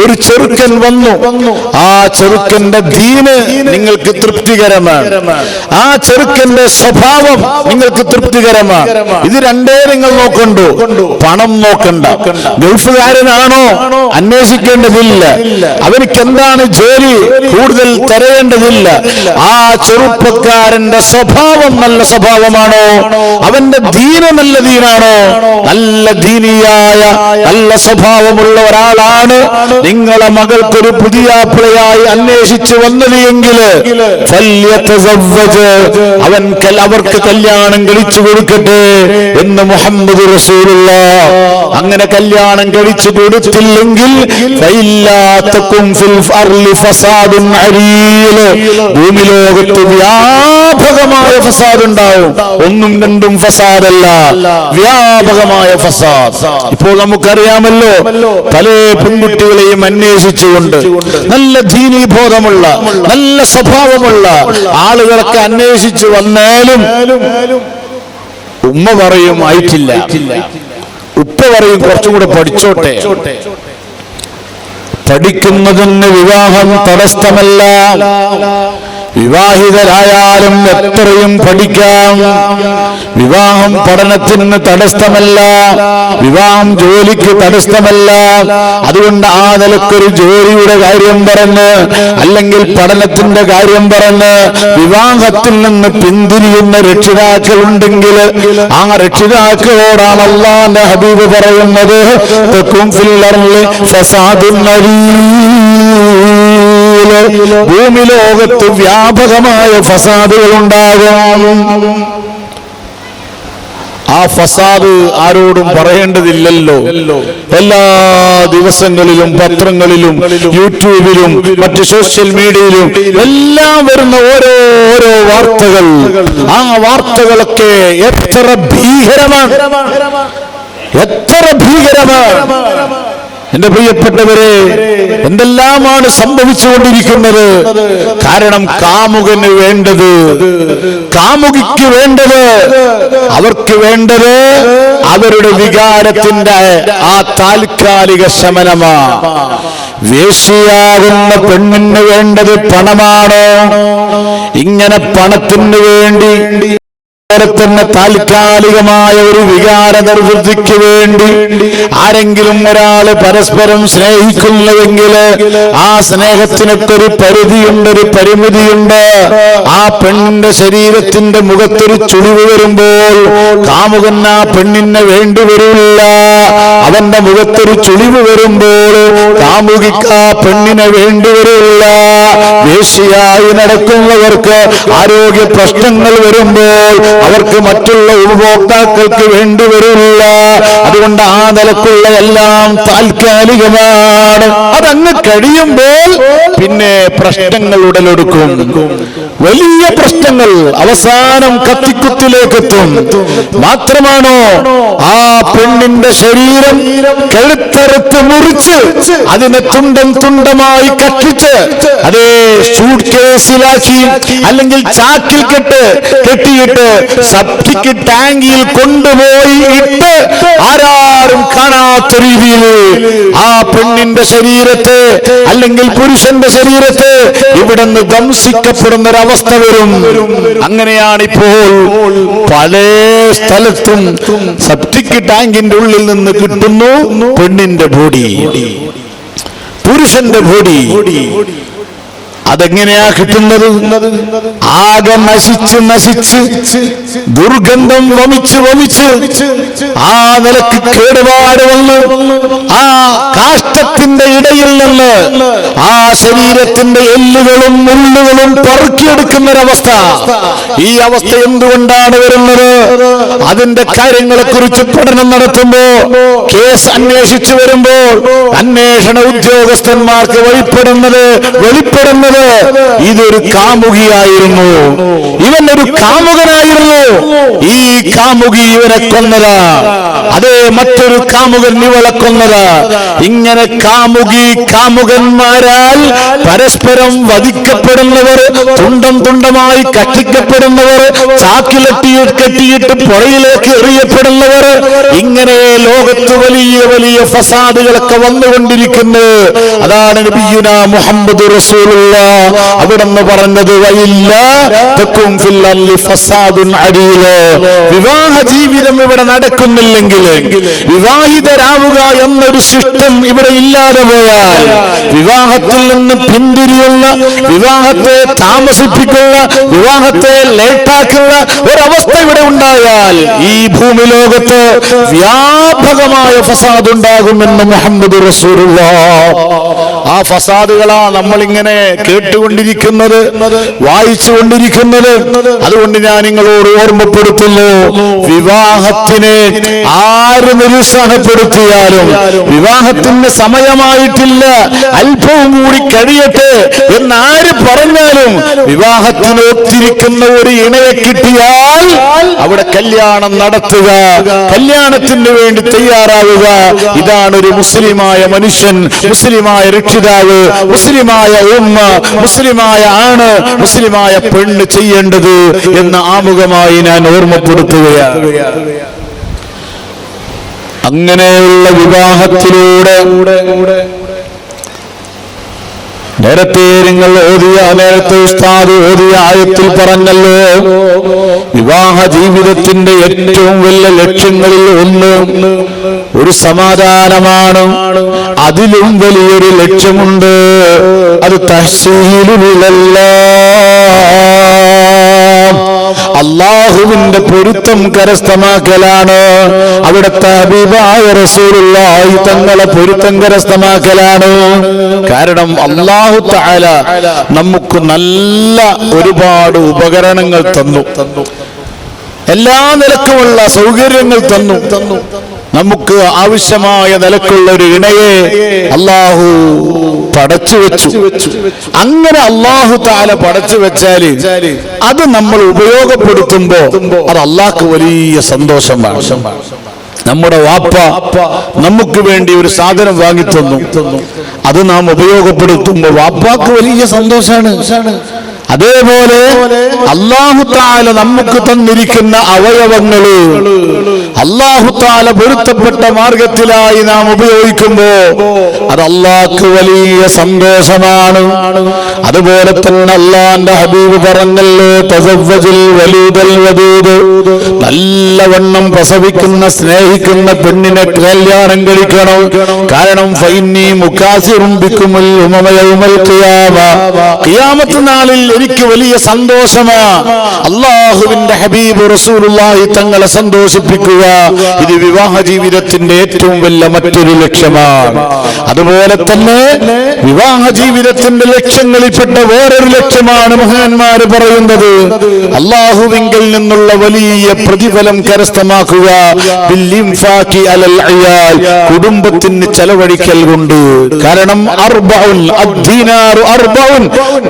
ഒരു ചെറുക്കൻ വന്നു, ആ ചെറുക്കന്റെ ദീന് നിങ്ങൾക്ക് തൃപ്തികരമാണ്, ആ ചെറുക്കന്റെ സ്വഭാവം നിങ്ങൾക്ക് തൃപ്തികരമാണ്. ഇത് രണ്ടേ നിങ്ങൾ നോക്കണ്ടു, പണം നോക്കണ്ട. ഗൾഫുകാരനാണോ അന്വേഷിക്കേണ്ടതില്ല, അവർക്ക് എന്താണ് ജോലി കൂടുതൽ തരേണ്ടതില്ല. ആ ചെറുപ്പക്കാരന്റെ സ്വഭാവം നല്ല സ്വഭാവമാണോ, അവന്റെ ദീന് നല്ല ദീനാണോ, നല്ല ദീനിയായ നല്ല സ്വഭാവമുള്ള ഒരാളാണ് നിങ്ങളെ മകൾക്കൊരു പുതിയ പിള്ളയായി അന്വേഷിച്ചു വന്നത് എങ്കിൽ അവർക്ക് കല്യാണം കഴിച്ചു കൊടുക്കട്ടെ എന്ന് മുഹമ്മദ് റസൂലുള്ളാഹ്. അങ്ങനെ കല്യാണം കഴിച്ചു കൊടുത്തില്ലെങ്കിൽ ഭൂമി ലോകത്ത് വ്യാപകമായ ഫസാദ് ഉണ്ടാവും. ഒന്നും രണ്ടും ഫസാദല്ല, വ്യാപകമായ ഫസാദ്. ഇപ്പോൾ നമുക്കറിയാമല്ലോ, പല പെൺകുട്ടികളെയും അന്വേഷിച്ചുകൊണ്ട് നല്ല ദീനീബോധമുള്ള നല്ല സ്വഭാവമുള്ള ആളുകളൊക്കെ അന്വേഷിച്ചു വന്നാലും ഉമ്മ പറയും ആയിട്ടില്ല, ഉപ്പ പറയും കുറച്ചും കൂടെ പഠിച്ചോട്ടെ. പഠിക്കുന്നതിന് വിവാഹം തടസ്സമല്ല. വിവാഹിതരായാലും എത്രയും പഠിക്കാം. വിവാഹം പഠനത്തിന് തടസ്സമല്ല, വിവാഹം ജോലിക്ക് തടസ്സമല്ല. അതുകൊണ്ട് ആ നിലക്കൊരു ജോലിയുടെ കാര്യം പറഞ്ഞ് അല്ലെങ്കിൽ പഠനത്തിന്റെ കാര്യം പറഞ്ഞ് വിവാഹത്തിൽ നിന്ന് പിന്തിരിയുന്ന രക്ഷിതാക്കൾ ഉണ്ടെങ്കിൽ ആ രക്ഷിതാക്കളോടാണ് അല്ലാഹുവിന്റെ ഹബീബ് പറയുന്നത്, ഭൂമി ലോകത്ത് വ്യാപകമായ ഫസാദുകൾ ഉണ്ടാകും. ആ ഫസാദ് ആരോടും പറയേണ്ടതില്ലല്ലോ. എല്ലാ ദിവസങ്ങളിലും പത്രങ്ങളിലും യൂട്യൂബിലും മറ്റ് സോഷ്യൽ മീഡിയയിലും എല്ലാം വരുന്ന ഓരോ വാർത്തകൾ, ആ വാർത്തകളൊക്കെ എത്ര ഭീകരമാണ്, എത്ര ഭീകരമാണ്. എന്റെ പ്രിയപ്പെട്ടവരെ, എന്തെല്ലാമാണ് സംഭവിച്ചുകൊണ്ടിരിക്കുന്നത്. കാരണം കാമുകന് വേണ്ടത്, കാമുകിക്ക് വേണ്ടത്, അവർക്ക് വേണ്ടത് അവരുടെ വികാരത്തിന്റെ ആ താൽക്കാലിക ശമനമാണ്. വേശ്യയാകുന്ന പെണ്ണിന് വേണ്ടത് പണമാണോ? ഇങ്ങനെ പണത്തിന് വേണ്ടി തന്നെ താൽക്കാലികമായ ഒരു വികാര നിർവൃത്തിക്ക് വേണ്ടി ആരെങ്കിലും ഒരാള് പരസ്പരം സ്നേഹിക്കുന്നുവെങ്കിൽ ആ സ്നേഹത്തിനൊക്കെ ഒരു പരിധിയുണ്ട്, ഒരു പരിമിതിയുണ്ട്. ആ പെണ്ണിന്റെ ശരീരത്തിന്റെ മുഖത്തൊരു ചുളിവ് വരുമ്പോൾ കാമുകൻ ആ പെണ്ണിനെ വേണ്ടിവരില്ല. അവന്റെ മുഖത്തൊരു ചുളിവ് വരുമ്പോൾ കാമുകിക്ക് ആ പെണ്ണിനെ വേണ്ടിവരില്ല. വേശ്യയായി നടക്കുന്നവർക്ക് ആരോഗ്യ പ്രശ്നങ്ങൾ വരുമ്പോൾ അവർക്ക് മറ്റുള്ള ഉപഭോക്താക്കൾക്ക് വേണ്ടി വരില്ല. അതുകൊണ്ട് ആ നിലക്കുള്ള എല്ലാം താൽക്കാലികമാണ്. അതങ്ങ് കഴിയുമ്പോൾ പിന്നെ പ്രശ്നങ്ങൾ ഉടലെടുക്കും. വലിയ പ്രശ്നങ്ങൾ അവസാനം കത്തിക്കുത്തിലേക്കെത്തും. മാത്രമാണോ ആ പെണ്ണിന്റെ ശരീരം കഴുത്തറുത്ത് മുറിച്ച് അതിനെ തുണ്ടം തുണ്ടമായി കത്തിച്ച് അതേ ഷൂട്ട് കേസിലാക്കി അല്ലെങ്കിൽ ചാക്കിൽ കെട്ടിയിട്ട് സബ്റ്റിക് ടാങ്കിൽ കൊണ്ടുപോയി ഇട്ട് ആരാരും കാണാത്ത രീതിയിൽ ആ പെണ്ണിന്റെ ശരീരത്തെ അല്ലെങ്കിൽ പുരുഷന്റെ ശരീരത്തെ ഇവിടുന്ന് ദംശിക്കപ്പെടുന്ന ഒരവസ്ഥ വരും. അങ്ങനെയാണ് ഇപ്പോൾ പല സ്ഥലത്തും സബ്റ്റിക് ടാങ്കിന്റെ ഉള്ളിൽ നിന്ന് കിട്ടുന്നു പെണ്ണിന്റെ ബോഡി, പുരുഷന്റെ ബോഡി. അതെങ്ങനെയാ കിട്ടുന്നത്? ആകെ നശിച്ച് ദുർഗന്ധം വമിച്ച് ആ നിലക്ക് കേടുപാട് വന്ന് ആ കാഷ്ടത്തിന്റെ ഇടയിൽ നിന്ന് ആ ശരീരത്തിന്റെ എല്ലുകളും മുള്ളുകളും പറക്കിയെടുക്കുന്നൊരവസ്ഥ. ഈ അവസ്ഥ എന്തുകൊണ്ടാണ് വരുന്നത്? അതിന്റെ കാര്യങ്ങളെ കുറിച്ച് പഠനം നടത്തുമ്പോ, കേസ് അന്വേഷിച്ചു വരുമ്പോൾ അന്വേഷണ ഉദ്യോഗസ്ഥന്മാർക്ക് വെളിപ്പെടുന്നത് ഇതൊരു കാമുകിയായിരുന്നു, ഇവനൊരു കാമുകനായിരുന്നു. ഈ കാമുകി ഇവനെ കൊന്നതാ, അതേ മറ്റൊരു കാമുകൻ ഇവളെ കൊന്നതാ. ഇങ്ങനെ കാമുകന്മാരാൽ പരസ്പരം വധിക്കപ്പെടുന്നവർ, തുണ്ടമായി കത്തിക്കപ്പെടുന്നവർ, ചാക്കിലെട്ടിയിട്ട് പുറയിലേക്ക് എറിയപ്പെടുന്നവർ, ഇങ്ങനെ ലോകത്ത് വലിയ ഫസാദുകളൊക്കെ വന്നുകൊണ്ടിരിക്കുന്നു. അതാണ് നബിയുനാ മുഹമ്മദ് റസൂലുള്ളാഹ് അവിടെന്ന് പറഞ്ഞത്, വിവാഹ ജീവിതം ഇവിടെ നടക്കുന്നില്ലെങ്കിൽ, വിവാഹിതരാവുക എന്നൊരു സിസ്റ്റം ഇവിടെ ഇല്ലാതെ പോയാൽ, വിവാഹത്തിൽ നിന്ന് പിന്തിരിയുന്ന, വിവാഹത്തെ താമസിപ്പിക്കുന്ന, വിവാഹത്തെ ലേറ്റാക്കുന്ന ഒരവസ്ഥ ഇവിടെ ഉണ്ടായാൽ ഈ ഭൂമി ലോകത്ത് വ്യാപകമായ ഫസാദ് ഉണ്ടാകുമെന്ന് മുഹമ്മദ് റസൂലുള്ളാഹ്. ആ ഫസാദുകളാ നമ്മളിങ്ങനെ കേട്ടുകൊണ്ടിരിക്കുന്നത്, വായിച്ചുകൊണ്ടിരിക്കുന്നത്. അതുകൊണ്ട് ഞാൻ നിങ്ങളോട് ഓർമ്മപ്പെടുത്തുന്നു, വിവാഹത്തിനെ ആര് നിരുത്സാഹപ്പെടുത്തിയാലും, വിവാഹത്തിന് സമയമായിട്ടില്ല, അല്പവും കൂടി കഴിയട്ടെ എന്നാര് പറഞ്ഞാലും, വിവാഹത്തിന് ഒത്തിരിക്കുന്ന ഒരു ഇണയെ കിട്ടിയാൽ അവിടെ കല്യാണം നടത്തുക, കല്യാണത്തിന് വേണ്ടി തയ്യാറാവുക. ഇതാണ് ഒരു മുസ്ലിമായ മനുഷ്യൻ, മുസ്ലിമായ രക്ഷിതാവ്, മുസ്ലിമായ ഉമ്മ, മുസ്ലിമായ ആണ്, മുസ്ലിമായ പെണ്ണ് ചെയ്യേണ്ടത് എന്ന് ആമുഖമായി ഞാൻ ഓർമ്മപ്പെടുത്തുകയാണ്. അങ്ങനെയുള്ള വിവാഹത്തിലൂടെ നേരത്തെ ഉസ്താദ് ഓതിയ ആയത്തിൽ പറഞ്ഞല്ലോ, വിവാഹ ജീവിതത്തിന്റെ ഏറ്റവും വലിയ ലക്ഷ്യങ്ങളിൽ ഒന്ന് ഒരു സമാധാനമാണ്. അതിലും വലിയൊരു ലക്ഷ്യമുണ്ട്, അത് അല്ലാഹുവിന്റെ പൊരുത്തം കരസ്ഥമാക്കലാണ്. അവിടുത്തെ ഹബീബായ റസൂലുള്ളാഹി തങ്ങളെ പൊരുത്തം കരസ്ഥമാക്കലാണ്. കാരണം അല്ലാഹു തആല നമുക്ക് നല്ല ഒരുപാട് ഉപകരണങ്ങൾ തന്നു, എല്ലാ നിലക്കുമുള്ള സൗകര്യങ്ങൾ തന്നു. നമുക്ക് ആവശ്യമായ നിലക്കുള്ള ഒരു ഇണയെ അല്ലാഹു പടച്ചു വെച്ചു. അങ്ങനെ അല്ലാഹു തആല പടച്ചു വെച്ചാല് അത് നമ്മൾ ഉപയോഗപ്പെടുത്തുമ്പോ അത് അല്ലാഹ്ക്ക് വലിയ സന്തോഷമാണ്. നമ്മുടെ വാപ്പ നമുക്ക് വേണ്ടി ഒരു സാധനം വാങ്ങി തന്നു, അത് നാം ഉപയോഗപ്പെടുത്തുമ്പോ വാപ്പാക്ക് വലിയ സന്തോഷാണ്. അതേപോലെ അല്ലാഹു തആല നമുക്ക് തന്നിരിക്കുന്ന അവയവങ്ങള് അല്ലാഹു തആല പൊരുത്തപ്പെട്ട മാർഗത്തിലായി നാം ഉപയോഗിക്കുമ്പോ അത് അല്ലാഹ്ക്ക് വലിയ സന്തോഷമാണ്. അതുപോലെ തന്നെ അല്ലാഹുവിന്റെ ഹബീബ് പറഞ്ഞല്ലോ, തസവ്വജുൽ വലൂദൽ വദൂദ്, നല്ലവണ്ണം പ്രസവിക്കുന്ന സ്നേഹിക്കുന്ന പെണ്ണിനെ കല്യാണം കഴിക്കണം. കാരണം ഫഇന്നി മുകാസിറുൻ ബികുമുൽ ഉമമ യൗമൽ ഖിയാമ, ഖിയാമത്ത് നാളിൽ എനിക്ക് വലിയ സന്തോഷമാ അല്ലാഹുവിന്റെ ഹബീബ് റസൂലുള്ളാഹി തങ്ങളെ സന്തോഷിപ്പിക്കുക. ഇത് വിവാഹ ജീവിതത്തിന്റെ ഏറ്റവും വലിയ മറ്റൊരു ലക്ഷ്യമാണ്. അതുപോലെ തന്നെ വിവാഹ ജീവിതത്തിന്റെ ലക്ഷ്യങ്ങളിൽ ലക്ഷ്യങ്ങളിൽപ്പെട്ട വേറൊരു ലക്ഷ്യമാണ് മഹാന്മാര് പറയുന്നത്, അള്ളാഹുവിങ്കിൽ നിന്നുള്ള വലിയ പ്രതിഫലം കരസ്ഥമാക്കുക. കുടുംബത്തിന് ചെലവഴിക്കൽ കൊണ്ട്. കാരണം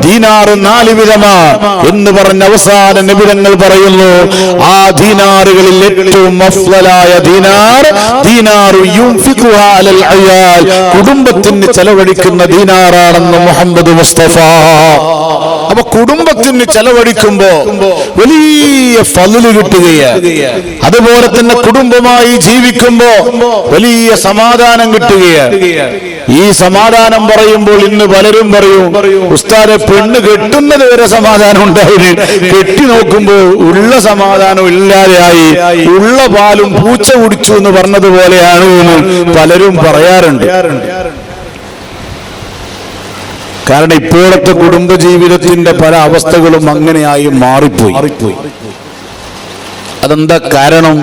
ദീനാർ 4 വിധമാണ് എന്ന് പറഞ്ഞ അവസാന നിബിധങ്ങൾ പറയുന്നു. ആ ദീനാറുകളിൽ ഏറ്റവും അഫ്ളലായ ദീനാറു യുൻഫിഖുഹാ അലൽ അയാൽ, കുടുംബത്തിന് ചെലവഴിക്കുന്ന ദീനാറാണെന്ന് മുഹമ്മദ് മുസ്തഫ. അപ്പൊ കുടുംബത്തിന് ചെലവഴിക്കുമ്പോ വലിയ ഫള് കിട്ടുകയാണ്. അതുപോലെ തന്നെ കുടുംബമായി ജീവിക്കുമ്പോ വലിയ സമാധാനം കിട്ടുകയാണ്. ഈ സമാധാനം പറയുമ്പോൾ ഇന്ന് പലരും പറയും, ഉസ്താദെ പെണ്ണ് കെട്ടുന്നത് വരെ സമാധാനം ഉണ്ടായിരുന്നു, കെട്ടി നോക്കുമ്പോൾ ഉള്ള സമാധാനം ഇല്ലാതെയായി, ഉള്ള പാലും പൂച്ച കുടിച്ചു എന്ന് പറഞ്ഞതുപോലെയാണ് എന്ന് പലരും പറയാറുണ്ട്. കാരണം ഇപ്പോഴത്തെ കുടുംബജീവിതത്തിന്റെ പല അവസ്ഥകളും അങ്ങനെയായി മാറിപ്പോയി. അതെന്താ കാരണം?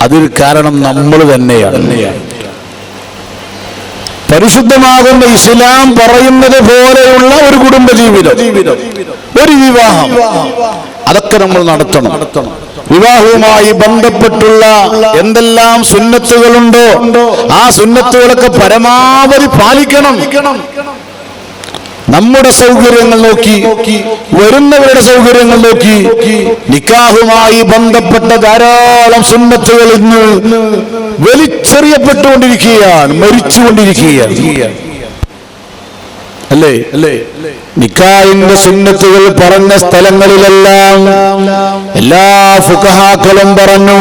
അതിൽ കാരണം നമ്മൾ തന്നെയാണ്. പരിശുദ്ധമാകുന്ന ഇസ്ലാം പറയുന്നത് പോലെയുള്ള ഒരു കുടുംബജീവിതം, ഒരു വിവാഹം, അതൊക്കെ നമ്മൾ നടത്തണം. വിവാഹവുമായി ബന്ധപ്പെട്ടുള്ള എന്തെല്ലാം സുന്നത്തുകളുണ്ടോ ആ സുന്നത്തുകളൊക്കെ പരമാവധി പാലിക്കണം. നമ്മുടെ സൗകര്യങ്ങൾ നോക്കി, വരുന്നവരുടെ സൗകര്യങ്ങൾ നോക്കി നിക്കാഹുമായി ബന്ധപ്പെട്ട ധാരാളം സുന്നത്തുകൾ ഇന്ന് വലിച്ചെറിയപ്പെട്ടുകൊണ്ടിരിക്കുകയാണ്, മരിച്ചുകൊണ്ടിരിക്കുകയാണ്. അല്ലേ? നിക്കാഹിന്റെ സുന്നത്തുകൾ പറഞ്ഞ സ്ഥലങ്ങളിലെല്ലാം എല്ലാ ഫുഖഹാക്കളും പറഞ്ഞു,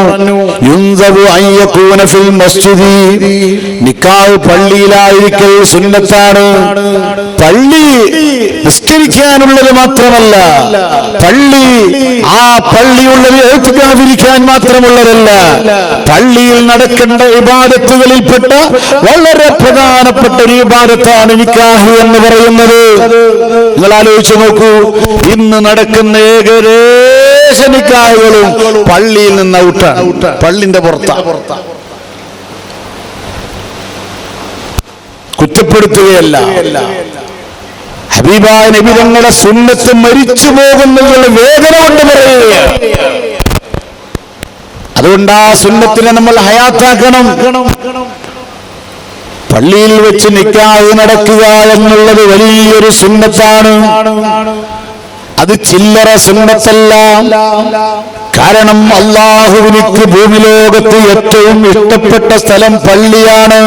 യുൻസബു അൻ യകൂന ഫിൽ മസ്ജിദി, നിക്കാഹ് പള്ളിയിലായിരിക്കൽ സുന്നത്താണ്. പള്ളി നിസ്കരിക്കാനുള്ളത് മാത്രമല്ല, പള്ളി ആ പള്ളിയുള്ളത് ഏറ്റുകാതിരിക്കാൻ മാത്രമുള്ളതല്ല, പള്ളിയിൽ നടക്കേണ്ട ഇബാദത്തുകളിൽപ്പെട്ട വളരെ പ്രധാനപ്പെട്ട ഒരു ഇബാദത്താണ് നിക്കാഹ് എന്ന് പറയുന്നത്. നിങ്ങൾ ആലോചിച്ച് നോക്കൂ, ഇന്ന് നടക്കുന്ന ഏകദേശ നിക്കാഹുകളും പള്ളിയിൽ നിന്ന് ഔട്ടാണ്, പള്ളിന്റെ പുറത്താണ്. കുറ്റപ്പെടുത്തുകയല്ല, ഹബീബായ നബി തങ്ങളുടെ സുന്നത്ത് മരിച്ചു പോകുന്നതിനുള്ള വേദന കൊണ്ട് പറയുകയാണ്. അതുകൊണ്ട് ആ സുന്നത്തിനെ നമ്മൾ ഹയാത്താക്കണം. പള്ളിയിൽ വെച്ച് നിക്കാഹ് നടക്കുക എന്നുള്ളത് വലിയൊരു സുന്നത്താണ്. അത് ചില്ലറ സുന്നത്തല്ല. കാരണം അല്ലാഹുവിനിക്ക് ഭൂമിലോകത്ത് ഏറ്റവും ഇഷ്ടപ്പെട്ട സ്ഥലം പള്ളിയാണ്.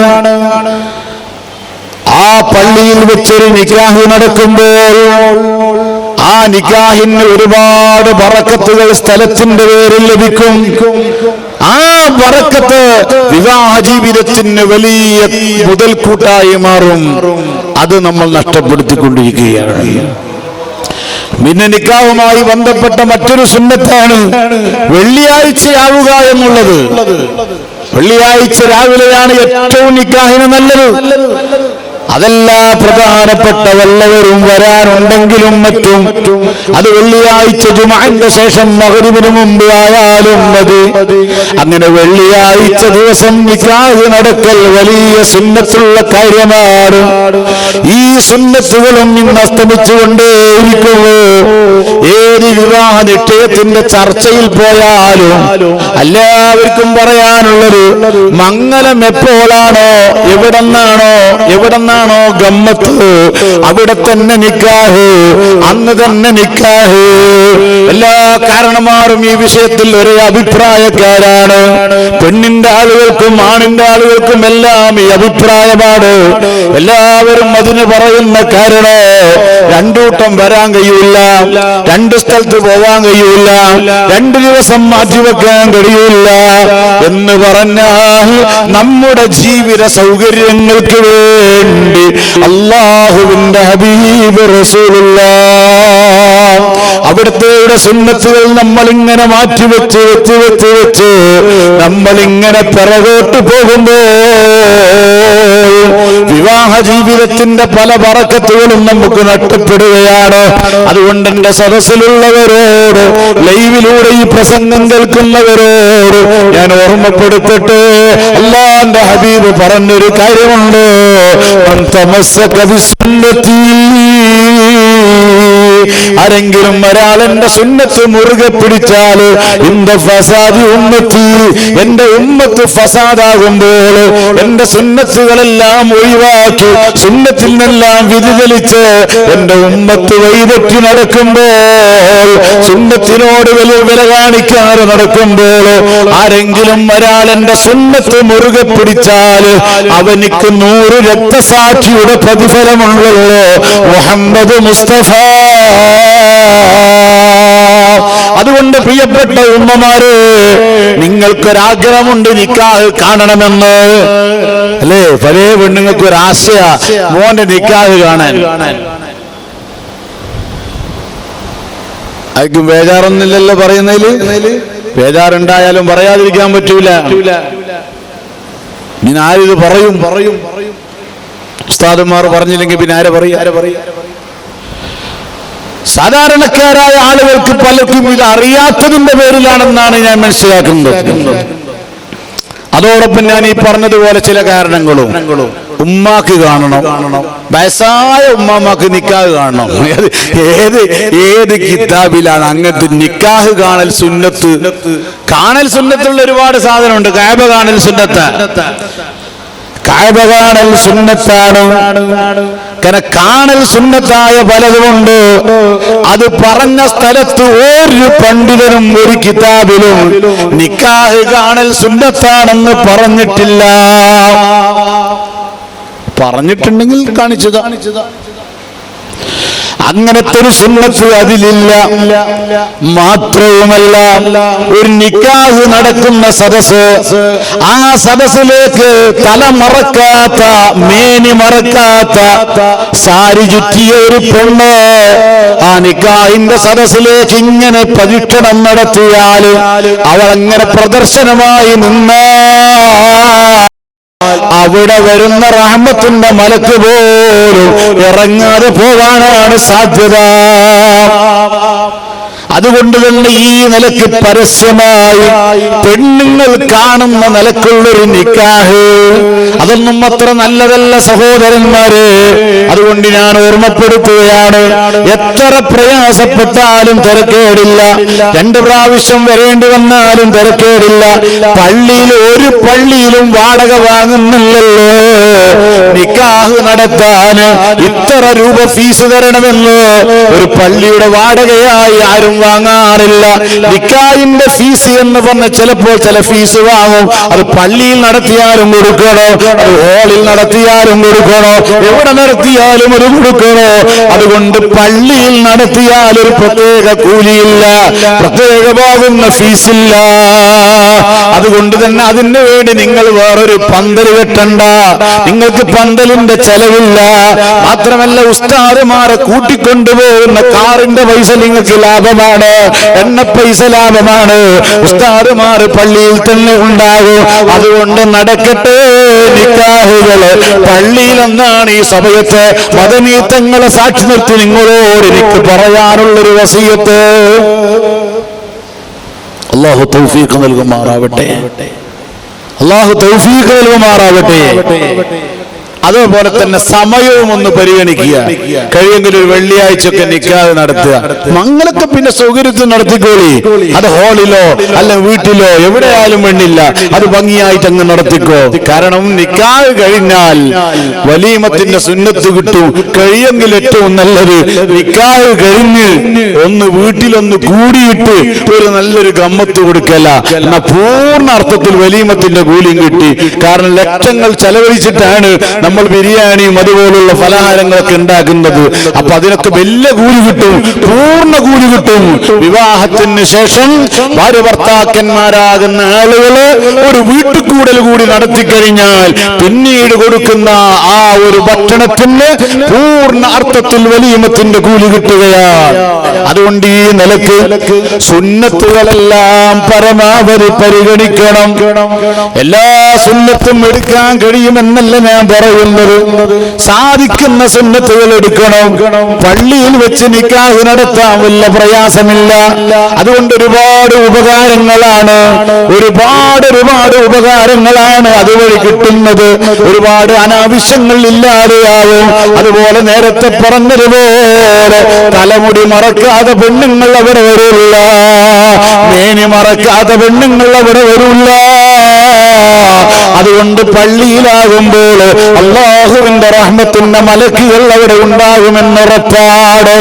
ആ പള്ളിയിൽ വെച്ചൊരു നിക്കാഹ് നടക്കുമ്പോൾ ആ നിക്കാഹിന് ഒരുപാട് ബറക്കത്തുകൾ സ്ഥലത്തിന്റെ പേരിൽ ലഭിക്കും. ആ ബറക്കത്ത് വിവാഹ ജീവിതത്തിന് വലിയ മുതൽക്കൂട്ടായി മാറും. അത് നമ്മൾ നഷ്ടപ്പെടുത്തിക്കൊണ്ടിരിക്കുകയാണ്. പിന്നെ നിക്കാഹുമായി ബന്ധപ്പെട്ട മറ്റൊരു സുന്നത്താണ് വെള്ളിയാഴ്ചയാവുക എന്നുള്ളത്. വെള്ളിയാഴ്ച രാവിലെയാണ് ഏറ്റവും നിക്കാഹിന് നല്ലത്. അതല്ല പ്രധാനപ്പെട്ട വല്ലവരും വരാനുണ്ടെങ്കിലും മറ്റും അത് വെള്ളിയാഴ്ച ജുമുഅന്റെ ശേഷം മഗ്രിബിന് മുമ്പ് ആയാലും മതി. അങ്ങനെ വെള്ളിയാഴ്ച ദിവസം നിക്കാഹ് നടക്കൽ വലിയ സുന്നത്തുള്ള കാര്യമാണ്. ഈ സുന്നത്തുകളും ഇന്ന് അസ്തമിച്ചുകൊണ്ടേയിരിക്കുന്നു. ഏത് വിവാഹ നിശ്ചയത്തിന്റെ ചർച്ചയിൽ പോയാലും എല്ലാവർക്കും പറയാനുള്ളത് മംഗലം എപ്പോഴാണോ, എവിടെന്നാണോ ഗമ്മത്ത്, അവിടെ തന്നെ നിക്കാഹ്, അന്ന് തന്നെ നിക്കാഹ്. എല്ലാ കാരണന്മാരും ഈ വിഷയത്തിൽ ഒരേ അഭിപ്രായക്കാരാണ്. പെണ്ണിന്റെ ആളുകൾക്കും ആണിന്റെ ആളുകൾക്കും എല്ലാം ഈ അഭിപ്രായമാണ്. എല്ലാവരും അതിന് പറയുന്ന കാരണം രണ്ടൂട്ടം വരാൻ കഴിയില്ല, രണ്ട് സ്ഥലത്ത് പോവാൻ കഴിയില്ല, 2 ദിവസം മാറ്റിവെക്കാൻ കഴിയില്ല എന്ന് പറഞ്ഞാൽ നമ്മുടെ ജീവിത സൗകര്യങ്ങൾക്ക് വേണ്ടി അല്ലാഹുവിന്റെ ഹബീബ് റസൂലുള്ളാഹ് അവിടുത്തെ സുന്നത്തുകൾ നമ്മളിങ്ങനെ മാറ്റിവെച്ച് നമ്മളിങ്ങനെ പിറകോട്ട് പോകുമ്പോൾ വിവാഹ ജീവിതത്തിന്റെ പല ബറക്കത്തുകളും നമുക്ക് നഷ്ടപ്പെടുകയാണ്. അതുകൊണ്ട് എന്റെ സദസ്സിലുള്ളവരോട്, ലൈവിലൂടെ ഈ പ്രസംഗം കേൾക്കുന്നവരോട് ഞാൻ ഓർമ്മപ്പെടുത്തട്ടെ, അല്ലാഹുവിന്റെ ഹബീബ് പറഞ്ഞൊരു കാര്യമുണ്ട്, ആരെങ്കിലും ഒരാളെന്റെ സുന്നത്ത് മുറുകെ പിടിച്ചാൽ എന്റെ ഫസാദി ഉമ്മത്തി, എന്റെ ഉമ്മത്ത് ഫസാദാകുമ്പോൾ എന്റെ സുന്നത്തുകളെല്ലാം ഒഴിവാക്കി സുന്നത്തിൽ നിന്നെല്ലാം വ്യതിചലിച്ച് എന്റെ ഉമ്മത്ത് വഴിതെറ്റി നടക്കുമ്പോൾ, സുന്നത്തിനോട് വലിയ വില കാണിക്കാതെ നടക്കുമ്പോൾ ആരെങ്കിലും ഒരാൾ എന്റെ സുന്നത്ത് മുറുകെ പിടിച്ചാൽ അവനിക്ക് 100 രക്തസാക്ഷിയുടെ പ്രതിഫലമുള്ളല്ലോ മുഹമ്മദ് മുസ്തഫ. അതുകൊണ്ട് പ്രിയപ്പെട്ട ഉമ്മമാരെ, നിങ്ങൾക്കൊരാഗ്രഹമുണ്ട് നിക്കാഹ് കാണണമെന്ന് അല്ലേ? പല പെണ്ണുങ്ങൾക്ക് ഒരു ആശയ മോന്റെ നിക്കാഹ് കാണാൻ. ആർക്കും ബേജാറൊന്നുമില്ലല്ലോ പറയുന്നതില്. ബേജാറുണ്ടായാലും പറയാതിരിക്കാൻ പറ്റൂല. ഇനി ആരിത് പറയും? ഉസ്താദന്മാർ പറഞ്ഞില്ലെങ്കിൽ പിന്നെ ആരെ പറയും? സാധാരണക്കാരായ ആളുകൾക്ക് പലർക്കും ഇത് അറിയാത്തതിന്റെ പേരിലാണെന്നാണ് ഞാൻ മനസ്സിലാക്കുന്നത്. അതോടൊപ്പം ഞാൻ ഈ പറഞ്ഞതുപോലെ ചില കാരണങ്ങളും, ഉമ്മാക്ക് കാണണം, വയസ്സായ ഉമ്മാക്ക് നിക്കാഹ് കാണണം. ഏത് കിതാബിലാണ് അങ്ങനത്തെ നിക്കാഹ് കാണൽ സുന്നത്ത്? കാണൽ സുന്നത്തുള്ള ഒരുപാട് സാധനമുണ്ട്. കഅബ കാണൽ സുന്നത്ത്, കഅബ കാണൽ സുന്നത്താണ്. കാണൽ സുന്നത്തായ പലതുമുണ്ട്. അത് പറഞ്ഞ സ്ഥലത്ത് ഒരു പണ്ഡിതനും ഒരു കിതാബിലും നിക്കാഹ് കാണൽ സുന്നത്താണെന്ന് പറഞ്ഞിട്ടില്ല. പറഞ്ഞിട്ടുണ്ടെങ്കിൽ കാണിച്ചതാ. അങ്ങനത്തെ ഒരു സുന്നത്ത് അതിലില്ല. മാത്രവുമല്ല, ഒരു നിക്കാഹ് നടക്കുന്ന സദസ്, ആ സദസ്സിലേക്ക് തല മറക്കാത്ത, മേനി മറക്കാത്ത സാരി ചുറ്റിയ ഒരു പെണ്ണ് ആ നിക്കാഹിന്റെ സദസ്സിലേക്ക് ഇങ്ങനെ പരീക്ഷണം നടത്തിയാൽ അവൾ അങ്ങനെ പ്രദർശനമായി നിന്ന അവിടെ വരുന്ന റഹ്മത്തിന്റെ മലക്ക് പോലും ഇറങ്ങാതെ പോകാനാണ് സാധ്യത. അതുകൊണ്ട് തന്നെ ഈ നിലയ്ക്ക് പരസ്യമായി പെണ്ണുങ്ങൾ കാണുന്ന നിലക്കുള്ളൊരു നിക്കാഹ് അതൊന്നും അത്ര നല്ലതല്ല സഹോദരന്മാരെ. അതുകൊണ്ട് ഞാൻ ഓർമ്മപ്പെടുത്തുകയാണ്, എത്ര പ്രയാസപ്പെട്ടാലും തിരക്കേടില്ല, 2 പ്രാവശ്യം വരേണ്ടി വന്നാലും തിരക്കേടില്ല. ഒരു പള്ളിയിലും വാടക വാങ്ങുന്നില്ലല്ലോ. നിക്കാഹ് നടത്താൻ ഇത്ര രൂപ ഫീസ് തരണമെന്ന് ഒരു പള്ളിയുടെ വാടകയായി ആരും വാങ്ങാറില്ല. നിക്കാഹിന്റെ ഫീസ് എന്ന് പറഞ്ഞ ചിലപ്പോൾ ചില ഫീസ് വാങ്ങും. അത് പള്ളിയിൽ നടത്തിയാലും കൊടുക്കണോ, അത് ഹോളിൽ നടത്തിയാലും കൊടുക്കണോ, എവിടെ നടത്തിയാലും അത് കൊടുക്കണോ. അതുകൊണ്ട് പള്ളിയിൽ നടത്തിയാൽ ഒരു പ്രത്യേക കൂലിയില്ല, പ്രത്യേകമാകുന്ന ഫീസില്ല. അതുകൊണ്ട് തന്നെ അതിന് വേണ്ടി നിങ്ങൾ വേറൊരു പന്തൽ കെട്ടണ്ട, നിങ്ങൾക്ക് പന്തലിന്റെ ചെലവില്ല. മാത്രമല്ല, ഉസ്താദുമാരെ കൂട്ടിക്കൊണ്ടുപോകുന്ന കാറിന്റെ പൈസ നിങ്ങൾക്ക് ലാഭമാണ്, എണ്ണ പൈസ ലാഭമാണ്. ഉസ്താദുമാർ പള്ളിയിൽ തന്നെ ഉണ്ടാകും. അതുകൊണ്ട് നടക്കട്ടെ നിക്കാഹുകള് പള്ളിയിലെന്നാണ് ഈ സമയത്ത് മദനീത്തങ്ങളെ സാക്ഷി നിർത്തി നിങ്ങളോട് എനിക്ക് പറയാനുള്ളൊരു വസിയത്ത്. അല്ലാഹു തൗഫീഖ് നൽകുമാറാവട്ടെ, അല്ലാഹു തൗഫീഖ് നൽകുമാറാവട്ടെ. അതുപോലെ തന്നെ സമയവും ഒന്ന് പരിഗണിക്കുക. കഴിയെങ്കിൽ ഒരു വെള്ളിയാഴ്ചയൊക്കെ നിക്കാഹ് നടത്തുക. മങ്ങളൊക്കെ പിന്നെ സൗകര്യത്തിൽ നടത്തിക്കോളി. അത് ഹാളിലോ അല്ല വീട്ടിലോ എവിടെയായാലും വേണ്ടില്ല, അത് ഭംഗിയായിട്ട് അങ്ങ് നടത്തിക്കോ. കാരണം നിക്കാഹ് കഴിഞ്ഞാൽ വലീമത്തിന്റെ സുന്നത്ത് കിട്ടും. കഴിയെങ്കിൽ ഏറ്റവും നല്ലത് നിക്കാഹ് കഴിഞ്ഞ് ഒന്ന് വീട്ടിലൊന്ന് കൂടിയിട്ട് ഒരു നല്ലൊരു ഗമ്മത്ത് കൊടുക്കല. എന്നാ പൂർണ്ണ അർത്ഥത്തിൽ വലീമത്തിന്റെ കൂലിയും കിട്ടി. കാരണം ലക്ഷങ്ങൾ ചെലവഴിച്ചിട്ടാണ് നമ്മൾ ബിരിയാണിയും അതുപോലുള്ള പലഹാരങ്ങളൊക്കെ ഉണ്ടാക്കുന്നത്. അപ്പൊ അതിനൊക്കെ വലിയ കൂലി കിട്ടും, പൂർണ്ണ കൂലി കിട്ടും. വിവാഹത്തിന് ശേഷം ഭാര്യ ഭർത്താക്കന്മാരാകുന്ന ആളുകള് ഒരു വീട്ടുകൂടൽ കൂടി നടത്തിക്കഴിഞ്ഞാൽ പിന്നീട് കൊടുക്കുന്ന ആ ഒരു ഭക്ഷണത്തിന് പൂർണ്ണ അർത്ഥത്തിൽ വലീമത്തിന്റെ കൂലി കിട്ടുകയാണ്. അതുകൊണ്ട് ഈ നിലക്ക് സുന്നത്തുകളെല്ലാം പരമാവധി പരിഗണിക്കണം. എല്ലാ സുന്നത്തും എടുക്കാൻ കഴിയുമെന്നല്ല ഞാൻ പറയും. പറയുന്നത്. സാധിക്കുന്ന സുന്നത്തുകൾ എടുക്കണം. പള്ളിയിൽ വെച്ച് നിക്കാഹ് നടത്താൻ വല്ല പ്രയാസമില്ല. അതുകൊണ്ട് ഒരുപാട് ഉപകാരങ്ങളാണ്, ഒരുപാട് ഉപകാരങ്ങളാണ് അതുവഴി കിട്ടുന്നത്. ഒരുപാട് അനാവശ്യങ്ങൾ ഇല്ലാതെയാവും. അതുപോലെ നേരത്തെ പറഞ്ഞതുപോലെ തലമുടി മറക്കാതെ പെണ്ണുങ്ങൾ അവിടെ വരില്ല, മേനി മറക്കാതെ പെണ്ണുങ്ങൾ അവിടെ വരില്ല. അതുകൊണ്ട് പള്ളിയിലാകുമ്പോൾ അല്ലാഹുവിന്റെ റഹ്മത്തിന്റെ മലക്കുകൾ അവിടെ ഉണ്ടാകുമെന്നുറപ്പാട്.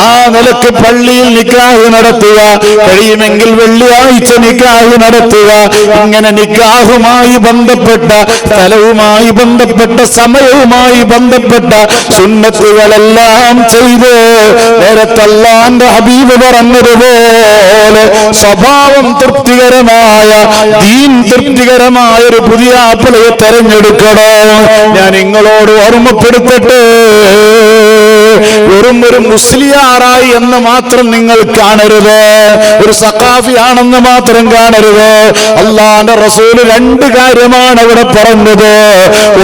ആ നിലക്ക് പള്ളിയിൽ നിക്കാഹ് നടത്തുക, കഴിയുമെങ്കിൽ വെള്ളിയാഴ്ച നിക്കാഹ് നടത്തുക. ഇങ്ങനെ നിക്കാഹുമായി ബന്ധപ്പെട്ട സ്ഥലവുമായി ബന്ധപ്പെട്ട സമയവുമായി ബന്ധപ്പെട്ട സുന്നത്തുകളെല്ലാം ചെയ്ത് നേരത്തെ അല്ലാഹുവിന്റെ ഹബീബ് പറഞ്ഞതുപോലെ സ്വഭാവം തൃപ്തികരമായ, ദീൻ തൃപ്തികരമായ ഒരു പുതിയ ആപ്പിളയെ തെരഞ്ഞെടുക്കണോ. ഞാൻ നിങ്ങളോട് ഓർമ്മപ്പെടുത്തട്ടെ, വെറും ഒരു മുസ്ലിയാറായി എന്ന് മാത്രം നിങ്ങൾ കാണരുത്, ഒരു സഖാഫിയാണെന്ന് മാത്രം കാണരുത്. അല്ലാഹുവിന്റെ റസൂല് രണ്ട് കാര്യമാണ് അവിടെ പറഞ്ഞത്.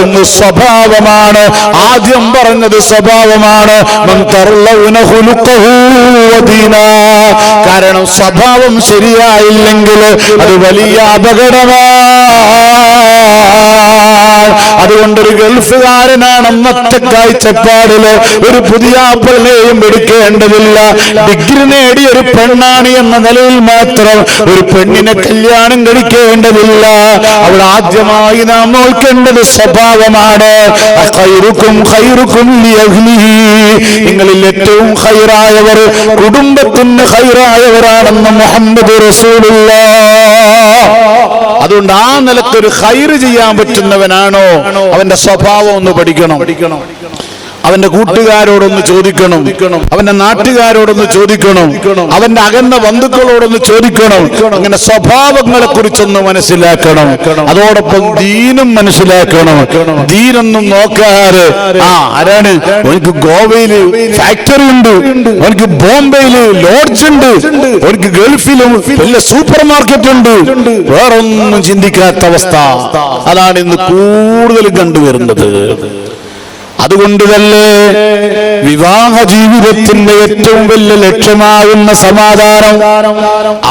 ഒന്ന് സ്വഭാവമാണ്, ആദ്യം പറഞ്ഞത് സ്വഭാവമാണ്. കാരണം സ്വഭാവം ശരിയായില്ലെങ്കിൽ അത് വലിയ അപകടമാണ്. അതുകൊണ്ടൊരു ഗൾഫുകാരനാണെന്നൊറ്റ കാഴ്ചപ്പാടില് ഒരു പുതിയ ആപ്പിളിനെയും എടുക്കേണ്ടതില്ല. ഡിഗ്രി നേടിയ ഒരു പെണ്ണാണ് എന്ന നിലയിൽ മാത്രം ഒരു പെണ്ണിനെ കല്യാണം കഴിക്കേണ്ടതില്ല. അവിടെ ആദ്യമായി നാം നോക്കേണ്ടത് സ്വഭാവമാണ്. നിങ്ങളിൽ ഏറ്റവും ഖൈറായവർ കുടുംബത്തിന് ഖൈറായവരാണെന്ന് മുഹമ്മദ് റസൂലുള്ളാഹ്. അതുകൊണ്ട് ആ നിലക്കൊരു ഖൈറ് ചെയ്യാൻ പറ്റുന്നവനാണോ അവന്റെ സ്വഭാവം ഒന്ന് പഠിക്കണം. അവന്റെ കൂട്ടുകാരോടൊന്ന് ചോദിക്കണം, അവന്റെ നാട്ടുകാരോടൊന്ന് ചോദിക്കണം, അവന്റെ അകന്ന ബന്ധുക്കളോടൊന്ന് ചോദിക്കണം. അങ്ങനെ സ്വഭാവങ്ങളെ കുറിച്ചൊന്ന് മനസ്സിലാക്കണം. അതോടൊപ്പം ദീനും മനസ്സിലാക്കണം. ദീനൊന്നും നോക്കാറ് ആരാണ്, എനിക്ക് ഗോവയില് ഫാക്ടറി ഉണ്ട്, എനിക്ക് ബോംബെയില് ലോഡ്ജ് ഉണ്ട്, എനിക്ക് ഗൾഫിലും വലിയ സൂപ്പർ മാർക്കറ്റ് ഉണ്ട്, വേറൊന്നും ചിന്തിക്കാത്ത അവസ്ഥ. അതാണ് ഇന്ന് കൂടുതൽ കണ്ടുവരുന്നത്. അതുകൊണ്ട് തന്നെ വിവാഹ ജീവിതത്തിന്റെ ഏറ്റവും വലിയ ലക്ഷ്യമാകുന്ന സമാധാനം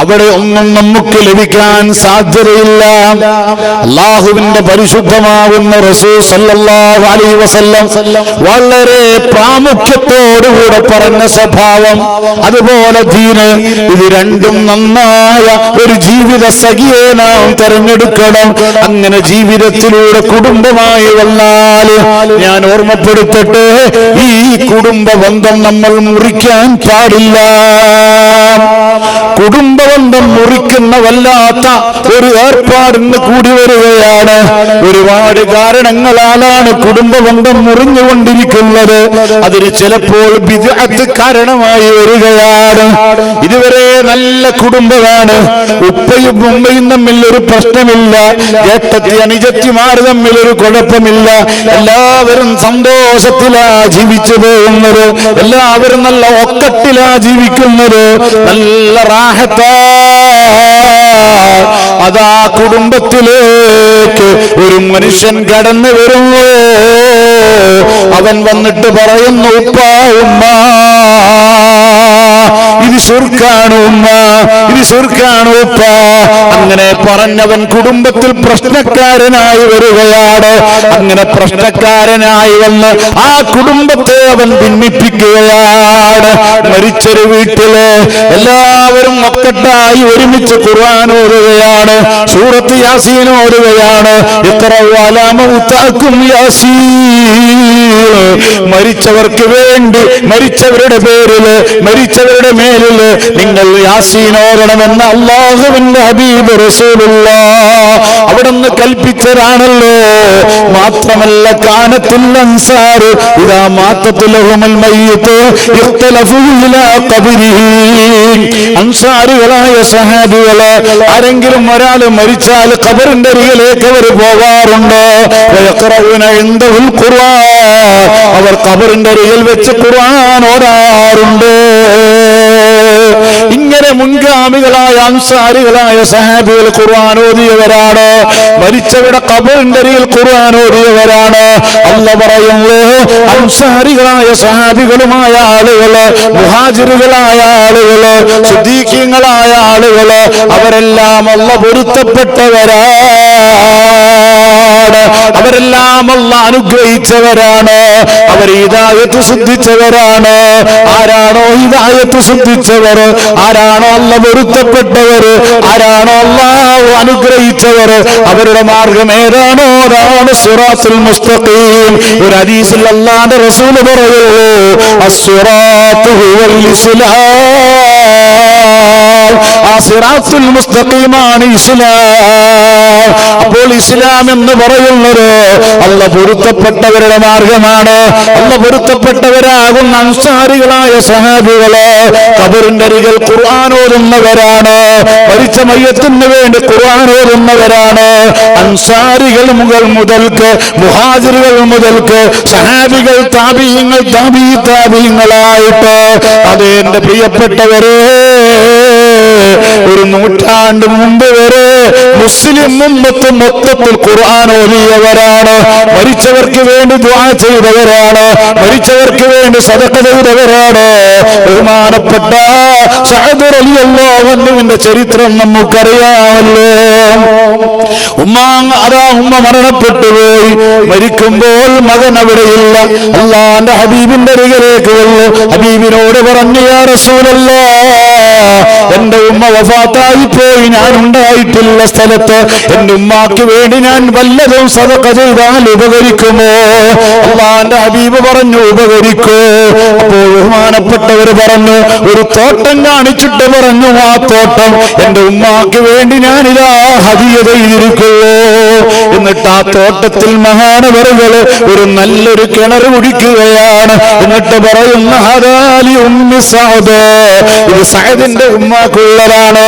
അവിടെ ഒന്നും നമുക്ക് ലഭിക്കാൻ സാധ്യതയില്ല. അല്ലാഹുവിന്റെ പരിശുദ്ധമാകുന്ന റസൂൽ സല്ലല്ലാഹു അലൈഹി വസല്ലം വളരെ പ്രാമുഖ്യത്തോടുകൂടെ പറഞ്ഞ സ്വഭാവം, അതുപോലെ ദീന്, ഇത് രണ്ടും നന്നായ ഒരു ജീവിത സഖിയെ നാം തെരഞ്ഞെടുക്കണം. അങ്ങനെ ജീവിതത്തിലൂടെ കുടുംബമായി വന്നാൽ ഞാൻ ഓർമ്മപ്പെടുത്തട്ടെ, ഈ കുടുംബ ബന്ധം നമ്മൾ മുറിക്കാൻ പാടില്ല. കുടുംബബന്ധം മുറിക്കുന്ന വല്ലാത്ത ഒരു ഏർപ്പാടിന് കൂടി വരികയാണ്. ഒരുപാട് കാരണങ്ങളാലാണ് കുടുംബബന്ധം മുറിഞ്ഞുകൊണ്ടിരിക്കുന്നത്. അതിന് ചിലപ്പോൾ ബിദ്അത്ത് കാരണമായി വരികയാണ്. ഇതുവരെ നല്ല കുടുംബമാണ്, ഉപ്പയും ഉമ്മയും തമ്മിൽ ഒരു പ്രശ്നമില്ല, ഏട്ടത്തി അനുജത്തിമാർ തമ്മിൽ ഒരു കുഴപ്പമില്ല, എല്ലാവരും സന്തോഷത്തിലാ ജീവിച്ചു പോകുന്നത്, എല്ലാവരും നല്ല ഒക്കത്തിലാ ജീവിക്കുന്നത്, നല്ല റാഹത്താ. അതാ കുടുംബത്തിലേക്ക് ഒരു മനുഷ്യൻ കടന്നു വരുമ്പോ അവൻ വന്നിട്ട് പറയുന്നു, ഉപ്പാ ഉമ്മ ഇത് ശുർക്കാണ്, ഉമ്മ ഇത് ശുർക്കാണ്, ഉപ്പ. അങ്ങനെ പറഞ്ഞവൻ കുടുംബത്തിൽ പ്രശ്നക്കാരനായി വരികയാണ്. അങ്ങനെ പ്രശ്നക്കാരനായി വന്ന് ആ കുടുംബത്തെ അവൻ ഭിന്നിപ്പിക്കുകയാണ്. മരിച്ചൊരു വീട്ടില് എല്ലാവരും ഒക്കട്ടായി ഒരുമിച്ച് ഖുർആൻ ഓതുകയാണ്, സൂറത്ത് യാസീൻ ഓതുകയാണ്. മരിച്ചവർക്ക് വേണ്ടി, മരിച്ചവരുടെ പേരില്, മരിച്ചവരുടെ മേലില് നിങ്ങൾ യാസീൻ ഓതണമെന്ന് അല്ലാഹുവിന്റെ ഹബീബ് റസൂലുള്ളാഹ് അവിടുന്ന് കൽപ്പിച്ചതാണല്ലോ. മാത്രമല്ല കാനത്തുൽ അൻസാർ ഇദാ മാതതു ലഹുൽ മയ്യിത്ത് ഇഖ്തലഫു ഇലാ ഖബരിഹി. അൻസാറുകളായ സഹാബികളെ ആരെങ്കിലും ഒരാൾ മരിച്ചാൽ ഖബറിന്റെ അരികിലേക്ക് അവർ പോകാറുണ്ട്. വയഖറഊന ഇൻദഹുൽ ഖുർആൻ, അവർ ഖബറിന്റെ അരികിൽ വെച്ച് ഖുർആൻ ഓതാറുണ്ട്. ഇങ്ങനെ ഇങ്ങനെ മുൻഗാമികളായ അൻസാരികളായ സഹാബികൾ ഖുർആൻ ഓതിയവരാണ്. മരിച്ചവരുടെ ഖബറിന്റെ അരികിൽ ഖുർആൻ ഓതിയവരാണ്. അല്ലാഹു പറയുന്നു, അൻസാരികളായ സഹാബികളുമായ ആളുകള്, മുഹാജിറുകളായ ആളുകള്, സിദ്ദീഖീങ്ങളായ ആളുകള്, അവരെല്ലാം അല്ലാഹു പൊരുത്തപ്പെട്ടവരാണ്. അവരെല്ലാം അല്ലാഹു അനുഗ്രഹിച്ചവരാണ്. അവർ ഹിദായത്ത് സിദ്ധിച്ചവരാണ്. ആരാണോ ഹിദായത്ത് സിദ്ധിച്ചവർ, ആരാണോ അല്ലാഹു പൊരുത്തപ്പെട്ടവർ, ആരാണോ അല്ലാഹു അനുഗ്രഹിച്ചവർ, അവരുടെ മാർഗം ഏതാണോ അതാണ് സിറാത്തുൽ മുസ്തഖീം. ഒരു ഹദീസിൽ അല്ലാഹുവിന്റെ റസൂൽ പറയുന്നു, അസ്സിറാത്തു ഹുവൽ ഇസ്ലാം. ആ സിറാത്തുൽ മുസ്തഖീമാണ് ഇസ്ലാം. അപ്പോൾ ഇസ്ലാം എന്ന് പറയുന്നത് അല്ലാഹു പൊരുത്തപ്പെട്ടവരുടെ മാർഗമാണ്. അല്ലാഹു പൊരുത്തപ്പെട്ടവരാകുന്ന അൻസാരികളായ സഹാബികള് ഖബറിന്റെ അരികിൽ ഖുർആൻ ഓതുന്നവരാണ്. മരിച്ച മയ്യത്തിന് വേണ്ടി ഖുർആൻ ഓതുന്നവരാണ്. അൻസാരികൾ മുതൽക്ക് മുഹാജിറുകൾ മുതൽക്ക് സഹാബികൾ, താബിഈങ്ങൾ, താബിഈങ്ങളായിട്ട് അതേ എന്റെ പ്രിയപ്പെട്ടവരെ, ഒരു നൂറ്റാണ്ട് മുമ്പ് വരെ മുസ്ലിം ഉമ്മത്ത് മൊത്തത്തിൽ ഖുർആൻ ഓതിയവരാണ്. മരിച്ചവർക്ക് വേണ്ടി ദുആ ചെയ്തവരാണ്. മരിച്ചവർക്ക് വേണ്ടി സദഖ ചെയ്തവരാണ്. ബഹുമാനപ്പെട്ട സഅദ് റളിയല്ലാഹു അൻഹുവിന്റെ ചരിത്രം നമുക്കറിയാമല്ലോ. ഉമ്മ മരണപ്പെട്ടു പോയി. മരിക്കുമ്പോൾ മകൻ അവിടെയില്ല. അല്ലാഹുവിന്റെ ഹബീബിന്റെ അരികിലേക്ക് വന്നു. ഹബീബിനോട് പറഞ്ഞു, യാ റസൂലല്ലാഹ്, എന്റെ ഉമ്മ വഫാത്തായി പോയി. ഞാൻ ഉണ്ടായിട്ടില്ല സ്ഥലത്ത്. എന്റെ ഉമ്മാക്ക് വേണ്ടി ഞാൻ വല്ലതും സദഖ ചെയ്താൽ ഉപകരിക്കുമോ? അല്ലാഹുവിന്റെ ഹബീബ് പറഞ്ഞു, ഉപകരിക്കൂ. അപ്പോൾ ബഹുമാനപ്പെട്ടവർ പറഞ്ഞു, ഒരു തോട്ടം കാണിച്ചിട്ട് പറഞ്ഞു, ആ തോട്ടം എന്റെ ഉമ്മാക്ക് വേണ്ടി ഞാനിതാ ഹദിയ ചെയ്തിരിക്കുള്ളൂ. എന്നിട്ട് ആ തോട്ടത്തിൽ മഹാനവറുകള് ഒരു നല്ലൊരു കിണർ കുടിക്കുകയാണ്. എന്നിട്ട് പറയുന്ന, ഹദാലി ഉമ്മി സഅദ്, ഇത് സഅദിന്റെ ഉമ്മാക്കുള്ളതാണ്.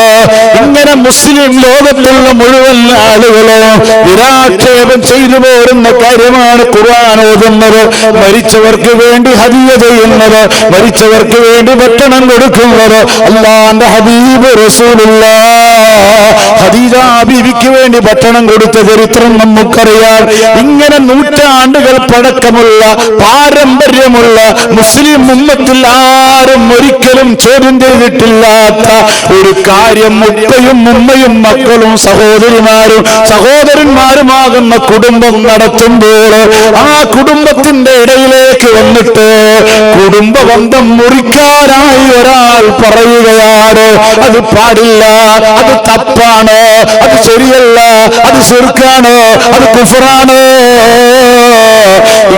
ഇങ്ങനെ മുസ്ലിം ലോകത്തുള്ള മുഴുവൻ ആളുകളോ നിരാക്ഷേപം ചെയ്തു പോരുന്ന കാര്യമാണ് ഖുർആൻ ഓതുന്നത്. മരിച്ചവർക്ക് വേണ്ടി ഹദിയ ചെയ്യുന്നത്, മരിച്ചവർക്ക് വേണ്ടി ഭക്ഷണം കൊടുക്കുന്നത്. അല്ലാഹുവിന്റെ ഹബീബ് റസൂലുള്ളാഹ് ഖദീജ ബീവിക്ക് വേണ്ടി ഭക്ഷണം കൊടുത്ത ചരിത്രം നമുക്കറിയാം. ഇങ്ങനെ നൂറ്റാണ്ടുകൾ പഴക്കമുള്ള പാരമ്പര്യമുള്ള മുസ്ലിം ഉമ്മത്തിൽ ആരും ഒരിക്കലും ചോദ്യം ചെയ്തിട്ടില്ലാത്ത ഒരു കാര്യം ഉപ്പയും ഉമ്മയും മക്കളും സഹോദരിമാരും സഹോദരന്മാരുമാകുന്ന കുടുംബം നടത്തുമ്പോൾ ആ കുടുംബത്തിന്റെ ഇടയിലേക്ക് വന്നിട്ട് കുടുംബബന്ധം മുറിക്കാനായി ഒരാൾ പറയുകയാണ്, അത് പാടില്ല, അത് തപ്പാണ്, അത് ശരിയല്ല, അത് ശിർക്കാണ്, അത് കുഫറാണ്.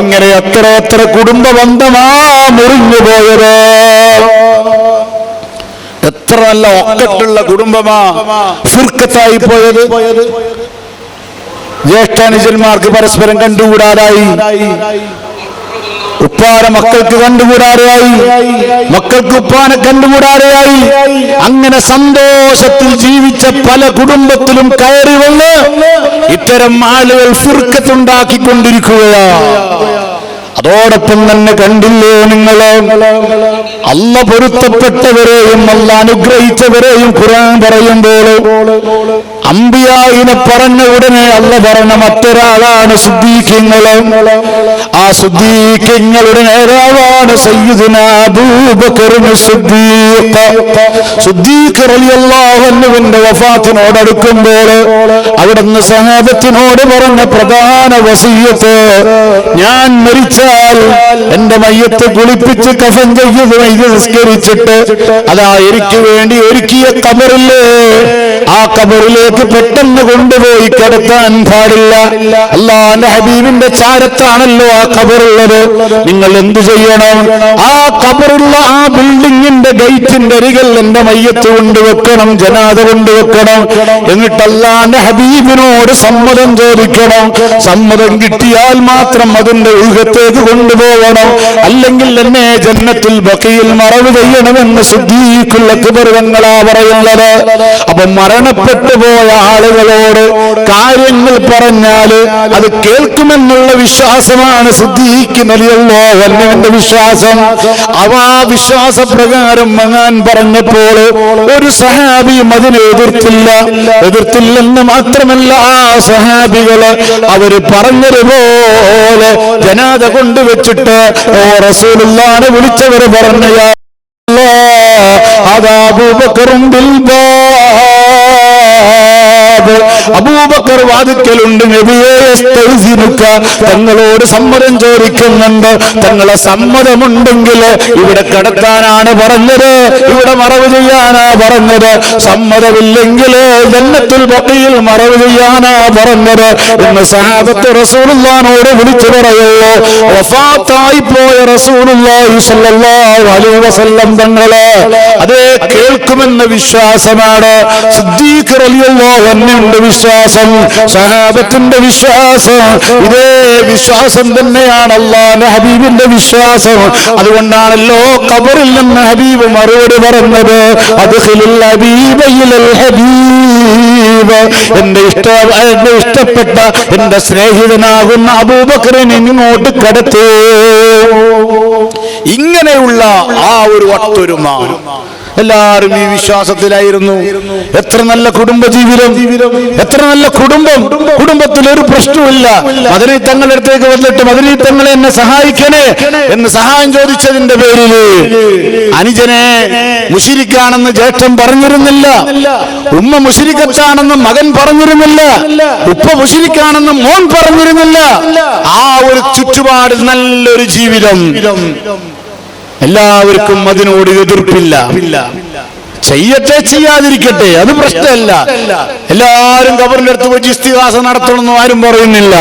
ഇങ്ങനെ എത്ര കുടുംബബന്ധമാ മുറിഞ്ഞു പോയത്. എത്ര നല്ല ഒക്കട്ടുള്ള കുടുംബമാ ഫിർഖത്തായി പോയത്. ജ്യേഷ്ഠാനുജന്മാർക്ക് പരസ്പരം കണ്ടുകൂടാതായി, ഉപ്പാന മക്കൾക്ക് കണ്ടുകൂടാതെയായി, മക്കൾക്ക് ഉപ്പാനെ കണ്ടുകൂടാതെയായി. അങ്ങനെ സന്തോഷത്തിൽ ജീവിച്ച പല കുടുംബത്തിലും കയറി വന്ന് ഇത്തരം ആളുകൾ ഫിർഖത്തുണ്ടാക്കിക്കൊണ്ടിരിക്കുകയാണ്. അതോടൊപ്പം തന്നെ കണ്ടില്ലേ നിങ്ങള്, അല്ലാഹു പൊരുത്തപ്പെട്ടവരെയും അല്ലാഹു അനുഗ്രഹിച്ചവരെയും ഖുർആൻ പറയുമ്പോൾ അംബിയായിനെ പറഞ്ഞ ഉടനെ അല്ലാഹു പറഞ്ഞ മറ്റൊരാളാണ് സിദ്ദീഖീങ്ങള്. ആ സിദ്ദീഖീങ്ങളുടെ നേതാവാണ് സയ്യിദുനാ അബൂബക്കർ സിദ്ദീഖ്. സിദ്ദീഖ് റളിയല്ലാഹു അൻഹുവിന്റെ വഫാത്തിനോടടുക്കുമ്പോൾ അവിടുന്ന് സഹാബത്തിനോട് പറഞ്ഞ പ്രധാന വസിയ്യത്ത്, ഞാൻ മരിച്ചാൽ എന്റെ മയ്യത്ത് കുളിപ്പിച്ച് കഫൻ ചെയ്ത് നിസ്കരിച്ചിട്ട് അതാ എനിക്ക് വേണ്ടി ഒരുക്കിയ ഖബറില്ലേ, ആ ഖബറിലേക്ക് പെട്ടെന്ന് കൊണ്ടുപോയി കിടത്താൻ പാടില്ല. അല്ലാഹുവിന്റെ ഹബീബിന്റെ ചാരത്താണല്ലോ ആ ഖബറുള്ളത്. നിങ്ങൾ എന്തു ചെയ്യണം? ആ ഖബറുള്ള ആ ബിൽഡിങ്ങിന്റെ ഗേറ്റിന്റെ അരികിൽ എന്റെ മയ്യത്ത് കൊണ്ടുവെക്കണം, ജനാദ കൊണ്ടുവെക്കണം. എന്നിട്ട് അല്ലാഹുവിന്റെ ഹബീബിനോട് സമ്മതം ചോദിക്കണം. സമ്മതം കിട്ടിയാൽ മാത്രം അതിന്റെ ഊഹത്തേക്ക് കൊണ്ടുപോകണം, അല്ലെങ്കിൽ എന്നെ ജന്നത്തുൽ ബഖീൽ മറവ് ചെയ്യണമെന്ന് സിദ്ദീഖുൽ അക്ബർ തങ്ങളാ പറയുന്നത്. അപ്പൊ മരണപ്പെട്ടു പോയ ആളുകളോട് കാര്യങ്ങൾ പറഞ്ഞാല് അത് കേൾക്കുമെന്നുള്ള വിശ്വാസമാണ് സിദ്ദീഖ് റളിയല്ലാഹു അൻഹുവിന്റെ വിശ്വാസം. ആ വിശ്വാസപ്രകാരം മഹാൻ പറഞ്ഞപ്പോൾ ഒരു സഹാബിയും അതിനെ എതിർത്തില്ലെന്ന് മാത്രമല്ല, ആ സഹാബികള് അവര് പറഞ്ഞതുപോലെ ജനാദ കൊണ്ടുവച്ചിട്ട് റസൂലുള്ളാഹിനെ വിളിച്ചവർ പറഞ്ഞ അതാ അബൂബക്കറും അബൂബക്കർ വാതിക്കലുണ്ട്, നബിയെ യസ്തഅ്സിനുക, തങ്ങളോട് സമ്മതം ചോദിക്കുന്നുണ്ട്. തങ്ങളെ സമ്മതമുണ്ടെങ്കിൽ ഇവിടെ കടത്താനാണ് പറഞ്ഞത്, ഇവിടെ മറവ് ചെയ്യാനാ പറഞ്ഞത്. സമ്മതമില്ലെങ്കിൽ ജന്നത്തുൽ ബഖീൽ മറവ് ചെയ്യാനാ പറഞ്ഞത് എന്ന് സഹാബത്ത് റസൂലുള്ളാഹിനോട് വിളിച്ചു പറയുള്ളൂ. വഫാത്തായി പോയ റസൂലുള്ളാഹി സ്വല്ലല്ലാഹു അലൈഹി വസല്ലം തങ്ങളെ അതേ കേൾക്കുമെന്ന വിശ്വാസമാണ് സിദ്ദീഖ് റളിയല്ലാഹു അൻഹുവിന്റെ വിശ്വാസം, സഹാബത്തിന്റെ വിശ്വാസം. ഇതേ വിശ്വാസം തന്നെയാണ് അല്ലാഹുവിന്റെ ഹബീബിന്റെ വിശ്വാസം. അതുകൊണ്ടാണല്ലോ ഖബറിൽ നിന്ന് ഹബീബ് മറുപടി പറഞ്ഞത്, അദ്ഖിലുൽ ഹബീബ ഇലൽ ഹബീബ്, എന്റെ ഇഷ്ടപ്പെട്ട എന്റെ സ്നേഹിതനാകുന്ന അബൂബക്കറിനെ ഇങ്ങോട്ട് കടത്തേ. ഇങ്ങനെയുള്ള ആ ഒരു ഒത്തൊരുമ എല്ലാവരും ഈ വിശ്വാസത്തിലായിരുന്നു. എത്ര നല്ല കുടുംബജീവിതം, എത്ര നല്ല കുടുംബം. കുടുംബത്തിൽ ഒരു പ്രശ്നമില്ല. മദനി തങ്ങളുടെ അടുത്തേക്ക് വന്നിട്ട് മദനി തങ്ങളെ എന്നെ സഹായിക്കണേ എന്ന് സഹായം ചോദിച്ചതിന്റെ പേരിൽ അനുജനെ മുശ്രിക്കാണെന്ന് ജ്യേഷ്ഠൻ പറഞ്ഞിരുന്നില്ല, ഉമ്മ മുശ്രിക്കത്താണെന്ന് മകൻ പറഞ്ഞിരുന്നില്ല, ഉപ്പ മുശ്രിക്കാണെന്ന് മോൻ പറഞ്ഞിരുന്നില്ല. ആ ഒരു ചുറ്റുപാട് നല്ലൊരു ജീവിതം. എല്ലാവർക്കും അതിനോട് എതിർപ്പില്ല. ചെയ്യട്ടെ ചെയ്യാതിരിക്കട്ടെ അത് പ്രശ്നമല്ല. എല്ലാവരും ഖബറിന്റെ അടുത്ത് പോയി ഇസ്തിഗാസ നടത്തണമെന്നും ആരും പറയുന്നില്ല.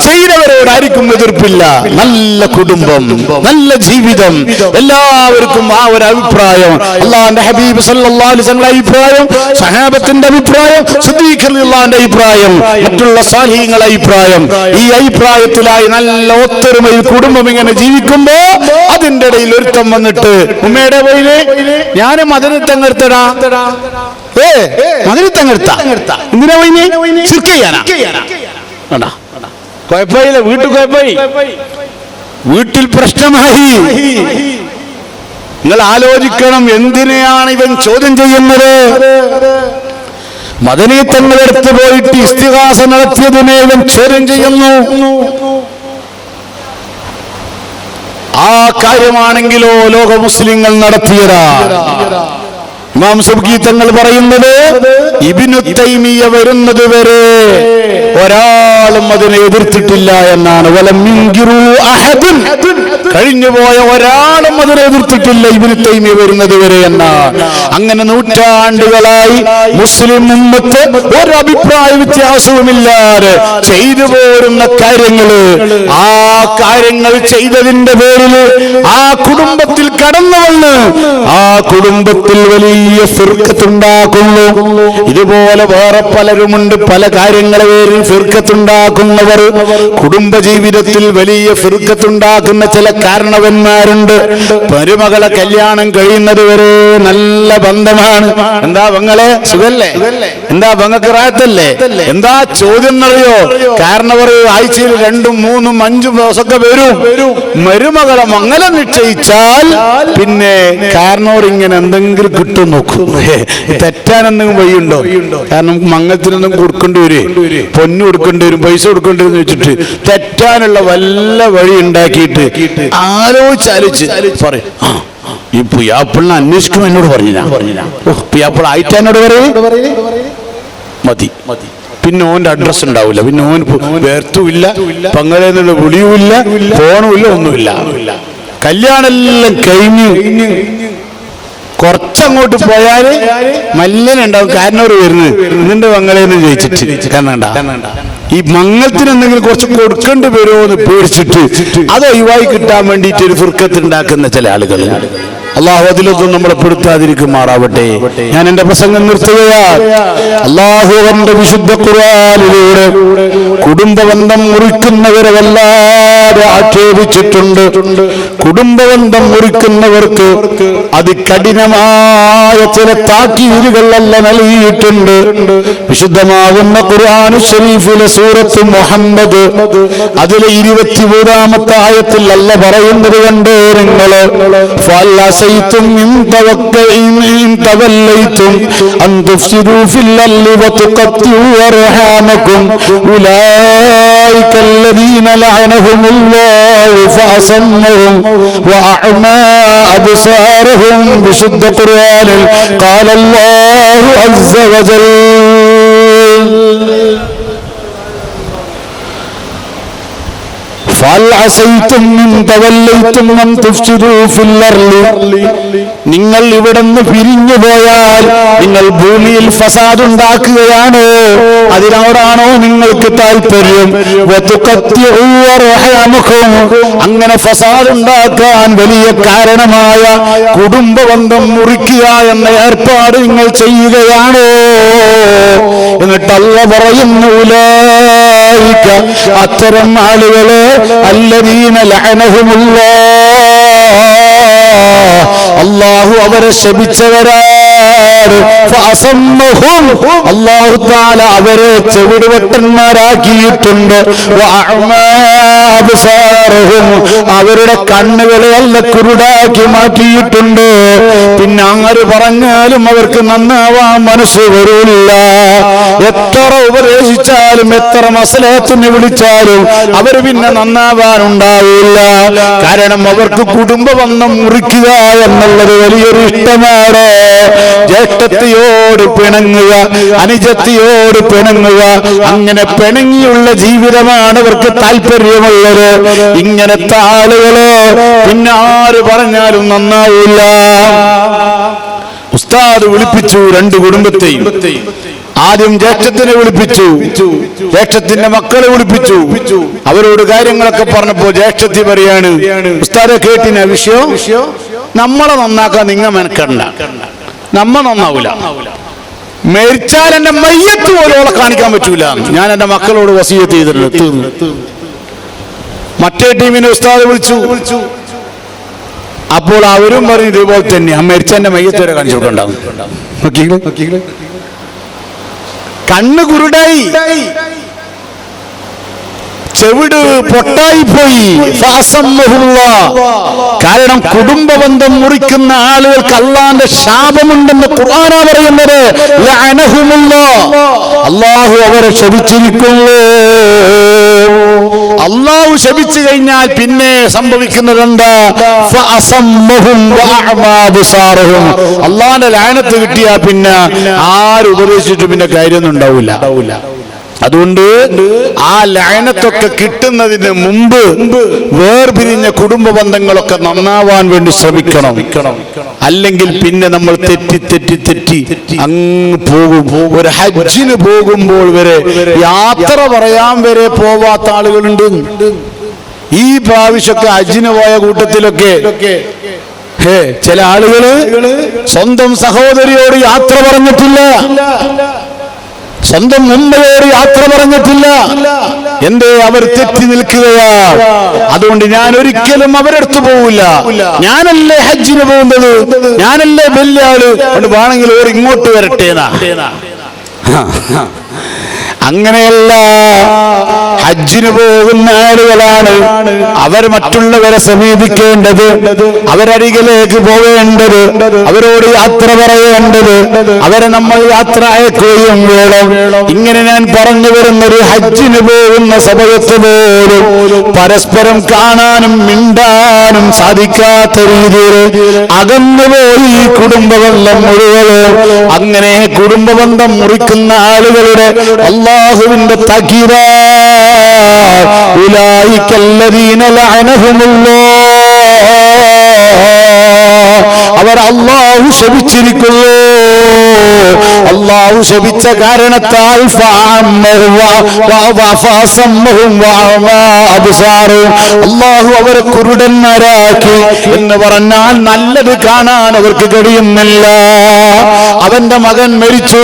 ചെയ്തവരോട് ആർക്കും എതിർപ്പില്ല. നല്ല കുടുംബം, നല്ല ജീവിതം, എല്ലാവർക്കും ആ ഒരു അഭിപ്രായം. അല്ലാഹുവിന്റെ ഹബീബ് സല്ലല്ലാഹു അലൈഹി വസല്ലം അഭിപ്രായം, സഹാബത്തിന്റെ അഭിപ്രായം, സിദ്ദീഖ് റളിയല്ലാഹുവിന്റെ അഭിപ്രായം, മറ്റുള്ള സാലിഹീങ്ങളുടെ അഭിപ്രായം. ഈ അഭിപ്രായത്തിലായി നല്ല ഒത്തൊരുമയിൽ കുടുംബം ഇങ്ങനെ ജീവിക്കുമ്പോ അതിന്റെ ഇടയിൽ ഒരുത്തം വന്നിട്ട് ഉമ്മയുടെ പോയില്ലേ ഞാനും അതിന് തങ്ങെടുത്ത എന്തിനാ കുഴപ്പമില്ല, വീട്ടിൽ കുഴപ്പമായി, വീട്ടിൽ പ്രശ്നമായി. നിങ്ങൾ ആലോചിക്കണം, എന്തിനെയാണ് ഇവൻ ചോദ്യം ചെയ്യുന്നത്? മദനി തങ്ങളെടുത്ത് പോയിട്ട് ഇസ്തിഗാസ നടത്തിയതിനെ ഇവൻ ചോദ്യം ചെയ്യുന്നു. ആ കാര്യമാണെങ്കിലോ ലോക മുസ്ലിങ്ങൾ നടത്തിയതാ. ഇമാം സുബ്കി തങ്ങൾ പറയുന്നത് ഇബ്നു തൈമിയ വരുന്നത് വരെ ഒരാളും അതിനെ എതിർത്തിട്ടില്ല എന്നാണ്. വലം യുൻകിറു അഹദുൻ, കഴിഞ്ഞുപോയ ഒരാളും അതിനെ എതിർത്തിട്ടില്ല ഇബ്നു തൈമിയ വരുന്നത് വരെ എന്നാണ്. അങ്ങനെ നൂറ്റാണ്ടുകളായി മുസ്ലിം ഉമ്മത്ത് ഒരു അഭിപ്രായ വ്യത്യാസവുമില്ലാതെ ചെയ്തു പോരുന്ന കാര്യങ്ങള്, ആ കാര്യങ്ങൾ ചെയ്തതിന്റെ പേരിൽ ആ കുടുംബത്തിൽ കടന്നു വന്ന് ആ കുടുംബത്തിൽ വലിയ ഫിർഖത്തുണ്ടാക്കുന്നു. ഇതുപോലെ വേറെ പലരുമുണ്ട്, പല കാര്യങ്ങളെ പേരിൽ ഫിർഖത്തുണ്ടാക്കുന്നവർ. കുടുംബജീവിതത്തിൽ വലിയ ഫിർഖത്തുണ്ടാക്കുന്ന ചില കാരണവന്മാരുണ്ട്. മരുമകളെ കല്യാണം കഴിയുന്നത് വരെ നല്ല ബന്ധമാണ്. എന്താ പെങ്ങളെ സുഖല്ലേ, എന്താ പെങ്ങൾക്ക് റായത്തല്ലേ, എന്താ ചോദ്യം എന്നറിയോ? കാരണം അവർ ആഴ്ചയിൽ 2, 3, 5 ദിവസമൊക്കെ വരും. മരുമകളെ മംഗലം നിശ്ചയിച്ചാൽ പിന്നെ കാരണവർ ഇങ്ങനെ എന്തെങ്കിലും കിട്ടും നോക്കും. തെറ്റാൻ എന്തെങ്കിലും വഴിയുണ്ടോ? കാരണം മംഗലത്തിനൊന്നും കൊടുക്കേണ്ടി വരും, പൊന്നു കൊടുക്കേണ്ടി വരും, പൈസ കൊടുക്കേണ്ടി വരും വെച്ചിട്ട് തെറ്റാനുള്ള വല്ല വഴി ഉണ്ടാക്കിയിട്ട് ആലോചിച്ച് പറയും. ഈ പുയ്യാപ്പിളിനെ അന്വേഷിക്കും എന്നോട് പറഞ്ഞില്ല, പുയ്യാപ്പിൾ ആയിട്ട് എന്നോട് പറയും മതി. പിന്നെ ഓന്റെ അഡ്രസ് ഉണ്ടാവില്ല, പിന്നെ ഓൻ വേർത്തുമില്ല, പങ്കാളിന്നുള്ള വിളിയുമില്ല, ഫോണുമില്ല, ഒന്നുമില്ല. കല്യാണമെല്ലാം കഴിഞ്ഞ് കുറച്ചങ്ങോട്ട് പോയാല് മല്ലനുണ്ടാവും കാരണവർ വരുന്നത് ഇതിന്റെ പങ്കാളിന്ന് ചോദിച്ചിട്ട്. കാരണം ഈ മംഗളത്തിന് എന്തെങ്കിലും കുറച്ച് കൊടുക്കേണ്ടി വരുമോ എന്ന് പേടിച്ചിട്ട് അത് ഒഴിവായി കിട്ടാൻ വേണ്ടിയിട്ട് ഒരു ഫിർഖത്ത് ഉണ്ടാക്കുന്ന ചില ആളുകൾ. അള്ളാഹു അതിലൊന്നും നമ്മളെ പെടുത്താതിരിക്കുമാറാവട്ടെ. ഞാൻ എന്റെ പ്രസംഗം നിർത്തുകയാണ്. അള്ളാഹു അവന്റെ വിശുദ്ധ ഖുർആനിലൂടെ കുടുംബബന്ധം മുറിക്കുന്നവരെ വല്ലാതെ ആക്ഷേപിച്ചിട്ടുണ്ട്. കുടുംബബന്ധം മുറിക്കുന്നവർക്ക് അതികഠിനമായ ചില താക്കീതുകൾ അല്ലാഹു നൽകിയിട്ടുണ്ട്. വിശുദ്ധമാകുന്ന ഖുർആൻ ശരീഫിലെ സൂറത്ത് മുഹമ്മദ് അതിലെ 23-ാമത്തെ ആയത്തിൽ അല്ലാഹു പറയുന്നത് കണ്ടേ നിങ്ങള് ഫഅലസൈതും ഇൻ തവല്ലൈതും അൻ തുഫ്സിദൂ ഫിൽ അർളി വതുഖത്തിഉ അർഹാമകും ഉലൈക الذين لعنهم الله فأصمهم وأعمى أبصارهم. بشد قرآن قال الله عز وجل നിങ്ങൾ ഇവിടുന്ന് പിരിഞ്ഞു പോയാൽ നിങ്ങൾ ഭൂമിയിൽ ഫസാദ് ഉണ്ടാക്കുകയാണ്. അതിനോടാണോ നിങ്ങൾക്ക് താല്പര്യം? അങ്ങനെ ഫസാദ് ഉണ്ടാക്കാൻ വലിയ കാരണമായ കുടുംബബന്ധം മുറിക്കുക എന്ന ഏർപ്പാട് നിങ്ങൾ ചെയ്യുകയാണോ? എന്നിട്ട് അല്ലാഹു പറയുന്നു അത്തരം ആളുകളെ അല്ലദീന ലഅനഹുമുല്ലാഹ്, അല്ലാഹു അവരെ ശപിച്ചവരാണ്. ഫഅസമ്മഹും, അല്ലാഹു തആല അവരെ ചെവിടുവെട്ടന്മാരാക്കിയിട്ടുണ്ട്. വഅഅമാ അബ്സാറഹും, അവരുടെ കണ്ണുകളെ അല്ലാഹു കുരുടാക്കി മാറ്റിയിട്ടുണ്ട്. പിന്നെ ആര് പറഞ്ഞാലും അവർക്ക് നന്നാവാൻ മനസ്സ് വരില്ല. എത്ര ഉപദേശിച്ചാലും എത്ര മസലഹത്തിന് വിളിച്ചാലും അവർ പിന്നെ നന്നാവാനുണ്ടാവില്ല. കാരണം അവർക്ക് കുടുംബബന്ധം മുറിക്കുക എന്നുള്ളത് വലിയൊരു ഇഷ്ടമാണ്. ജ്യേഷ്ഠത്തിയോട് പിണങ്ങുക, അനുജത്തിയോട് പിണങ്ങുക, അങ്ങനെ പിണങ്ങിയുള്ള ജീവിതമാണ് അവർക്ക് താല്പര്യമുള്ളത്. ഇങ്ങനത്തെ ആളുകള് പിന്നെ ആര് പറഞ്ഞാലും നന്നാവില്ല. ഉസ്താദ് വിളിപ്പിച്ചു 2 കുടുംബത്തെയും. ആദ്യം ജ്യേഷ്ഠത്തിനെ വിളിപ്പിച്ചു, ജ്യേഷ്ഠത്തിന്റെ മക്കളെ വിളിപ്പിച്ചു. അവരോട് കാര്യങ്ങളൊക്കെ പറഞ്ഞപ്പോ ജ്യേഷ്ഠത്തി പറയാണ്, ഉസ്താദെ കേട്ടിന വിഷയം, നമ്മളെ നന്നാക്കാൻ നിങ്ങൾ മെനക്കണ്ട, നമ്മ നന്നാവൂല. മരിച്ചാൽ എന്റെ മയ്യത്ത് പോലും അവളെ കാണിക്കാൻ പറ്റൂല. ഞാൻ എന്റെ മക്കളോട് വസിയത്ത് ചെയ്തിട്ടുണ്ട്. മറ്റേ ടീമിനെ ഉസ്താദ് വിളിച്ചു. അപ്പോൾ അവരും പറഞ്ഞു ഇതുപോലെ തന്നെ, മരിച്ച എന്റെ മയ്യത്ത് വരെ കാണിച്ചു കൊടുക്കണ്ടാവും. കണ്ണ് കുരുടായി, ചെവിട് പൊട്ടായിപ്പോയി. കാരണം കുടുംബബന്ധം മുറിക്കുന്ന ആളുകൾക്ക് അള്ളാന്റെ ശാപമുണ്ടെന്ന് ഖുർആനാ പറയുന്നത്. അള്ളാഹു അവരെ ശപിച്ചിരിക്കുന്നു. അള്ളാഹു ശപിച്ചു കഴിഞ്ഞാൽ പിന്നെ സംഭവിക്കുന്നത് എന്താ? അള്ളാന്റെ ലാനത്ത് കിട്ടിയാ പിന്നെ ആര് ഉപദേശിച്ചിട്ട് പിന്നെ കാര്യമൊന്നും ഉണ്ടാവില്ല. അതുകൊണ്ട് ആ ലഅനത്തൊക്കെ കിട്ടുന്നതിന് മുമ്പ് വേർപിരിഞ്ഞ കുടുംബ ബന്ധങ്ങളൊക്കെ നന്നാവാൻ വേണ്ടി ശ്രമിക്കണം. അല്ലെങ്കിൽ പിന്നെ നമ്മൾ തെറ്റി അങ്ങ് പോകും. ഒരു ഹജ്ജിന് പോകുമ്പോൾ വരെ യാത്ര പറയാൻ വരെ പോവാത്ത ആളുകളുണ്ട്. ഈ പ്രാവശ്യമൊക്കെ ഹജ്ജിന് പോയ കൂട്ടത്തിലൊക്കെ ചില ആളുകള് സ്വന്തം സഹോദരിയോട് യാത്ര പറഞ്ഞിട്ടില്ല, സ്വന്തം ഉമ്മയോട് യാത്ര പറഞ്ഞിട്ടില്ല. എന്തേ? അവർ തെറ്റി നിൽക്കുകയാ. അതുകൊണ്ട് ഞാൻ ഒരിക്കലും അവരെടുത്തു പോവില്ല. ഞാനല്ലേ ഹജ്ജിന് പോകുന്നത്, ഞാനല്ലേ വലിയ ആള്, അതുകൊണ്ട് വേണമെങ്കിൽ ഓർ ഇങ്ങോട്ട് വരട്ടേന്നാ. അങ്ങനെയല്ല. ഹജ്ജിന് പോകുന്ന ആളുകളാണ് അവർ മറ്റുള്ളവരെ സമീപിക്കേണ്ടത്, അവരരികിലേക്ക് പോവേണ്ടത്, അവരോട് യാത്ര പറയേണ്ടത്, അവരെ നമ്മൾ യാത്ര അയക്കുകയും വേണം. ഇങ്ങനെ ഞാൻ പറഞ്ഞു വരുന്നൊരു ഹജ്ജിന് പോകുന്ന സമയത്ത് പോലും പരസ്പരം കാണാനും മിണ്ടാനും സാധിക്കാത്ത രീതിയിൽ അകന്നുപോയി ഈ കുടുംബബന്ധം മുഴുവൻ. അങ്ങനെ കുടുംബബന്ധം മുറിക്കുന്ന ആളുകളുടെ അല്ലാഹുവിന്റെ തഖീറാ ഉലൈക الذين لعنهم الله, അവർ അല്ലാഹു ശപിച്ചിരിക്കുന്നു. അല്ലാഹു അല്ലാഹു ശപിച്ച കാരണത്താൽ അല്ലാഹു അവരെ കുരുടന്മാരാക്കി എന്ന് പറഞ്ഞാൽ നല്ലത് കാണാൻ അവർക്ക് കഴിയുന്നില്ല. അവന്റെ മകൻ മരിച്ചു,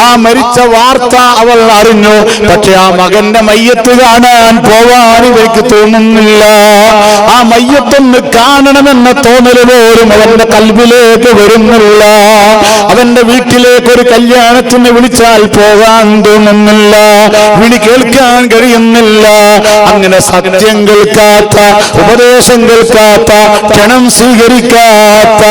ആ മരിച്ച വാർത്ത അവൾ അറിഞ്ഞു, പക്ഷെ ആ മകന്റെ മയ്യത്ത് കാണാൻ പോവാൻ ഇവർക്ക് തോന്നുന്നില്ല. ആ മയ്യത്തൊന്ന് കാണണമെന്ന തോന്നല് പോലും അവന്റെ കൽബിലേക്ക് വരുന്നില്ല. അവന്റെ വീട്ടിലേക്ക് ഒരു കല്യാണത്തിന് വിളിച്ചാൽ പോകാൻ തോന്നുന്നില്ല, വിളി കേൾക്കാൻ കഴിയുന്നില്ല. അങ്ങനെ സത്യം കേൾക്കാത്ത, ഉപദേശം കേൾക്കാത്ത, ക്ഷണം സ്വീകരിക്കാത്ത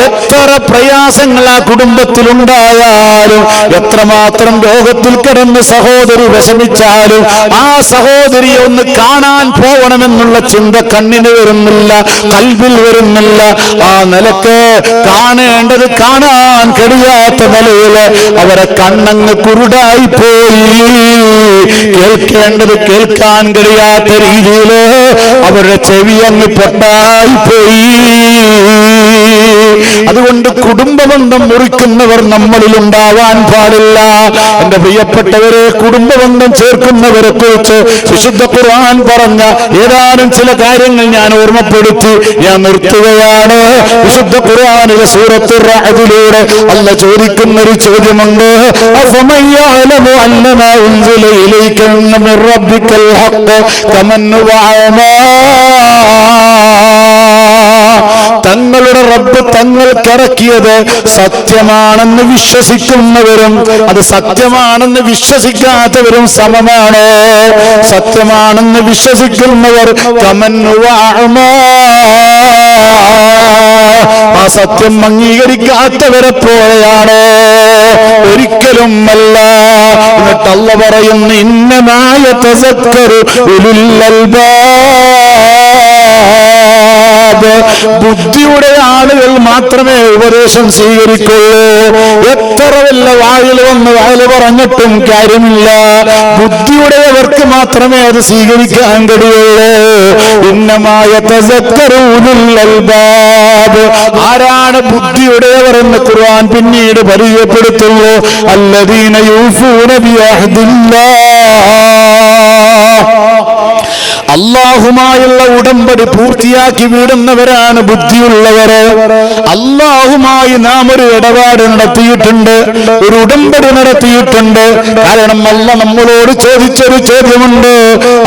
എത്ര പ്രയാസങ്ങൾ ആ കുടുംബത്തിലുണ്ടായാലും, എത്രമാത്രം രോഗത്തിൽ കിടന്ന് സഹോദരി വിഷമിച്ചാലും ആ സഹോദരിയെ ഒന്ന് കാണാൻ പോകണമെന്നുള്ള ചിന്ത കണ്ണിന് വരുന്നില്ല, കൽബിൽ വരുന്നില്ല. ആ നിലക്ക് കാണേണ്ടത് കാണാൻ കഴിയാത്ത നിലയില് അവരെ കണ്ണങ്ങ് കുരുടായി പോയി, കേൾക്കേണ്ടത് കേൾക്കാൻ കഴിയാത്ത രീതിയില് അവരുടെ ചെവി അങ്ങ് പൊട്ടായി പോയി. അതുകൊണ്ട് കുടുംബബന്ധം മുറിക്കുന്നവർ നമ്മളിൽ ഉണ്ടാവാൻ പാടില്ല. എന്റെ പ്രിയപ്പെട്ടവരെ, കുടുംബബന്ധം ചേർക്കുന്നവരെ കുറിച്ച് വിശുദ്ധ ഖുർആൻ പറഞ്ഞ ഏതാനും ചില കാര്യങ്ങൾ ഞാൻ ഓർമ്മപ്പെടുത്തി ഞാൻ നിർത്തുകയാണ്. വിശുദ്ധ ഖുർആനിലെ സൂറത്തുർ റഅദിലൂടെ അല്ലാഹ് ചോദിക്കുന്ന ഒരു ചോദ്യമുണ്ട്. അഫമൻ യഅലമു അന്നമാ ഉൻസില ഇലൈക മിർ റബ്ബിക്കൽ ഹഖ് കമൻ വഅമാ. തങ്ങളുടെ റബ്ബ് തങ്ങൾക്കിറക്കിയത് സത്യമാണെന്ന് വിശ്വസിക്കുന്നവരും അത് സത്യമാണെന്ന് വിശ്വസിക്കാത്തവരും സമമാണ്. സത്യമാണെന്ന് വിശ്വസിക്കുന്നവർ കമൻ വഅമാ, ആ സത്യം അംഗീകരിക്കാത്തവരെ പോലെയാണ്, ഒരിക്കലും അല്ല. എന്നിട്ട് അല്ലാഹ് പറയുന്നു, ഇന്നമാ യതസക്കറു ഉലുൽ അൽബാബ്. ബുദ്ധിയുടെ ആളുകൾ മാത്രമേ ഉപദേശം സ്വീകരിക്കുള്ളൂ. എത്ര വല്ല വായിൽ വന്ന് വായിൽ പറഞ്ഞിട്ടും കാര്യമില്ല, ബുദ്ധിയുടെയവർക്ക് മാത്രമേ അത് സ്വീകരിക്കാൻ കഴിയുള്ളൂ. ഇന്നമാ യതസക്കറു ഉലുൽ അൽബാബ്. ആരാണ് ബുദ്ധിയുടെയവർ എന്ന് ഖുർആൻ പിന്നീട് പരിചയപ്പെടുത്തുന്നു. അല്ലദീന യൂഫൂന ബിഅഹ്ദില്ലാഹ്. അല്ലാഹുമായുള്ള ഉടമ്പടി പൂർത്തിയാക്കി വീടുന്നവരാണ് ബുദ്ധിയുള്ളവർ. അല്ലാഹുമായി നാം ഒരു ഇടപാട് നടത്തിയിട്ടുണ്ട്, ഒരു ഉടമ്പടി നടത്തിയിട്ടുണ്ട്. കാരണം അല്ലാഹ് നമ്മളോട് ചോദിച്ചൊരു ചോദ്യമുണ്ട്,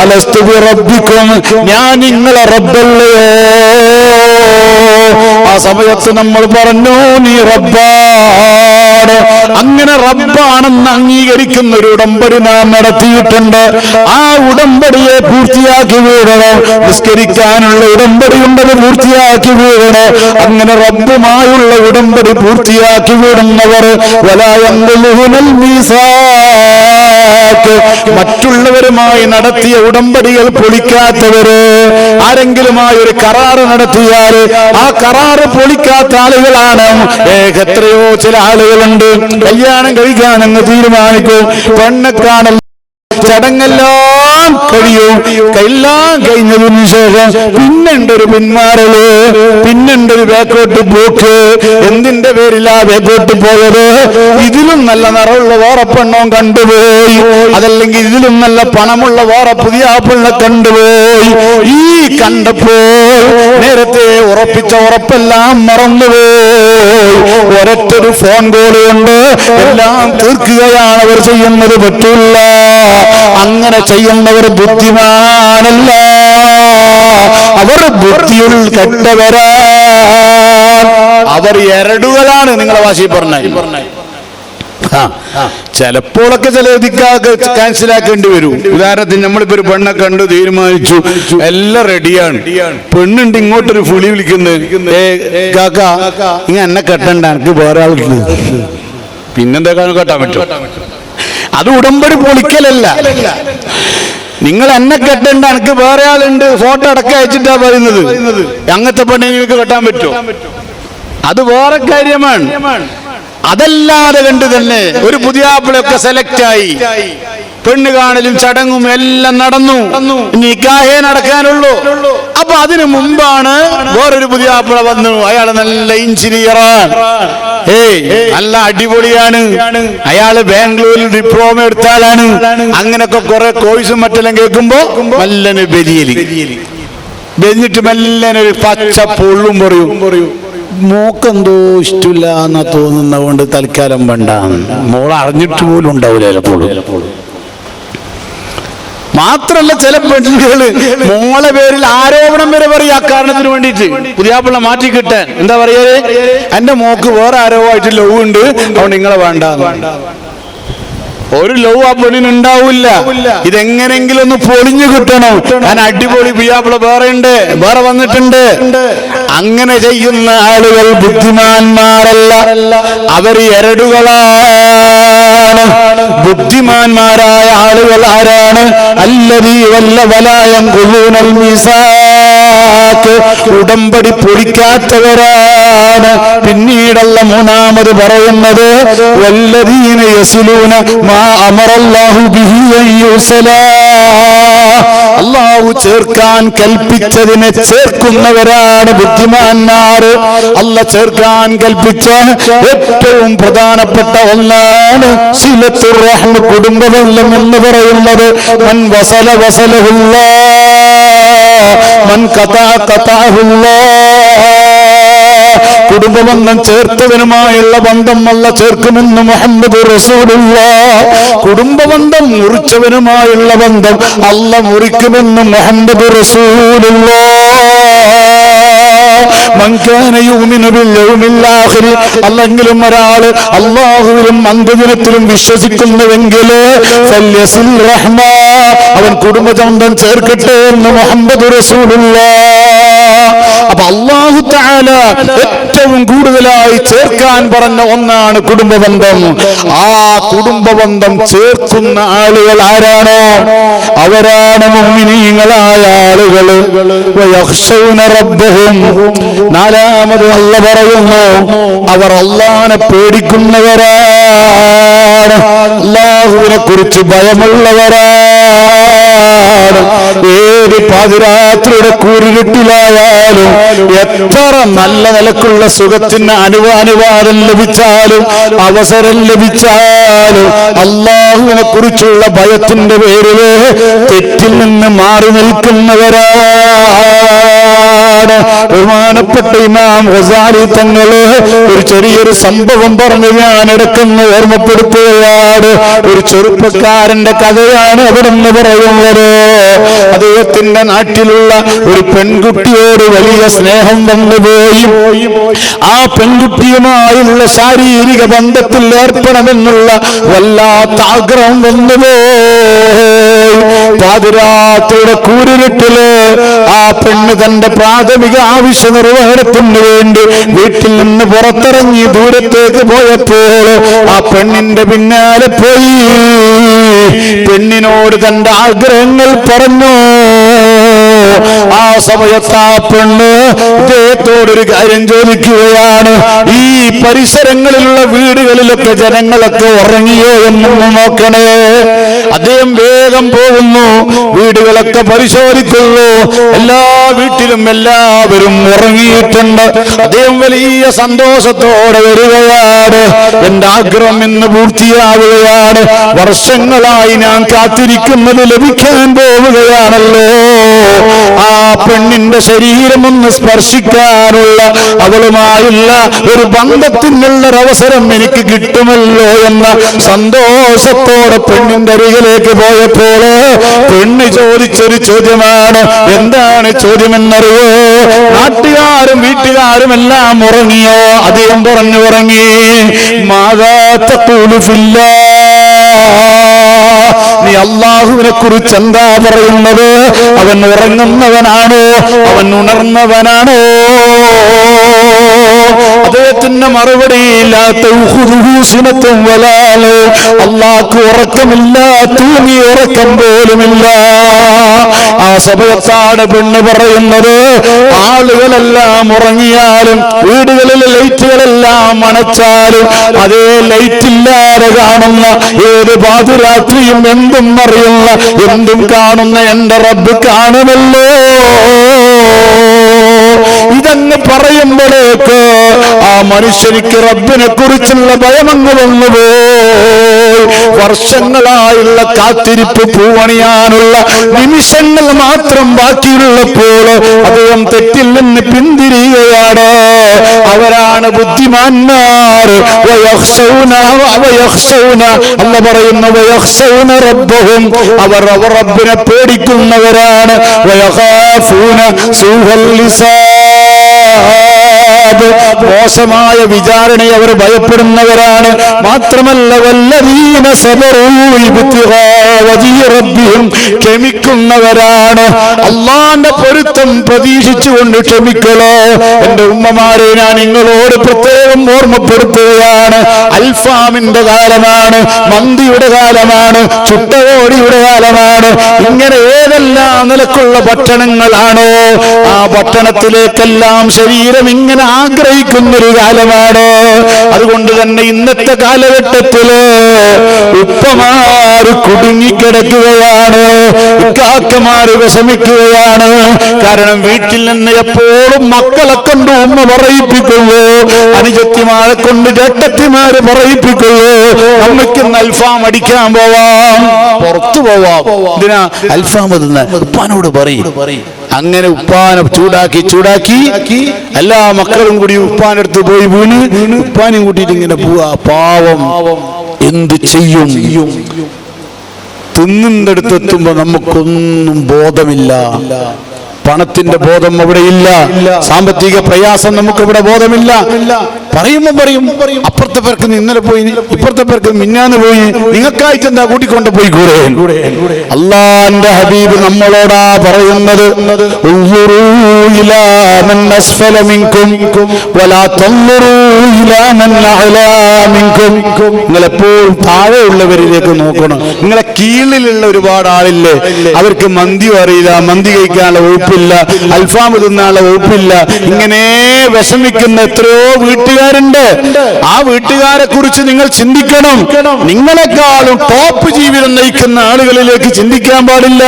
അലസ്തു ബിറബ്ബിക്കും, ഞാൻ നിങ്ങളെ റബ്ബല്ലയോ? ആ സമയത്ത് നമ്മൾ പറഞ്ഞു, നീ റബ്ബാണ്. അങ്ങനെ റബ്ബാണെന്ന് അംഗീകരിക്കുന്ന ഒരു ഉടമ്പടി നാം നടത്തിയിട്ടുണ്ട്. ആ ഉടമ്പടിയെ പൂർത്തിയാക്കി വീഴണം. നിസ്കരിക്കാനുള്ള ഉടമ്പടി ഉണ്ടത് പൂർത്തിയാക്കി വീഴണം. അങ്ങനെ റബ്ബുമായുള്ള ഉടമ്പടി പൂർത്തിയാക്കി വീടുന്നവർ മറ്റുള്ളവരുമായി നടത്തിയ ഉടമ്പടികൾ പൊളിക്കാത്തവര്, ആരെങ്കിലുമായി ഒരു കരാറ് നടത്തിയാൽ ആ കരാറ് പൊളിക്കാത്ത ആളുകളാണ്. എത്രയോ ചില ആളുകളുണ്ട്, കല്യാണം കഴിക്കാനെന്ന് തീരുമാനിക്കും, പെണ്ണെ കാണൽ ചടങ്ങെല്ലാം കഴിയും, എല്ലാം കഴിഞ്ഞതിന് ശേഷം പിന്നെണ്ട് ഒരു പിന്മാറല്, പിന്നെണ്ട് ഒരു ബേക്കോട്ട് പോക്ക്. എന്തിന്റെ പേരിലാ ബേക്കോട്ട് പോയത്? ഇതിലും നല്ല നിറമുള്ള വേറെ പെണ്ണോ കണ്ടുപോയി, അതല്ലെങ്കിൽ ഇതിലും നല്ല പണമുള്ള വേറെ പുതിയ ആപ്പിളിനെ കണ്ടുപോയി. ഈ കണ്ടപ്പോൾ നേരത്തെ ഉറപ്പിച്ച ഉറപ്പെല്ലാം മറന്നുപോയി. ഒരൊറ്റൊരു ഫോൺ കോൾ കൊണ്ട് എല്ലാം തീർക്കുകയാണ് അവർ ചെയ്യുന്നത്. പറ്റില്ല, അങ്ങനെ ചെയ്യുന്നവർ ബുദ്ധിമാനല്ല, അവർ ബുദ്ധിയിൽ കെട്ടവരാ, അവർ എരടുകളാണ്. നിങ്ങളെ ഭാഷയിൽ പറഞ്ഞ ചിലപ്പോഴൊക്കെ ചില ക്യാൻസലാക്കേണ്ടി വരും. ഉദാഹരണത്തിന് നമ്മളിപ്പോ ഒരു പെണ്ണെ കണ്ടു, തീരുമാനിച്ചു, എല്ലാം റെഡിയാണ്, പെണ്ണുണ്ട് ഇങ്ങോട്ടൊരു ഫുളി വിളിക്കുന്നത്, കാക്ക ഇങ്ങനെ എന്നെ കെട്ടണ്ട, എനിക്ക് വേറെ ആൾക്ക് പിന്നെന്താ കെട്ടാൻ പറ്റും? അത് ഉടമ്പടി പൊളിക്കലല്ല. നിങ്ങൾ എന്നെ കെട്ടണ്ട, എനിക്ക് വേറെ ആളുണ്ട്, ഫോട്ടോ അടക്കം അയച്ചിട്ടാ പറയുന്നത്. അങ്ങനത്തെ പെണ്ണെ നിങ്ങൾക്ക് കെട്ടാൻ പറ്റുമോ? അത് വേറെ കാര്യമാണ്. അതല്ലാതെ കണ്ട് തന്നെ ഒരു പുതിയ ആപ്പിളൊക്കെ സെലക്ട് ആയി, പെണ്ണ് കാണലും ചടങ്ങും എല്ലാം നടന്നു. നിക്കാഹേ നടക്കാനുള്ളൂ. അപ്പൊ അതിനു മുമ്പാണ് വേറൊരു പുതിയ ആപ്പിള വന്നു. അയാൾ നല്ല എഞ്ചിനീയറാണ്, നല്ല അടിപൊളിയാണ്. അയാള് ബാംഗ്ലൂരിൽ ഡിപ്ലോമ എടുത്ത ആളാണ്. അങ്ങനൊക്കെ കുറെ കോഴ്സും മറ്റെല്ലാം കേൾക്കുമ്പോ മെല്ലന് ബെഞ്ഞിട്ട് മെല്ലനൊരു പച്ച പൊള്ളും പറയും, മോക്കെന്തോ ഇഷ്ടമില്ല എന്നാ തോന്നുന്ന കൊണ്ട് തൽക്കാലം വേണ്ടാന്ന്. മോൾ അറിഞ്ഞിട്ട് പോലും ഉണ്ടാവില്ല ചിലപ്പോൾ. മാത്രല്ല ചില പെണ്ണുകള് മോളെ പേരിൽ ആരോപണം വരെ പറയും അക്കാരണത്തിന് വേണ്ടിയിട്ട് പുതിയാപ്പിള്ള മാറ്റി കിട്ടാൻ. എന്താ പറയേ, എന്റെ മോക്ക് വേറെ ആരോ ആയിട്ട് ലവ് ഉണ്ട്, അതുകൊണ്ട് നിങ്ങളെ വേണ്ട. ഒരു ലവ് ആ പെണ്ണിന് ഉണ്ടാവില്ല. ഇതെങ്ങനെങ്കിലും ഒന്ന് പൊളിഞ്ഞു കിട്ടണം. ഞാൻ അടിപൊളി പുതിയാപ്പിള വേറെ വന്നിട്ടുണ്ട്. അങ്ങനെ ചെയ്യുന്ന ആളുകൾ ബുദ്ധിമാന്മാരല്ല, അവർ എരടുകളാണ്. ബുദ്ധിമാന്മാരായ ആളുകൾ ആരാണ്? അല്ലദീ വലയം ഖുലൂനൽ മീസാഖ്, ഉടമ്പടി പൊളിക്കാത്തവരാണ്. പിന്നീടല്ല മൂന്നാമത് പറയുന്നത് വല്ലദീന യസ്ലൂന മാ അമറല്ലാഹു ബിഹി യുസലാ, അല്ലാഹു ചേർക്കാൻ കൽപ്പിച്ചതിനെ ചേർക്കുന്നവരാണ് ബുദ്ധിമാന്മാർ. അല്ലാഹു ചേർക്കാൻ കൽപ്പിച്ച ഏറ്റവും പ്രധാനപ്പെട്ട ഒന്നാണ് സിലത്തുർ റഹ്മ, കുടുംബബന്ധം എന്ന് പറയുന്നത്. മൻ വസല വസലഹുല്ലാഹ്, മൻ ഖതഅ ഖതഅഹുല്ലാഹ്. കുടുംബബന്ധം ചേർത്തവനുമായുള്ള ബന്ധം അല്ലാഹു ചേർക്കുമെന്ന് മുഹമ്മദ് റസൂലുള്ളാഹ്. കുടുംബബന്ധം മുറിച്ചവനുമായുള്ള ബന്ധം അല്ലാഹു മുറിക്കുമെന്ന് മുഹമ്മദ് റസൂലുള്ളാഹ്. മൻ കാന യുമിനു ബിൽ യൗമിൽ ആഖിർ, അല്ലെങ്കിലും ഒരാള് അല്ലാഹുവിലും അന്ത്യദിനത്തിലും വിശ്വസിക്കുന്നുവെങ്കിൽ ഫല്യസിൽ റഹ്മ, അവൻ കുടുംബബന്ധം ചേർക്കട്ടെ എന്ന് മുഹമ്മദ് റസൂലുള്ളാഹ്. അപ്പൊ അല്ലാഹു തആല ഏറ്റവും കൂടുതലായി ചേർക്കാൻ പറഞ്ഞ ഒന്നാണ് കുടുംബബന്ധം. ആ കുടുംബബന്ധം ചേർക്കുന്ന ആളുകൾ ആരാണോ അവരാണ് മുഅ്മിനീങ്ങളായ ആളുകൾ. വയഖ്ശൗന റബ്ബഹും, നാലാമത് അല്ലാഹു പറയുന്നു അവർ അല്ലാഹുവിനെ പേടിക്കുന്നവരാണ്, അല്ലാഹുവിനെ കുറിച്ച് ഭയമുള്ളവരാണ്. ഏത് പാതിരാത്രിയുടെ കൂരിരുട്ടിലായാലും എത്ര നല്ല നിലക്കുള്ള സുഖത്തിന് അനുവാദം ലഭിച്ചാലും അവസരം ലഭിച്ചാലും അല്ലാഹുവിനെ കുറിച്ചുള്ള ഭയത്തിന്റെ പേരില് തെറ്റിൽ നിന്ന് മാറി നിൽക്കുന്നവരാണ്. ബഹുമാനപ്പെട്ട ഇമാം ഗസാലി തങ്ങള് ഒരു ചെറിയൊരു സംഭവം പറഞ്ഞ് ഞാൻ ഇടയ്ക്കൊന്ന് ഓർമ്മപ്പെടുത്തുകയാണ്. ഒരു ചെറുപ്പക്കാരന്റെ കഥയാണ് അവിടെ നിന്ന് പറയുന്നത്. അദ്ദേഹത്തിന്റെ നാട്ടിലുള്ള ഒരു പെൺകുട്ടിയോട് വലിയ സ്നേഹം വന്നുപോയി. ആ പെൺകുട്ടിയുമായുള്ള ശാരീരിക ബന്ധത്തിൽ ഏർപ്പെടണമെന്നുള്ള വല്ലാത്ത ആഗ്രഹം വന്നുപോയി. പാതിരാത്രിയുടെ കൂരിരുട്ടില് ആ പെണ്ണ് തന്റെ പ്രാഥമിക ആവശ്യ നിർവഹണത്തിന് വേണ്ടി വീട്ടിൽ നിന്ന് പുറത്തിറങ്ങി ദൂരത്തേക്ക് പോയപ്പോൾ ആ പെണ്ണിന്റെ പിന്നാലെ പോയി. പെണ്ണിനോട് തന്റെ ആഗ്രഹങ്ങൾ പറഞ്ഞു. ആ സമയത്ത് ആ പെണ്ണ് ഇദ്ദേഹത്തോടൊരു കാര്യം ചോദിക്കുകയാണ്. ഈ പരിസരങ്ങളിലുള്ള വീടുകളിലൊക്കെ ജനങ്ങളൊക്കെ ഉറങ്ങിയോ എന്നൊന്ന് നോക്കണേ. അദ്ദേഹം വേഗം പോകുന്നു, വീടുകളൊക്കെ പരിശോധിക്കുന്നു. എല്ലാ വീട്ടിലും എല്ലാവരും ഉറങ്ങിയിട്ടുണ്ട്. അദ്ദേഹം വലിയ സന്തോഷത്തോടെ വരികയാണ്. എന്റെ ആഗ്രഹം ഇന്ന് പൂർത്തിയാവുകയാണ്. വർഷങ്ങളായി ഞാൻ കാത്തിരിക്കുന്നത് ലഭിക്കാൻ പോവുകയാണല്ലോ. ആ പെണ്ണിന്റെ ശരീരം ഒന്ന് സ്പർശിക്കാനുള്ള, അവളുമായുള്ള ഒരു ബന്ധത്തിനുള്ള ഒരവസരം എനിക്ക് കിട്ടുമല്ലോ എന്ന സന്തോഷത്തോടെ പെണ്ണിന്റെ അരികിലേക്ക് പോയപ്പോൾ പെണ്ണ് ചോദിച്ചൊരു ചോദ്യമാണ്. എന്താണ് ചോദ്യമെന്നറിയോ? നാട്ടുകാരും വീട്ടുകാരും എല്ലാം ഉറങ്ങിയോ? അദ്ദേഹം പറഞ്ഞു ഉറങ്ങി. മാതാ തഖൂലു ഫില്ലാഹ്, നീ അല്ലാഹുവിനെ കുറിച്ച് എന്താ പറയുന്നത്? അവൻ ഉറങ്ങുന്നവനാണോ? അവൻ ഉണർന്നവനാണോ? അദ്ദേഹത്തിന്റെ മറുപടി അള്ളാഹ്ക്ക് ഉറക്കമില്ല, തൂങ്ങി ഉറക്കം പോലുമില്ല. ആ സമയത്താണ് പെണ്ണ് പറയുന്നത്, ആളുകളെല്ലാം ഉറങ്ങിയാലും വീടുകളിൽ ലൈറ്റുകളെല്ലാം അണച്ചാലും അതേ ലൈറ്റില്ലാതെ കാണുന്ന ഏത് പാതിരാത്രിയും എന്തും അറിയുന്ന എന്തും കാണുന്ന എന്റെ റബ്ബ് കാണുമല്ലോ. ഇതങ്ങ് പറയുമ്പോഴേക്ക് ആ മനുഷ്യനിക്ക് റബ്ബിനെ കുറിച്ചുള്ള ഭയമങ്ങ് വന്നുപോയി. വർഷങ്ങളായുള്ള കാത്തിരിപ്പ് പൂവണിയാനുള്ള നിമിഷങ്ങൾ മാത്രം ബാക്കിയുള്ളപ്പോൾ അദ്ദേഹം തെറ്റിൽ നിന്ന് പിന്തിരിയുകയാണ്. അവരാണ് ബുദ്ധിമാന്മാർ. അല്ല പറയുന്നു, റബ്ബഹും, അവർ റബ്ബിനെ പേടിക്കുന്നവരാണ്. മോശമായ വിചാരണയെ അവർ ഭയപ്പെടുന്നവരാണ്. മാത്രമല്ല വല്ലദീന സബറൂ ഇബ്തിഗാ വജ്ഹി റബ്ബിഹിം, ക്ഷമിക്കുന്നവരാണ്. അല്ലാഹുവിന്റെ പൊരുത്തം പ്രതീക്ഷിച്ചുകൊണ്ട് ക്ഷമിക്കലോ. എന്റെ ഉമ്മമാരെ ഞാൻ നിങ്ങളോട് പ്രത്യേകം ഓർമ്മപ്പെടുത്തുകയാണ്. അൽഫാമിന്റെ കാലമാണ്, മന്തിയുടെ കാലമാണ്, ചുട്ടകോടിയുടെ കാലമാണ്. ഇങ്ങനെ ഏതെല്ലാം നിലക്കുള്ള ഭക്ഷണങ്ങളാണോ ആ ഭക്ഷണത്തിലേക്കെല്ലാം ശരീരം ഇങ്ങനെ ആഗ്രഹിക്കുന്നൊരു കാലമാണ്. അതുകൊണ്ട് തന്നെ ഇന്നത്തെ കാലഘട്ടത്തില് ഉപ്പമാര് കുടുങ്ങിക്കിടക്കുകയാണ്, കാക്കമാര് വിഷമിക്കുകയാണ്. കാരണം വീട്ടിൽ നിന്ന് എപ്പോഴും മക്കളെ കൊണ്ട് ഉമ്മ പറയിപ്പിക്കുന്നു, അനുജത്തിമാരെ കൊണ്ട് ജട്ടത്തിമാര് പറയിപ്പിക്കുന്നു, അമ്മയ്ക്ക് അൽഫാം അടിക്കാൻ പോവാം, പുറത്തു പോവാം. ഇതിനാ അൽഫാം തിന്ന് ഉപ്പാനോട് പറയും. അങ്ങനെ ഉപ്പാനെ ചൂടാക്കി എല്ലാ മക്കളും കൂടി ഉപ്പാനടുത്ത് പോയി വീണ് ഉപ്പാനും കൂട്ടിയിട്ട് ഇങ്ങനെ പോവാ. പാവം എന്ത് ചെയ്യും? തിന്നുന്നടുത്തെത്തുമ്പോ നമുക്കൊന്നും ബോധമില്ല. പണത്തിന്റെ ബോധം അവിടെ ഇല്ല, സാമ്പത്തിക പ്രയാസം നമുക്ക് ഇവിടെ ബോധമില്ല. പറയുമ്പോ പറയും അപ്പുറത്തെ പേർക്ക് ഇന്നലെ പോയി, ഇപ്പുറത്തെ പേർക്ക് മിന്നാന്ന് പോയി, നിങ്ങൾക്കായിട്ട് എന്താ കൂട്ടിക്കൊണ്ട് പോയി കൂടെ. അല്ലാഹുവിന്റെ ഹബീബ് നമ്മളോടാ പറയുന്നത്, നിങ്ങളെപ്പോഴും താഴെയുള്ളവരിലേക്ക് നോക്കണം. നിങ്ങളെ കീഴിലുള്ള ഒരുപാട് ആളില്ലേ, അവർക്ക് മന്തി അറിയില്ല, മന്തി കഴിക്കാനുള്ള വകുപ്പില്ല, അൽഫാം തിന്നാനുള്ള വകുപ്പില്ല. ഇങ്ങനെ വിഷമിക്കുന്ന എത്രയോ വീട്ടുകാരുണ്ട്. ആ വീട്ടുകാരെ കുറിച്ച് നിങ്ങൾ ചിന്തിക്കണം. നിങ്ങളെക്കാളും ടോപ്പ് ജീവിതം നയിക്കുന്ന ആളുകളിലേക്ക് ചിന്തിക്കാൻ പാടില്ല.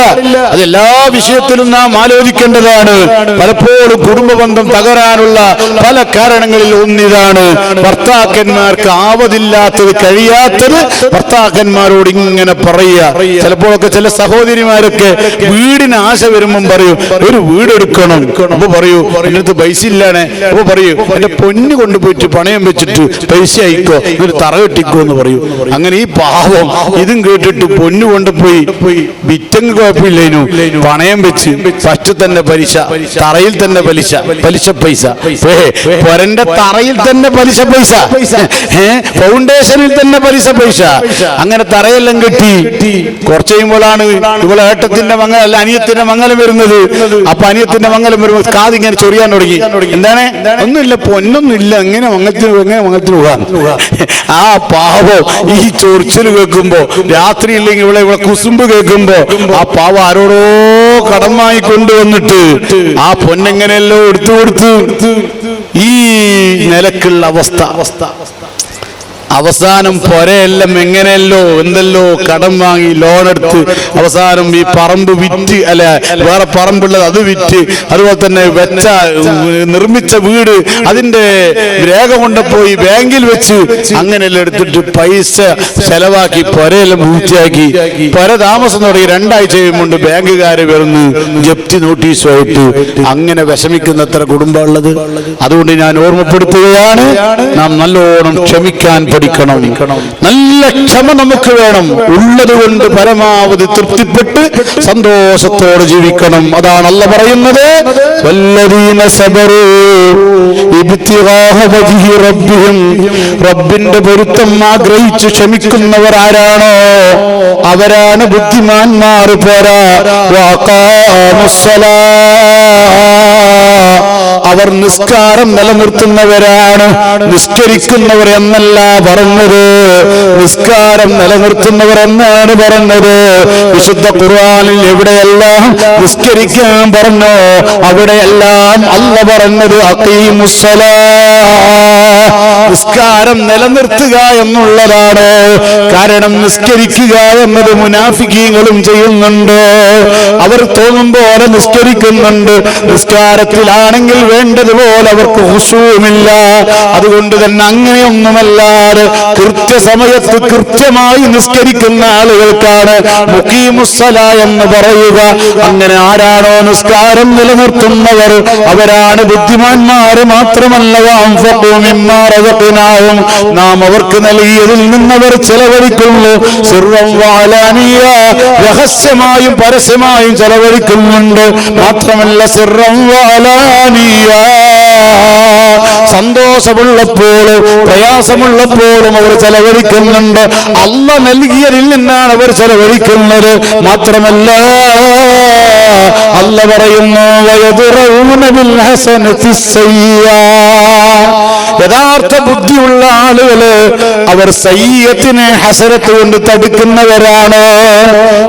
അതെല്ലാ വിഷയത്തിലും നാം ആലോചിക്കേണ്ടതാണ്. പലപ്പോഴും കുടുംബ ബന്ധം തകരാനുള്ള പല കാരണങ്ങളിൽ ഒന്നിതാണ്. ഭർത്താക്കന്മാർക്ക് ആവതില്ലാത്തത്, കഴിയാത്തത് ഭർത്താക്കന്മാരോട് ഇങ്ങനെ പറയുക. ചിലപ്പോഴൊക്കെ ചില സഹോദരിമാരൊക്കെ വീടിന് ആശ വരുമ്പം പറയും, ഒരു വീടെടുക്കണം. അപ്പൊ പറയൂ എന്റെ അടുത്ത് പൈസ ഇല്ലാണേ. അപ്പൊ പറയൂ എന്റെ പൊന്ന് കൊണ്ടുപോയിട്ട് പണയം വെച്ചിട്ട് പൈസ അയക്കോ, ഒരു തറ കെട്ടിക്കോ എന്ന് പറയൂ. അങ്ങനെ ഈ പാവം ഇതും കേട്ടിട്ട് പൊന്നു കൊണ്ടുപോയി വിറ്റങ്ങ് കുഴപ്പമില്ലേനു, പണയം വെച്ച് ഫസ്റ്റ് തന്നെ പലിശ, തറയിൽ തന്നെ പലിശ പൈസ, പൊരന്റെ തറയിൽ തന്നെ പലിശ പൈസ, ഫൗണ്ടേഷനിൽ തന്നെ പലിശ പൈസ. അങ്ങനെ തറയെല്ലാം കെട്ടി കുറച്ച് കഴിയുമ്പോഴാണ് ഇവളെ ഏട്ടത്തിന്റെ മംഗലം അല്ല അനിയത്തിന്റെ മംഗലം വരുന്നത്. അപ്പൊ അനിയത്തിന്റെ മംഗലം വരുമ്പോൾ കാതിങ്ങനെ ചൊറിയാൻ തുടങ്ങി. എന്താണ്? ഒന്നുമില്ല, പൊന്നൊന്നുമില്ല, എങ്ങനെ മംഗലത്തിന് പോകാൻ. ആ പാവം ഈ ചൊറിച്ചിൽ കേൾക്കുമ്പോ, രാത്രി ഇല്ലെങ്കിൽ ഇവിടെ കുസുമ്പ് കേൾക്കുമ്പോ ആ പാവം ആരോടോ കടമായി കൊണ്ടുവന്നിട്ട് ആ പൊന്നെങ്ങനെയല്ലോ എടുത്തു കൊടുത്ത് ഈ നിലക്കുള്ള അവസ്ഥ. അവസാനം പൊരയെല്ലാം എങ്ങനെയല്ലോ എന്തെല്ലോ കടം വാങ്ങി ലോൺ എടുത്ത് അവസാനം ഈ പറമ്പ് വിറ്റ്, അല്ല വേറെ പറമ്പുള്ളത് അത് വിറ്റ്, അതുപോലെ തന്നെ നിർമ്മിച്ച വീട് അതിന്റെ രേഖ കൊണ്ടുപോയി ബാങ്കിൽ വെച്ച് അങ്ങനെയെല്ലാം എടുത്തിട്ട് പൈസ ചെലവാക്കി പൊരയെല്ലാം പൂർത്തിയാക്കി പൊര താമസം തുടങ്ങി 2 ആഴ്ച കഴിയുമ്പോൾ ബാങ്കുകാര് വരുന്നു ജപ്തി നോട്ടീസുമായിട്ട്. അങ്ങനെ വിഷമിക്കുന്ന എത്ര കുടുംബമുള്ളത്. അതുകൊണ്ട് ഞാൻ ഓർമ്മപ്പെടുത്തുകയാണ്, നാം നല്ലോണം ക്ഷമിക്കാൻ പഠിക്കണം. നല്ല ക്ഷമ നമുക്ക് വേണം. ഉള്ളത് കൊണ്ട് പരമാവധി തൃപ്തിപ്പെട്ട് സന്തോഷത്തോടെ ജീവിക്കണം. അതാണ് അല്ലാഹു പറയുന്നത്, വല്ലദീന സബറൂ ഇബ്തിഗാഹ വജ്ഹി റബ്ബിഹിം, റബ്ബിന്റെ പൊരുത്തം ആഗ്രഹിച്ച് ക്ഷമിക്കുന്നവർ ആരാണോ അവരാണ് ബുദ്ധിമാന്മാർ. പോരാ, വഖാമുസ്സലാ, അവർ നിസ്കാരം നിലനിർത്തുന്നവരാണ്. നിസ്കരിക്കുന്നവർ എന്നല്ല പറഞ്ഞത്, നിസ്കാരം നിലനിർത്തുന്നവർ എന്നാണ് പറഞ്ഞത്. വിശുദ്ധ ഖുർആനിൽ എവിടെയെല്ലാം നിസ്കരിക്കാൻ പറഞ്ഞോ അവിടെയെല്ലാം അല്ലാഹു പറഞ്ഞത് അഖീമുസ്സലാ, നിസ്കാരം നിലനിർത്തുക എന്നുള്ളതാണ്. കാരണം നിസ്കരിക്കുക എന്നത് മുനാഫിക്കീങ്ങളും ചെയ്യുന്നുണ്ട്. അവർ തോന്നും പോലെ നിസ്കരിക്കുന്നുണ്ട്, നിസ്കാരത്തിലാണെങ്കിൽ വേണ്ടതുപോലെ അവർക്ക് ഖുശൂഇല്ല. അതുകൊണ്ട് തന്നെ അങ്ങനെയൊന്നുമല്ലാതെ കൃത്യസമയത്ത് കൃത്യമായി നിസ്കരിക്കുന്ന ആളുകൾക്കാണ് മുഖീമുസ്സലാ എന്ന് പറയുക. അങ്ങനെ ആരാണോ നിസ്കാരം നിലനിർത്തുന്നവർ അവരാണ് ബുദ്ധിമാന്മാര്. മാത്രമല്ല വഅൻഫഖൂ മിമ്മാ റസഖ്നാഹും, നാം അവർക്ക് നൽകിയതിൽ നിന്നവർ ചെലവഴിക്കുന്നു. സിർറൻ വഅലാനിയ, രഹസ്യമായും പരസ്യമായും ചെലവഴിക്കുന്നുണ്ട്. മാത്രമല്ല സിർറൻ വഅലാനിയ, സന്തോഷമുള്ളപ്പോഴും പ്രയാസമുള്ളപ്പോഴും അവർ ചെലവഴിക്കുന്നുണ്ട്. അല്ലാഹ് നൽകിയതിൽ നിന്നാണ് അവർ ചെലവഴിക്കുന്നത്. മാത്രമല്ല അല്ലാഹ് പറയുന്നു വയദ്റഊന ബിൽ ഹസനത്തി സയ്യിഅ, യഥാർത്ഥ ബുദ്ധിയുള്ള ആളുകള് അവർ സയ്യിഅത്തിനെ ഹസനത്ത് കൊണ്ട് തടുക്കുന്നവരാണ്.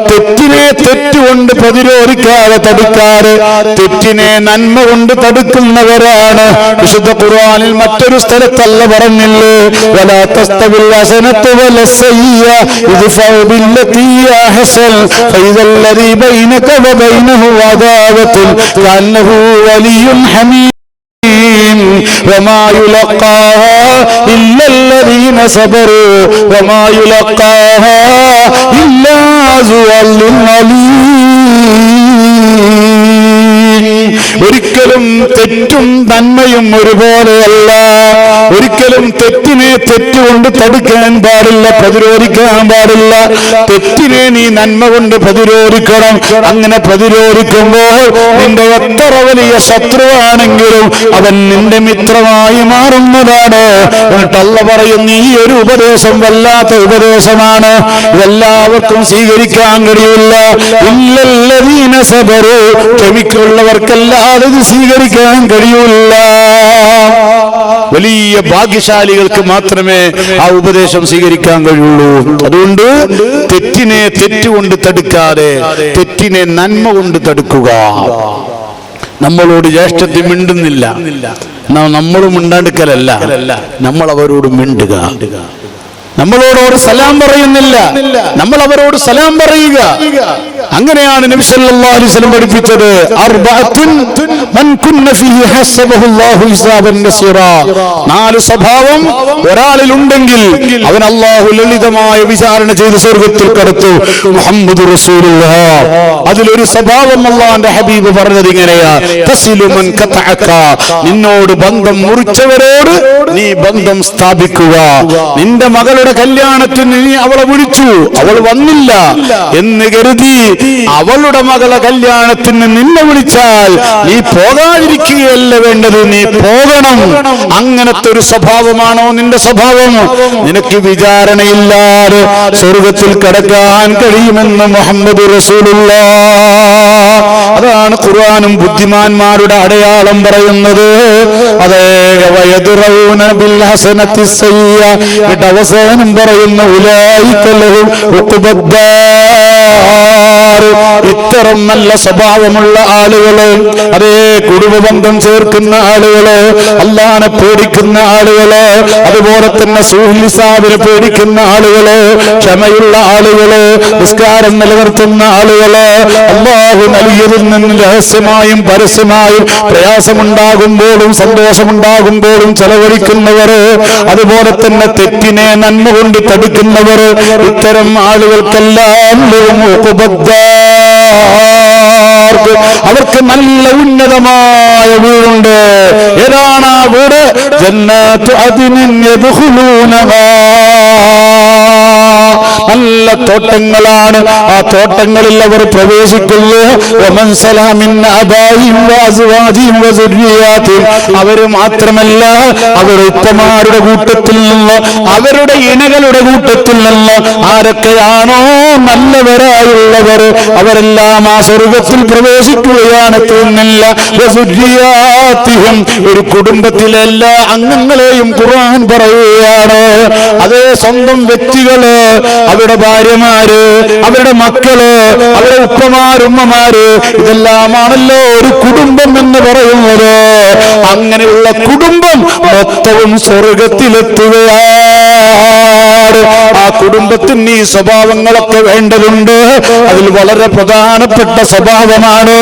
തെറ്റിനെ തെറ്റുകൊണ്ട് പ്രതിരോധിക്കാതെ തടുക്കാറ്, തെറ്റിനെ നന്മ കൊണ്ട് തടുക്കുന്നവരാണ്. വിശുദ്ധ ഖുർആനിൽ മറ്റൊരു സ്ഥലത്തല്ല പറഞ്ഞില്ലേ വലാ തസ്തവിൽ ഹസനത്തു വലസ്സയ്യിഅ ഇദ്ഫഉ ബില്ലതി അഹ്സൻ ഫഇദല്ലദീ ബൈനക വബൈനഹു അദാവത്തുൻ കഅന്നഹു വലിയ്യുൻ ഹമീം وما يلقاها إلا الذين صبروا وما يلقاها إلا ذو حظ عظيم. ഒരിക്കലും തെറ്റും നന്മയും ഒരുപോലെയല്ല. ഒരിക്കലും തെറ്റിനെ തെറ്റുകൊണ്ട് തടുക്കാൻ പാടില്ല, പ്രതിരോധിക്കാൻ പാടില്ല. തെറ്റിനെ നീ നന്മ കൊണ്ട് പ്രതിരോധിക്കണം. അങ്ങനെ പ്രതിരോധിക്കുമ്പോൾ നിന്റെ എത്ര വലിയ ശത്രുവാണെങ്കിലും അവൻ നിന്റെ മിത്രമായി മാറുന്നതാണ്. എന്നിട്ട് അല്ലാഹു പറയുന്നു ഈ ഒരു ഉപദേശം വല്ലാത്ത ഉപദേശമാണ്, ഇതെല്ലാവർക്കും സ്വീകരിക്കാൻ കഴിയില്ല. ഇല്ലല്ലദീന സബറു, ക്ഷമിക്കുള്ളവർക്കല്ലാതെ ഇത് സ്വീകരിക്കാൻ കഴിയില്ല. വലിയ ഭാഗ്യശാലികൾക്ക് മാത്രമേ ആ ഉപദേശം സ്വീകരിക്കാൻ കഴിയുള്ളൂ. അതുകൊണ്ട് തെറ്റിനെ തെറ്റുകൊണ്ട് തടുക്കാതെ തെറ്റിനെ നന്മ കൊണ്ട് തടുക്കുക. നമ്മളോട് ജ്യേഷ്ഠത്തിൽ മിണ്ടുന്നില്ല, നമ്മളും മിണ്ടാണ്ടിക്കലല്ല, നമ്മൾ അവരോട് മിണ്ടുക. നമ്മളോട് സലാം പറയുന്നില്ല, നമ്മൾ അവരോട് സലാം പറയുക. അങ്ങനെയാണ് നബി സല്ലല്ലാഹു അലൈഹി വസല്ലം പഠിപ്പിച്ചത്. അർബഅത്തുൻ മൻ കുന്ന ഫീഹി ഹസബഹുല്ലാഹു ഹിസാബൻ നസീറാ, 4 സ്വഭാവം ഒരാളിൽ ഉണ്ടെങ്കിൽ അവൻ അല്ലാഹു ലളിതമായ വിചാരണ ചെയ്ത് സ്വർഗ്ഗത്തിൽ കടത്തും. മുഹമ്മദ് റസൂലുള്ളാഹ്. അതിലൊരു സ്വഭാവം അല്ലാഹുവിന്റെ ഹബീബ് പറഞ്ഞത് ഇങ്ങനെയാ, തസിലു മൻ ഖതഅക, നിന്നോട് ബന്ധം മുറിച്ചവരോട് നീ ബന്ധം സ്ഥാപിക്കുക. നിന്റെ മകളുടെ കല്യാണത്തിന് നീ അവളെ വിളിച്ചു, അവൾ വന്നില്ല എന്ന് കരുതി അവളുടെ മകളെ കല്യാണത്തിന് നിന്നെ വിളിച്ചാൽ നീ പോകാതിരിക്കുകയല്ല വേണ്ടത്, നീ പോകണം. അങ്ങനത്തെ ഒരു സ്വഭാവമാണോ നിന്റെ സ്വഭാവം? നിനക്ക് വിചാരണയില്ലാതെ സ്വർഗത്തിൽ കടക്കാൻ കഴിയുമെന്ന് മുഹമ്മദ് റസൂലുള്ളാഹ്. അതാണ് ഖുർആനും ബുദ്ധിമാന്മാരുടെ അടയാളം പറയുന്നത്. അതേ വയദ്റഊന ബിൽ ഹസനത്തി സയ്യിഅ, എന്നിട്ട് അവസാനം പറയുന്ന ഉലൈക ലഹും ഉഖ്ബദ്ദാർ, ഇത്തരം നല്ല സ്വഭാവമുള്ള ആളുകള്, അതേ കുടുംബബന്ധം ചേർക്കുന്ന ആളുകള്, അല്ലാഹനെ പേടിക്കുന്ന ആളുകള്, അതുപോലെ തന്നെ സുഹ്ലിസാബിനെ പേടിക്കുന്ന ആളുകള്, ക്ഷമയുള്ള ആളുകള്, നിസ്കാരം നിലനിർത്തുന്ന ആളുകള്, അല്ലാഹു നൽകിയതിൽ നിന്ന് രഹസ്യമായും പരസ്യമായും പ്രയാസമുണ്ടാകുമ്പോഴും സന്തോഷമുണ്ടാകുമ്പോഴും ചെലവഴിക്കുന്നവർ, അതുപോലെ തന്നെ തെറ്റിനെ നന്മ കൊണ്ട് തടുക്കുന്നവർ, ഇത്തരം ആളുകൾക്കെല്ലാം അവർക്ക് നല്ല ഉന്നതമായ വീടുണ്ട്. ഏതാണ് ആ വീട്? ജന്നത്തു അദ്നിൻ യദ്ഖുലൂനഹാ, നല്ല തോട്ടങ്ങളാണ്. ആ തോട്ടങ്ങളിൽ അവർ പ്രവേശിക്കുന്നു. അവര് മാത്രമല്ല, അവരുടെ ഉപ്പമാരുടെ കൂട്ടത്തിൽ നിന്ന്, അവരുടെ ഇണകളുടെ കൂട്ടത്തിൽ നിന്ന് ആരൊക്കെയാണോ നല്ലവരായുള്ളവർ അവരെല്ലാം ആ സ്വർഗത്തിൽ പ്രവേശിക്കുകയാണ്. തോന്നില്ല ഒരു കുടുംബത്തിലെ എല്ലാ അംഗങ്ങളെയും ഖുർആൻ പറയുകയാണ്. അതേ സ്വന്തം വ്യക്തികള്, അവരുടെ ഭാര്യമാര്, അവരുടെ മക്കള്, അവരുടെ ഉപ്പമാരുമ്മമാര്, ഇതെല്ലാമാണല്ലോ ഒരു കുടുംബം എന്ന് പറയുന്നത്. അങ്ങനെയുള്ള കുടുംബം മൊത്തവും സ്വർഗത്തിലെത്തുകയാണ്. ആ കുടുംബത്തിന് ഈ സ്വഭാവങ്ങളൊക്കെ വേണ്ടതുണ്ട്. അതിൽ വളരെ പ്രധാനപ്പെട്ട സ്വഭാവമാണ്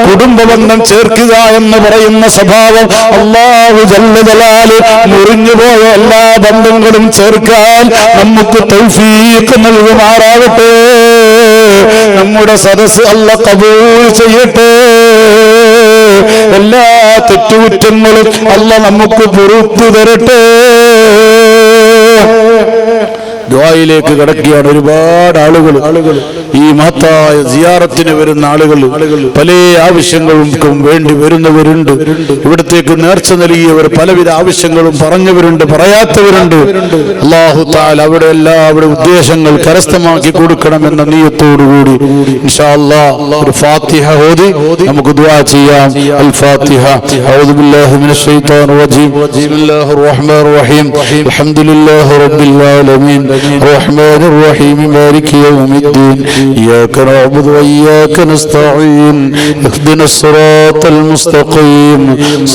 കുടുംബബന്ധം ചേർക്കുക എന്ന് പറയുന്ന സ്വഭാവം. അല്ലാഹു ജല്ല ജലാല് മുറിഞ്ഞുപോയ എല്ലാ ബന്ധങ്ങളും ചേർക്കാൻ നമുക്ക് തൗഫീഖ് നൽകുമാറാകട്ടെ. നമ്മുടെ സദസ്സ് അല്ലാഹ് ഖബൂൽ ചെയ്യട്ടെ. എല്ലാ തെറ്റുകുറ്റങ്ങളും അല്ലാഹ് നമുക്ക് പുറത്തു തരട്ടെ. ദുആയിലേക്ക് കടക്കുകയാണ്. ഒരുപാട് ആളുകൾ ഈ മഹത്തായ സിയാറത്തിന് വരുന്ന ആളുകൾ പല ആവശ്യങ്ങൾക്കും വേണ്ടി വരുന്നവരുണ്ട്. ഇവിടത്തേക്ക് നേർച്ച നൽകിയവർ പലവിധ ആവശ്യങ്ങളും പറഞ്ഞവരുണ്ട്, പറയാത്തവരുണ്ട്. അല്ലാഹു തആല അവിടെ എല്ലാവരുടെ ഉദ്ദേശങ്ങൾ കരസ്ഥമാക്കി കൊടുക്കണമെന്ന നിയ്യത്തോടുകൂടി ഇൻഷാ അല്ലാഹ് ഒരു ഫാത്തിഹ ഓതി നമുക്ക് ദുആ ചെയ്യാം. അൽ ഫാത്തിഹ. അഊദു ബില്ലാഹി മിനശ് ശൈത്വാനിർ റജീം. ബിസ്മില്ലാഹിർ റഹ്മാനിർ റഹീം. അൽഹംദുലില്ലാഹി റബ്ബിൽ ആലമീൻ الرحمن الرحيم مالك يوم الدين إياك نعبد وإياك نستعين اهدنا الصراط المستقيم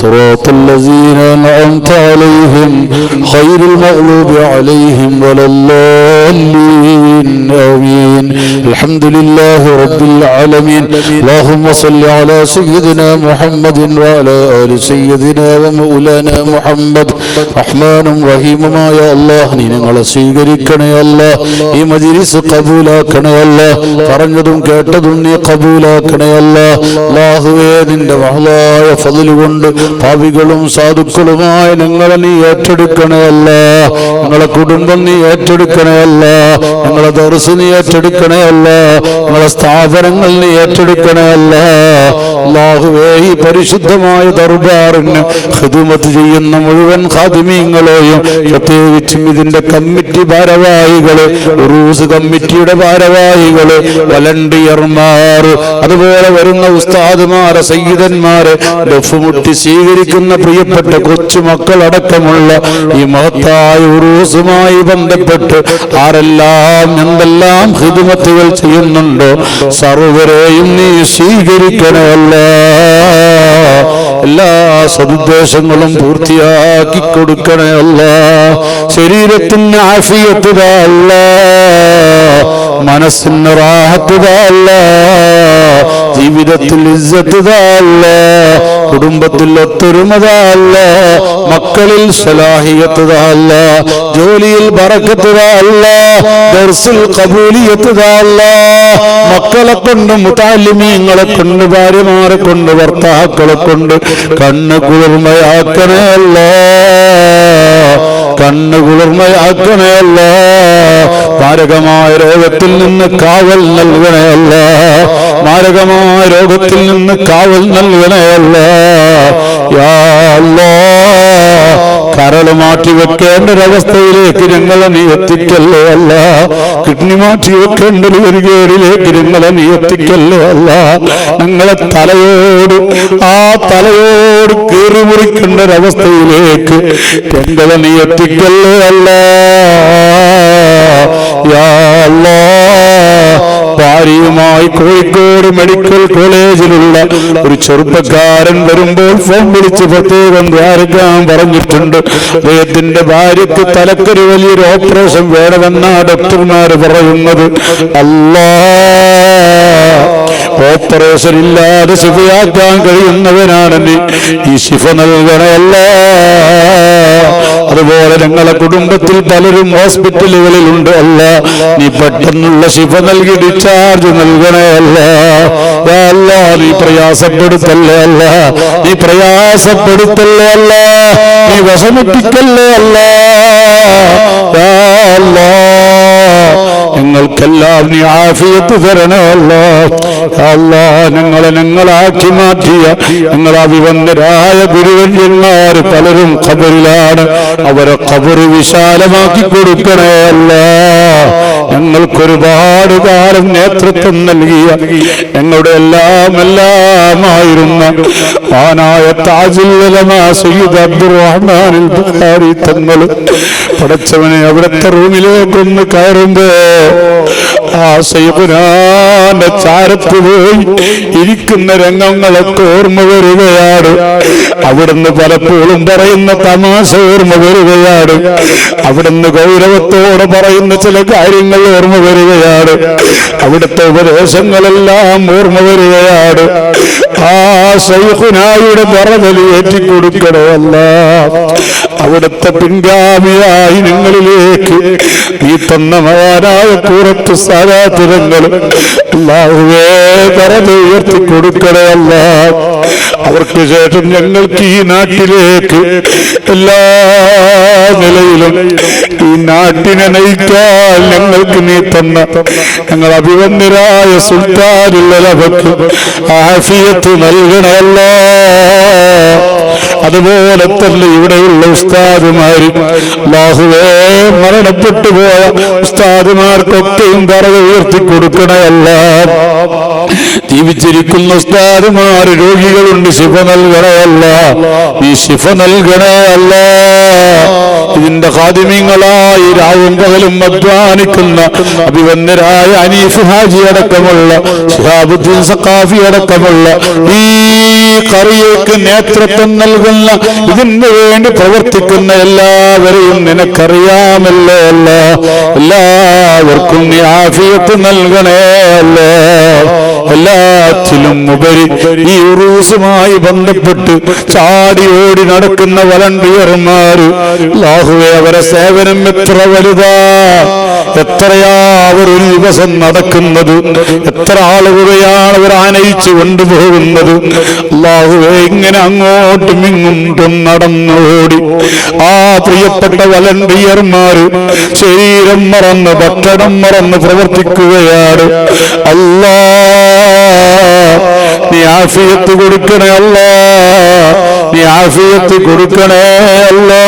صراط الذين أنعمت عليهم غير المغضوب عليهم ولا الضالين آمين. الحمد لله رب العالمين. اللهم صل على سيدنا محمد وعلى آل سيدنا ومولانا محمد. رحمن رحيم ما يا الله നിങ്ങളെ സ്വീകരിക്കണേ അല്ലാഹ്. ഈ മജ്‌ലിസ് ഖബൂലാക്കണേ അല്ലാഹ്. പറഞ്ഞതും കേട്ടതും നീ ഖബൂലാക്കണേ അല്ലാഹ്. അല്ലാഹുവേ, നിന്റെ മഹലായ ഫദ്ല് കൊണ്ട് പാപികളും സാധുക്കളുമായ ഞങ്ങളെ നീ ഏറ്റെടുക്കണേ അല്ലാഹ്. ഞങ്ങളെ കുടുംബം നീ ഏറ്റെടുക്കണേ അല്ലാഹ്. ഞങ്ങളെ ദർസ് നീ ഏറ്റെടുക്കണേ അല്ലാഹ്. ഞങ്ങളെ സ്ഥാപനങ്ങൾ നീ ഏറ്റെടുക്കണേ അല്ലാഹ്. അല്ലാഹുവേ, ഈ പരിശുദ്ധമായ ദർബാറിന് ഖിദ്മത്ത് ചെയ്യുന്ന മുഴുവൻ ഖാദിമീങ്ങളെയും, പ്രത്യേകിച്ചും ഇതിന്റെ കമ്മിറ്റി ഭാരവാഹികള്, ഉറൂസ് കമ്മിറ്റിയുടെ ഭാരവാഹികള്, വളണ്ടിയർമാർ, അതുപോലെ വരുന്ന ഉസ്താദുമാരെ, സയ്യിദന്മാരെ, ദഫ്മുട്ടി സ്വീകരിക്കുന്ന പ്രിയപ്പെട്ട കൊച്ചുമക്കളടക്കമുള്ള ഈ മഹത്തായ ഉറൂസുമായി ബന്ധപ്പെട്ട് ആരെല്ലാം എന്തെല്ലാം ഖിദ്മത്തുകൾ ചെയ്യുന്നുണ്ടോ സർവരെയും നീ സ്വീകരിക്കണമല്ലോ. എല്ലാ സദുദ്ദേശങ്ങളും പൂർത്തിയാക്കി കൊടുക്കണേ അല്ലാഹ്. ശരീരത്തിന് ആഫിയത്ത് താ അല്ലാഹ്. മനസ്സിന് റാഹത്ത് താ അല്ലാഹ്. ജീവിതത്തിൽ ഇസ്സത്ത് താ അല്ലാഹ്. കുടുംബത്തിൽ ഒത്തൊരുമ താ അല്ലാഹ്. മക്കളിൽ സലാഹിയത്ത് താ അല്ലാഹ്. ജോലിയിൽ ബറക്കത്ത് താ അല്ലാഹ്. ദർസിൽ ഖബൂലിയത്ത് താ അല്ലാഹ്. മക്കളെ കൊണ്ട്, മുതഅല്ലിമീങ്ങളെ കൊണ്ട്, ഭാര്യമാരെ കൊണ്ട്, ഭർത്താക്കളെ കൊണ്ട് കണ്ണ് കുളിർമയാക്കണേ അല്ലാഹ്. കണ്ണ് കുളിർമയാക്കണേ അല്ലാഹ്. മാരകമായ രോഗത്തിൽ നിന്ന് കാവൽ നൽകണേ അല്ലാഹ്. മാരകമായ രോഗത്തിൽ നിന്ന് കാവൽ നൽകണേ അല്ലാഹ്. യാ അല്ലാഹ്, കരള് മാറ്റി വെക്കേണ്ട ഒരവസ്ഥയിലേക്ക് ഞങ്ങളെ നീ എത്തിക്കല്ലേ അല്ല. കിഡ്നി മാറ്റി വെക്കേണ്ട ഒരു കേടിലേക്ക് ഞങ്ങളെ നീ എത്തിക്കല്ലേ അല്ല. ഞങ്ങളെ തലയോട് കീറി മുറിക്കേണ്ട ഒരവസ്ഥയിലേക്ക് ഞങ്ങളെ നീ എത്തിക്കല്ലേ അല്ല. യാ അല്ലാഹ്, ഭാര്യയുമായി കോഴിക്കോട് മെഡിക്കൽ കോളേജിലുള്ള ഒരു ചെറുപ്പക്കാരൻ വരുമ്പോൾ ഫോൺ വിളിച്ച് പ്രത്യേകം ദ്വാരക്കാൻ പറഞ്ഞിട്ടുണ്ട്. അദ്ദേഹത്തിന്റെ ഭാര്യയ്ക്ക് തലക്കൊരു വലിയൊരു ഓപ്പറേഷൻ വേണമെന്നാ ഡോക്ടർമാർ പറയുന്നത്. അല്ലാഹ്, ഓപ്പറേഷൻ ഇല്ലാതെ ശിഫയാക്കാൻ കഴിയുന്നവനാണ് നീ. ഈ ശിഫ നൽകണമല്ല. അതുപോലെ ഞങ്ങളെ കുടുംബത്തിൽ പലരും ഹോസ്പിറ്റലുകളിലുണ്ട് അല്ല. നീ പെട്ടെന്നുള്ള ശിഫ നൽകി ഡിസ്ചാർജ് നൽകണേ അല്ല. നീ പ്രയാസപ്പെടുത്തല്ലേ അല്ല. നീ പ്രയാസപ്പെടുത്തല്ലേ അല്ല. നീ വിഷമിപ്പിക്കല്ലേ അല്ല. ഞങ്ങൾ ഞങ്ങൾക്കെല്ലാം നീ ആഫിയത്ത് തരണേ അല്ലാ. ഞങ്ങളാക്കി മാറ്റിയ ഞങ്ങൾ അഭിവന്ദരായ ഗുരുവര്യന്മാര് പലരും ഖബറിലാണ്. അവരെ ഖബർ വിശാലമാക്കി കൊടുക്കണേ അല്ലാ. ഞങ്ങൾക്കൊരുപാട് കാലം നേതൃത്വം നൽകിയ ഞങ്ങളുടെ എല്ലാമായിരുന്ന മഹാനായ താജുൽ ഉലമാ സയ്യിദ് അബ്ദുർറഹ്മാൻ ബുഖാരി തങ്ങൾ പടച്ചവനെ അവിടുത്തെ റൂമിലേക്കൊന്ന് കയറുമ്പോ ആ സയ്യിദുനാന്റെ ചാരത്ത് പോയി ഇരിക്കുന്ന രംഗങ്ങളൊക്കെ ഓർമ്മ വരികയാണ്. അവിടുന്ന് പലപ്പോഴും പറയുന്ന തമാശ ഓർമ്മ വരികയാണ്. അവിടുന്ന് ഗൗരവത്തോടെ പറയുന്ന ചില കാര്യങ്ങൾ ഓർമ്മ വരികയാണ്. അവിടുത്തെ ഉപദേശങ്ങളെല്ലാം ഓർമ്മ വരികയാണ്. ആ ശൈഖുനായുടെ ദറജല് ഏറ്റിക്കൊടുക്കണേ അല്ലാ. അവിടുത്തെ പിൻഗാമിയായി നിങ്ങളിലേക്ക് നീ തന്ന മഹാനായ കൂറത്ത് സാരാതിരങ്ങൾ അല്ലാഹുവേ ദറജ ഉയർത്തി കൊടുക്കണേ അല്ലാ. അവർക്ക് ശേഷം ഞങ്ങൾക്ക് ഈ നാട്ടിലേക്ക് എല്ലാ നിലയിലും ഈ നാട്ടിനെ നയിക്കാൻ ഞങ്ങൾക്ക് നീ തന്ന ഞങ്ങൾ അഭിവന്ദരായ സുൽത്താനുൽ ഉലമക്ക് ആഫിയത്ത് നൽകണമല്ലോ. അതുപോലെ തന്നെ ഇവിടെയുള്ള ഉസ്താദുമാര് അല്ലാഹുവേ മരണപ്പെട്ടു പോയ ഉസ്താദുമാർക്കൊക്കെയും ദറജ ഉയർത്തി കൊടുക്കണമല്ല. ജീവിച്ചിരിക്കുന്ന ഉസ്താദുമാര് രോഗികളുണ്ട്, ശിഫ നൽകണമല്ല. ഈ ശിഫ നൽകണമല്ല. ഇതിന്റെ ഖാദിമീങ്ങളായി രാവും പകലും അധ്വാനിക്കുന്ന അഭിവന്ദരായ അനീഫ് ഹാജി അടക്കമുള്ള ശിഹാബുദ്ദീൻ സഖാഫി അടക്കമുള്ള ഈ ഖറിയക്ക് നേതൃത്വം നൽകുന്ന ഇതിന് വേണ്ടി പ്രവർത്തിക്കുന്ന എല്ലാവരെയും നിനക്കറിയാമല്ലോ അല്ലാ. എല്ലാവർക്കും നീ ആഫിയത്ത് നൽകണേ അല്ലോ. എല്ലാത്തിലും ഉപരി ഈ ഉറൂസുമായി ബന്ധപ്പെട്ട് ചാടി ഓടി നടക്കുന്ന വളണ്ടിയർമാര് അല്ലാഹുവേ അവരെ സേവനം എത്ര വലുതാ. എത്രയാ അവർ ഒരു ദിവസം നടക്കുന്നത്, എത്ര ആളുകളെയാണ് അവർ ആനയിച്ചു കൊണ്ടുപോകുന്നത്. അല്ലാഹുവേ ഇങ്ങനെ അങ്ങോട്ടും ഇങ്ങോട്ടും നടന്നോടി ആ പ്രിയപ്പെട്ട വളണ്ടിയർമാര് ശരീരം മറന്ന് ഭക്ഷണം മറന്ന് പ്രവർത്തിക്കുകയാണ്. അല്ലാ നീ ആഫിയത്ത് കൊടുക്കണേ അല്ലാ. നീ ആഫിയത്ത് കൊടുക്കണേ അല്ലാ.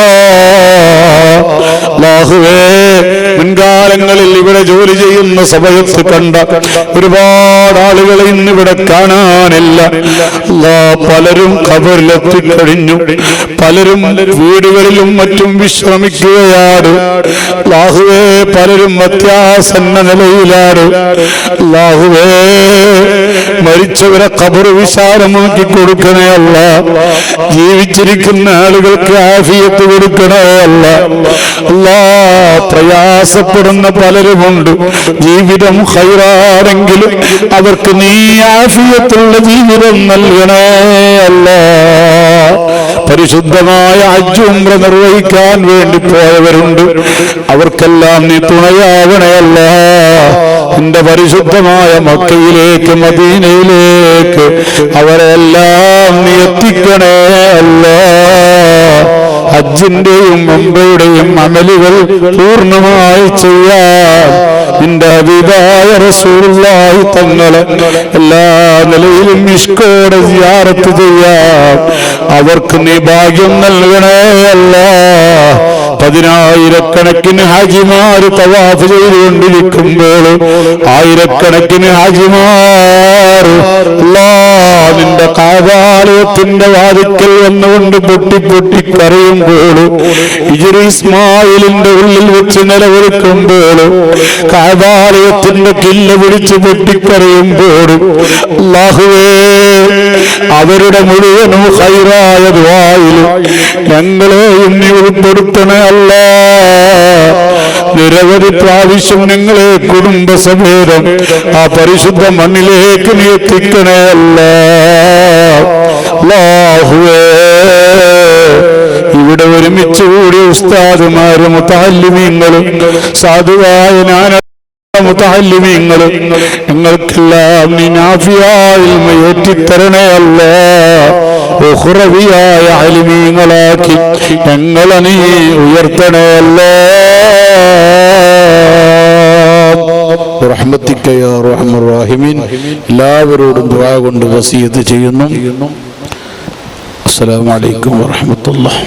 അല്ലാഹുവേ മുൻകാലങ്ങളിൽ ഇവിടെ ജോലി ചെയ്യുന്ന സമയത്ത് കണ്ട ഒരുപാട് ആളുകളെ ഇന്നിവിടെ കാണാനില്ല. അല്ലാ പലരും ഖബറിലെത്തിക്കഴിഞ്ഞു, പലരും വീടുകളിലും മറ്റും വിശ്രമിക്കുകയാണ്. അല്ലാഹുവേ പലരും അത്യാസന്ന നിലയിലാണ്. അല്ലാഹുവേ മരിച്ചവരെ ഖബർ വിശാലമാക്കി കൊടുക്കണേ അല്ലാ. ജീവിച്ചിരിക്കുന്ന ആളുകൾക്ക് ആഫിയത്ത് കൊടുക്കണേ അല്ലാ. അല്ലാ പ്രയാസപ്പെടുന്ന പലരുമുണ്ട്. ജീവിതം ഖൈറാണെങ്കിലും അവർക്ക് നീ ആഫിയത്തുള്ള ജീവിതം നൽകണേ അല്ലാ. പരിശുദ്ധമായ ഹജ്ജ് ഉംറ നിർവഹിക്കാൻ വേണ്ടി പോയവരുണ്ട്. അവർക്കെല്ലാം നീ തുണയാവണേ അല്ലാ. നിന്റെ പരിശുദ്ധമായ മക്കയിലേക്ക് മദീനയിലേക്ക് അവരെല്ലാം നീ എത്തിക്കണേ അല്ലാ. ഹജ്ജിന്റെയും ഉംറയുടെയും അമലുകൾ പൂർണ്ണമായി ചെയ്യാൻ നിന്റെ ഹബീബായ റസൂലുള്ളാഹി തങ്ങളെ എല്ലാ നിലയിലും ഇഷ്കോടെ സിയാറത്ത് ചെയ്യാൻ അവർക്ക് നീ ഭാഗ്യം നൽകണേ അല്ലാ. പതിനായിരക്കണക്കിന് ഹാജിമാര് തവാഫ് ചെയ്തുകൊണ്ടിരിക്കുമ്പോൾ ആയിരക്കണക്കിന് ഹാജിമാർ നിന്റെ കാബാലയത്തിന്റെ വാതിക്കൽ വന്നുകൊണ്ട് പൊട്ടിപ്പൊട്ടിക്കറിയുമ്പോൾ ഇസ്മായിലിന്റെ ഉള്ളിൽ വെച്ച് നിലവിളിക്കുമ്പോൾ കാബാലയത്തിന്റെ കില്ല പിടിച്ച് പൊട്ടിക്കറിയുമ്പോൾ അല്ലാഹുവേ അവരുടെ മുഴുവനും ഖൈറായ ദുആയിലും ഞങ്ങളെയും നീ ഉൾപ്പെടുത്തണേ അല്ലാ. നിരവധി പ്രാവശ്യം ഞങ്ങളെ കുടുംബസമേതം ആ പരിശുദ്ധ മണ്ണിലേക്ക് നീ എത്തിക്കണേ അല്ലാ. അല്ലാഹുവേ ഇവിടെ ഒരുമിച്ച് കൂടിയ ഉസ്താദുമാരും മുതഅല്ലിമീങ്ങളും സാധുവായ മുതഅല്ലിമീങ്ങളും ഞങ്ങൾക്കെല്ലാം നീ നാഫിയായ ഇൽമ ഏറ്റിത്തരണേ അല്ലാ. ഉഖ്റവിയായ അലിമീങ്ങളാക്കി ഞങ്ങളെ നീ ഉയർത്തണേ അല്ലാ. برحمتك يا أرحم الراحمين. എല്ലാവരോടും ദുആ കൊണ്ട് വസിയത്ത് ചെയ്യുന്നു. അസ്സലാമു അലൈക്കും വറഹ്മത്തുള്ളാഹി.